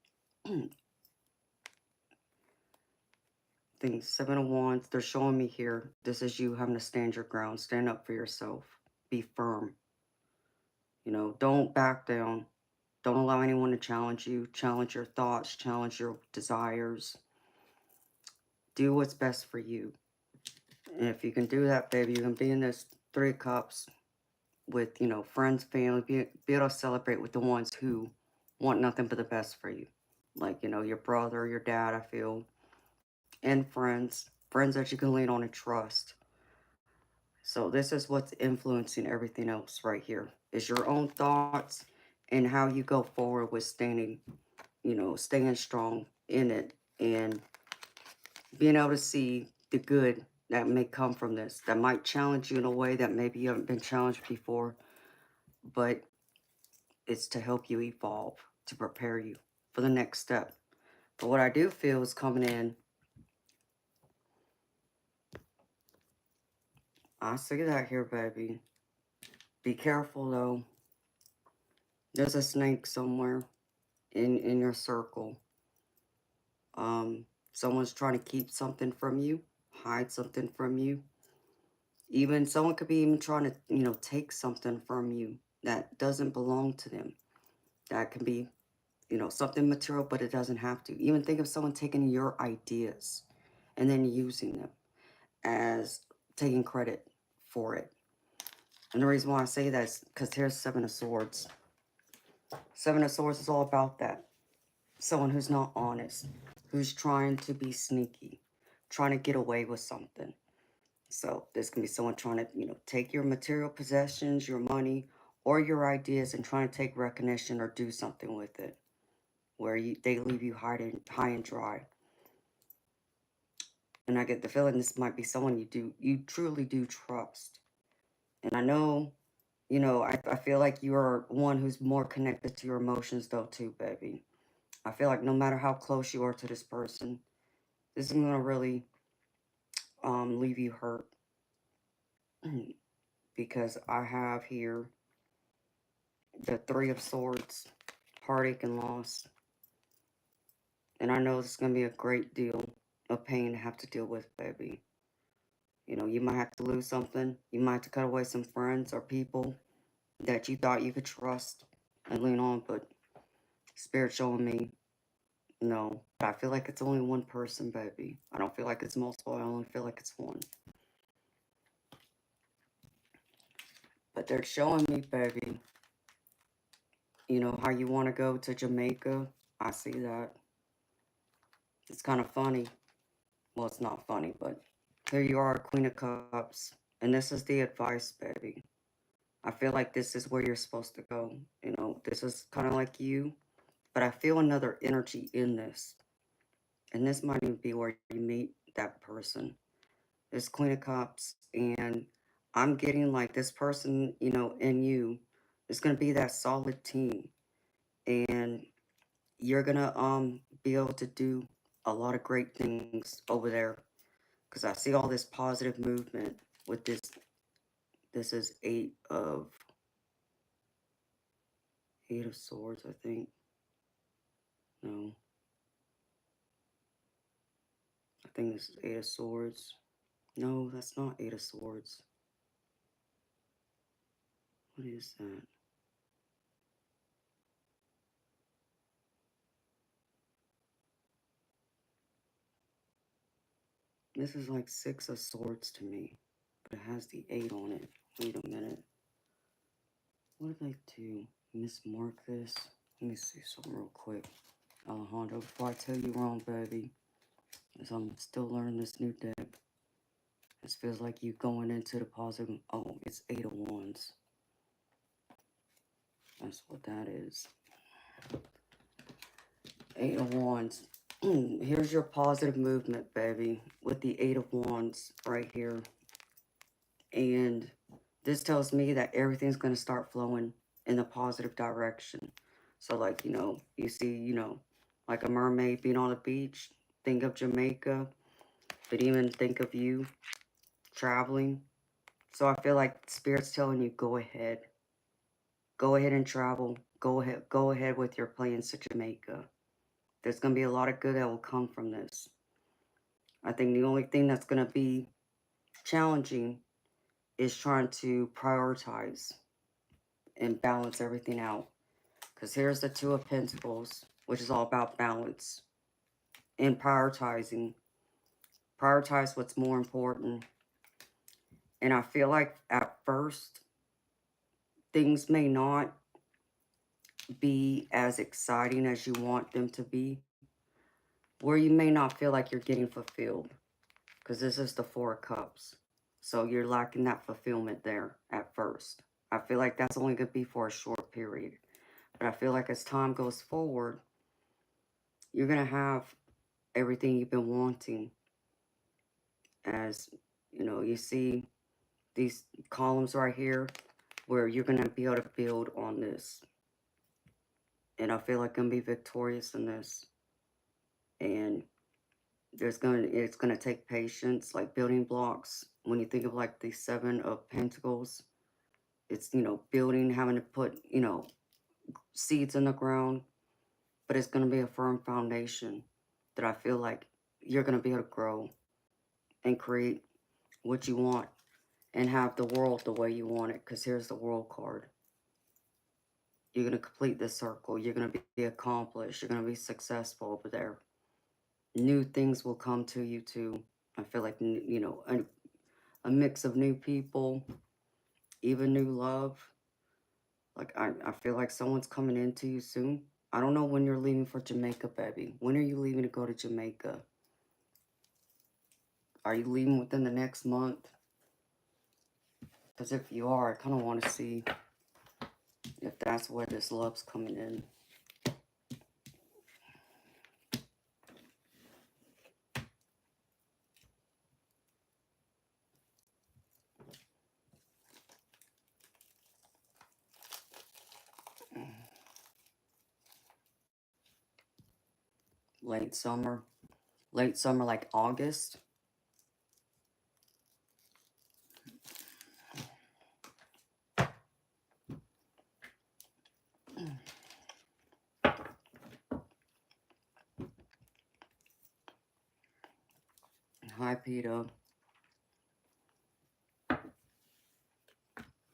things, Seven of Wands. They're showing me here, this is you having to stand your ground, stand up for yourself, be firm. Don't back down. Don't allow anyone to challenge you, challenge your thoughts, challenge your desires. Do what's best for you. And if you can do that, baby, you can be in this Three of Cups with, friends, family, be able to celebrate with the ones who want nothing but the best for you. Like, your brother, your dad, I feel, and friends that you can lean on and trust. So this is what's influencing everything else right here, is your own thoughts and how you go forward with staying strong in it, and being able to see the good that may come from this, that might challenge you in a way that maybe you haven't been challenged before, but it's to help you evolve, to prepare you for the next step. But what I do feel is coming in, I see that here, baby. Be careful though. There's a snake somewhere in your circle. Someone's trying to keep something from you, hide something from you. Even someone could be even trying to, take something from you that doesn't belong to them. That can be, something material, but it doesn't have to. Even think of someone taking your ideas and then using them as taking credit for it. And the reason why I say that is because here's Seven of Swords. Seven of Swords is all about that. Someone who's not honest, who's trying to be sneaky, trying to get away with something. So this can be someone trying to, take your material possessions, your money, or your ideas and trying to take recognition or do something with it, where they leave you high and dry. And I get the feeling this might be someone you truly do trust. And I know, I feel like you are one who's more connected to your emotions though too, baby. I feel like no matter how close you are to this person, this is gonna really leave you hurt. Because I have here the Three of Swords, heartache and loss. And I know this is going to be a great deal of pain to have to deal with, baby. You might have to lose something. You might have to cut away some friends or people that you thought you could trust and lean on, but Spirit showing me, no. I feel like it's only one person, baby. I don't feel like it's multiple. I only feel like it's one. But they're showing me, baby, how you want to go to Jamaica. I see that. It's kind of funny. Well, it's not funny, but here you are, Queen of Cups. And this is the advice, baby. I feel like this is where you're supposed to go. You know, this is kind of like you, but I feel another energy in this. And this might even be where you meet that person. This Queen of Cups, and I'm getting like this person, you know, in you is going to be that solid team. And you're going to be able to do a lot of great things over there, because I see all this positive movement with this. This is eight of swords, I think. No, I think this is eight of swords. No, that's not eight of swords. What is that? This is like six of swords to me, but it has the eight on it. Wait a minute. What did I do? Mismark this? Let me see something real quick. Alejandro, before I tell you wrong, baby, as I'm still learning this new deck, this feels like you going into the positive. Oh, it's eight of wands. That's what that is. Eight of wands. Here's your positive movement, baby, with the eight of wands right here. And this tells me that everything's going to start flowing in a positive direction. So, like, you know, you see, you know, like a mermaid being on the beach, think of Jamaica, but even think of you traveling. So I feel like Spirit's telling you, go ahead. Go ahead and travel. Go ahead with your plans to Jamaica. There's going to be a lot of good that will come from this. I think the only thing that's going to be challenging is trying to prioritize and balance everything out. Because here's the Two of Pentacles, which is all about balance and prioritizing. Prioritize what's more important. And I feel like at first, things may not be as exciting as you want them to be, where you may not feel like you're getting fulfilled. Because this is the Four of Cups. So you're lacking that fulfillment there at first. I feel like that's only going to be for a short period. But I feel like as time goes forward, you're going to have everything you've been wanting. As, you know, you see these columns right here where you're going to be able to build on this. And I feel like I'm going to be victorious in this. And it's going to take patience, like building blocks. When you think of like the Seven of Pentacles, it's, you know, building, having to put, you know, seeds in the ground. But it's going to be a firm foundation that I feel like you're going to be able to grow and create what you want and have the world the way you want it. Because here's the World card. You're going to complete this circle. You're going to be accomplished. You're going to be successful over there. New things will come to you too. I feel like, you know, a mix of new people, even new love. Like, I feel like someone's coming into you soon. I don't know when you're leaving for Jamaica, baby. When are you leaving to go to Jamaica? Are you leaving within the next month? Because if you are, I kind of want to see if that's where this love's coming in. Late summer. Late summer, like August. Hi, Peter.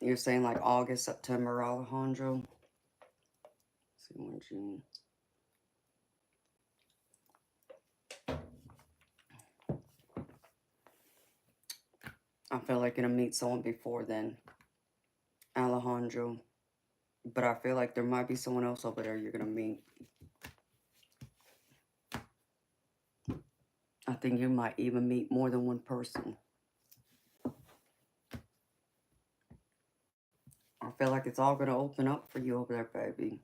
You're saying like August, September, Alejandro? Let's see, when June. I feel like I'm gonna meet someone before then, Alejandro. But I feel like there might be someone else over there you're gonna meet. I think you might even meet more than one person. feel like it's all going to open up for you over there, baby.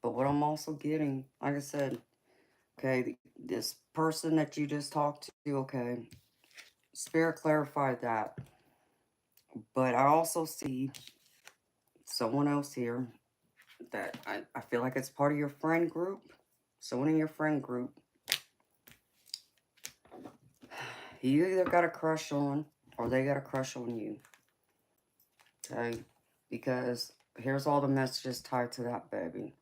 But what I'm also getting, like I said, okay, this person that you just talked to, okay, Spirit clarified that. But I also see someone else here that I feel like it's part of your friend group. Someone in your friend group you either got a crush on or they got a crush on you. Okay? Because here's all the messages tied to that, baby.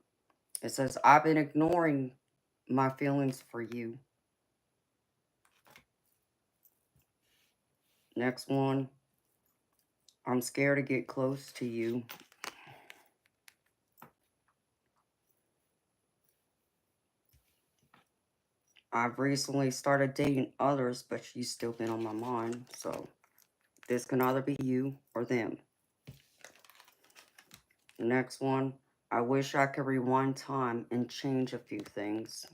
It says, I've been ignoring my feelings for you. Next one, I'm scared to get close to you. I've recently started dating others, but she's still been on my mind. So this can either be you or them. The next one, I wish I could rewind time and change a few things.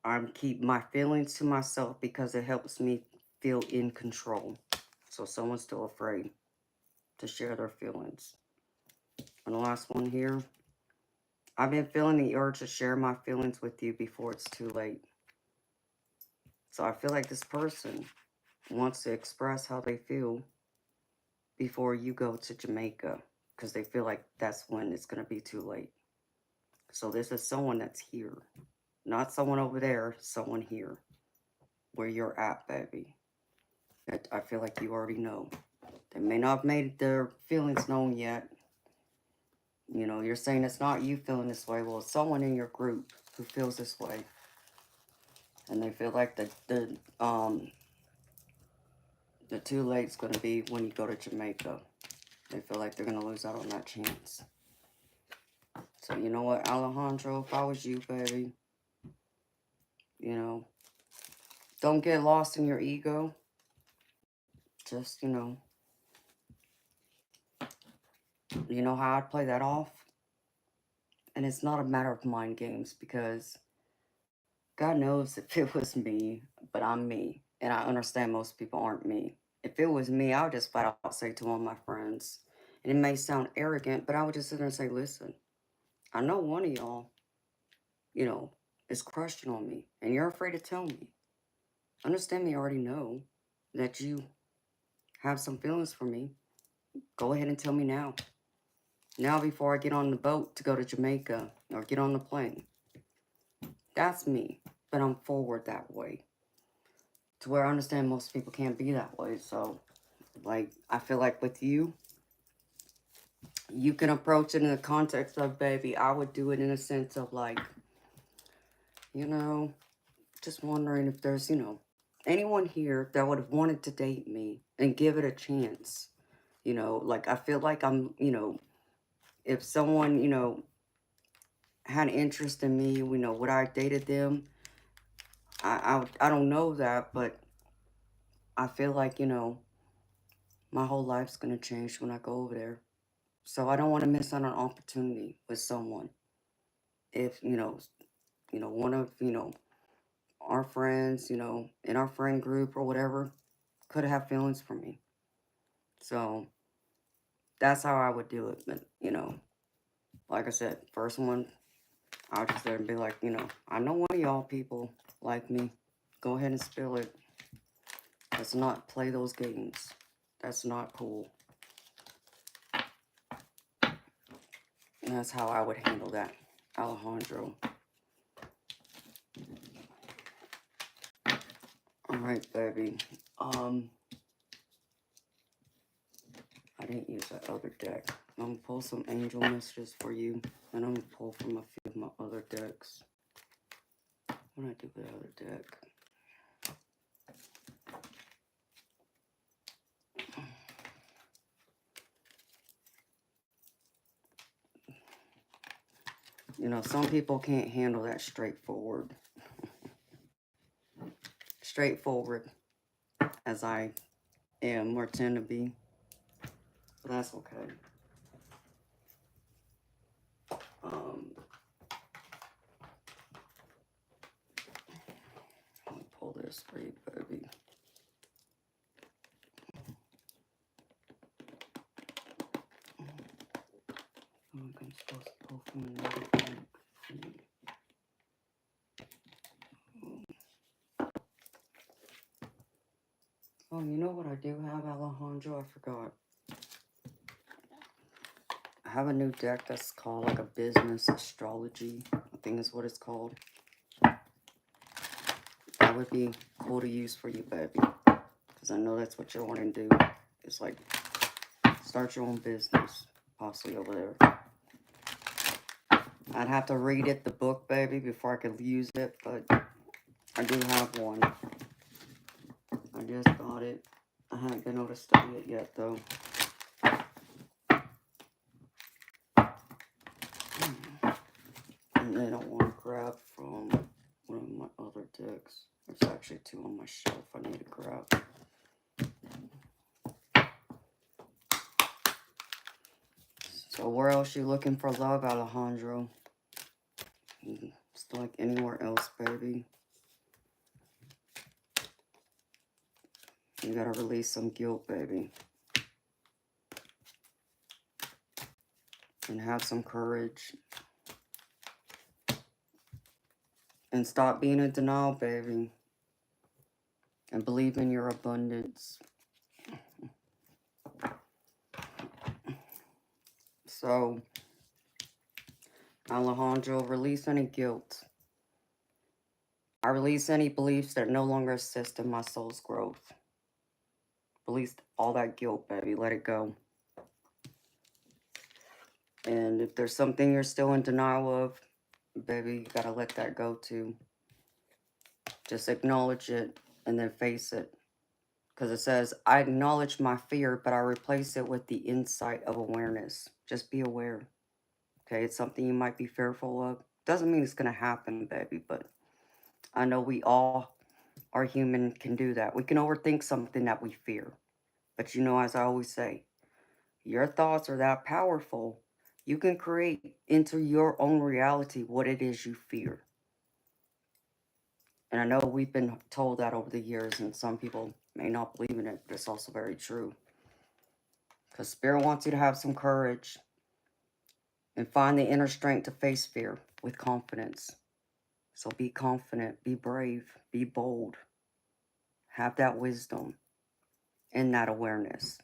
I keep my feelings to myself because it helps me feel in control. So someone's still afraid to share their feelings. And the last one here, I've been feeling the urge to share my feelings with you before it's too late. So I feel like this person wants to express how they feel before you go to Jamaica, because they feel like that's when it's going to be too late. So this is someone that's here. Not someone over there, someone here. Where you're at, baby. I feel like you already know. They may not have made their feelings known yet. You know, you're saying it's not you feeling this way. Well, it's someone in your group who feels this way. And they feel like the too late's going to be when you go to Jamaica. They feel like they're going to lose out on that chance. So, you know what, Alejandro, if I was you, baby, you know, don't get lost in your ego. Just, you know how I'd play that off? And it's not a matter of mind games, because God knows if it was me, but I'm me. And I understand most people aren't me. If it was me, I would just flat out say to one of my friends, and it may sound arrogant, but I would just sit there and say, listen, I know one of y'all, is crushing on me, and you're afraid to tell me. Understand me, I already know that you have some feelings for me. Go ahead and tell me now. Now, before I get on the boat to go to Jamaica or get on the plane. That's me, but I'm forward that way. To where I understand most people can't be that way. So, like, I feel like with you, you can approach it in the context of, baby, I would do it in a sense of, like, just wondering if there's, anyone here that would have wanted to date me and give it a chance. Like, I feel like I'm, if someone, had interest in me, would I have dated them? I don't know that, but I feel like, my whole life's going to change when I go over there. So I don't want to miss out on an opportunity with someone. If, one of, our friends, in our friend group or whatever, could have feelings for me. So that's how I would do it. But, like I said, first one, I'll just there and be like, I know one of y'all people like me. Go ahead and spill it. Let's not play those games. That's not cool. And that's how I would handle that, Alejandro. Alright, baby. I didn't use that other deck. I'm going to pull some angel messages for you. And I'm going to pull from a few of my other decks. What did I do with the other deck? Some people can't handle that straightforward. Straightforward as I am or tend to be. But that's okay. Let me pull this. this for you, baby. I'm supposed to pull from another deck for you. Oh, you know what I do have, Alejandro? I forgot. I have a new deck that's called like a business astrology. I think is what it's called. That would be cool to use for you, baby. Because I know that's what you're wanting to do. It's like start your own business, possibly over there. I'd have to read it, the book, baby, before I could use it, but I do have one. I just got it. I haven't been able to study it yet, though. And then I want to grab from one of my other decks. There's actually two on my shelf I need to grab. So where else you looking for love, Alejandro? It's like anywhere else, baby. You gotta release some guilt, baby. And have some courage. And stop being in denial, baby. And believe in your abundance. So, Alejandro, release any guilt. I release any beliefs that no longer assist in my soul's growth. Release all that guilt, baby. Let it go. And if there's something you're still in denial of, baby, you gotta let that go too. Just acknowledge it and then face it. Because it says, I acknowledge my fear, but I replace it with the insight of awareness. Just be aware. Okay, it's something you might be fearful of. Doesn't mean it's going to happen, baby, but I know we all are human, can do that. We can overthink something that we fear. But you know, as I always say, your thoughts are that powerful. You can create into your own reality what it is you fear. And I know we've been told that over the years, and some people may not believe in it, but it's also very true. Because Spirit wants you to have some courage and find the inner strength to face fear with confidence. So be confident, be brave, be bold. Have that wisdom and that awareness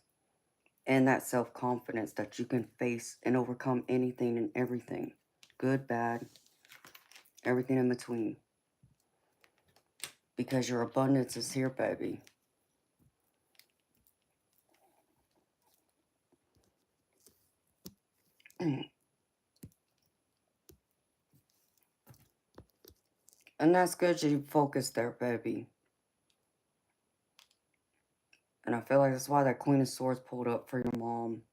and that self-confidence that you can face and overcome anything and everything. Good, bad, everything in between. Because your abundance is here, baby. And that's good you focus there, baby. And I feel like that's why that Queen of Swords pulled up for your mom.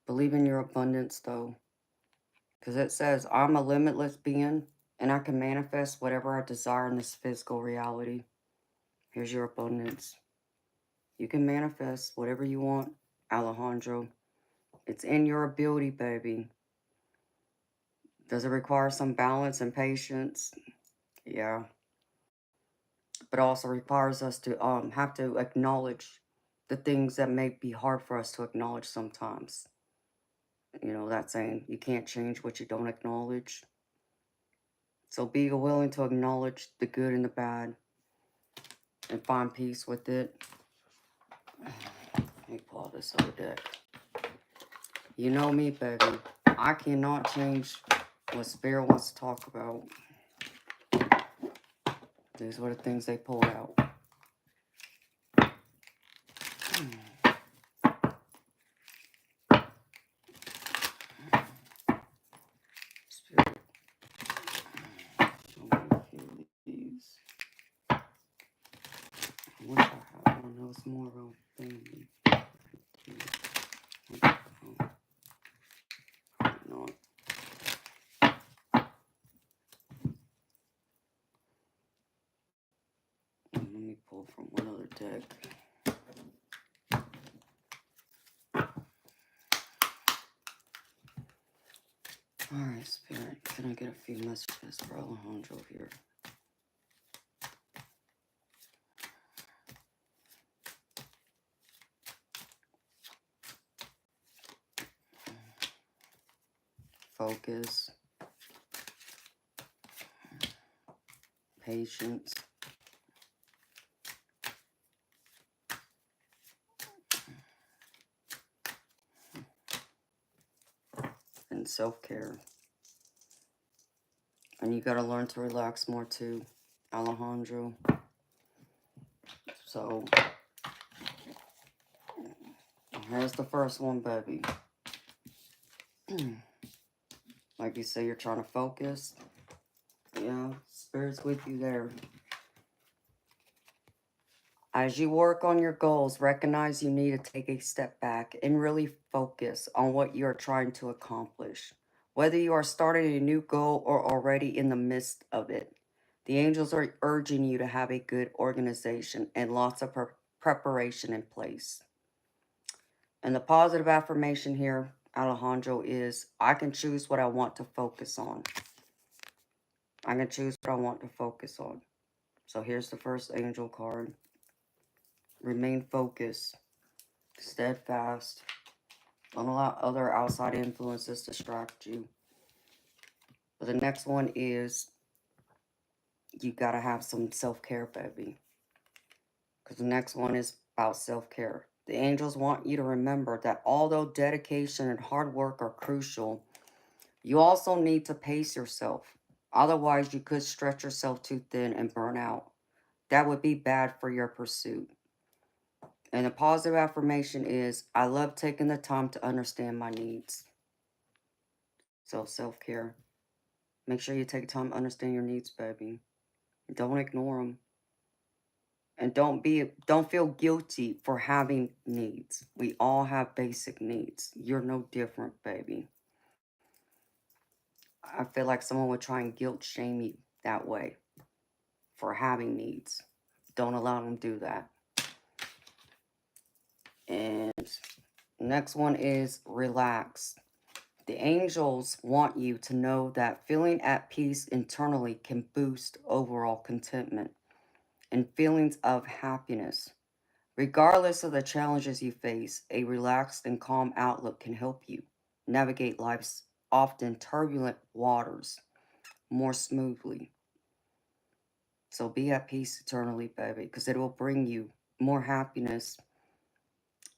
Believe in your abundance, though. Because it says, I'm a limitless being, and I can manifest whatever I desire in this physical reality. Here's your abundance. You can manifest whatever you want, Alejandro. It's in your ability, baby. Does it require some balance and patience? Yeah. But it also requires us to have to acknowledge the things that may be hard for us to acknowledge sometimes. You know, that saying, you can't change what you don't acknowledge. So be willing to acknowledge the good and the bad and find peace with it. Let me pull out this other deck. You know me, baby. I cannot change what Spirit wants to talk about. These were the things they pulled out. Spirit, show me a few of these. I wish I had one that was more around family. Not. Let me pull from one other deck. Alright, Spirit, can I get a few messages for Alejandro here? focus, patience, and self-care. And you got to learn to relax more too, Alejandro. So, here's the first one, baby. Like you say, you're trying to focus. Yeah, Spirit's with you there. As you work on your goals, recognize you need to take a step back and really focus on what you are trying to accomplish. Whether you are starting a new goal or already in the midst of it, the angels are urging you to have a good organization and lots of preparation in place. And the positive affirmation here, Alejandro, is I can choose what I want to focus on. I can choose what I want to focus on. So here's the first angel card. Remain focused, steadfast. Don't allow other outside influences distract you. But the next one is you got to have some self-care, baby. Because the next one is about self-care. The angels want you to remember that although dedication and hard work are crucial, you also need to pace yourself. Otherwise, you could stretch yourself too thin and burn out. That would be bad for your pursuit. And the positive affirmation is, I love taking the time to understand my needs. So self-care. Make sure you take time to understand your needs, baby. Don't ignore them. And don't feel guilty for having needs. We all have basic needs. You're no different, baby. I feel like someone would try and guilt shame you that way for having needs. Don't allow them to do that. And next one is relax. The angels want you to know that feeling at peace internally can boost overall contentment and feelings of happiness. Regardless of the challenges you face, a relaxed and calm outlook can help you navigate life's often turbulent waters more smoothly. So be at peace eternally, baby, because it will bring you more happiness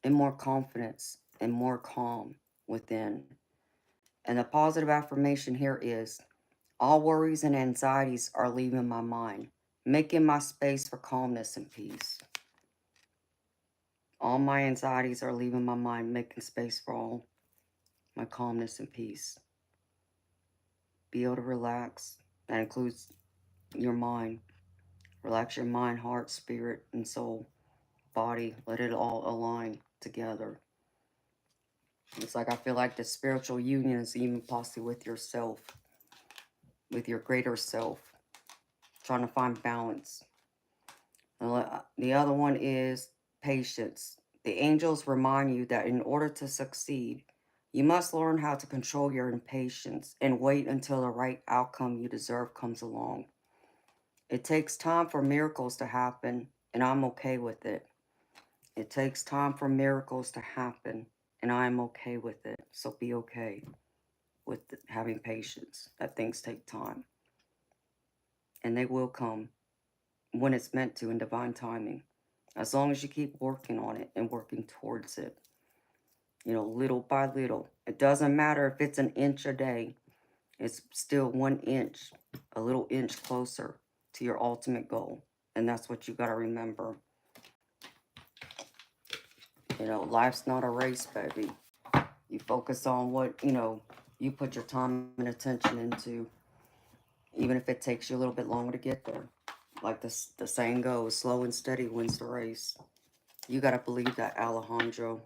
and more confidence and more calm within. And the positive affirmation here is, all worries and anxieties are leaving my mind, making my space for calmness and peace. All my anxieties are leaving my mind, making space for all my calmness and peace. Be able to relax. That includes your mind. Relax your mind, heart, spirit, and soul, body. Let it all align together. It's like I feel like the spiritual union is even possibly with yourself, with your greater self, trying to find balance. The other one is patience. The angels remind you that in order to succeed, you must learn how to control your impatience and wait until the right outcome you deserve comes along. It takes time for miracles to happen, and I'm okay with it. It takes time for miracles to happen, and I'm okay with it. So be okay with having patience, that things take time. And they will come when it's meant to in divine timing. As long as you keep working on it and working towards it. You know, little by little. It doesn't matter if it's an inch a day. It's still 1 inch, a little inch closer to your ultimate goal. And that's what you got to remember. You know, life's not a race, baby. You focus on what, you put your time and attention into, even if it takes you a little bit longer to get there. Like the saying goes, slow and steady wins the race. You got to believe that, Alejandro.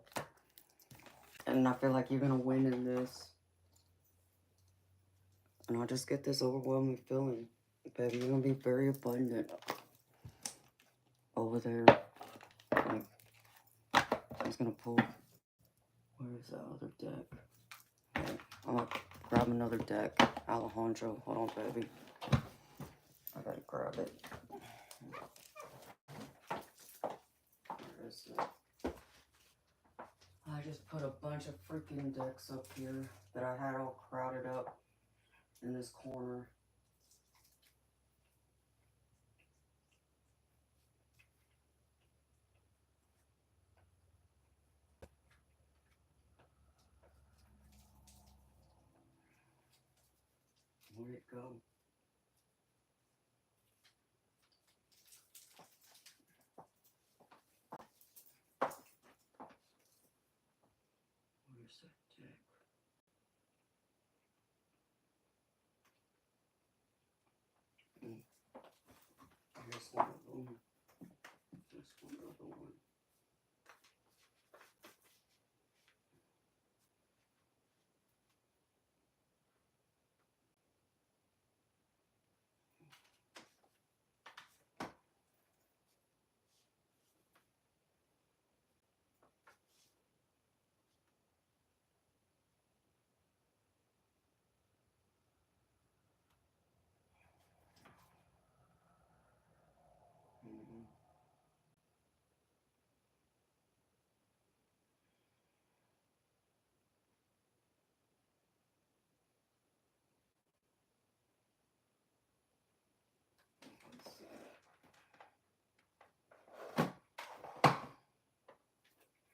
And I feel like you're going to win in this. And I just get this overwhelming feeling. Baby, you're going to be very abundant over there. Like, I was going to pull. Where is that other deck? Okay, I'm going to grab another deck. Alejandro, hold on, baby. I got to grab it. Where is it? I just put a bunch of freaking decks up here that I had all crowded. crowded up in this corner. Where'd it go? Where's that deck? Here's one of them. There's one other one. Mm-hmm.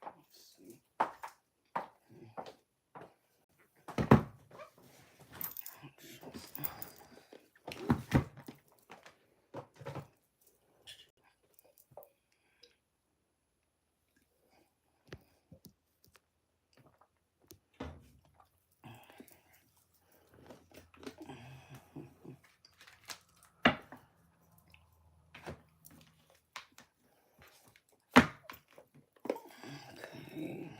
Let's see. Okay.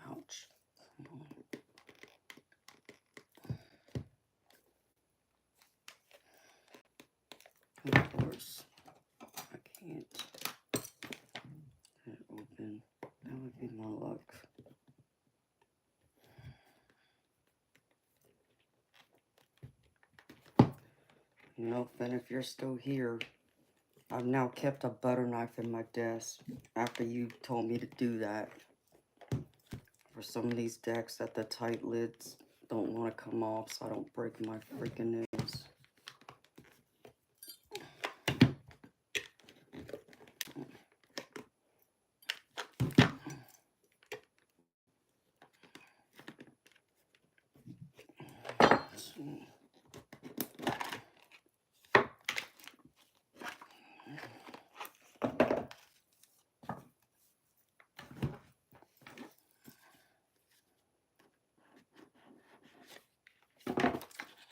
Ouch. Come on. Of course, I can't get it open. That would be my luck. You know, Finn, if you're still here, I've now kept a butter knife in my desk after you told me to do that. For some of these decks that the tight lids don't want to come off so I don't break my freaking nails.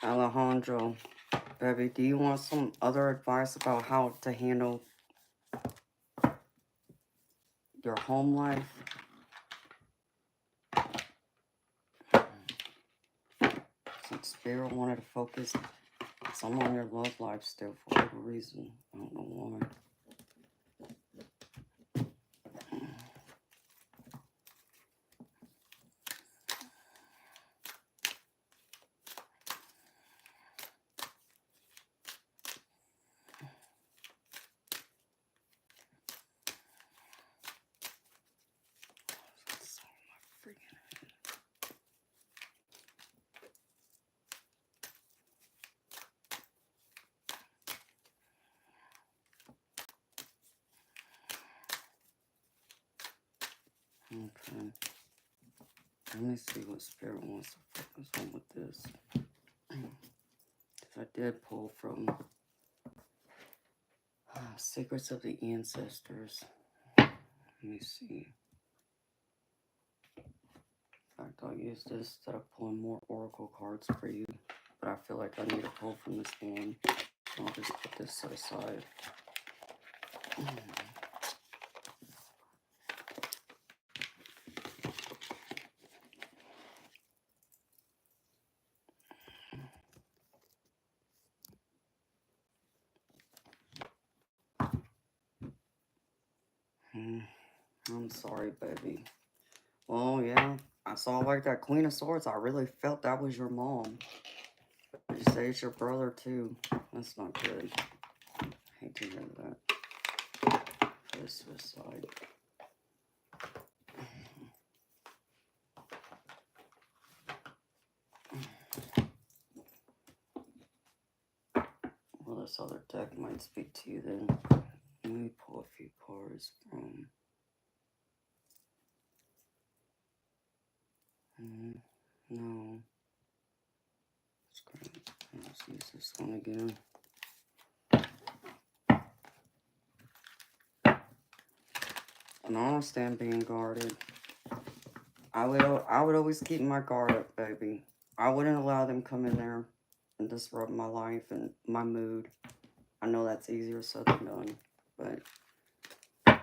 Alejandro, baby, do you want some other advice about how to handle your home life? Since Spirit wanted to focus some on your love life still for whatever reason. I don't know why. That's all my freaking Okay. Let me see what Spirit wants to focus on with this. Because I did pull from Secrets of the Ancestors. Let me see. In fact, I'll use this instead of pulling more Oracle cards for you. But I feel like I need to pull from this one. I'll just put this aside. I'm sorry, baby. Well, yeah. I saw like that Queen of Swords. I really felt that was your mom. You say it's your brother too. That's not good. I hate to hear that. Put this aside. this other deck might speak to you then. Let me pull a few cards from... no. It's great. Let's use this one again. And I understand being guarded. I would always keep my guard up, baby. I wouldn't allow them come in there and disrupt my life and my mood. I know that's easier said than done, but I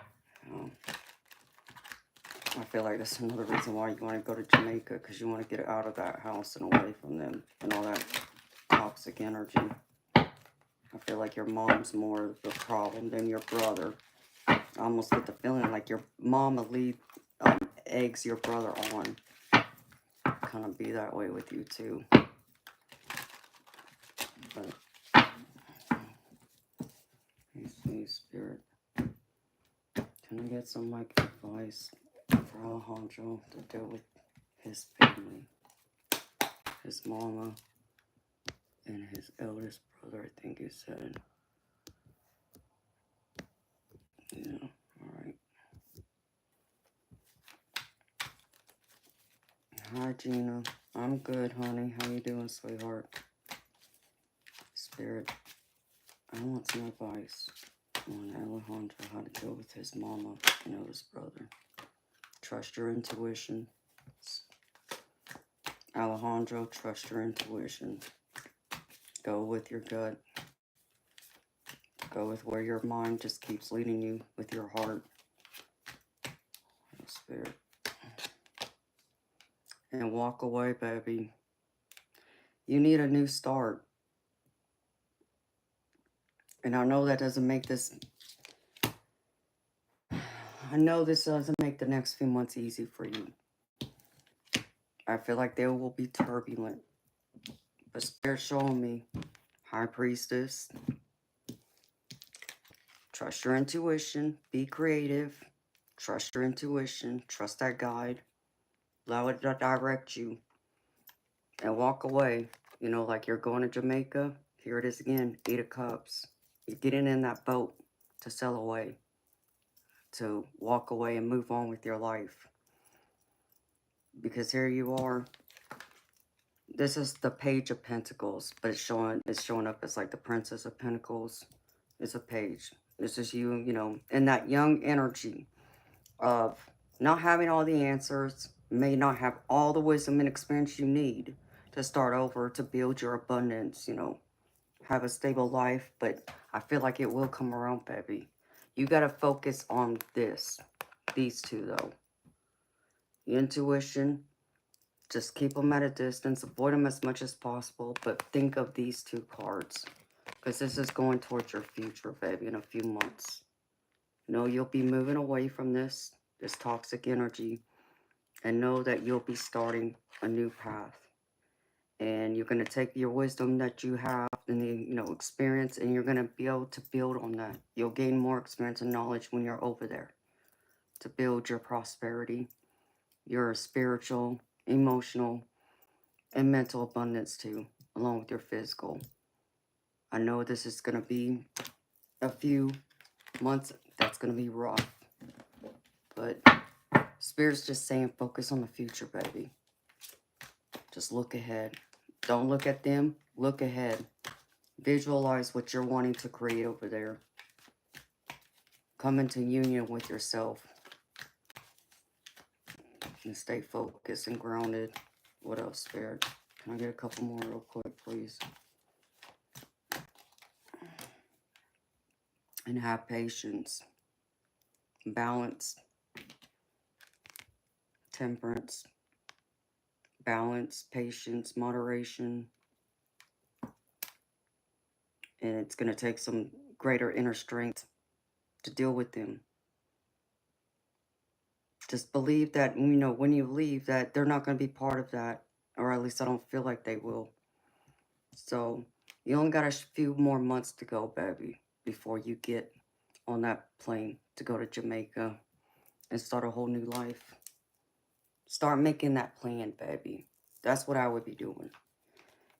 feel like that's another reason why you want to go to Jamaica, because you want to get out of that house and away from them and all that toxic energy. I feel like your mom's more the problem than your brother. I almost get the feeling like your mama eggs your brother on. Kind of be that way with you too. But you see, Spirit, can I get some like advice for Alejandro to deal with his family, his mama, and his eldest brother? I think he said. Yeah. All right. Hi, Gina. I'm good, honey. How you doing, sweetheart? Spirit, I want some advice on Alejandro, how to deal with his mama and eldest brother. Trust your intuition. Alejandro, trust your intuition. Go with your gut. Go with where your mind just keeps leading you with your heart. Spirit. And walk away, baby. You need a new start. And I know that doesn't make this... I know this doesn't make the next few months easy for you. I feel like they will be turbulent. But Spirit's showing me, High Priestess, trust your intuition, be creative, trust your intuition, trust that guide, allow it to direct you, and walk away. You know, like you're going to Jamaica, here it is again, 8 of Cups. You're getting in that boat to sail away, to walk away and move on with your life. Because here you are. This is the Page of Pentacles, but it's showing up as like the Princess of Pentacles. It's a page. This is you, you know, in that young energy of not having all the answers, may not have all the wisdom and experience you need to start over, to build your abundance, you know, have a stable life. But I feel like it will come around, baby. You got to focus on these two, though. Your intuition, just keep them at a distance, avoid them as much as possible, but think of these 2 cards. Because this is going towards your future, baby, in a few months. Know you'll be moving away from this toxic energy, and know that you'll be starting a new path. And you're going to take your wisdom that you have and the, you know, experience, and you're going to be able to build on that. You'll gain more experience and knowledge when you're over there to build your prosperity, your spiritual, emotional, and mental abundance too, along with your physical. I know this is going to be a few months that's going to be rough, but Spirit's just saying focus on the future, baby. Just look ahead. Don't look at them, look ahead. Visualize what you're wanting to create over there. Come into union with yourself and stay focused and grounded. What else, Spirit? Can I get a couple more real quick, please? And have patience, balance, temperance, balance, patience, moderation. And it's going to take some greater inner strength to deal with them. Just believe that, you know, when you leave, that they're not going to be part of that. Or at least I don't feel like they will. So you only got a few more months to go, baby, before you get on that plane to go to Jamaica and start a whole new life. Start making that plan, baby. That's what I would be doing.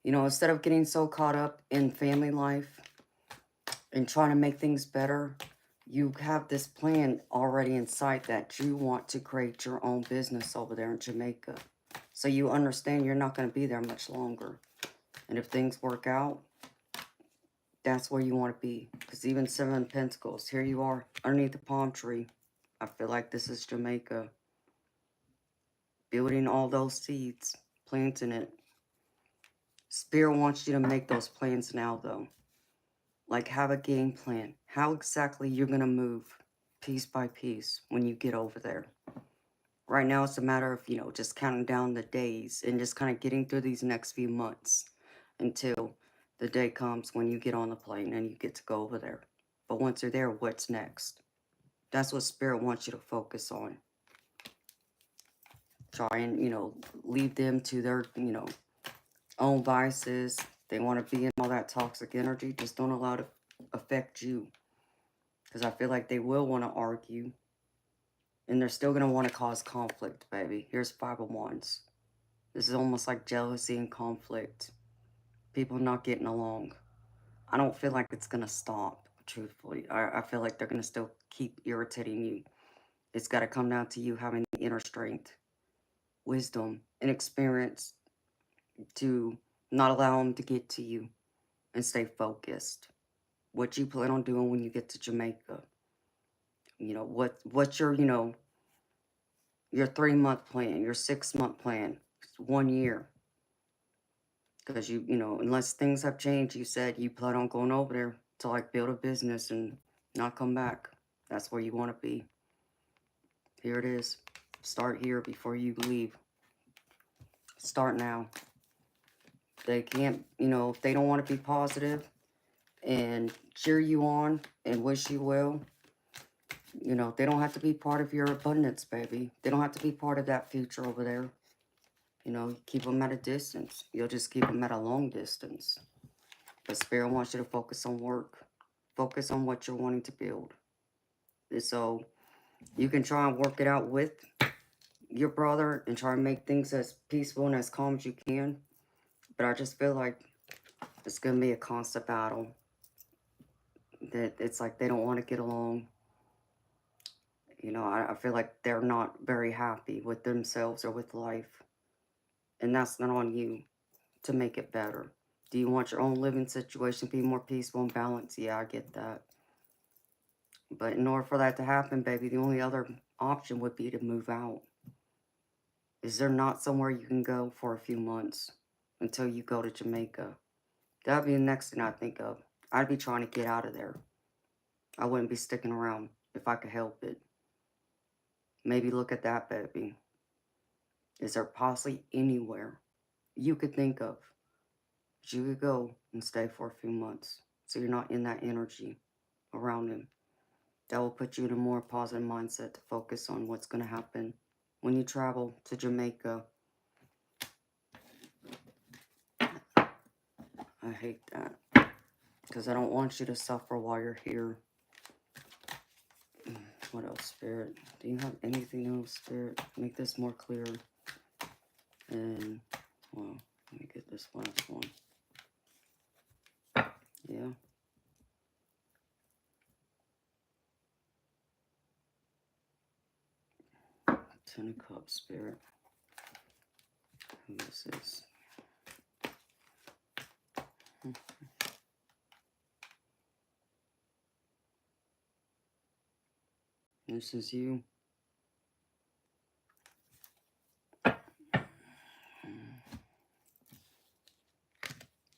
You know, instead of getting so caught up in family life, and trying to make things better, you have this plan already in sight that you want to create your own business over there in Jamaica. So you understand you're not going to be there much longer. And if things work out, that's where you want to be. Because even Seven of Pentacles, here you are underneath the palm tree. I feel like this is Jamaica. Building all those seeds, planting it. Spirit wants you to make those plans now, though. Like, have a game plan. How exactly you're going to move piece by piece when you get over there. Right now, it's a matter of, you know, just counting down the days and just kind of getting through these next few months until the day comes when you get on the plane and you get to go over there. But once you're there, what's next? That's what Spirit wants you to focus on. Try and, you know, leave them to their, you know, own vices. They want to be in all that toxic energy. Just don't allow it to affect you. Because I feel like they will want to argue. And they're still going to want to cause conflict, baby. Here's Five of Wands. This is almost like jealousy and conflict. People not getting along. I don't feel like it's going to stop, truthfully. I feel like they're going to still keep irritating you. It's got to come down to you having the inner strength, wisdom, and experience to not allow them to get to you and stay focused. What you plan on doing when you get to Jamaica. You know, what's your, you know, your 3-month plan, your 6-month plan, 1 year. Because you know, unless things have changed, you said you plan on going over there to like build a business and not come back. That's where you want to be. Here it is. Start here before you leave. Start now. They can't, you know, if they don't want to be positive and cheer you on and wish you well, you know, they don't have to be part of your abundance, baby. They don't have to be part of that future over there. You know, keep them at a distance. You'll just keep them at a long distance. But Spirit wants you to focus on work. Focus on what you're wanting to build. And so you can try and work it out with your brother and try and make things as peaceful and as calm as you can. But I just feel like it's going to be a constant battle. That it's like they don't want to get along. You know, I feel like they're not very happy with themselves or with life. And that's not on you to make it better. Do you want your own living situation to be more peaceful and balanced? Yeah, I get that. But in order for that to happen, baby, the only other option would be to move out. Is there not somewhere you can go for a few months until you go to Jamaica? That would be the next thing I think of. I'd be trying to get out of there. I wouldn't be sticking around if I could help it. Maybe look at that, baby. Is there possibly anywhere you could think of that you could go and stay for a few months so you're not in that energy around him? That will put you in a more positive mindset to focus on what's going to happen when you travel to Jamaica. I hate that because I don't want you to suffer while you're here. What else, Spirit? Do you have anything else, Spirit? Make this more clear. And, well, let me get this last one. Yeah. Ten of Cups, Spirit. Who this is? This is you.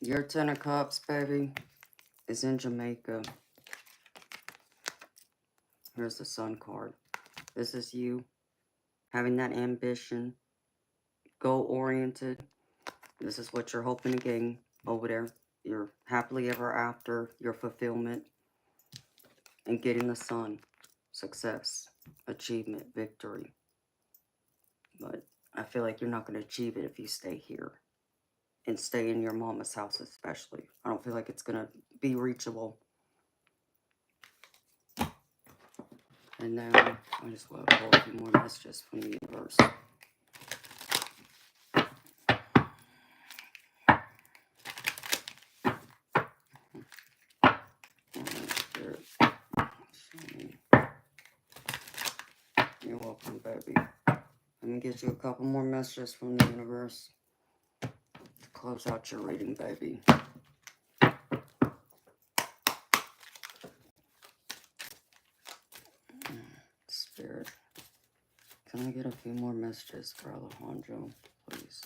Your Ten of Cups, baby, is in Jamaica. Here's the Sun card. This is you having that ambition, goal-oriented. This is what you're hoping to gain over there. Your happily ever after, your fulfillment, and getting the Sun. Success, achievement, victory. But I feel like you're not going to achieve it if you stay here. And stay in your mama's house especially. I don't feel like it's going to be reachable. And now, I just want to pull a few more messages from the universe. You're welcome, baby. Let me get you a couple more messages from the universe to close out your reading, baby. Spirit, can I get a few more messages for Alejandro, please?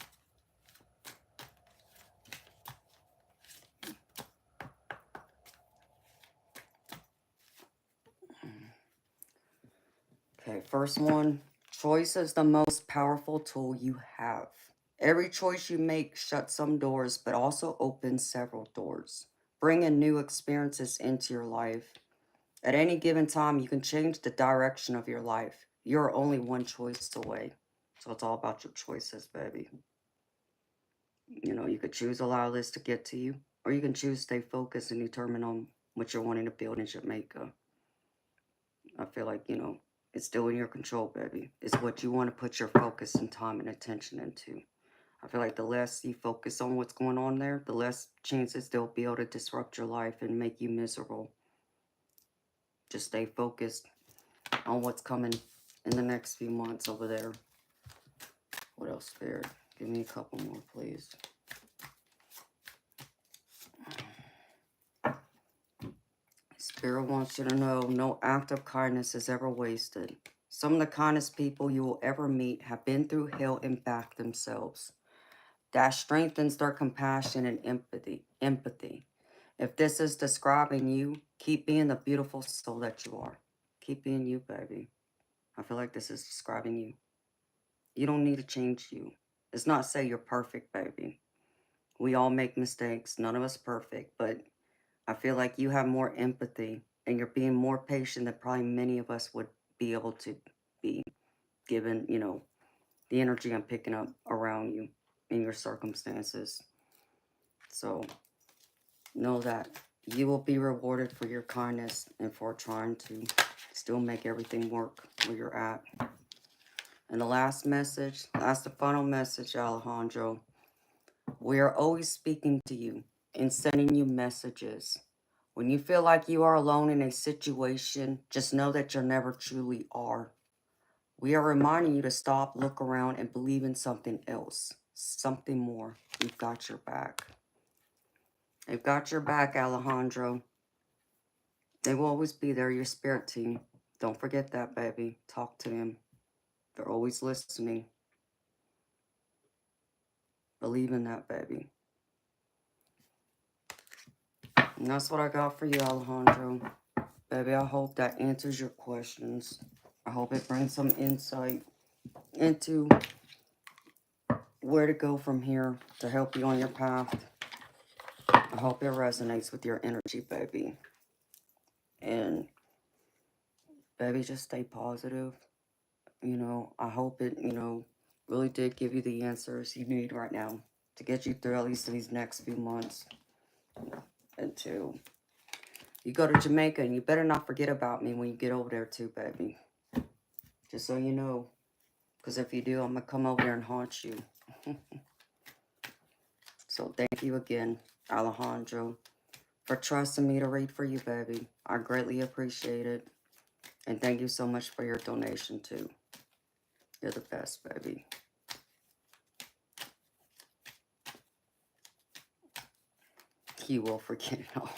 Okay, first one. Choice is the most powerful tool you have. Every choice you make shuts some doors, but also opens several doors, bringing new experiences into your life. At any given time, you can change the direction of your life. You're only one choice away. So it's all about your choices, baby. You know, you could choose allow this to get to you, or you can choose stay focused and determined on what you're wanting to build in Jamaica. I feel like, you know, it's still in your control, baby. It's what you want to put your focus and time and attention into. I feel like the less you focus on what's going on there, the less chances they'll be able to disrupt your life and make you miserable. Just stay focused on what's coming in the next few months over there. What else, Spirit? Give me a couple more, please. Spirit wants you to know no act of kindness is ever wasted. Some of the kindest people you will ever meet have been through hell and back themselves. That strengthens their compassion and empathy. If this is describing you, keep being the beautiful soul that you are. Keep being you, baby. I feel like this is describing you. You don't need to change you. It's not say you're perfect, baby. We all make mistakes. None of us perfect, but I feel like you have more empathy and you're being more patient than probably many of us would be able to be, given, you know, the energy I'm picking up around you in your circumstances. So know that you will be rewarded for your kindness and for trying to still make everything work where you're at. And the last message, the final message, Alejandro. We are always speaking to you and sending you messages. When you feel like you are alone in a situation, just know that you never truly are. We are reminding you to stop, look around, and believe in something else, something more. We've got your back. They've got your back, Alejandro. They will always be there, your spirit team. Don't forget that, baby. Talk to them. They're always listening. Believe in that, baby. And that's what I got for you, Alejandro. Baby, I hope that answers your questions. I hope it brings some insight into where to go from here to help you on your path. I hope it resonates with your energy, baby. And, baby, just stay positive. You know, I hope it, you know, really did give you the answers you need right now to get you through at least these next few months. Until you go to Jamaica, and you better not forget about me when you get over there too, baby. Just so you know. Because if you do, I'm going to come over there and haunt you. So thank you again, Alejandro, for trusting me to read for you, baby. I greatly appreciate it. And thank you so much for your donation, too. You're the best, baby. You will forget it all.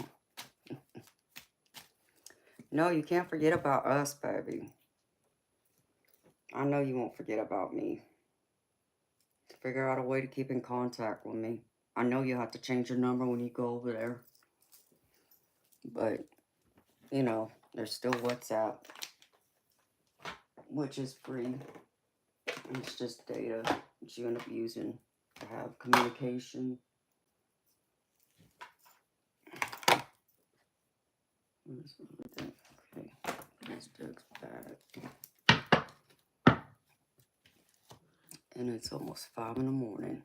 No, you can't forget about us, baby. I know you won't forget about me. Figure out a way to keep in contact with me. I know you'll have to change your number when you go over there. But, you know, there's still WhatsApp, which is free. It's just data that you end up using to have communication. Okay, let's dig back. And it's almost 5 in the morning.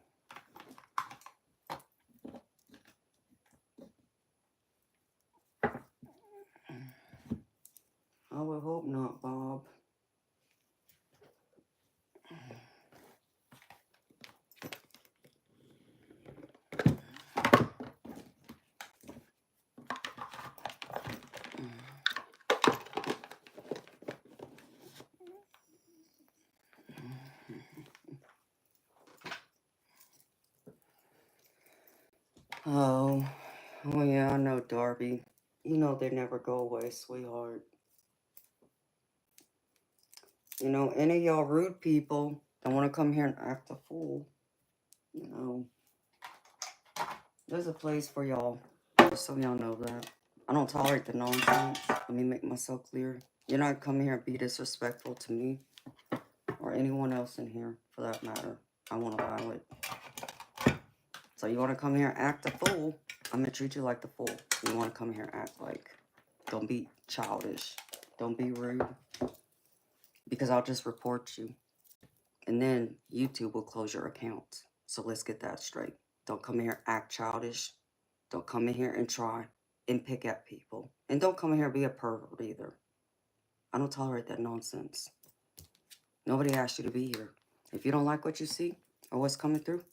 I would hope not, Bob. Oh, oh yeah, I know, Darby. You know they never go away, sweetheart. You know, any of y'all rude people that want to come here and act a fool, you know, there's a place for y'all. Just so y'all know that. I don't tolerate the nonsense. Let me make myself clear. You're not coming here and be disrespectful to me or anyone else in here, for that matter. I won't allow it. So you want to come here and act a fool, I'm going to treat you like the fool. You want to come here and act like, don't be childish. Don't be rude. Because I'll just report you. And then YouTube will close your account. So let's get that straight. Don't come here and act childish. Don't come in here and try and pick at people. And don't come in here and be a pervert either. I don't tolerate that nonsense. Nobody asked you to be here. If you don't like what you see or what's coming through,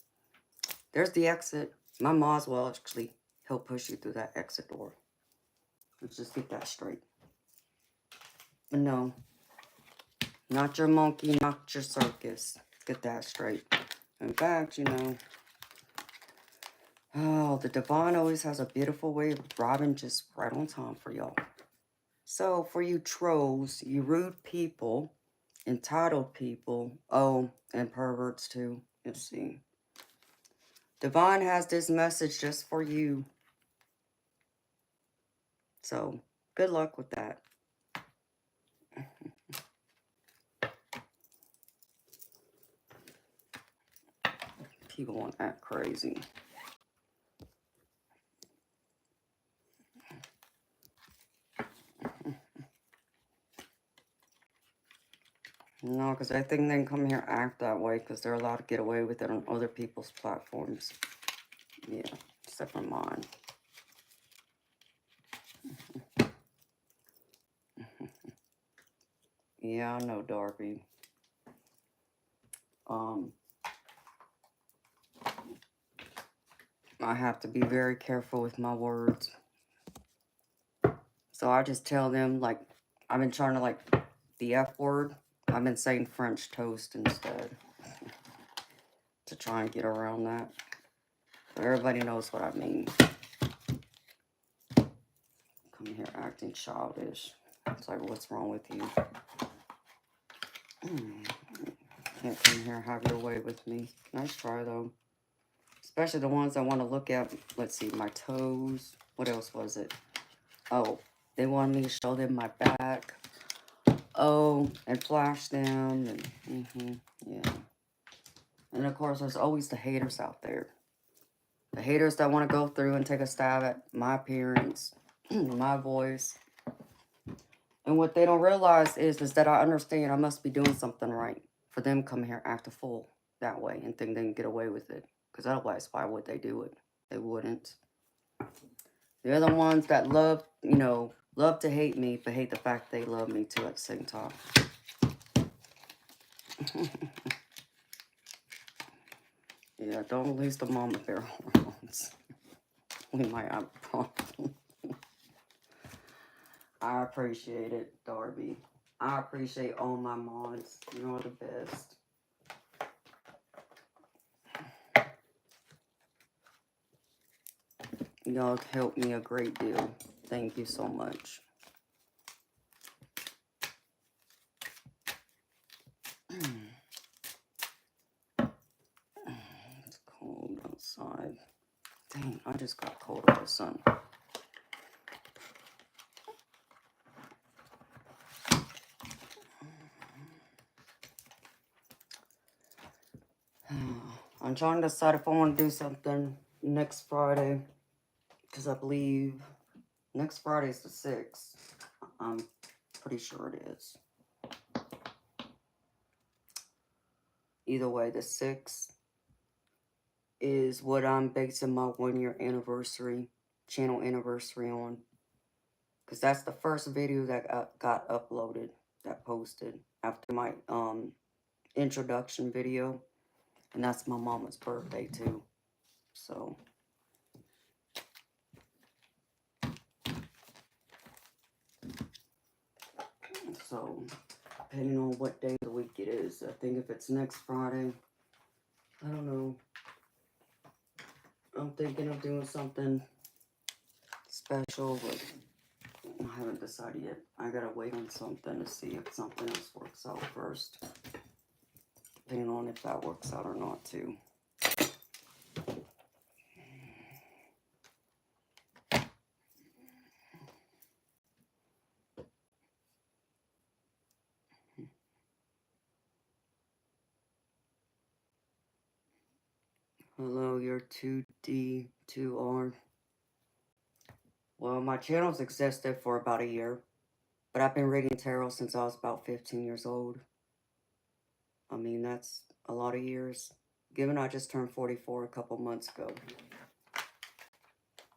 there's the exit. My mods will actually help push you through that exit door. Let's just get that straight. But no, not your monkey, not your circus. Let's get that straight. In fact, you know, oh, the divine always has a beautiful way of arriving just right on time for y'all. So for you trolls, you rude people, entitled people, oh, and perverts too, let's see. Divine has this message just for you. So, good luck with that. People want to act crazy. No, because I think they can come here and act that way because they're allowed to get away with it on other people's platforms. Yeah, except for mine. Yeah, I know, Darby. I have to be very careful with my words. So I just tell them, like, I've been trying to, like, the F word. I've been saying French toast instead to try and get around that. But everybody knows what I mean. Come here acting childish. It's like, what's wrong with you? Can't come here and have your way with me. Nice try, though. Especially the ones that want to look at, let's see, my toes. What else was it? Oh, they wanted me to show them my back. Oh, and flash them. And, yeah. And, of course, there's always the haters out there. The haters that want to go through and take a stab at my appearance, my voice. And what they don't realize is that I understand I must be doing something right for them come here act a fool that way and think they can get away with it. Because otherwise, why would they do it? They wouldn't. They're the ones that love, you know, love to hate me, but hate the fact they love me too at the same time. Yeah, don't release the mama bear hormones. We might have a problem. I appreciate it, Darby. I appreciate all my mods. You're the best. Y'all helped me a great deal. Thank you so much. It's cold outside. Dang, I just got cold out of the sun. I'm trying to decide if I want to do something next Friday. Because I believe next Friday is the 6th. I'm pretty sure it is. Either way, the 6th is what I'm basing my 1-year anniversary, channel anniversary on. Because that's the first video that got uploaded, that posted after my introduction video. And that's my mama's birthday too. So depending on what day of the week it is, I think if it's next Friday, I don't know. I'm thinking of doing something special, but I haven't decided yet. I gotta wait on something to see if something else works out first. Depending on if that works out or not, too. Hello, you're 2D, 2R. Well, my channel's existed for about a year, but I've been reading tarot since I was about 15 years old. I mean, that's a lot of years. Given I just turned 44 a couple months ago.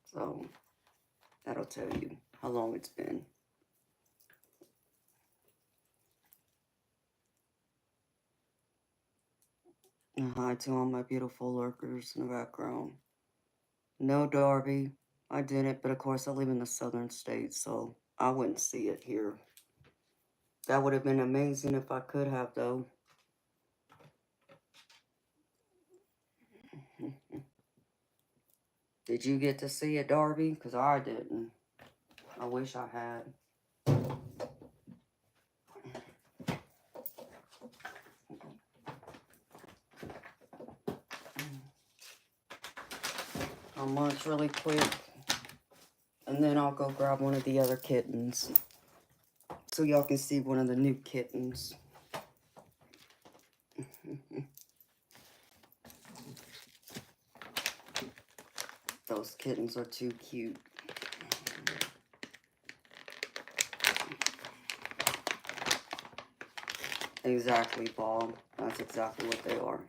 So, that'll tell you how long it's been. And hi to all my beautiful lurkers in the background. No, Darby, I didn't, but of course I live in the southern states, so I wouldn't see it here. That would have been amazing if I could have, though. Did you get to see it, Darby? Because I didn't. I wish I had. I'll munch really quick, and then I'll go grab one of the other kittens, so y'all can see one of the new kittens. Those kittens are too cute. Exactly, Bob. That's exactly what they are.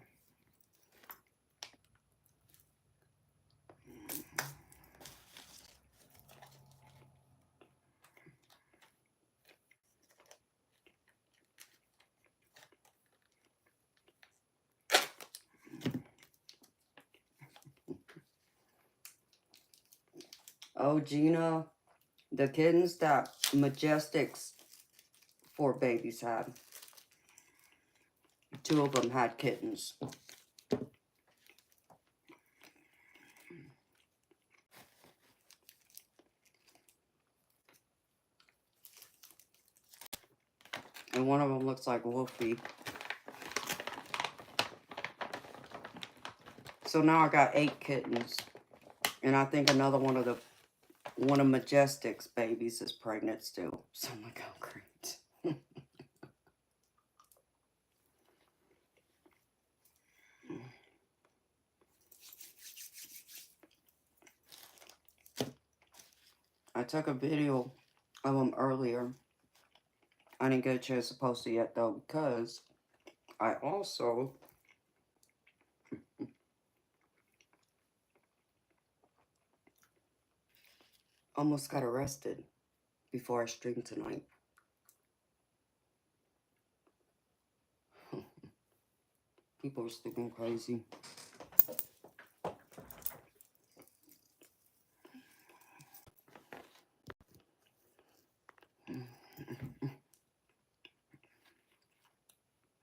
Oh, Gina, the kittens that Majestic's 4 babies had. 2 of them had kittens. And one of them looks like Wolfie. So now I got 8 kittens. And I think another one of Majestic's babies is pregnant still. So look how great. I took a video of them earlier. I didn't get a chance to post it yet though, because I also almost got arrested before I streamed tonight. People are sleeping crazy.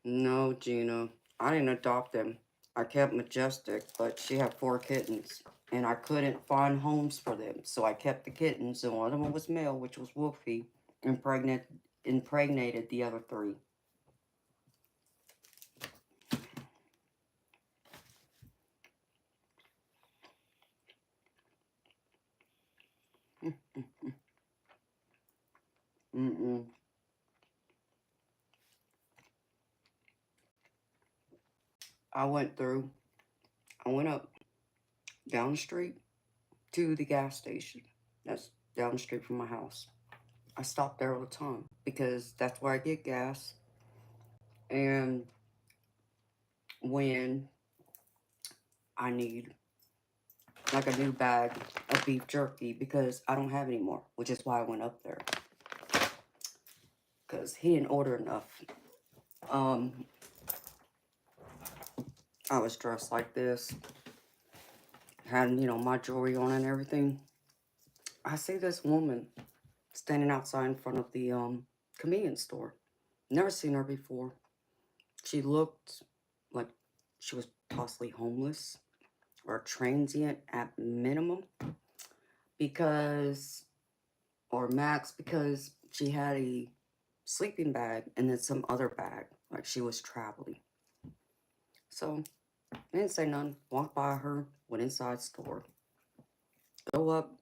No, Gina. I didn't adopt them. I kept Majestic, but she had 4 kittens. And I couldn't find homes for them. So I kept the kittens, and one of them was male, which was Wolfie, impregnated the other 3. I went up down the street to the gas station. That's down the street from my house. I stop there all the time because that's where I get gas. And when I need like a new bag of beef jerky, because I don't have any more, which is why I went up there. Because he didn't order enough. I was dressed like this. Had, my jewelry on and everything. I see this woman standing outside in front of the convenience store. Never seen her before. She looked like she was possibly homeless or transient at minimum, because, or max, because she had a sleeping bag and then some other bag, like she was traveling. So I didn't say nothing. Walked by her, went inside store, go up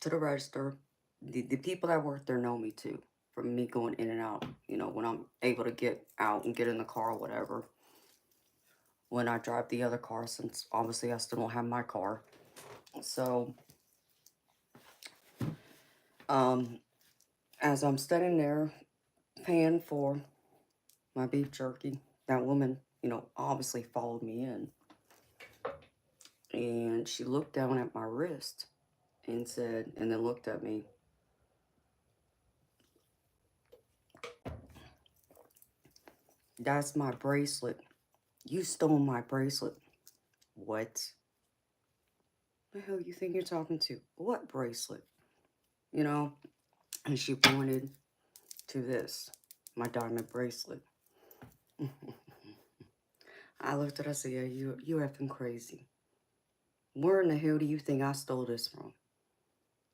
to the register. The people that work there know me too, from me going in and out. You know, when I'm able to get out and get in the car or whatever. When I drive the other car, since obviously I still don't have my car. So, as I'm standing there paying for my beef jerky, that woman, you know, obviously followed me in. And she looked down at my wrist and said, and then looked at me. That's my bracelet. You stole my bracelet. What? The hell you think you're talking to? What bracelet? You know? And she pointed to this, my diamond bracelet. I looked at her and said, yeah, you effing crazy. Where in the hell do you think I stole this from?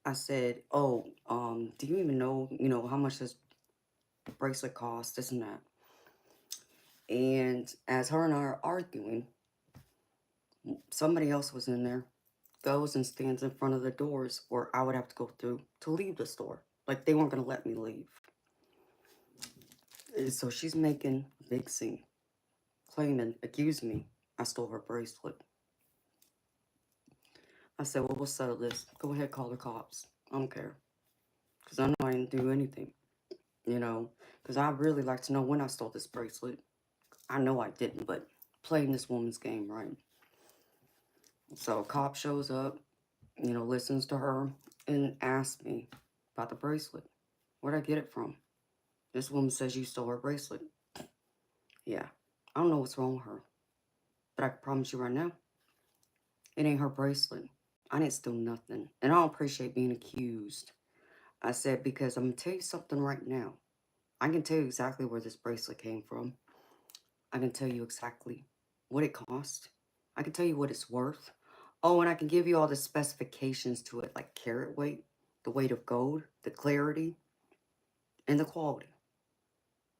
I said, oh, do you even know, how much this bracelet costs, this and that. And as her and I are arguing, somebody else was in there, goes and stands in front of the doors where I would have to go through to leave the store. Like, they weren't going to let me leave. And so she's making a big scene, claiming, accusing me I stole her bracelet. I said, well, we'll settle this. Go ahead, call the cops. I don't care. Because I know I didn't do anything, because I really like to know when I stole this bracelet. I know I didn't, but playing this woman's game, right? So a cop shows up, listens to her, and asks me about the bracelet. Where'd I get it from? This woman says you stole her bracelet. Yeah, I don't know what's wrong with her, but I can promise you right now, it ain't her bracelet. I didn't steal nothing, and I don't appreciate being accused. I said, because I'm going to tell you something right now. I can tell you exactly where this bracelet came from. I can tell you exactly what it cost. I can tell you what it's worth. Oh, and I can give you all the specifications to it, like carat weight, the weight of gold, the clarity, and the quality.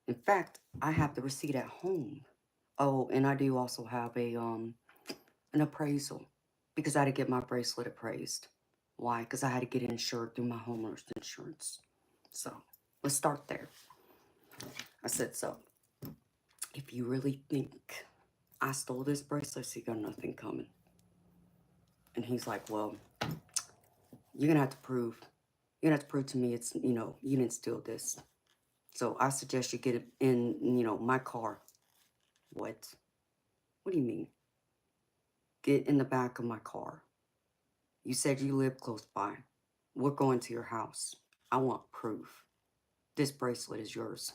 In fact, I have the receipt at home. Oh, and I do also have an appraisal, because I had to get my bracelet appraised. Why? Because I had to get it insured through my homeowner's insurance. So, let's start there. I said, so, if you really think I stole this bracelet, so you got nothing coming. And he's like, well, you're gonna have to prove to me it's, you didn't steal this. So I suggest you get it in, my car. What? What do you mean? Get in the back of my car. You said you live close by. We're going to your house. I want proof. This bracelet is yours.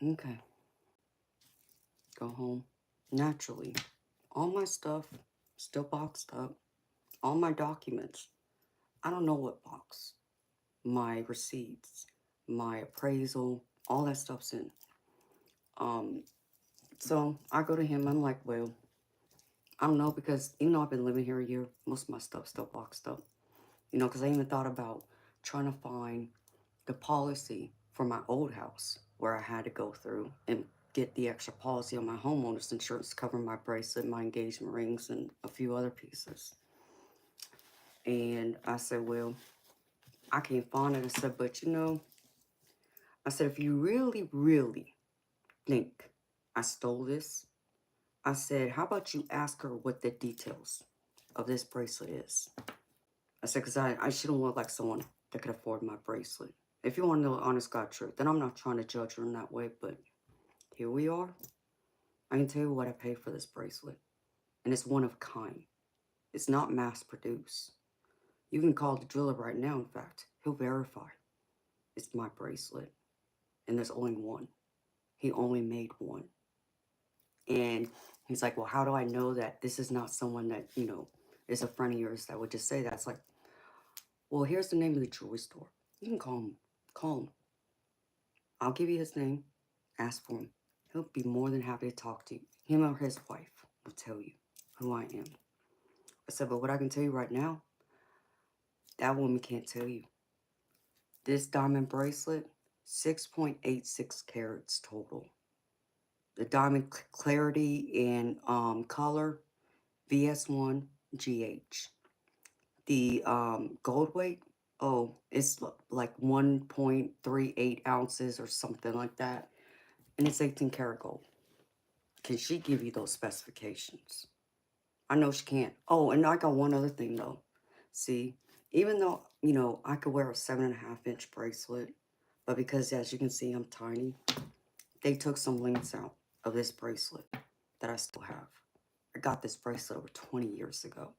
Okay. Go home. Naturally, all my stuff still boxed up. All my documents. I don't know what box. My receipts, my appraisal, all that stuff's in. So I go to him. I'm like, well, I don't know, because even though I've been living here a year, most of my stuff's still boxed up. Because I even thought about trying to find the policy for my old house, where I had to go through and get the extra policy on my homeowner's insurance to cover my bracelet, my engagement rings, and a few other pieces. And I said, well, I can't find it. I said, but I said, if you really, really think I stole this, I said, how about you ask her what the details of this bracelet is? I said, because I shouldn't look like someone that could afford my bracelet. If you want to know the honest God truth, then I'm not trying to judge her in that way, but here we are. I can tell you what I paid for this bracelet, and it's one of a kind. It's not mass-produced. You can call the jeweler right now, in fact. He'll verify. It's my bracelet, and there's only one. He only made one. And he's like, well, how do I know that this is not someone that, is a friend of yours that would just say that? It's like, well, here's the name of the jewelry store. You can call him. Call him. I'll give you his name. Ask for him. He'll be more than happy to talk to you. Him or his wife. will tell you who I am. I said, but what I can tell you right now, that woman can't tell you. This diamond bracelet, 6.86 carats total. The diamond clarity and color, VS1 GH. The gold weight, oh, it's like 1.38 ounces or something like that. And it's 18 karat gold. Can she give you those specifications? I know she can't. Oh, and I got one other thing though. See, even though, you know, I could wear a 7.5-inch bracelet, but because as you can see, I'm tiny, they took some links out of this bracelet that I still have. I got this bracelet over 20 years ago.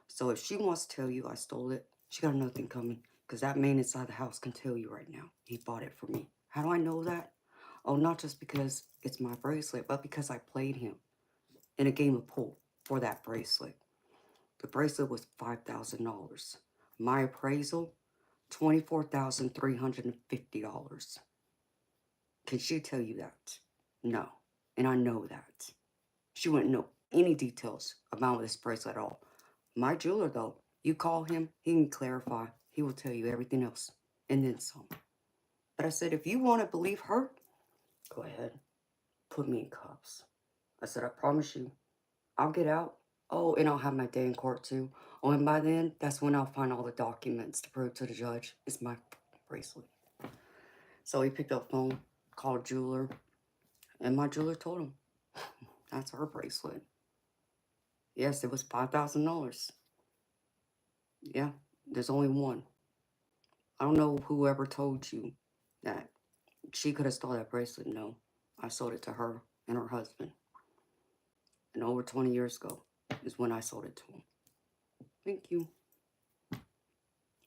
So if she wants to tell you I stole it, she got nothing coming. Because that man inside the house can tell you right now. He bought it for me. How do I know that? Oh, not just because it's my bracelet, but because I played him in a game of pool for that bracelet. The bracelet was $5,000. My appraisal, $24,350. Can she tell you that? No. And I know that. She wouldn't know any details about this bracelet at all. My jeweler, though, you call him, he can clarify. He will tell you everything else, and then some. But I said, if you want to believe her, go ahead. Put me in cuffs. I said, I promise you, I'll get out. Oh, and I'll have my day in court, too. Oh, and by then, that's when I'll find all the documents to prove to the judge it's my bracelet. So he picked up the phone, called a jeweler, and my jeweler told him, that's her bracelet. Yes, it was $5,000. Yeah, there's only one. I don't know whoever told you that she could have stole that bracelet. No, I sold it to her and her husband. And over 20 years ago is when I sold it to him. Thank you.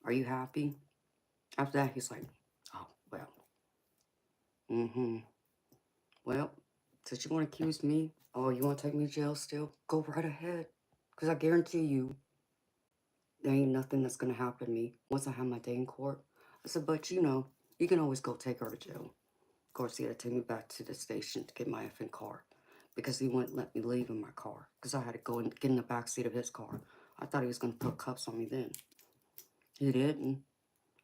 Are you happy? After that, he's like, oh, well. Well, since you want to accuse me, oh, you want to take me to jail still? Go right ahead. Because I guarantee you, there ain't nothing that's going to happen to me once I have my day in court. I said, but you know, you can always go take her to jail. Of course, he had to take me back to the station to get my effing car because he wouldn't let me leave in my car because I had to go and get in the back seat of his car. I thought he was going to put cuffs on me then. He didn't.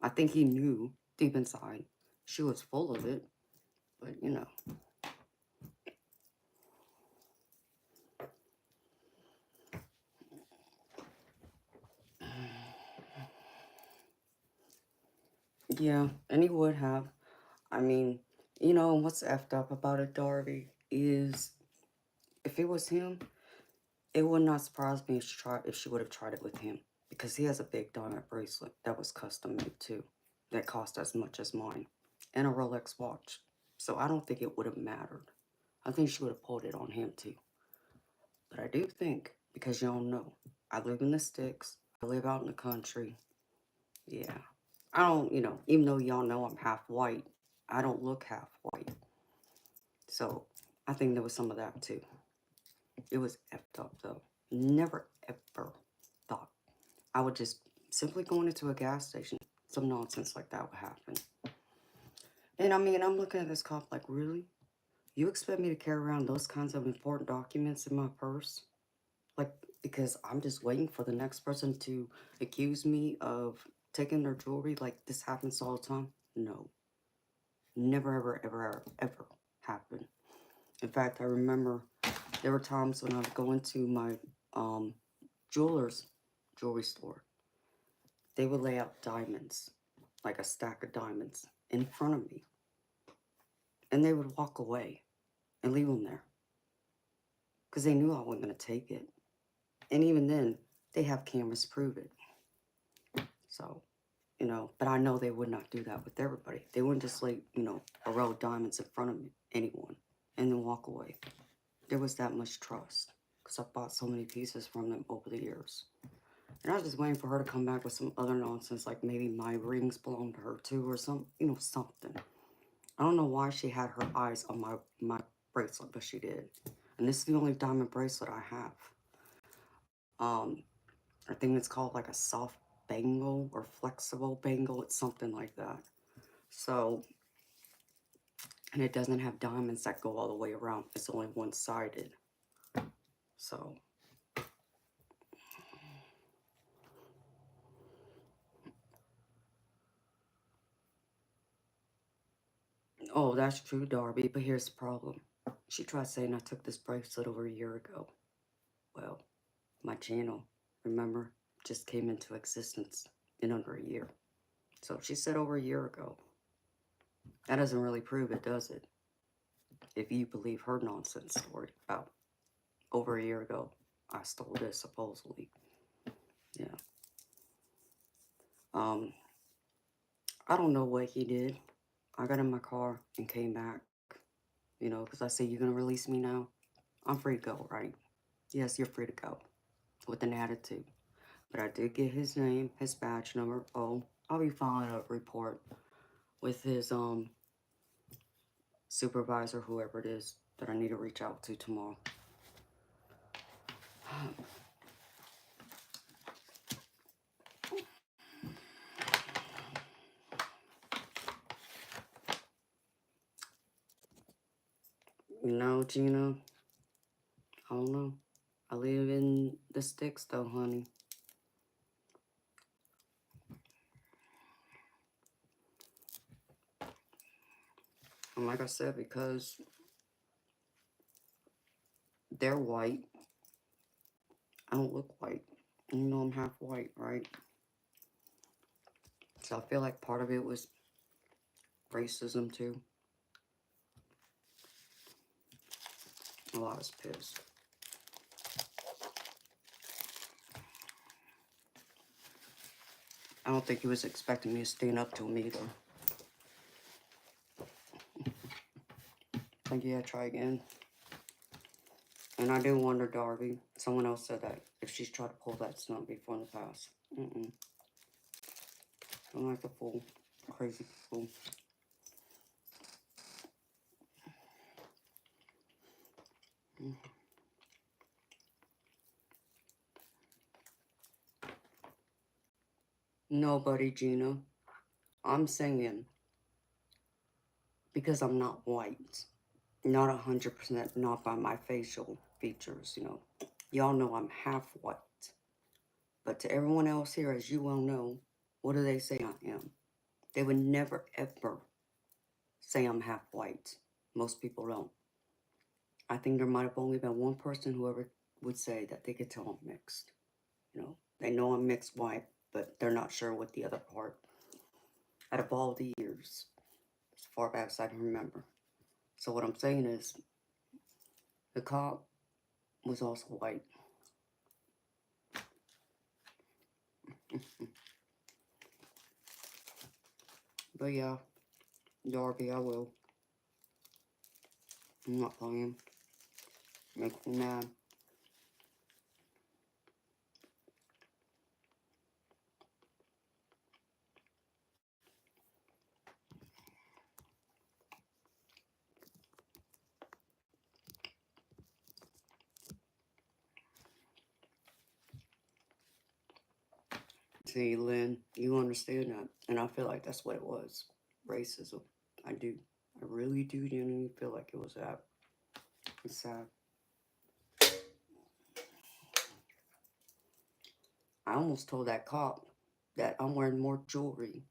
I think he knew deep inside she was full of it, but you know. Yeah, and he would have. I mean, you know, what's effed up about it, Darby, is if it was him, it would not surprise me if she would have tried it with him. Because he has a big diamond bracelet that was custom made too. That cost as much as mine. And a Rolex watch. So I don't think it would have mattered. I think she would have pulled it on him too. But I do think, because y'all know, I live in the sticks. I live out in the country. Yeah. I don't, you know, even though y'all know I'm half white, I don't look half white. So I think there was some of that too. It was effed up though. Never ever thought I would just simply going into a gas station, some nonsense like that would happen. And I mean, I'm looking at this cop like, really? You expect me to carry around those kinds of important documents in my purse? Like, because I'm just waiting for the next person to accuse me of taking their jewelry. Like, this happens all the time? No. Never, ever, ever, ever, ever happened. In fact, I remember there were times when I would go into my jeweler's jewelry store. They would lay out diamonds, like a stack of diamonds, in front of me. And they would walk away and leave them there. Because they knew I wasn't going to take it. And even then, they have cameras to prove it. So, you know, but I know they would not do that with everybody. They wouldn't just lay, you know, a row of diamonds in front of anyone and then walk away. There was that much trust. Because I bought so many pieces from them over the years. And I was just waiting for her to come back with some other nonsense, like maybe my rings belong to her too, or some, you know, something. I don't know why she had her eyes on my bracelet, but she did. And this is the only diamond bracelet I have. I think it's called like a soft bangle or flexible bangle. It's something like that. So, and it doesn't have diamonds that go all the way around. It's only one-sided. So, oh, that's true, Darby, but here's the problem. She tried saying I took this bracelet over a year ago. Well, my channel, remember, just came into existence in under a year. So she said over a year ago. That doesn't really prove it, does it? If you believe her nonsense story about over a year ago, I stole this supposedly. Yeah. I don't know what he did. I got in my car and came back, you know, because I said, you're going to release me now? I'm free to go, right? Yes, you're free to go with an attitude. But I did get his name, his badge number. Oh, I'll be filing a report with his supervisor, whoever it is, that I need to reach out to tomorrow. No, Gina, I don't know. I live in the sticks, though, honey. And like I said, because they're white, I don't look white. You know, I'm half white, right? So I feel like part of it was racism, too. Oh, I was pissed. I don't think he was expecting me to stand up to him either. Like, yeah, try again. And I do wonder, Darby, someone else said that if she's tried to pull that stunt before in the past. I'm like a fool. Crazy fool. Nobody, Gina. I'm singing because I'm not white. Not 100%, not by my facial features, you know. Y'all know I'm half white. But to everyone else here, as you well know, what do they say I am? They would never, ever say I'm half white. Most people don't. I think there might have only been one person who ever would say that they could tell I'm mixed. You know, they know I'm mixed white, but they're not sure what the other part. Out of all the years, as far back as I can remember. So what I'm saying is, the cop was also white. But yeah, Darby, I will. I'm not playing. Make me mad. See, Lynn, you understand that. And I feel like that's what it was. Racism. I do. I really do genuinely feel like it was that. It's sad. I almost told that cop that I'm wearing more jewelry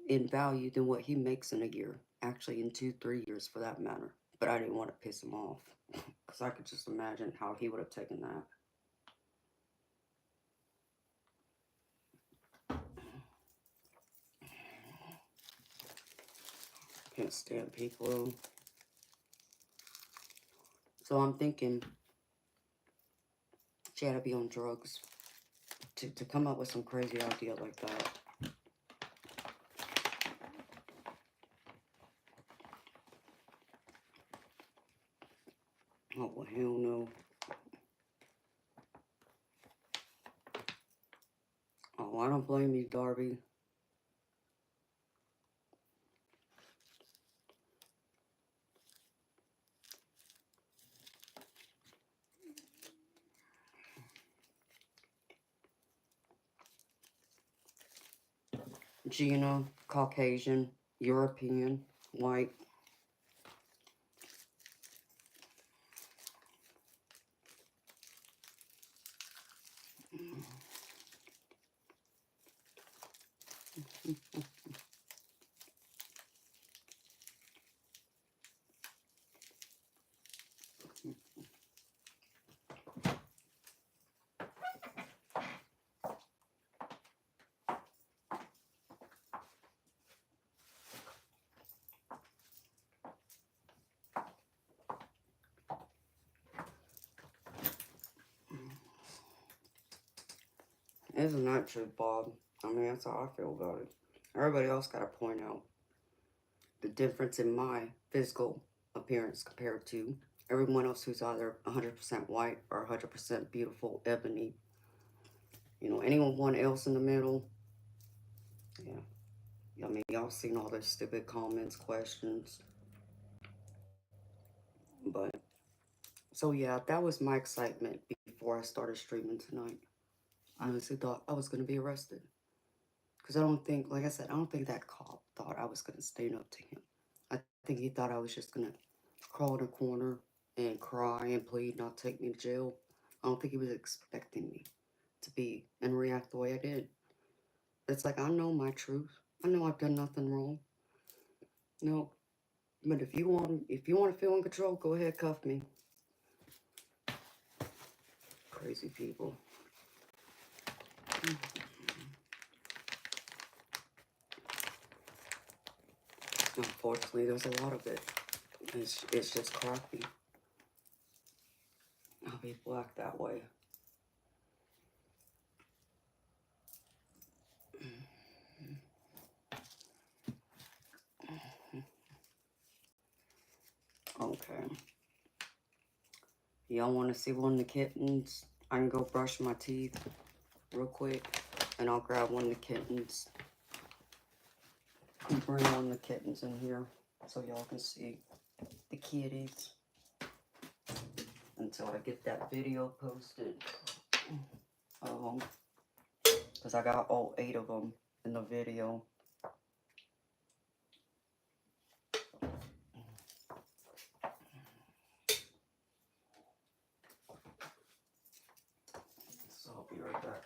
in value than what he makes in a year. Actually, in 2-3 years for that matter. But I didn't want to piss him off. Because I could just imagine how he would have taken that. Can't stand people. So I'm thinking she had to be on drugs to come up with some crazy idea like that. Oh, well, hell no. Oh, I don't blame you, Darby. Gina, Caucasian, European, white. Isn't that true, Bob? I mean, that's how I feel about it. Everybody else got to point out the difference in my physical appearance compared to everyone else who's either 100% white or 100% beautiful ebony. You know, anyone else in the middle, yeah. I mean, y'all seen all those stupid comments, questions. But, so yeah, that was my excitement before I started streaming tonight. I honestly thought I was going to be arrested. Because I don't think, like I said, I don't think that cop thought I was going to stand up to him. I think he thought I was just going to crawl in a corner and cry and plead not take me to jail. I don't think he was expecting me to be and react the way I did. It's like, I know my truth. I know I've done nothing wrong. No, but if you want to feel in control, go ahead, cuff me. Crazy people. Unfortunately, there's a lot of it. It's just crappy how people act that way. Okay. Y'all want to see one of the kittens? I can go brush my teeth real quick, and I'll grab one of the kittens and bring one of the kittens in here so y'all can see the kitties until I get that video posted of them, because I got all 8 of them in the video. So I'll be right back.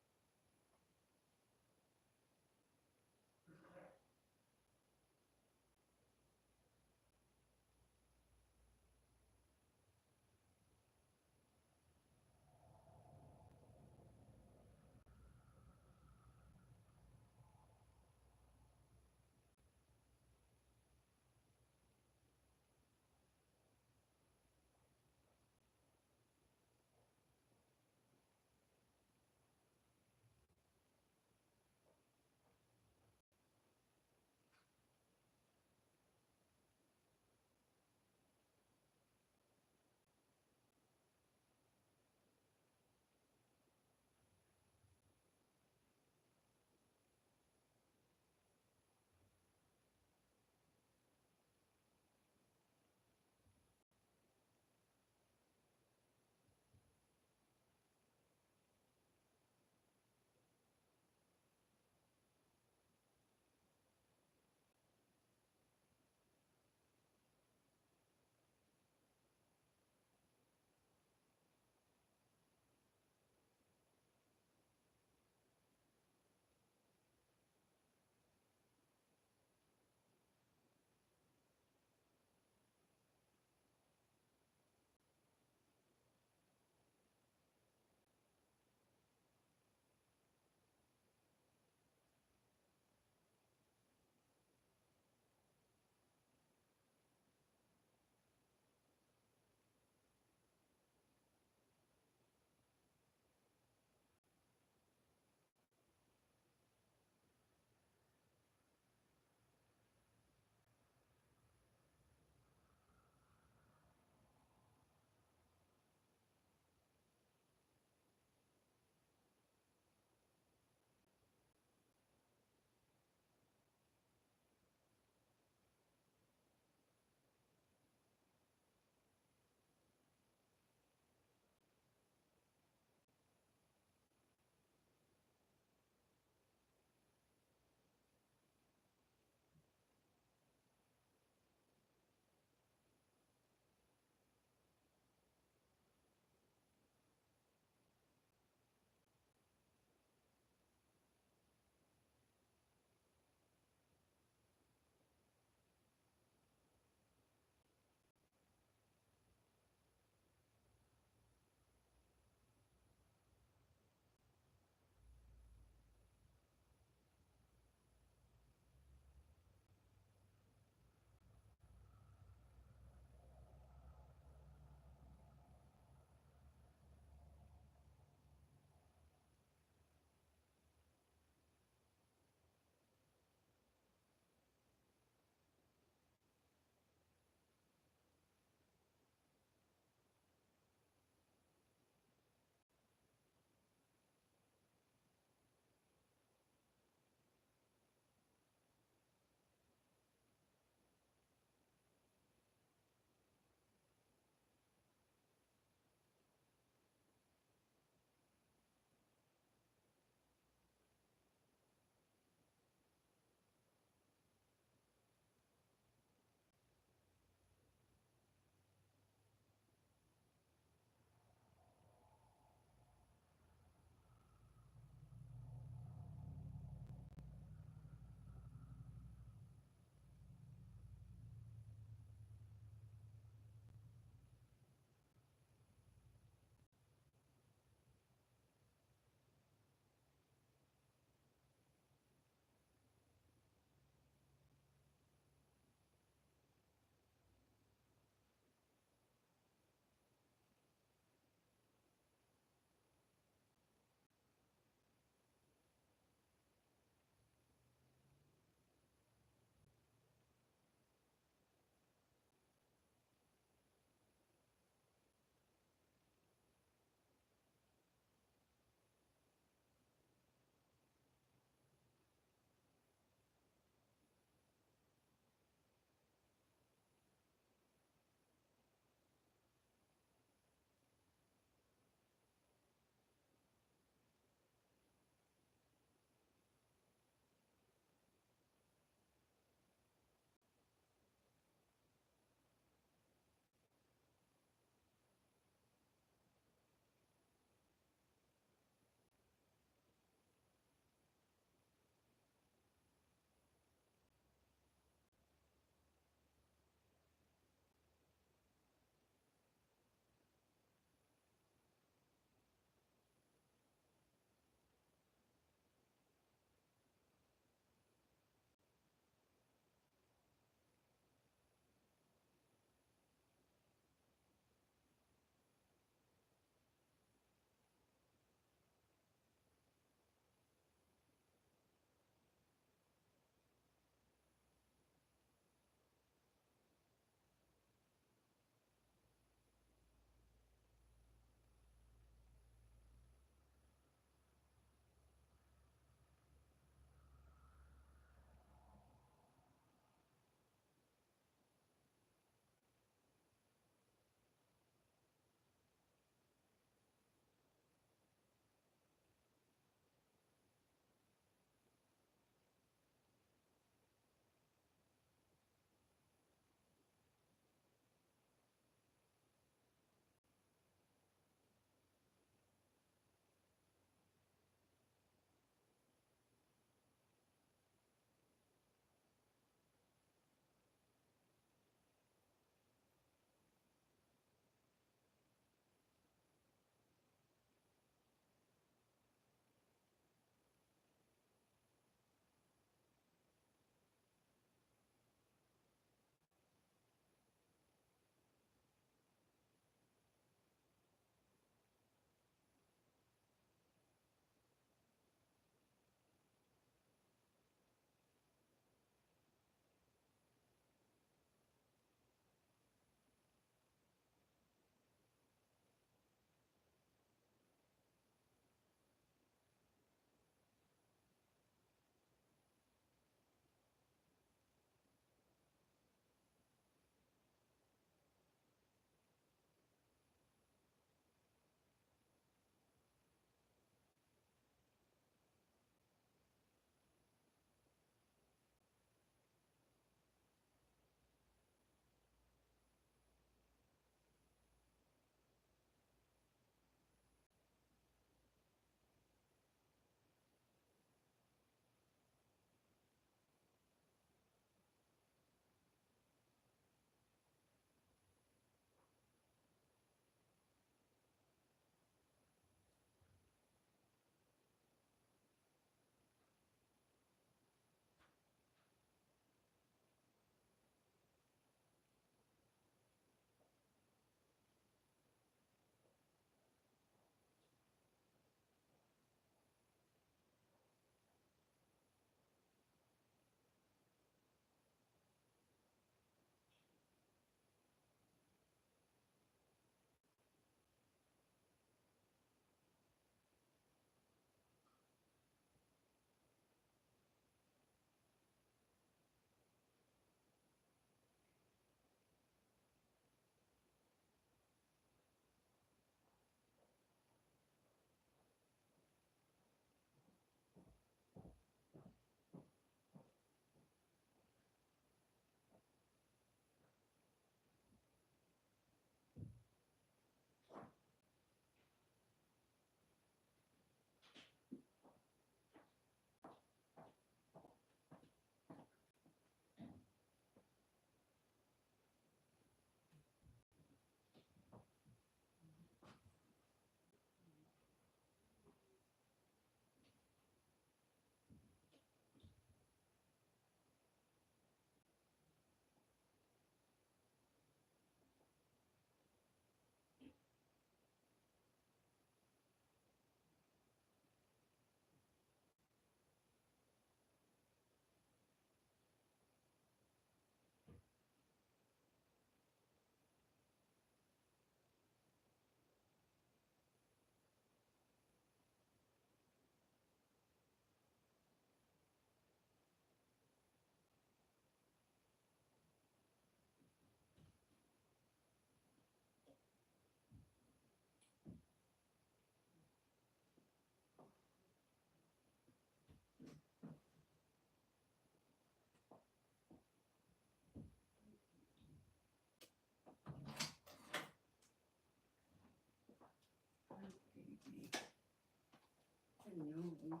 know.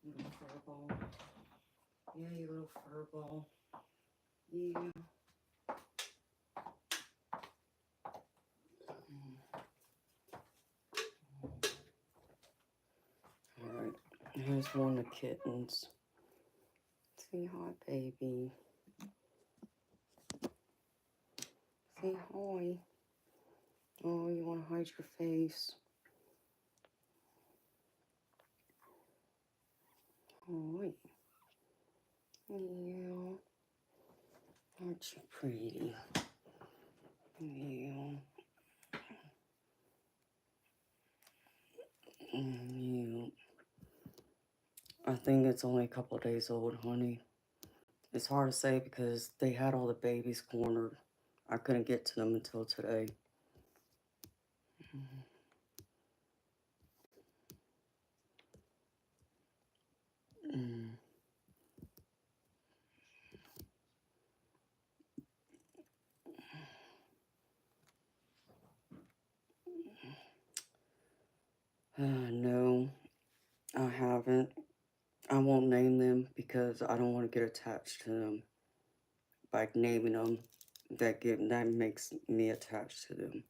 Little furball. Yeah, you little furball. Yeah. Alright, here's one of the kittens. Say hi, baby. Say hi. Oh, you want to hide your face? Hi. Yeah. Aren't you pretty? Yeah. Yeah. I think it's only a couple of days old, honey. It's hard to say because they had all the babies cornered. I couldn't get to them until today. Mm. No, I haven't. I won't name them because I don't want to get attached to them. By naming them, that makes me attached to them.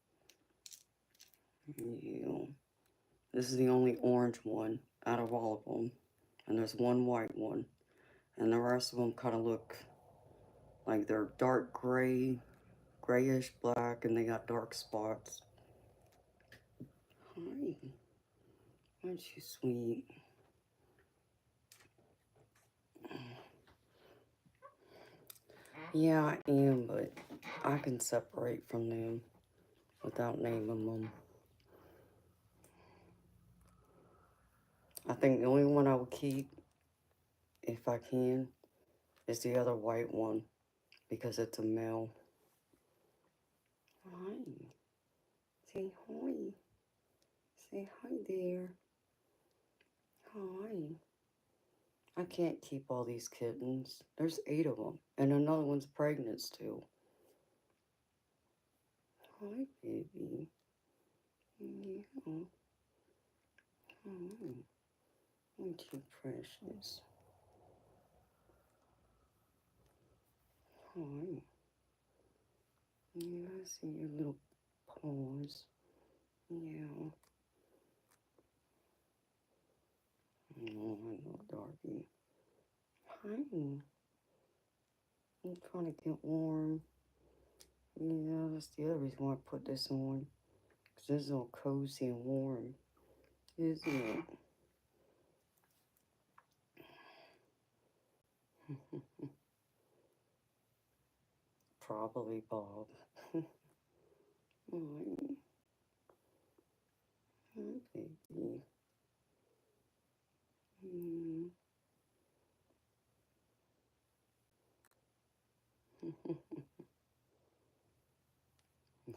Yeah. This is the only orange one out of all of them, and there's one white one, and the rest of them kind of look like they're dark gray, grayish black, and they got dark spots. Hi, aren't you sweet? Yeah, I am, but I can separate from them without naming them. I think the only one I will keep, if I can, is the other white one, because it's a male. Hi. Say hi. Say hi there. Hi. I can't keep all these kittens. There's 8 of them, and another one's pregnant still. Hi, baby. Yeah. Hi. Aren't you precious? Hi. Yeah, I see your little paws. Yeah. Oh, I know, Darby. Hi. I'm trying to get warm. Yeah, that's the other reason why I put this on. Because it's all cozy and warm. Isn't it? Probably Bob. Hi. Hi, baby. Mm.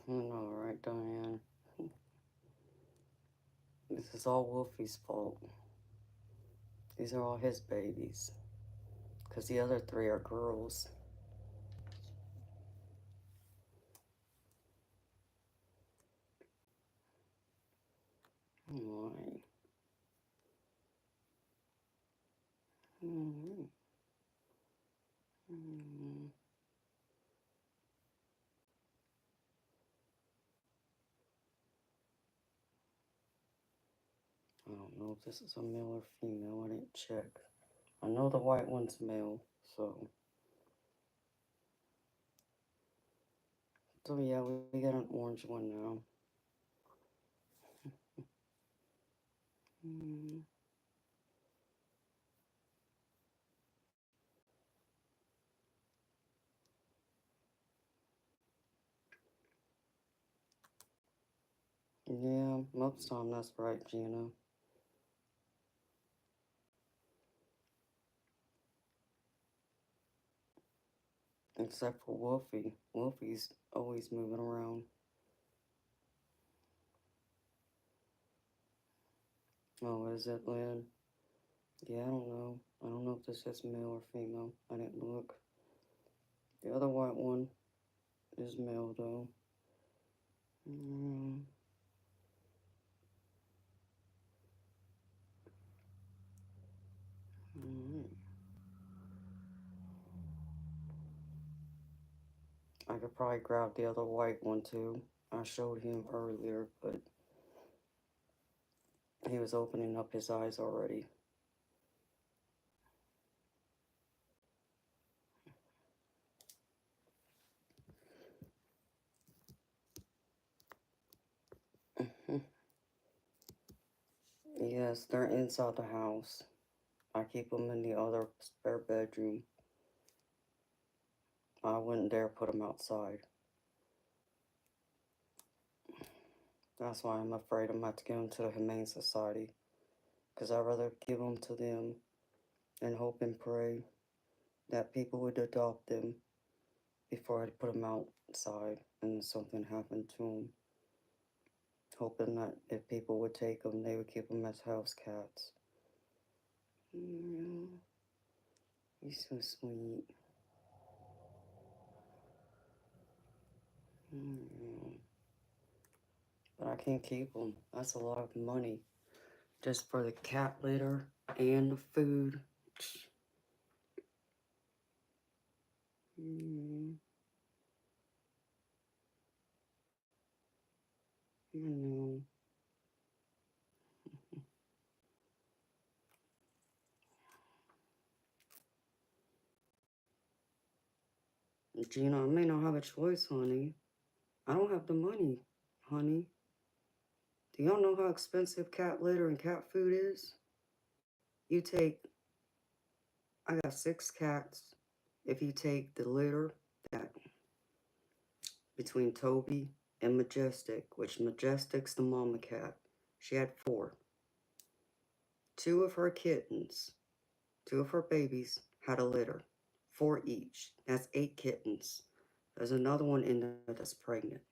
All right, Diane. This is all Wolfie's fault. These are all his babies. Because the other 3 are girls. All right. Mm. Mm. I don't know if this is a male or female. I didn't check. I know the white one's male, so. So yeah, we got an orange one now. Mm. Yeah, most time that's right, Gina. Except for Wolfie. Wolfie's always moving around. Oh, is it, Lynn? Yeah, I don't know. I don't know if this is male or female. I didn't look. The other white one is male, though. Mm. I could probably grab the other white one too. I showed him earlier, but he was opening up his eyes already. Yes, they're inside the house. I keep them in the other spare bedroom. I wouldn't dare put them outside. That's why I'm afraid I'm about to give them to the Humane Society. Because I'd rather give them to them and hope and pray that people would adopt them before I put them outside and something happened to them. Hoping that if people would take them, they would keep them as house cats. He's so sweet. But I can't keep them. That's a lot of money. Just for the cat litter and the food. I know. Gina, I may not have a choice, honey. I don't have the money, honey. Do y'all know how expensive cat litter and cat food is? You take, I got 6 cats. If you take the litter, that between Toby and Majestic, which Majestic's the mama cat, she had 4. 2 of her kittens, 2 of her babies had a litter. 4 each. That's 8 kittens. There's another one in there that's pregnant.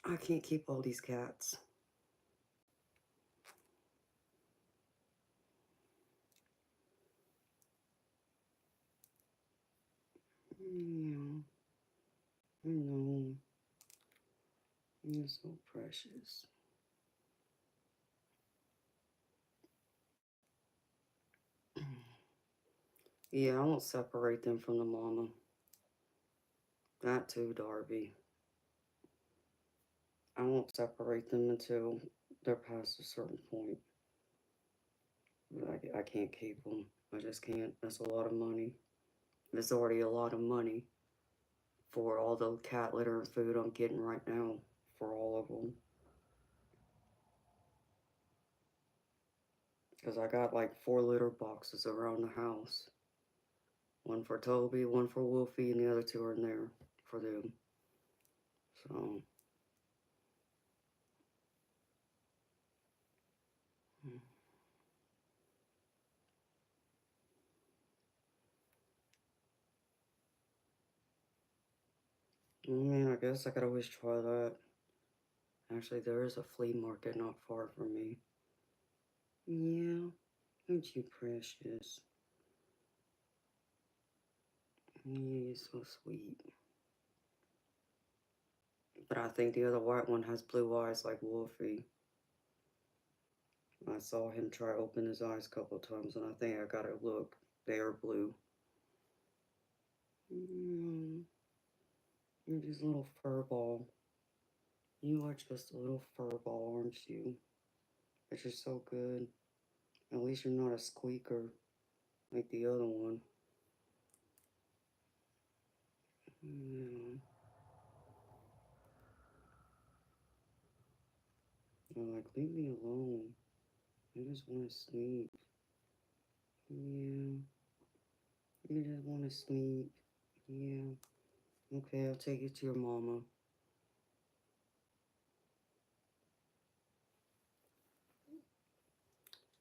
I can't keep all these cats. Yeah, I know. You're so precious. Yeah, I won't separate them from the mama. That too, Darby. I won't separate them until they're past a certain point. But I can't keep them. I just can't. That's a lot of money. It's already a lot of money for all the cat litter and food I'm getting right now for all of them. Because I got like 4 litter boxes around the house. One for Toby, one for Wolfie, and the other 2 are in there for them. So. I mean, I guess I could always try that. Actually, there is a flea market not far from me. Yeah, aren't you precious? Yeah, you're so sweet. But I think the other white one has blue eyes like Wolfie. I saw him try to open his eyes a couple of times, and I think I gotta look. They are blue. You're just a little fur ball. You are just a little fur ball, aren't you? But you're so good. At least you're not a squeaker like the other one. Yeah. I'm like, leave me alone. I just want to sleep. Yeah. You just want to sleep. Yeah. Okay, I'll take you to your mama.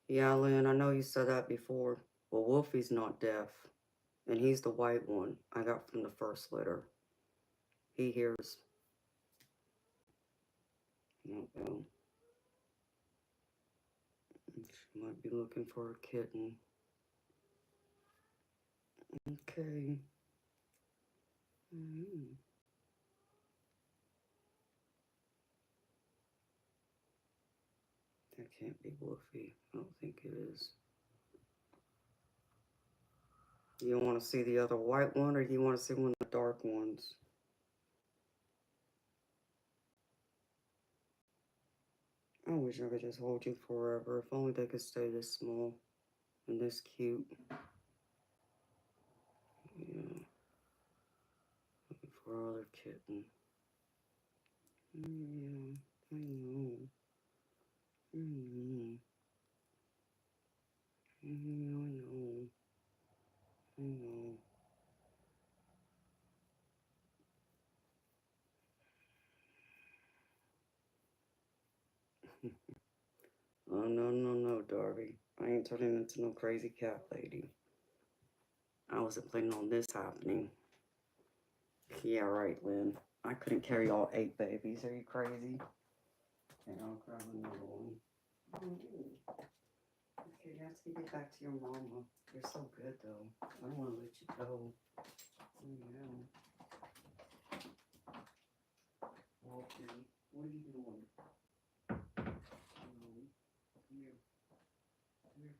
Yeah, Lynn, I know you said that before. Well, Wolfie's not deaf. And he's the white one I got from the first litter. He hears. Well, she might be looking for a kitten. Okay. That can't be Wolfie. I don't think it is. Do you want to see the other white one, or do you want to see one of the dark ones? I wish I could just hold you forever. If only they could stay this small and this cute. Yeah. Looking for our other kitten. Yeah, I know. I know. Yeah, I know. Oh, no, Darby. I ain't turning into no crazy cat lady. I wasn't planning on this happening. Yeah, right, Lynn. I couldn't carry all 8 babies. Are you crazy? Okay, I'll grab another one. Okay, you have to get back to your mama. You're so good, though. I don't want to let you go. Yeah. Walking. What are you doing? Come here. Come here. Go on.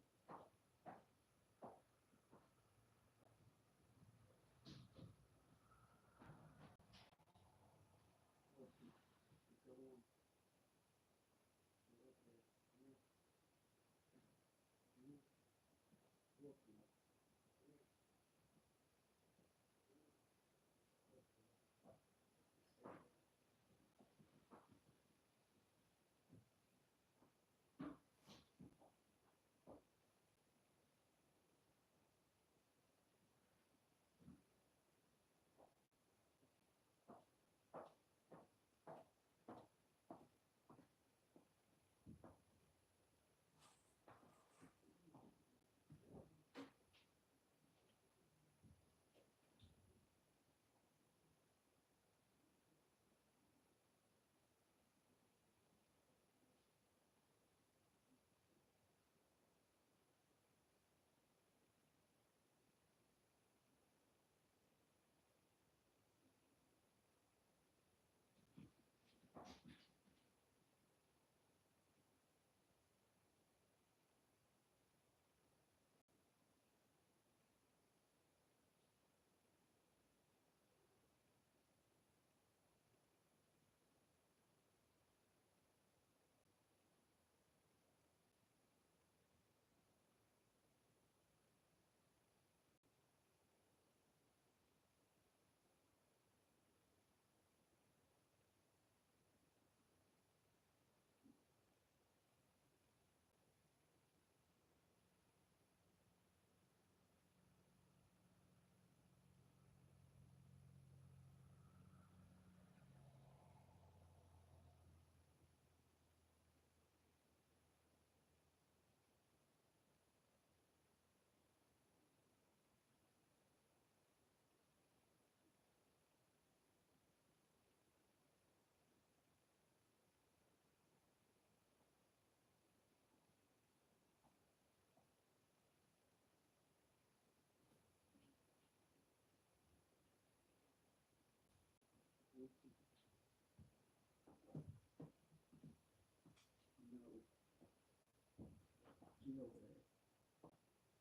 No.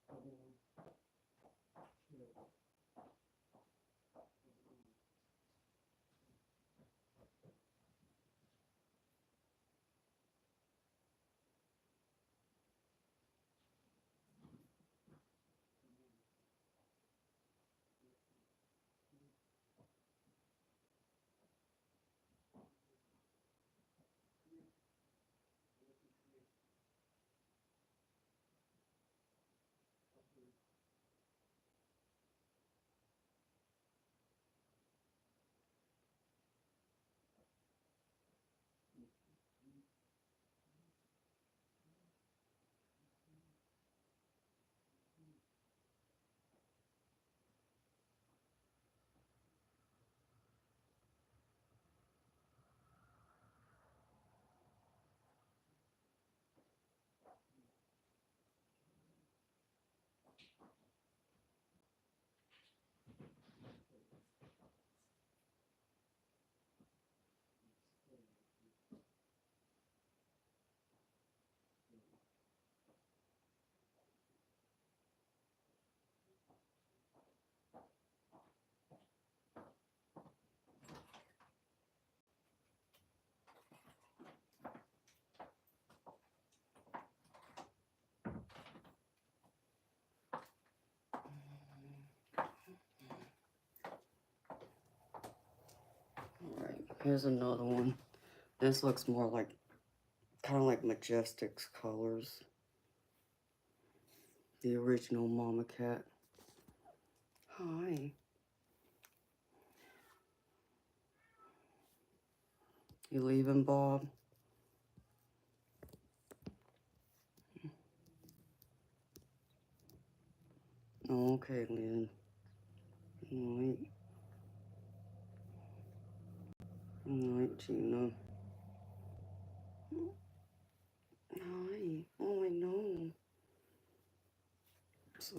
Come on. Here's another one. This looks more like, kind of like Majestic's colors. The original mama cat. Hi. You leaving, Bob? Oh, okay, Lynn. Alright. Alright, Gina. Hi. Oh, I know. So,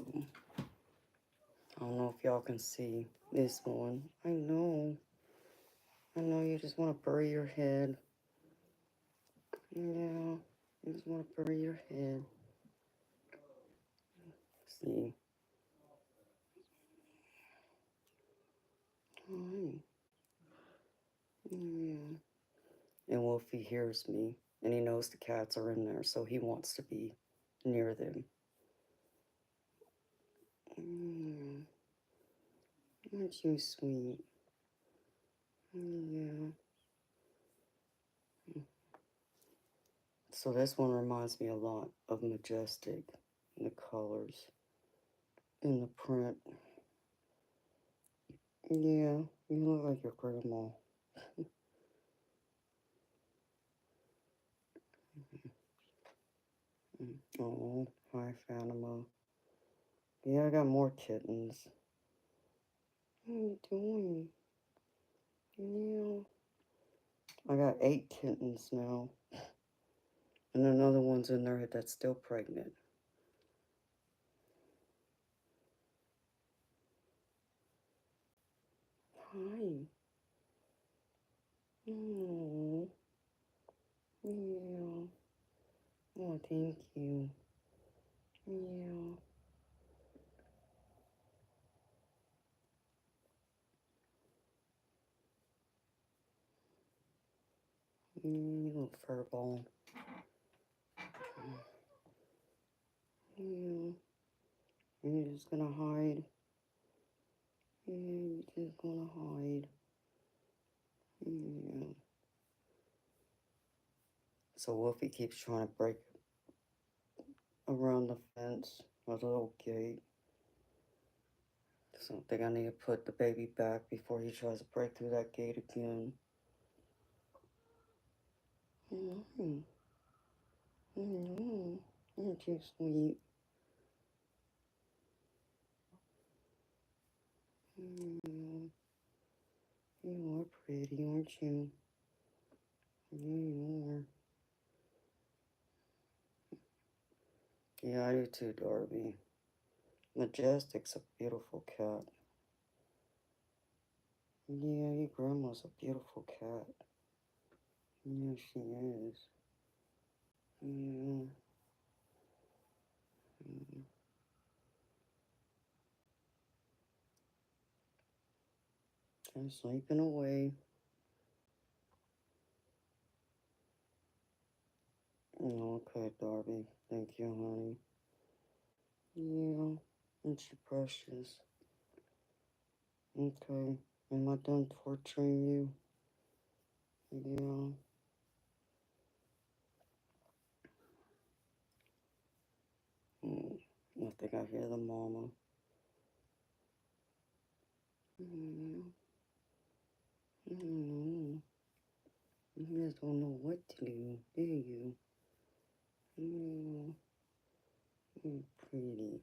I don't know if y'all can see this one. I know. I know you just want to bury your head. Yeah. You just want to bury your head. See. Hi. Yeah. And Wolfie hears me, and he knows the cats are in there, so he wants to be near them. Yeah. Aren't you sweet? Yeah. So this one reminds me a lot of Majestic, in the colors, in the print. Yeah, you look like your grandma. Oh, hi, Fatima. Yeah, I got more kittens. What are you doing? Yeah. I got 8 kittens now. And another one's in there that's still pregnant. Hi. Oh. Yeah. Oh, thank you. Yeah. You little furball. Yeah. You're just gonna hide. Yeah, you're just gonna hide. Yeah. So Wolfie keeps trying to break around the fence, a little gate. So I think I need to put the baby back before he tries to break through that gate again. Mm-hmm. Mm-hmm. You're too sweet. Mm-hmm. You are pretty, aren't you? Yeah, you are. Yeah, I do too, Darby. Majestic's a beautiful cat. Yeah, your grandma's a beautiful cat. Yeah, she is. Yeah. Mm. I'm sleeping away. Okay, Darby. Thank you, honey. Yeah, and she precious. Okay, am I done torturing you? Yeah. I think I hear the mama. Yeah. Mm. You just don't know what to do, do you? Yeah. You're pretty.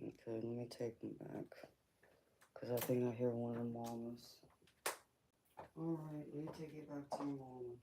Okay, let me take them back. Because I think I hear one of the mamas. Alright, let me take it back to your mama.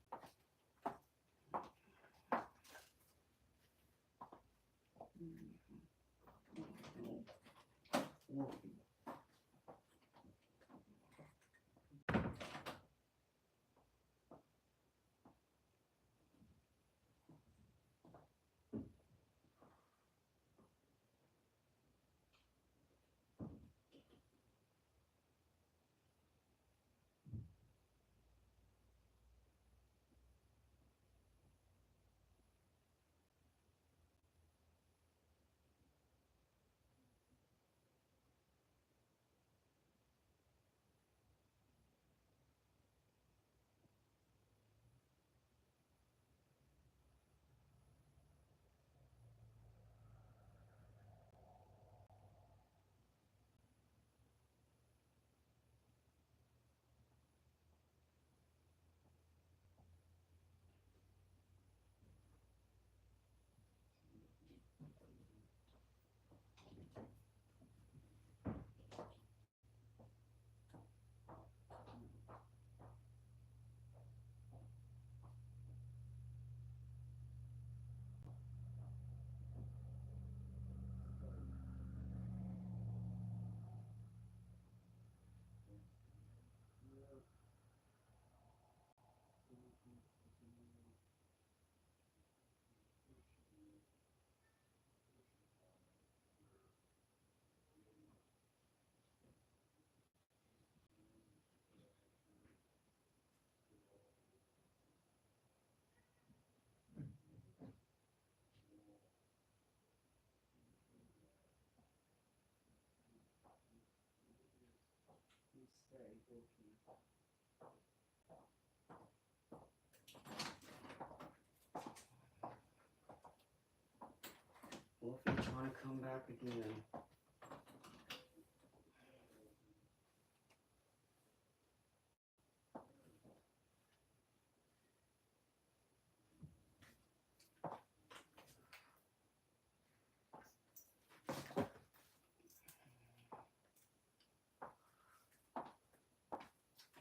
Wolfie trying to come back again.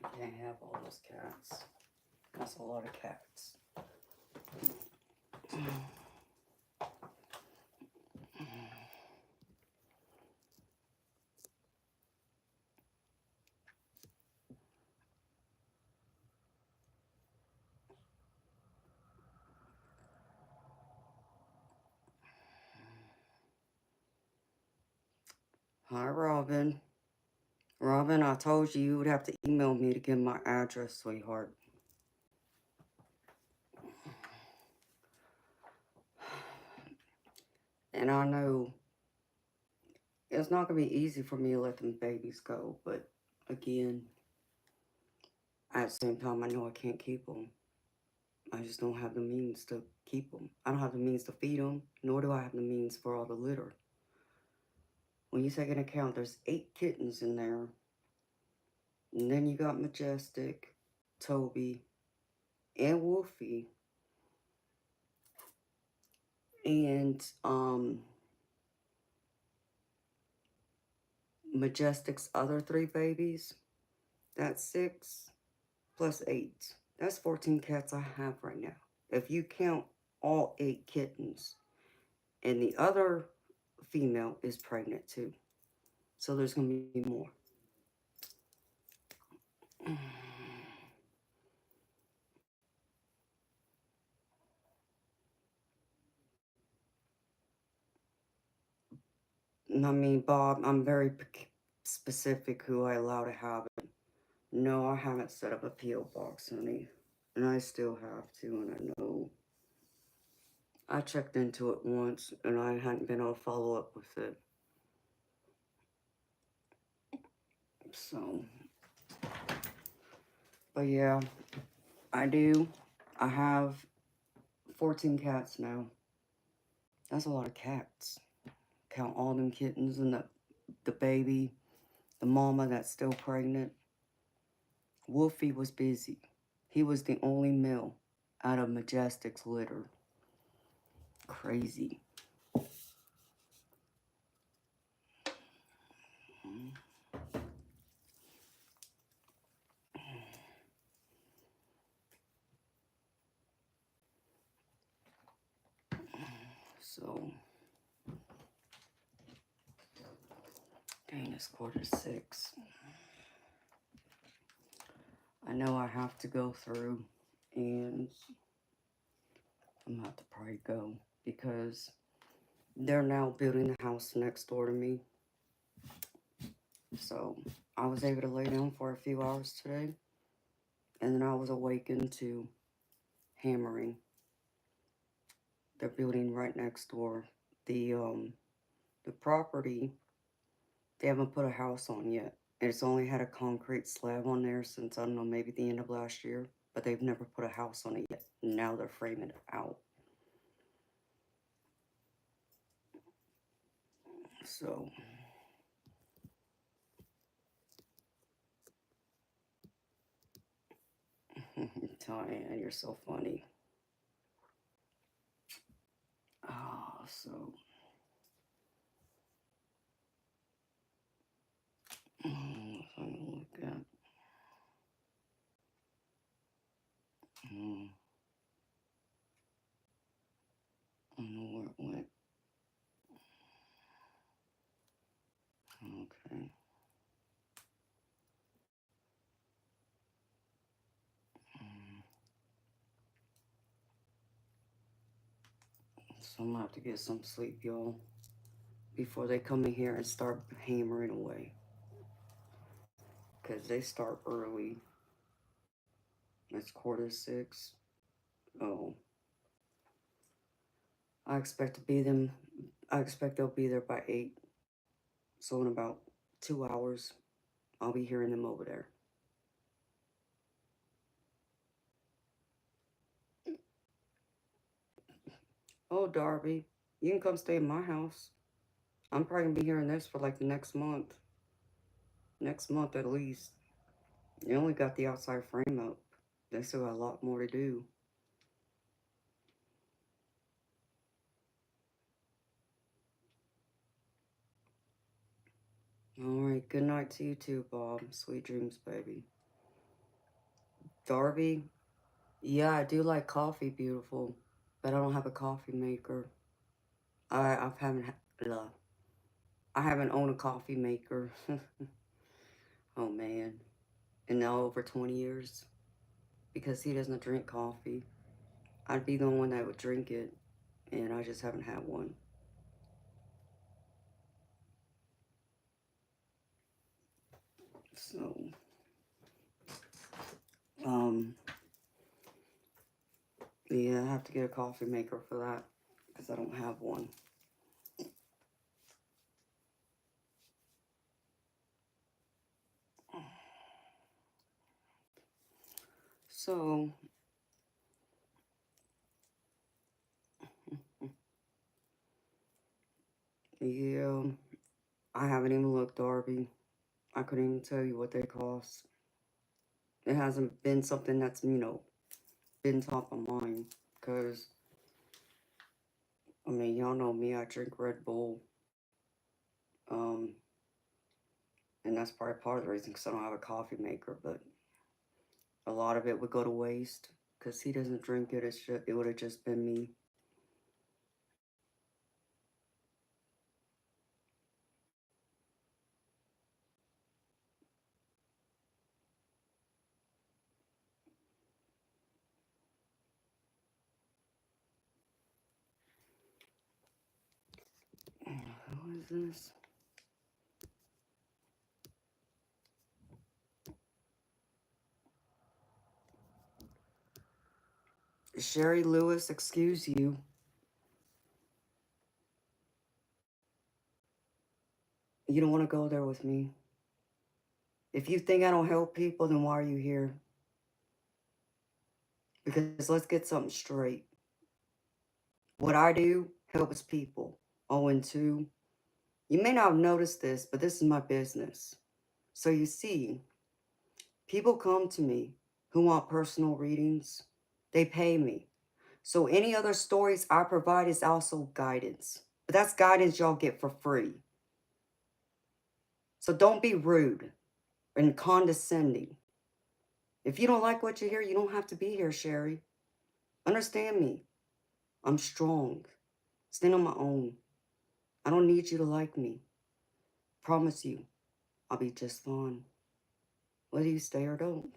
You can't have all those cats. That's a lot of cats. Hi, Robin. Robin, I told you would have to email me to get my address, sweetheart. And I know it's not going to be easy for me to let them babies go, but again, at the same time, I know I can't keep them. I just don't have the means to keep them. I don't have the means to feed them, nor do I have the means for all the litter. When you take into account, there's 8 kittens in there. And then you got Majestic, Toby, and Wolfie. And Majestic's other 3 babies. That's 6 plus 8. That's 14 cats I have right now. If you count all 8 kittens. And the other female is pregnant too. So there's going to be more. I mean, Bob, I'm very specific who I allow to have it. No, I haven't set up a P.O. box, honey. And I still have to, and I know. I checked into it once, and I hadn't been able to follow up with it. So, but yeah, I do. I have 14 cats now. That's a lot of cats. Count all them kittens and the baby, the mama that's still pregnant. Wolfie was busy. He was the only male out of Majestic's litter. Crazy. So, dang, it's 5:45. I know I have to go through, and I'm gonna have to probably go because they're now building the house next door to me. So, I was able to lay down for a few hours today, and then I was awakened to hammering. They're building right next door. The property, they haven't put a house on yet. It's only had a concrete slab on there since, I don't know, maybe the end of last year. But they've never put a house on it yet. Now they're framing it out. So, Diane, you're so funny. So, I'm gonna look at. I don't know where it went. Okay. So I'm gonna have to get some sleep, y'all, before they come in here and start hammering away. Because they start early. It's 5:45. Oh. I expect they'll be there by 8. So in about 2 hours, I'll be hearing them over there. Oh, Darby, you can come stay in my house. I'm probably going to be hearing this for like the next month. Next month at least. You only got the outside frame up. They still got a lot more to do. Alright, good night to you too, Bob. Sweet dreams, baby. Darby, yeah, I do like coffee, beautiful. But I don't have a coffee maker. I haven't owned a coffee maker. Oh man. In now over 20 years. Because he doesn't drink coffee. I'd be the one that would drink it. And I just haven't had one. So, yeah, I have to get a coffee maker for that. Because I don't have one. So, yeah, I haven't even looked, Darby. I couldn't even tell you what they cost. It hasn't been something that's, been top of mind. Because, I mean, y'all know me, I drink Red Bull. And that's probably part of the reason because I don't have a coffee maker. But a lot of it would go to waste. Because he doesn't drink it, it would have just been me. Who is this? Sherry Lewis, excuse you. You don't want to go there with me. If you think I don't help people, then why are you here? Because let's get something straight. What I do helps people. Oh, and two, you may not have noticed this, but this is my business. So you see, people come to me who want personal readings. They pay me. So any other stories I provide is also guidance. But that's guidance y'all get for free. So don't be rude and condescending. If you don't like what you hear, you don't have to be here, Sherry. Understand me. I'm strong. Stand on my own. I don't need you to like me. Promise you, I'll be just fine. Whether you stay or don't.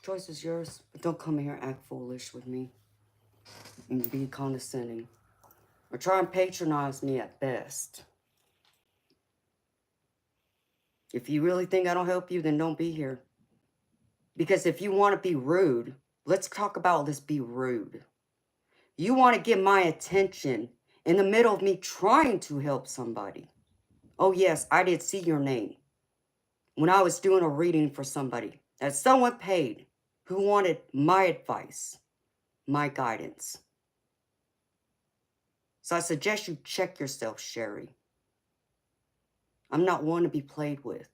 Choice is yours, but don't come here and act foolish with me and be condescending or try and patronize me at best. If you really think I don't help you, then don't be here. Because if you want to be rude, let's talk about this be rude. You want to get my attention in the middle of me trying to help somebody. Oh yes, I did see your name when I was doing a reading for somebody that someone paid who wanted my advice, my guidance. So I suggest you check yourself, Sherry. I'm not one to be played with.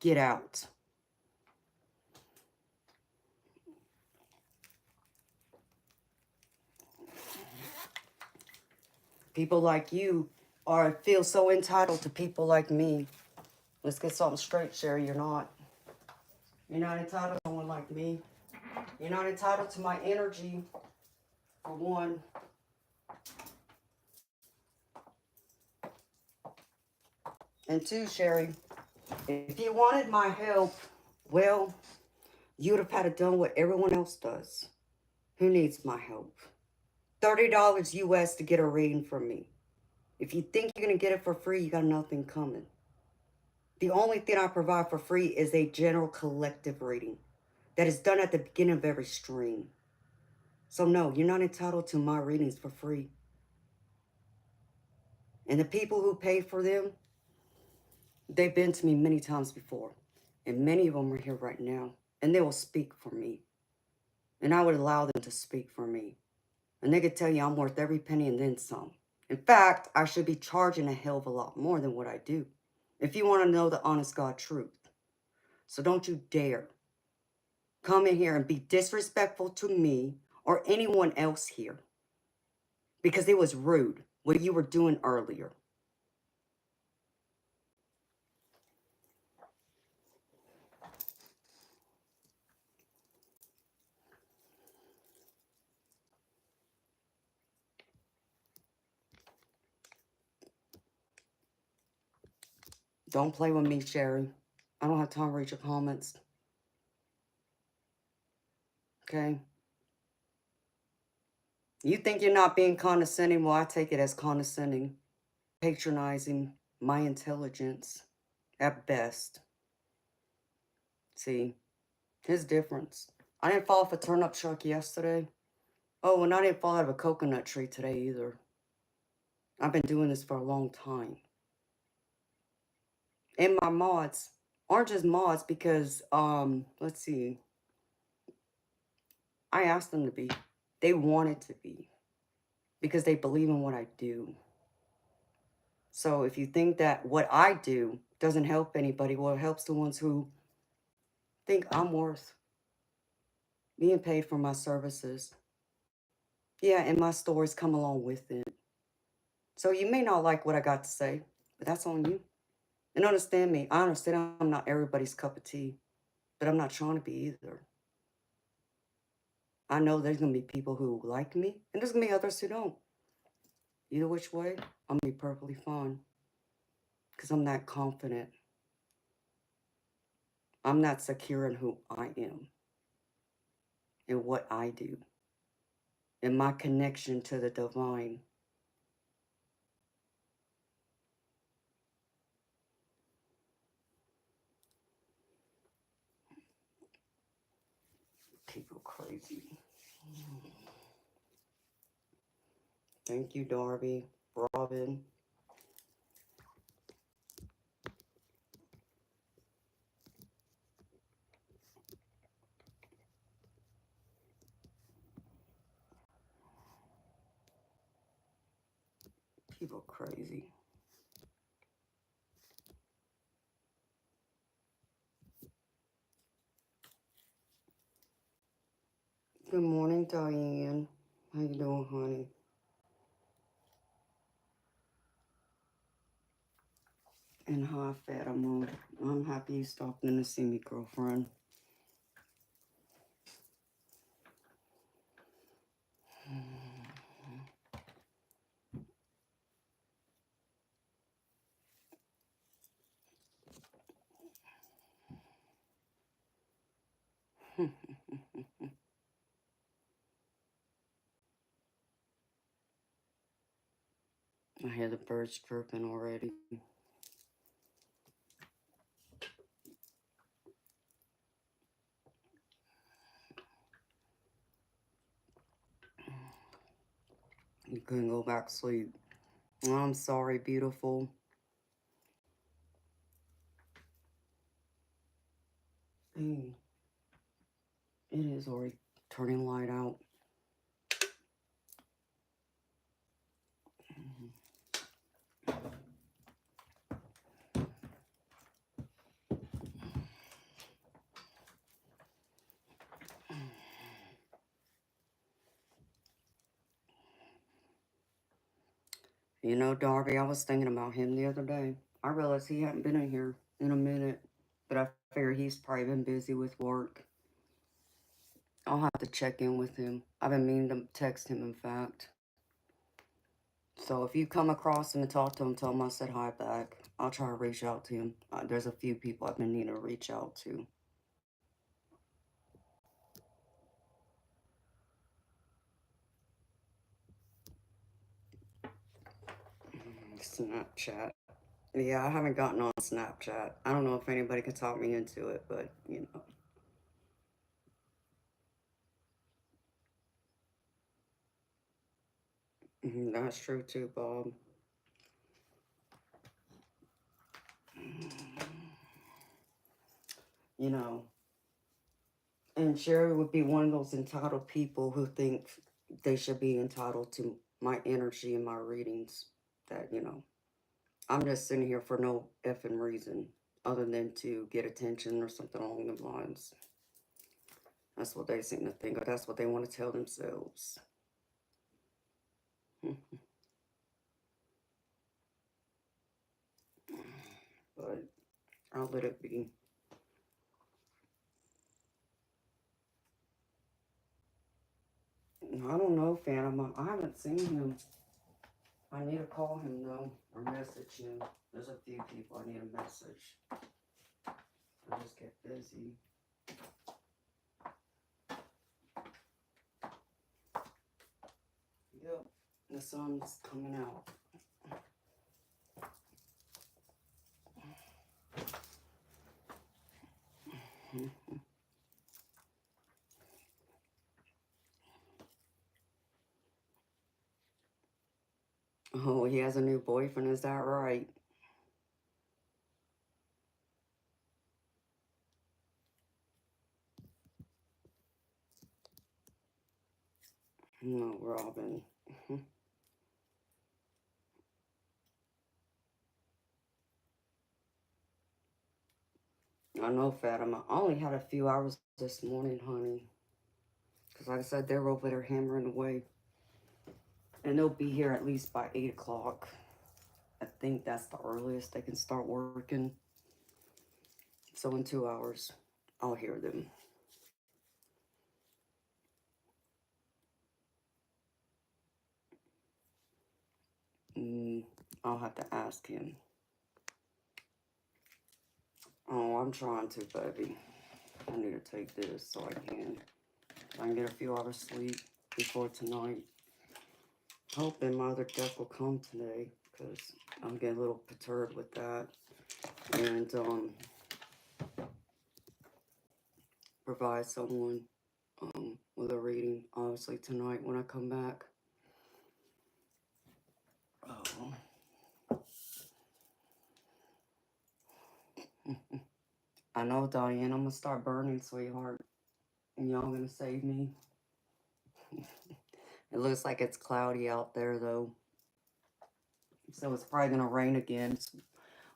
Get out. People like you feel so entitled to people like me. Let's get something straight, Sherry. You're not. You're not entitled to someone like me. You're not entitled to my energy, for one. And two, Sherry, if you wanted my help, well, you would have had to done what everyone else does. Who needs my help? $30 US to get a reading from me. If you think you're going to get it for free, you got nothing coming. The only thing I provide for free is a general collective reading that is done at the beginning of every stream. So no, you're not entitled to my readings for free. And the people who pay for them, They've been to me many times before, and many of them are here right now, and they will speak for me. And I would allow them to speak for me. And they could tell you I'm worth every penny and then some. In fact, I should be charging a hell of a lot more than what I do, if you want to know the honest God truth. So don't you dare come in here and be disrespectful to me or anyone else here, because it was rude what you were doing earlier. Don't play with me, Sherry. I don't have time to read your comments. Okay? You think you're not being condescending? Well, I take it as condescending, patronizing my intelligence at best. See, his difference. I didn't fall off a turnip truck yesterday. Oh, and I didn't fall out of a coconut tree today either. I've been doing this for a long time. And my mods aren't just mods because, let's see, I asked them to be. They wanted to be because they believe in what I do. So if you think that what I do doesn't help anybody, well, it helps the ones who think I'm worth being paid for my services. Yeah, and my stories come along with it. So you may not like what I got to say, but that's on you. And understand me, I understand I'm not everybody's cup of tea, but I'm not trying to be either. I know there's going to be people who like me, and there's going to be others who don't. Either which way, I'm going to be perfectly fine. Because I'm that confident. I'm not secure in who I am and what I do and my connection to the divine. People crazy. Thank you, Darby, Robin. People crazy. Good morning, Diane. How you doing, honey? And hi, Fatima. I'm happy you stopped in to see me, girlfriend. I hear the birds chirping already. You couldn't go back to sleep. I'm sorry, beautiful. Hey, it is already turning light out. You know, Darby, I was thinking about him the other day. I realized he hadn't been in here in a minute, but I figure he's probably been busy with work. I'll have to check in with him. I've been meaning to text him, in fact. So if you come across him and talk to him, tell him I said hi back. I'll try to reach out to him. There's a few people I've been needing to reach out to. Snapchat. Yeah, I haven't gotten on Snapchat. I don't know if anybody can talk me into it, but, you know. That's true too, Bob. you know. And Sherry would be one of those entitled people who think they should be entitled to my energy and my readings. That, you know, I'm just sitting here for no effing reason other than to get attention or something along the lines. That's what they seem to think, or that's what they want to tell themselves. But I'll let it be. I don't know, Phantom. I haven't seen him. I need to call him, though, or message him. There's a few people I need a message. I just get busy. Yep, the sun's coming out. Oh, he has a new boyfriend, is that right? No, Robin. I know, Fatima. I only had a few hours this morning, honey. Because like I said, they're over there hammering away. And they'll be here at least by 8 o'clock. I think that's the earliest they can start working. So in 2 hours, I'll hear them. I'll have to ask him. Oh, I'm trying to, baby. I need to take this so I can get a few hours sleep before tonight. Hoping my other deck will come today, because I'm getting a little perturbed with that. And provide someone with a reading, obviously, tonight when I come back. Oh. I know, Diane, I'm going to start burning, sweetheart. And y'all going to save me. It looks like it's cloudy out there, though. So it's probably going to rain again.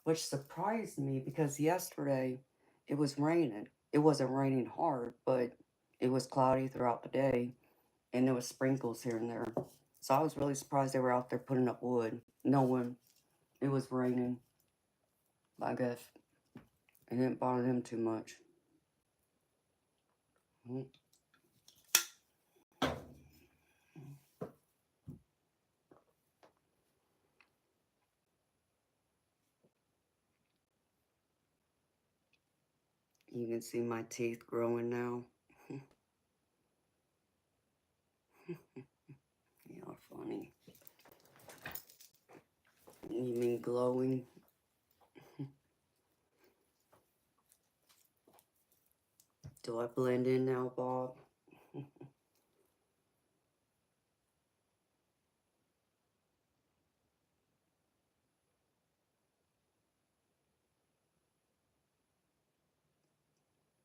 Which surprised me because yesterday it was raining. It wasn't raining hard, but it was cloudy throughout the day. And there was sprinkles here and there. So I was really surprised they were out there putting up wood, knowing it was raining. I guess it didn't bother them too much. You can see my teeth growing now. Y'all funny. You mean glowing? Do I blend in now, Bob?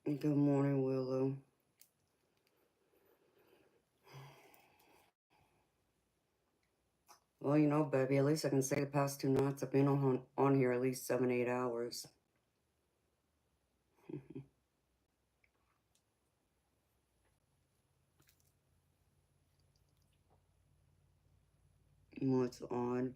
Good morning, Willow. Well, you know, baby, at least I can say the past 2 nights I've been on here at least 7, 8 hours. What's on?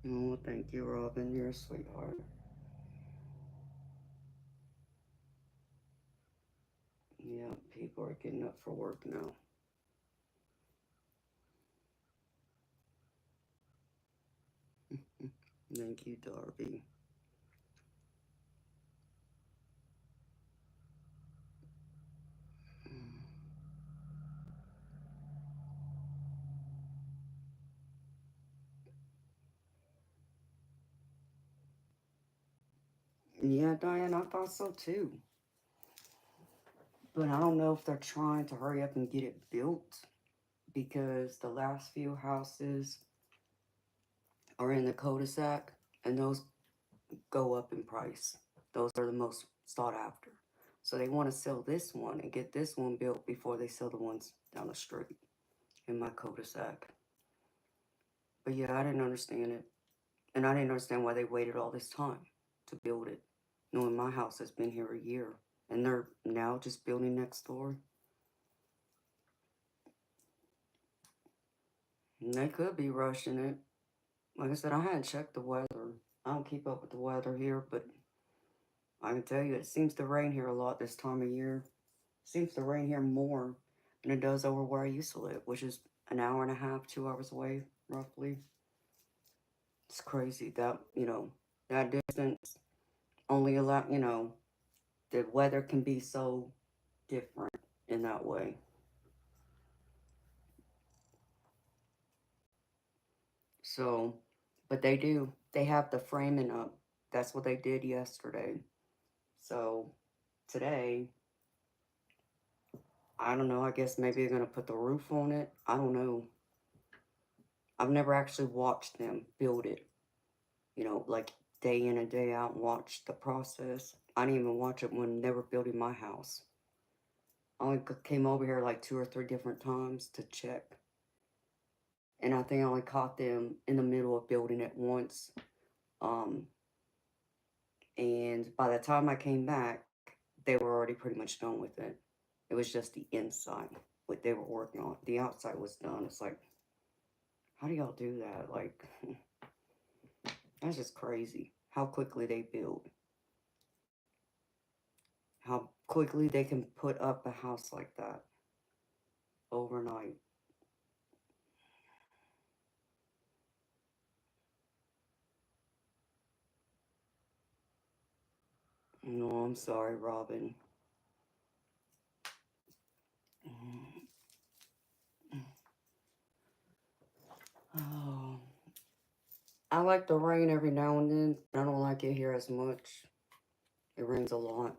Oh, thank you, Robin. You're a sweetheart. Yeah, people are getting up for work now. Thank you, Darby. Yeah, Diane, I thought so too. But I don't know if they're trying to hurry up and get it built because the last few houses are in the cul-de-sac And those go up in price. Those are the most sought after. So they want to sell this one and get this one built before they sell the ones down the street in my cul-de-sac. But yeah, I didn't understand it. And I didn't understand why they waited all this time to build it, knowing my house has been here a year. And they're now just building next door. And they could be rushing it. Like I said, I hadn't checked the weather. I don't keep up with the weather here, but I can tell you it seems to rain here a lot this time of year. It seems to rain here more than it does over where I used to live, which is an hour and a half, 2 hours away, roughly. It's crazy that, that distance only allow, the weather can be so different in that way. So, but they do. They have the framing up. That's what they did yesterday. So, today, I don't know. I guess maybe they're going to put the roof on it. I don't know. I've never actually watched them build it, like day in and day out, and watch the process. I didn't even watch it when they were building my house. I only came over here like 2 or 3 different times to check. And I think I only caught them in the middle of building it once. And by the time I came back, they were already pretty much done with it. It was just the inside, what they were working on. The outside was done. It's like, how do y'all do that? Like, that's just crazy. How quickly they build. How quickly they can put up a house like that overnight. No, I'm sorry, Robin. Oh, I like the rain every now and then, but I don't like it here as much. It rains a lot.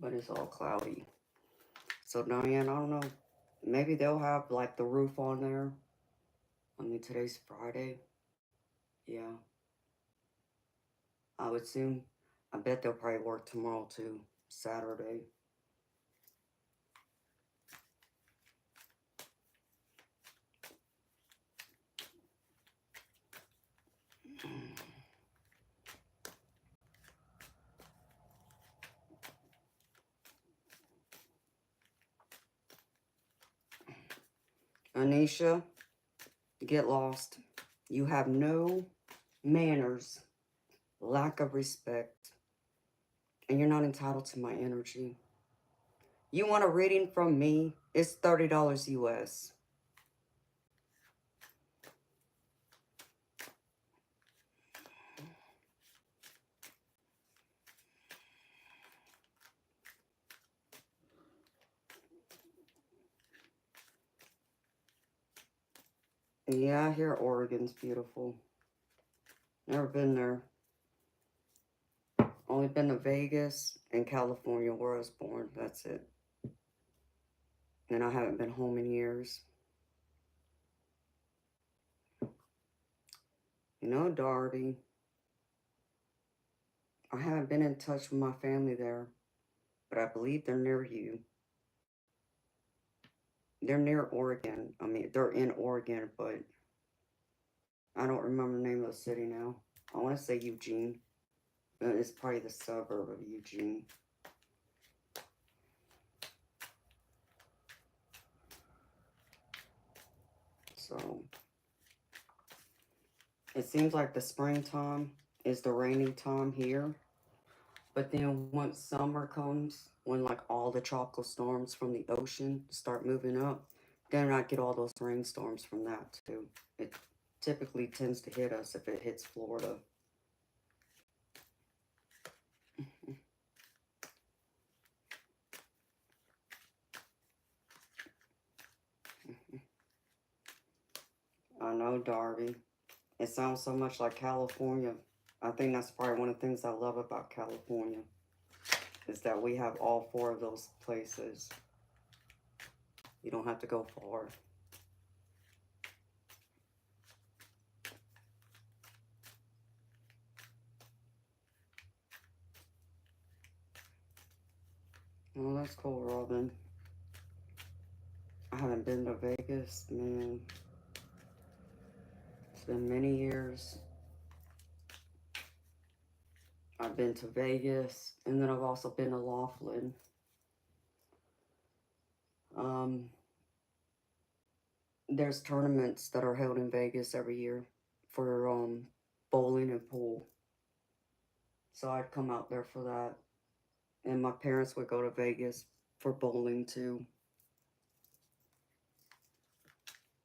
But it's all cloudy. So Diane, I don't know. Maybe they'll have like the roof on there. I mean, today's Friday. Yeah, I would assume. I bet they'll probably work tomorrow too, Saturday. Anisha, get lost. You have no manners, lack of respect, and you're not entitled to my energy. You want a reading from me? It's $30 US. Yeah, I hear Oregon's beautiful. Never been there. Only been to Vegas and California where I was born. That's it. And I haven't been home in years. Darby. I haven't been in touch with my family there, but I believe they're near you. They're near Oregon. I mean, they're in Oregon, but I don't remember the name of the city now. I want to say Eugene. It's probably the suburb of Eugene. So, it seems like the springtime is the rainy time here. But then once summer comes, when like all the tropical storms from the ocean start moving up, then I get all those rainstorms from that too. It typically tends to hit us if it hits Florida. I know, Darby. It sounds so much like California. I think that's probably one of the things I love about California, is that we have all 4 of those places. You don't have to go far. Well, that's cool, Robin. I haven't been to Vegas, man. It's been many years. I've been to Vegas, and then I've also been to Laughlin. There's tournaments that are held in Vegas every year for bowling and pool. So I'd come out there for that. And my parents would go to Vegas for bowling too.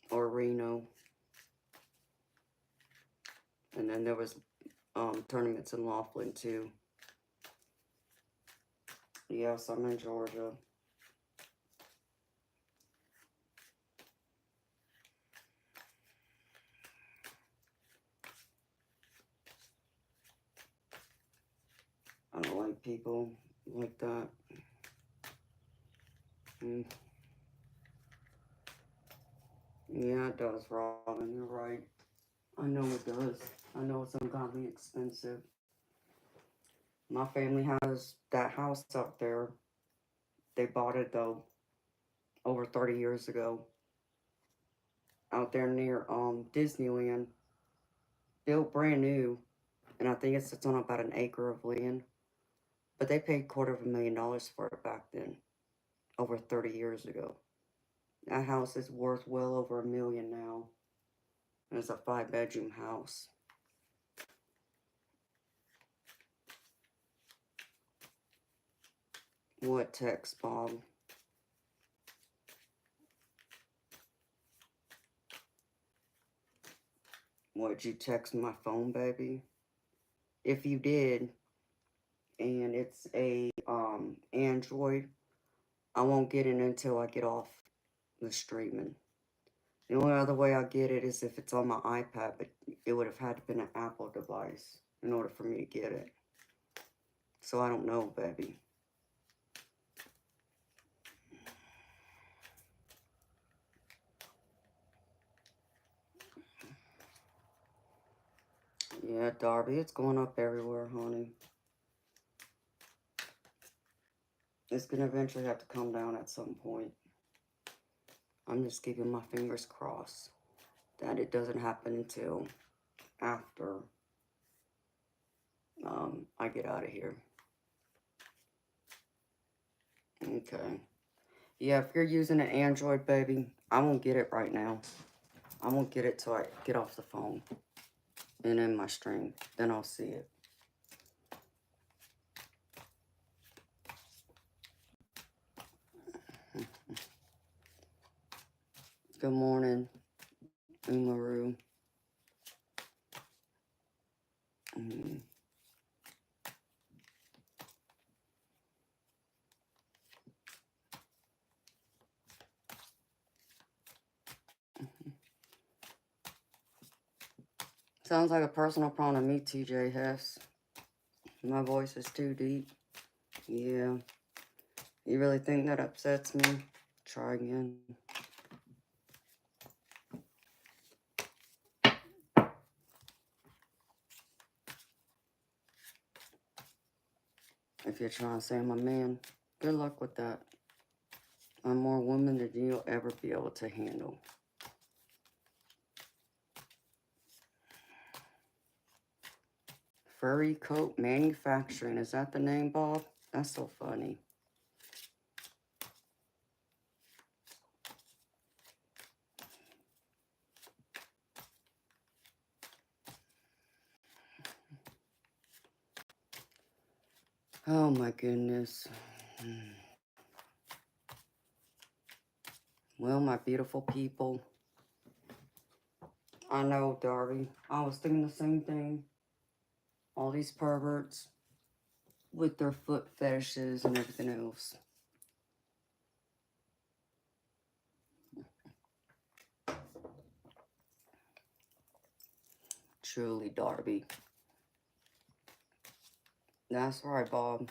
Or Reno. And then there was tournaments in Laughlin too. Yes, I'm in Georgia. I don't like people like that. Yeah, it does, Robin. You're right. I know it does. I know it's ungodly expensive. My family has that house up there. They bought it, though, over 30 years ago. Out there near Disneyland. Built brand new. And I think it sits on about an acre of land. But they paid $250,000 for it back then. Over 30 years ago. That house is worth well over $1 million now. And it's a 5-bedroom house. What text, Bob? Would you text my phone, baby? If you did, and it's a Android, I won't get it until I get off the streaming. The only other way I'll get it is if it's on my iPad, but it would have had to been an Apple device in order for me to get it. So I don't know, baby. Yeah, Darby, it's going up everywhere, honey. It's going to eventually have to come down at some point. I'm just keeping my fingers crossed that it doesn't happen until after I get out of here. Okay. Yeah, if you're using an Android, baby, I won't get it right now. I won't get it till I get off the phone and in my stream. Then I'll see it. Good morning, Umaru. Sounds like a personal problem to me, TJ Hess. My voice is too deep. Yeah. You really think that upsets me? Try again. If you're trying to say I'm a man, good luck with that. I'm more woman than you'll ever be able to handle. Furry Coat Manufacturing. Is that the name, Bob? That's so funny. Oh my goodness. Well, my beautiful people. I know, Darby. I was thinking the same thing. All these perverts with their foot fetishes and everything else. truly, Darby. That's right, Bob.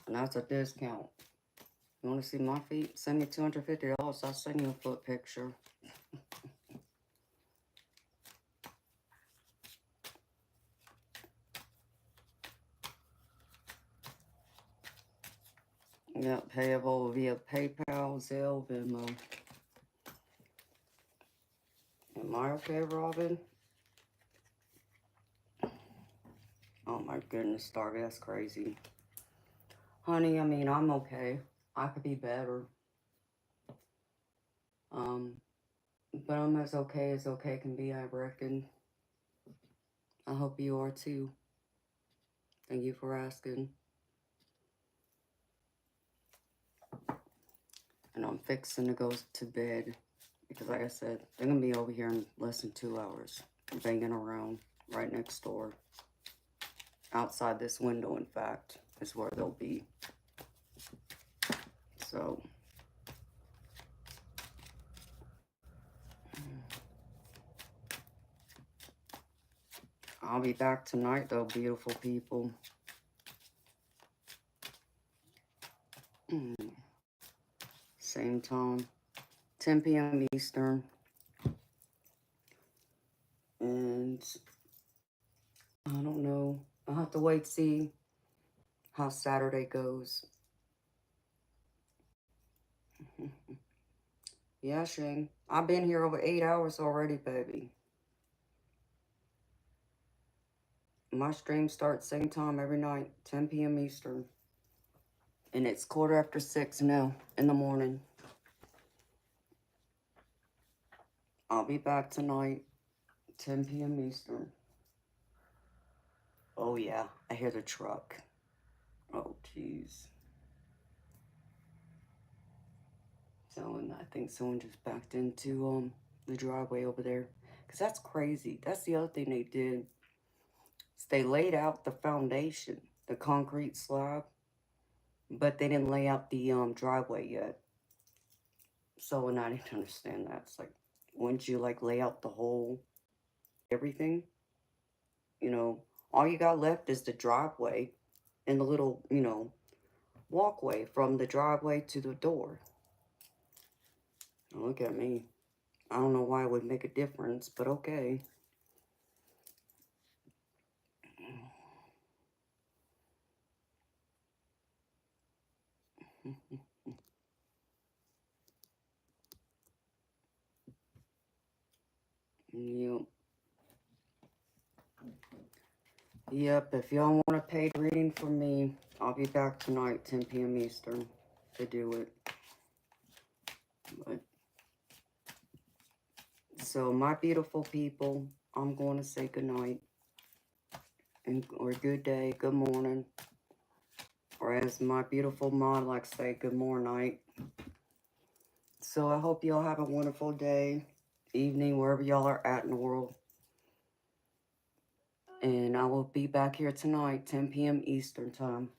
And that's a discount. You want to see my feet? Send me $250. I'll send you a foot picture. Yep, payable via PayPal, Zelle, Venmo. Am I okay, Robin? Oh my goodness, Darby, that's crazy. Honey, I mean, I'm okay. I could be better. But I'm as okay can be, I reckon. I hope you are too. Thank you for asking. And I'm fixing to go to bed. Because like I said, they're going to be over here in less than 2 hours. Banging around right next door. Outside this window, in fact, is where they'll be. So... I'll be back tonight, though, beautiful people. Same time, 10 p.m. Eastern. And I don't know. I'll have to wait to see how Saturday goes. Yeah, Shane. I've been here over 8 hours already, baby. My stream starts same time every night, 10 p.m. Eastern. And it's 6:15 now in the morning. I'll be back tonight, 10 p.m. Eastern. Oh, yeah. I hear the truck. Oh, jeez. Someone, I think someone just backed into the driveway over there. Because that's crazy. That's the other thing they did. Is they laid out the foundation, the concrete slab. But they didn't lay out the driveway yet. So, and I didn't understand that. It's like, wouldn't you, like, lay out the whole everything? You know, all you got left is the driveway and the little, you know, walkway from the driveway to the door. Look at me. I don't know why it would make a difference, but okay. Yep. Yep, if y'all want a paid reading from me, I'll be back tonight, 10 p.m. Eastern, to do it. But, so, my beautiful people, I'm going to say goodnight. Or good day, good morning. Or as my beautiful mod likes to say, good morning. So, I hope y'all have a wonderful day, evening, wherever y'all are at in the world. And I will be back here tonight, 10 p.m. Eastern time.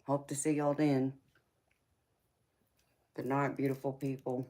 Hope to see y'all then. Good night, beautiful people.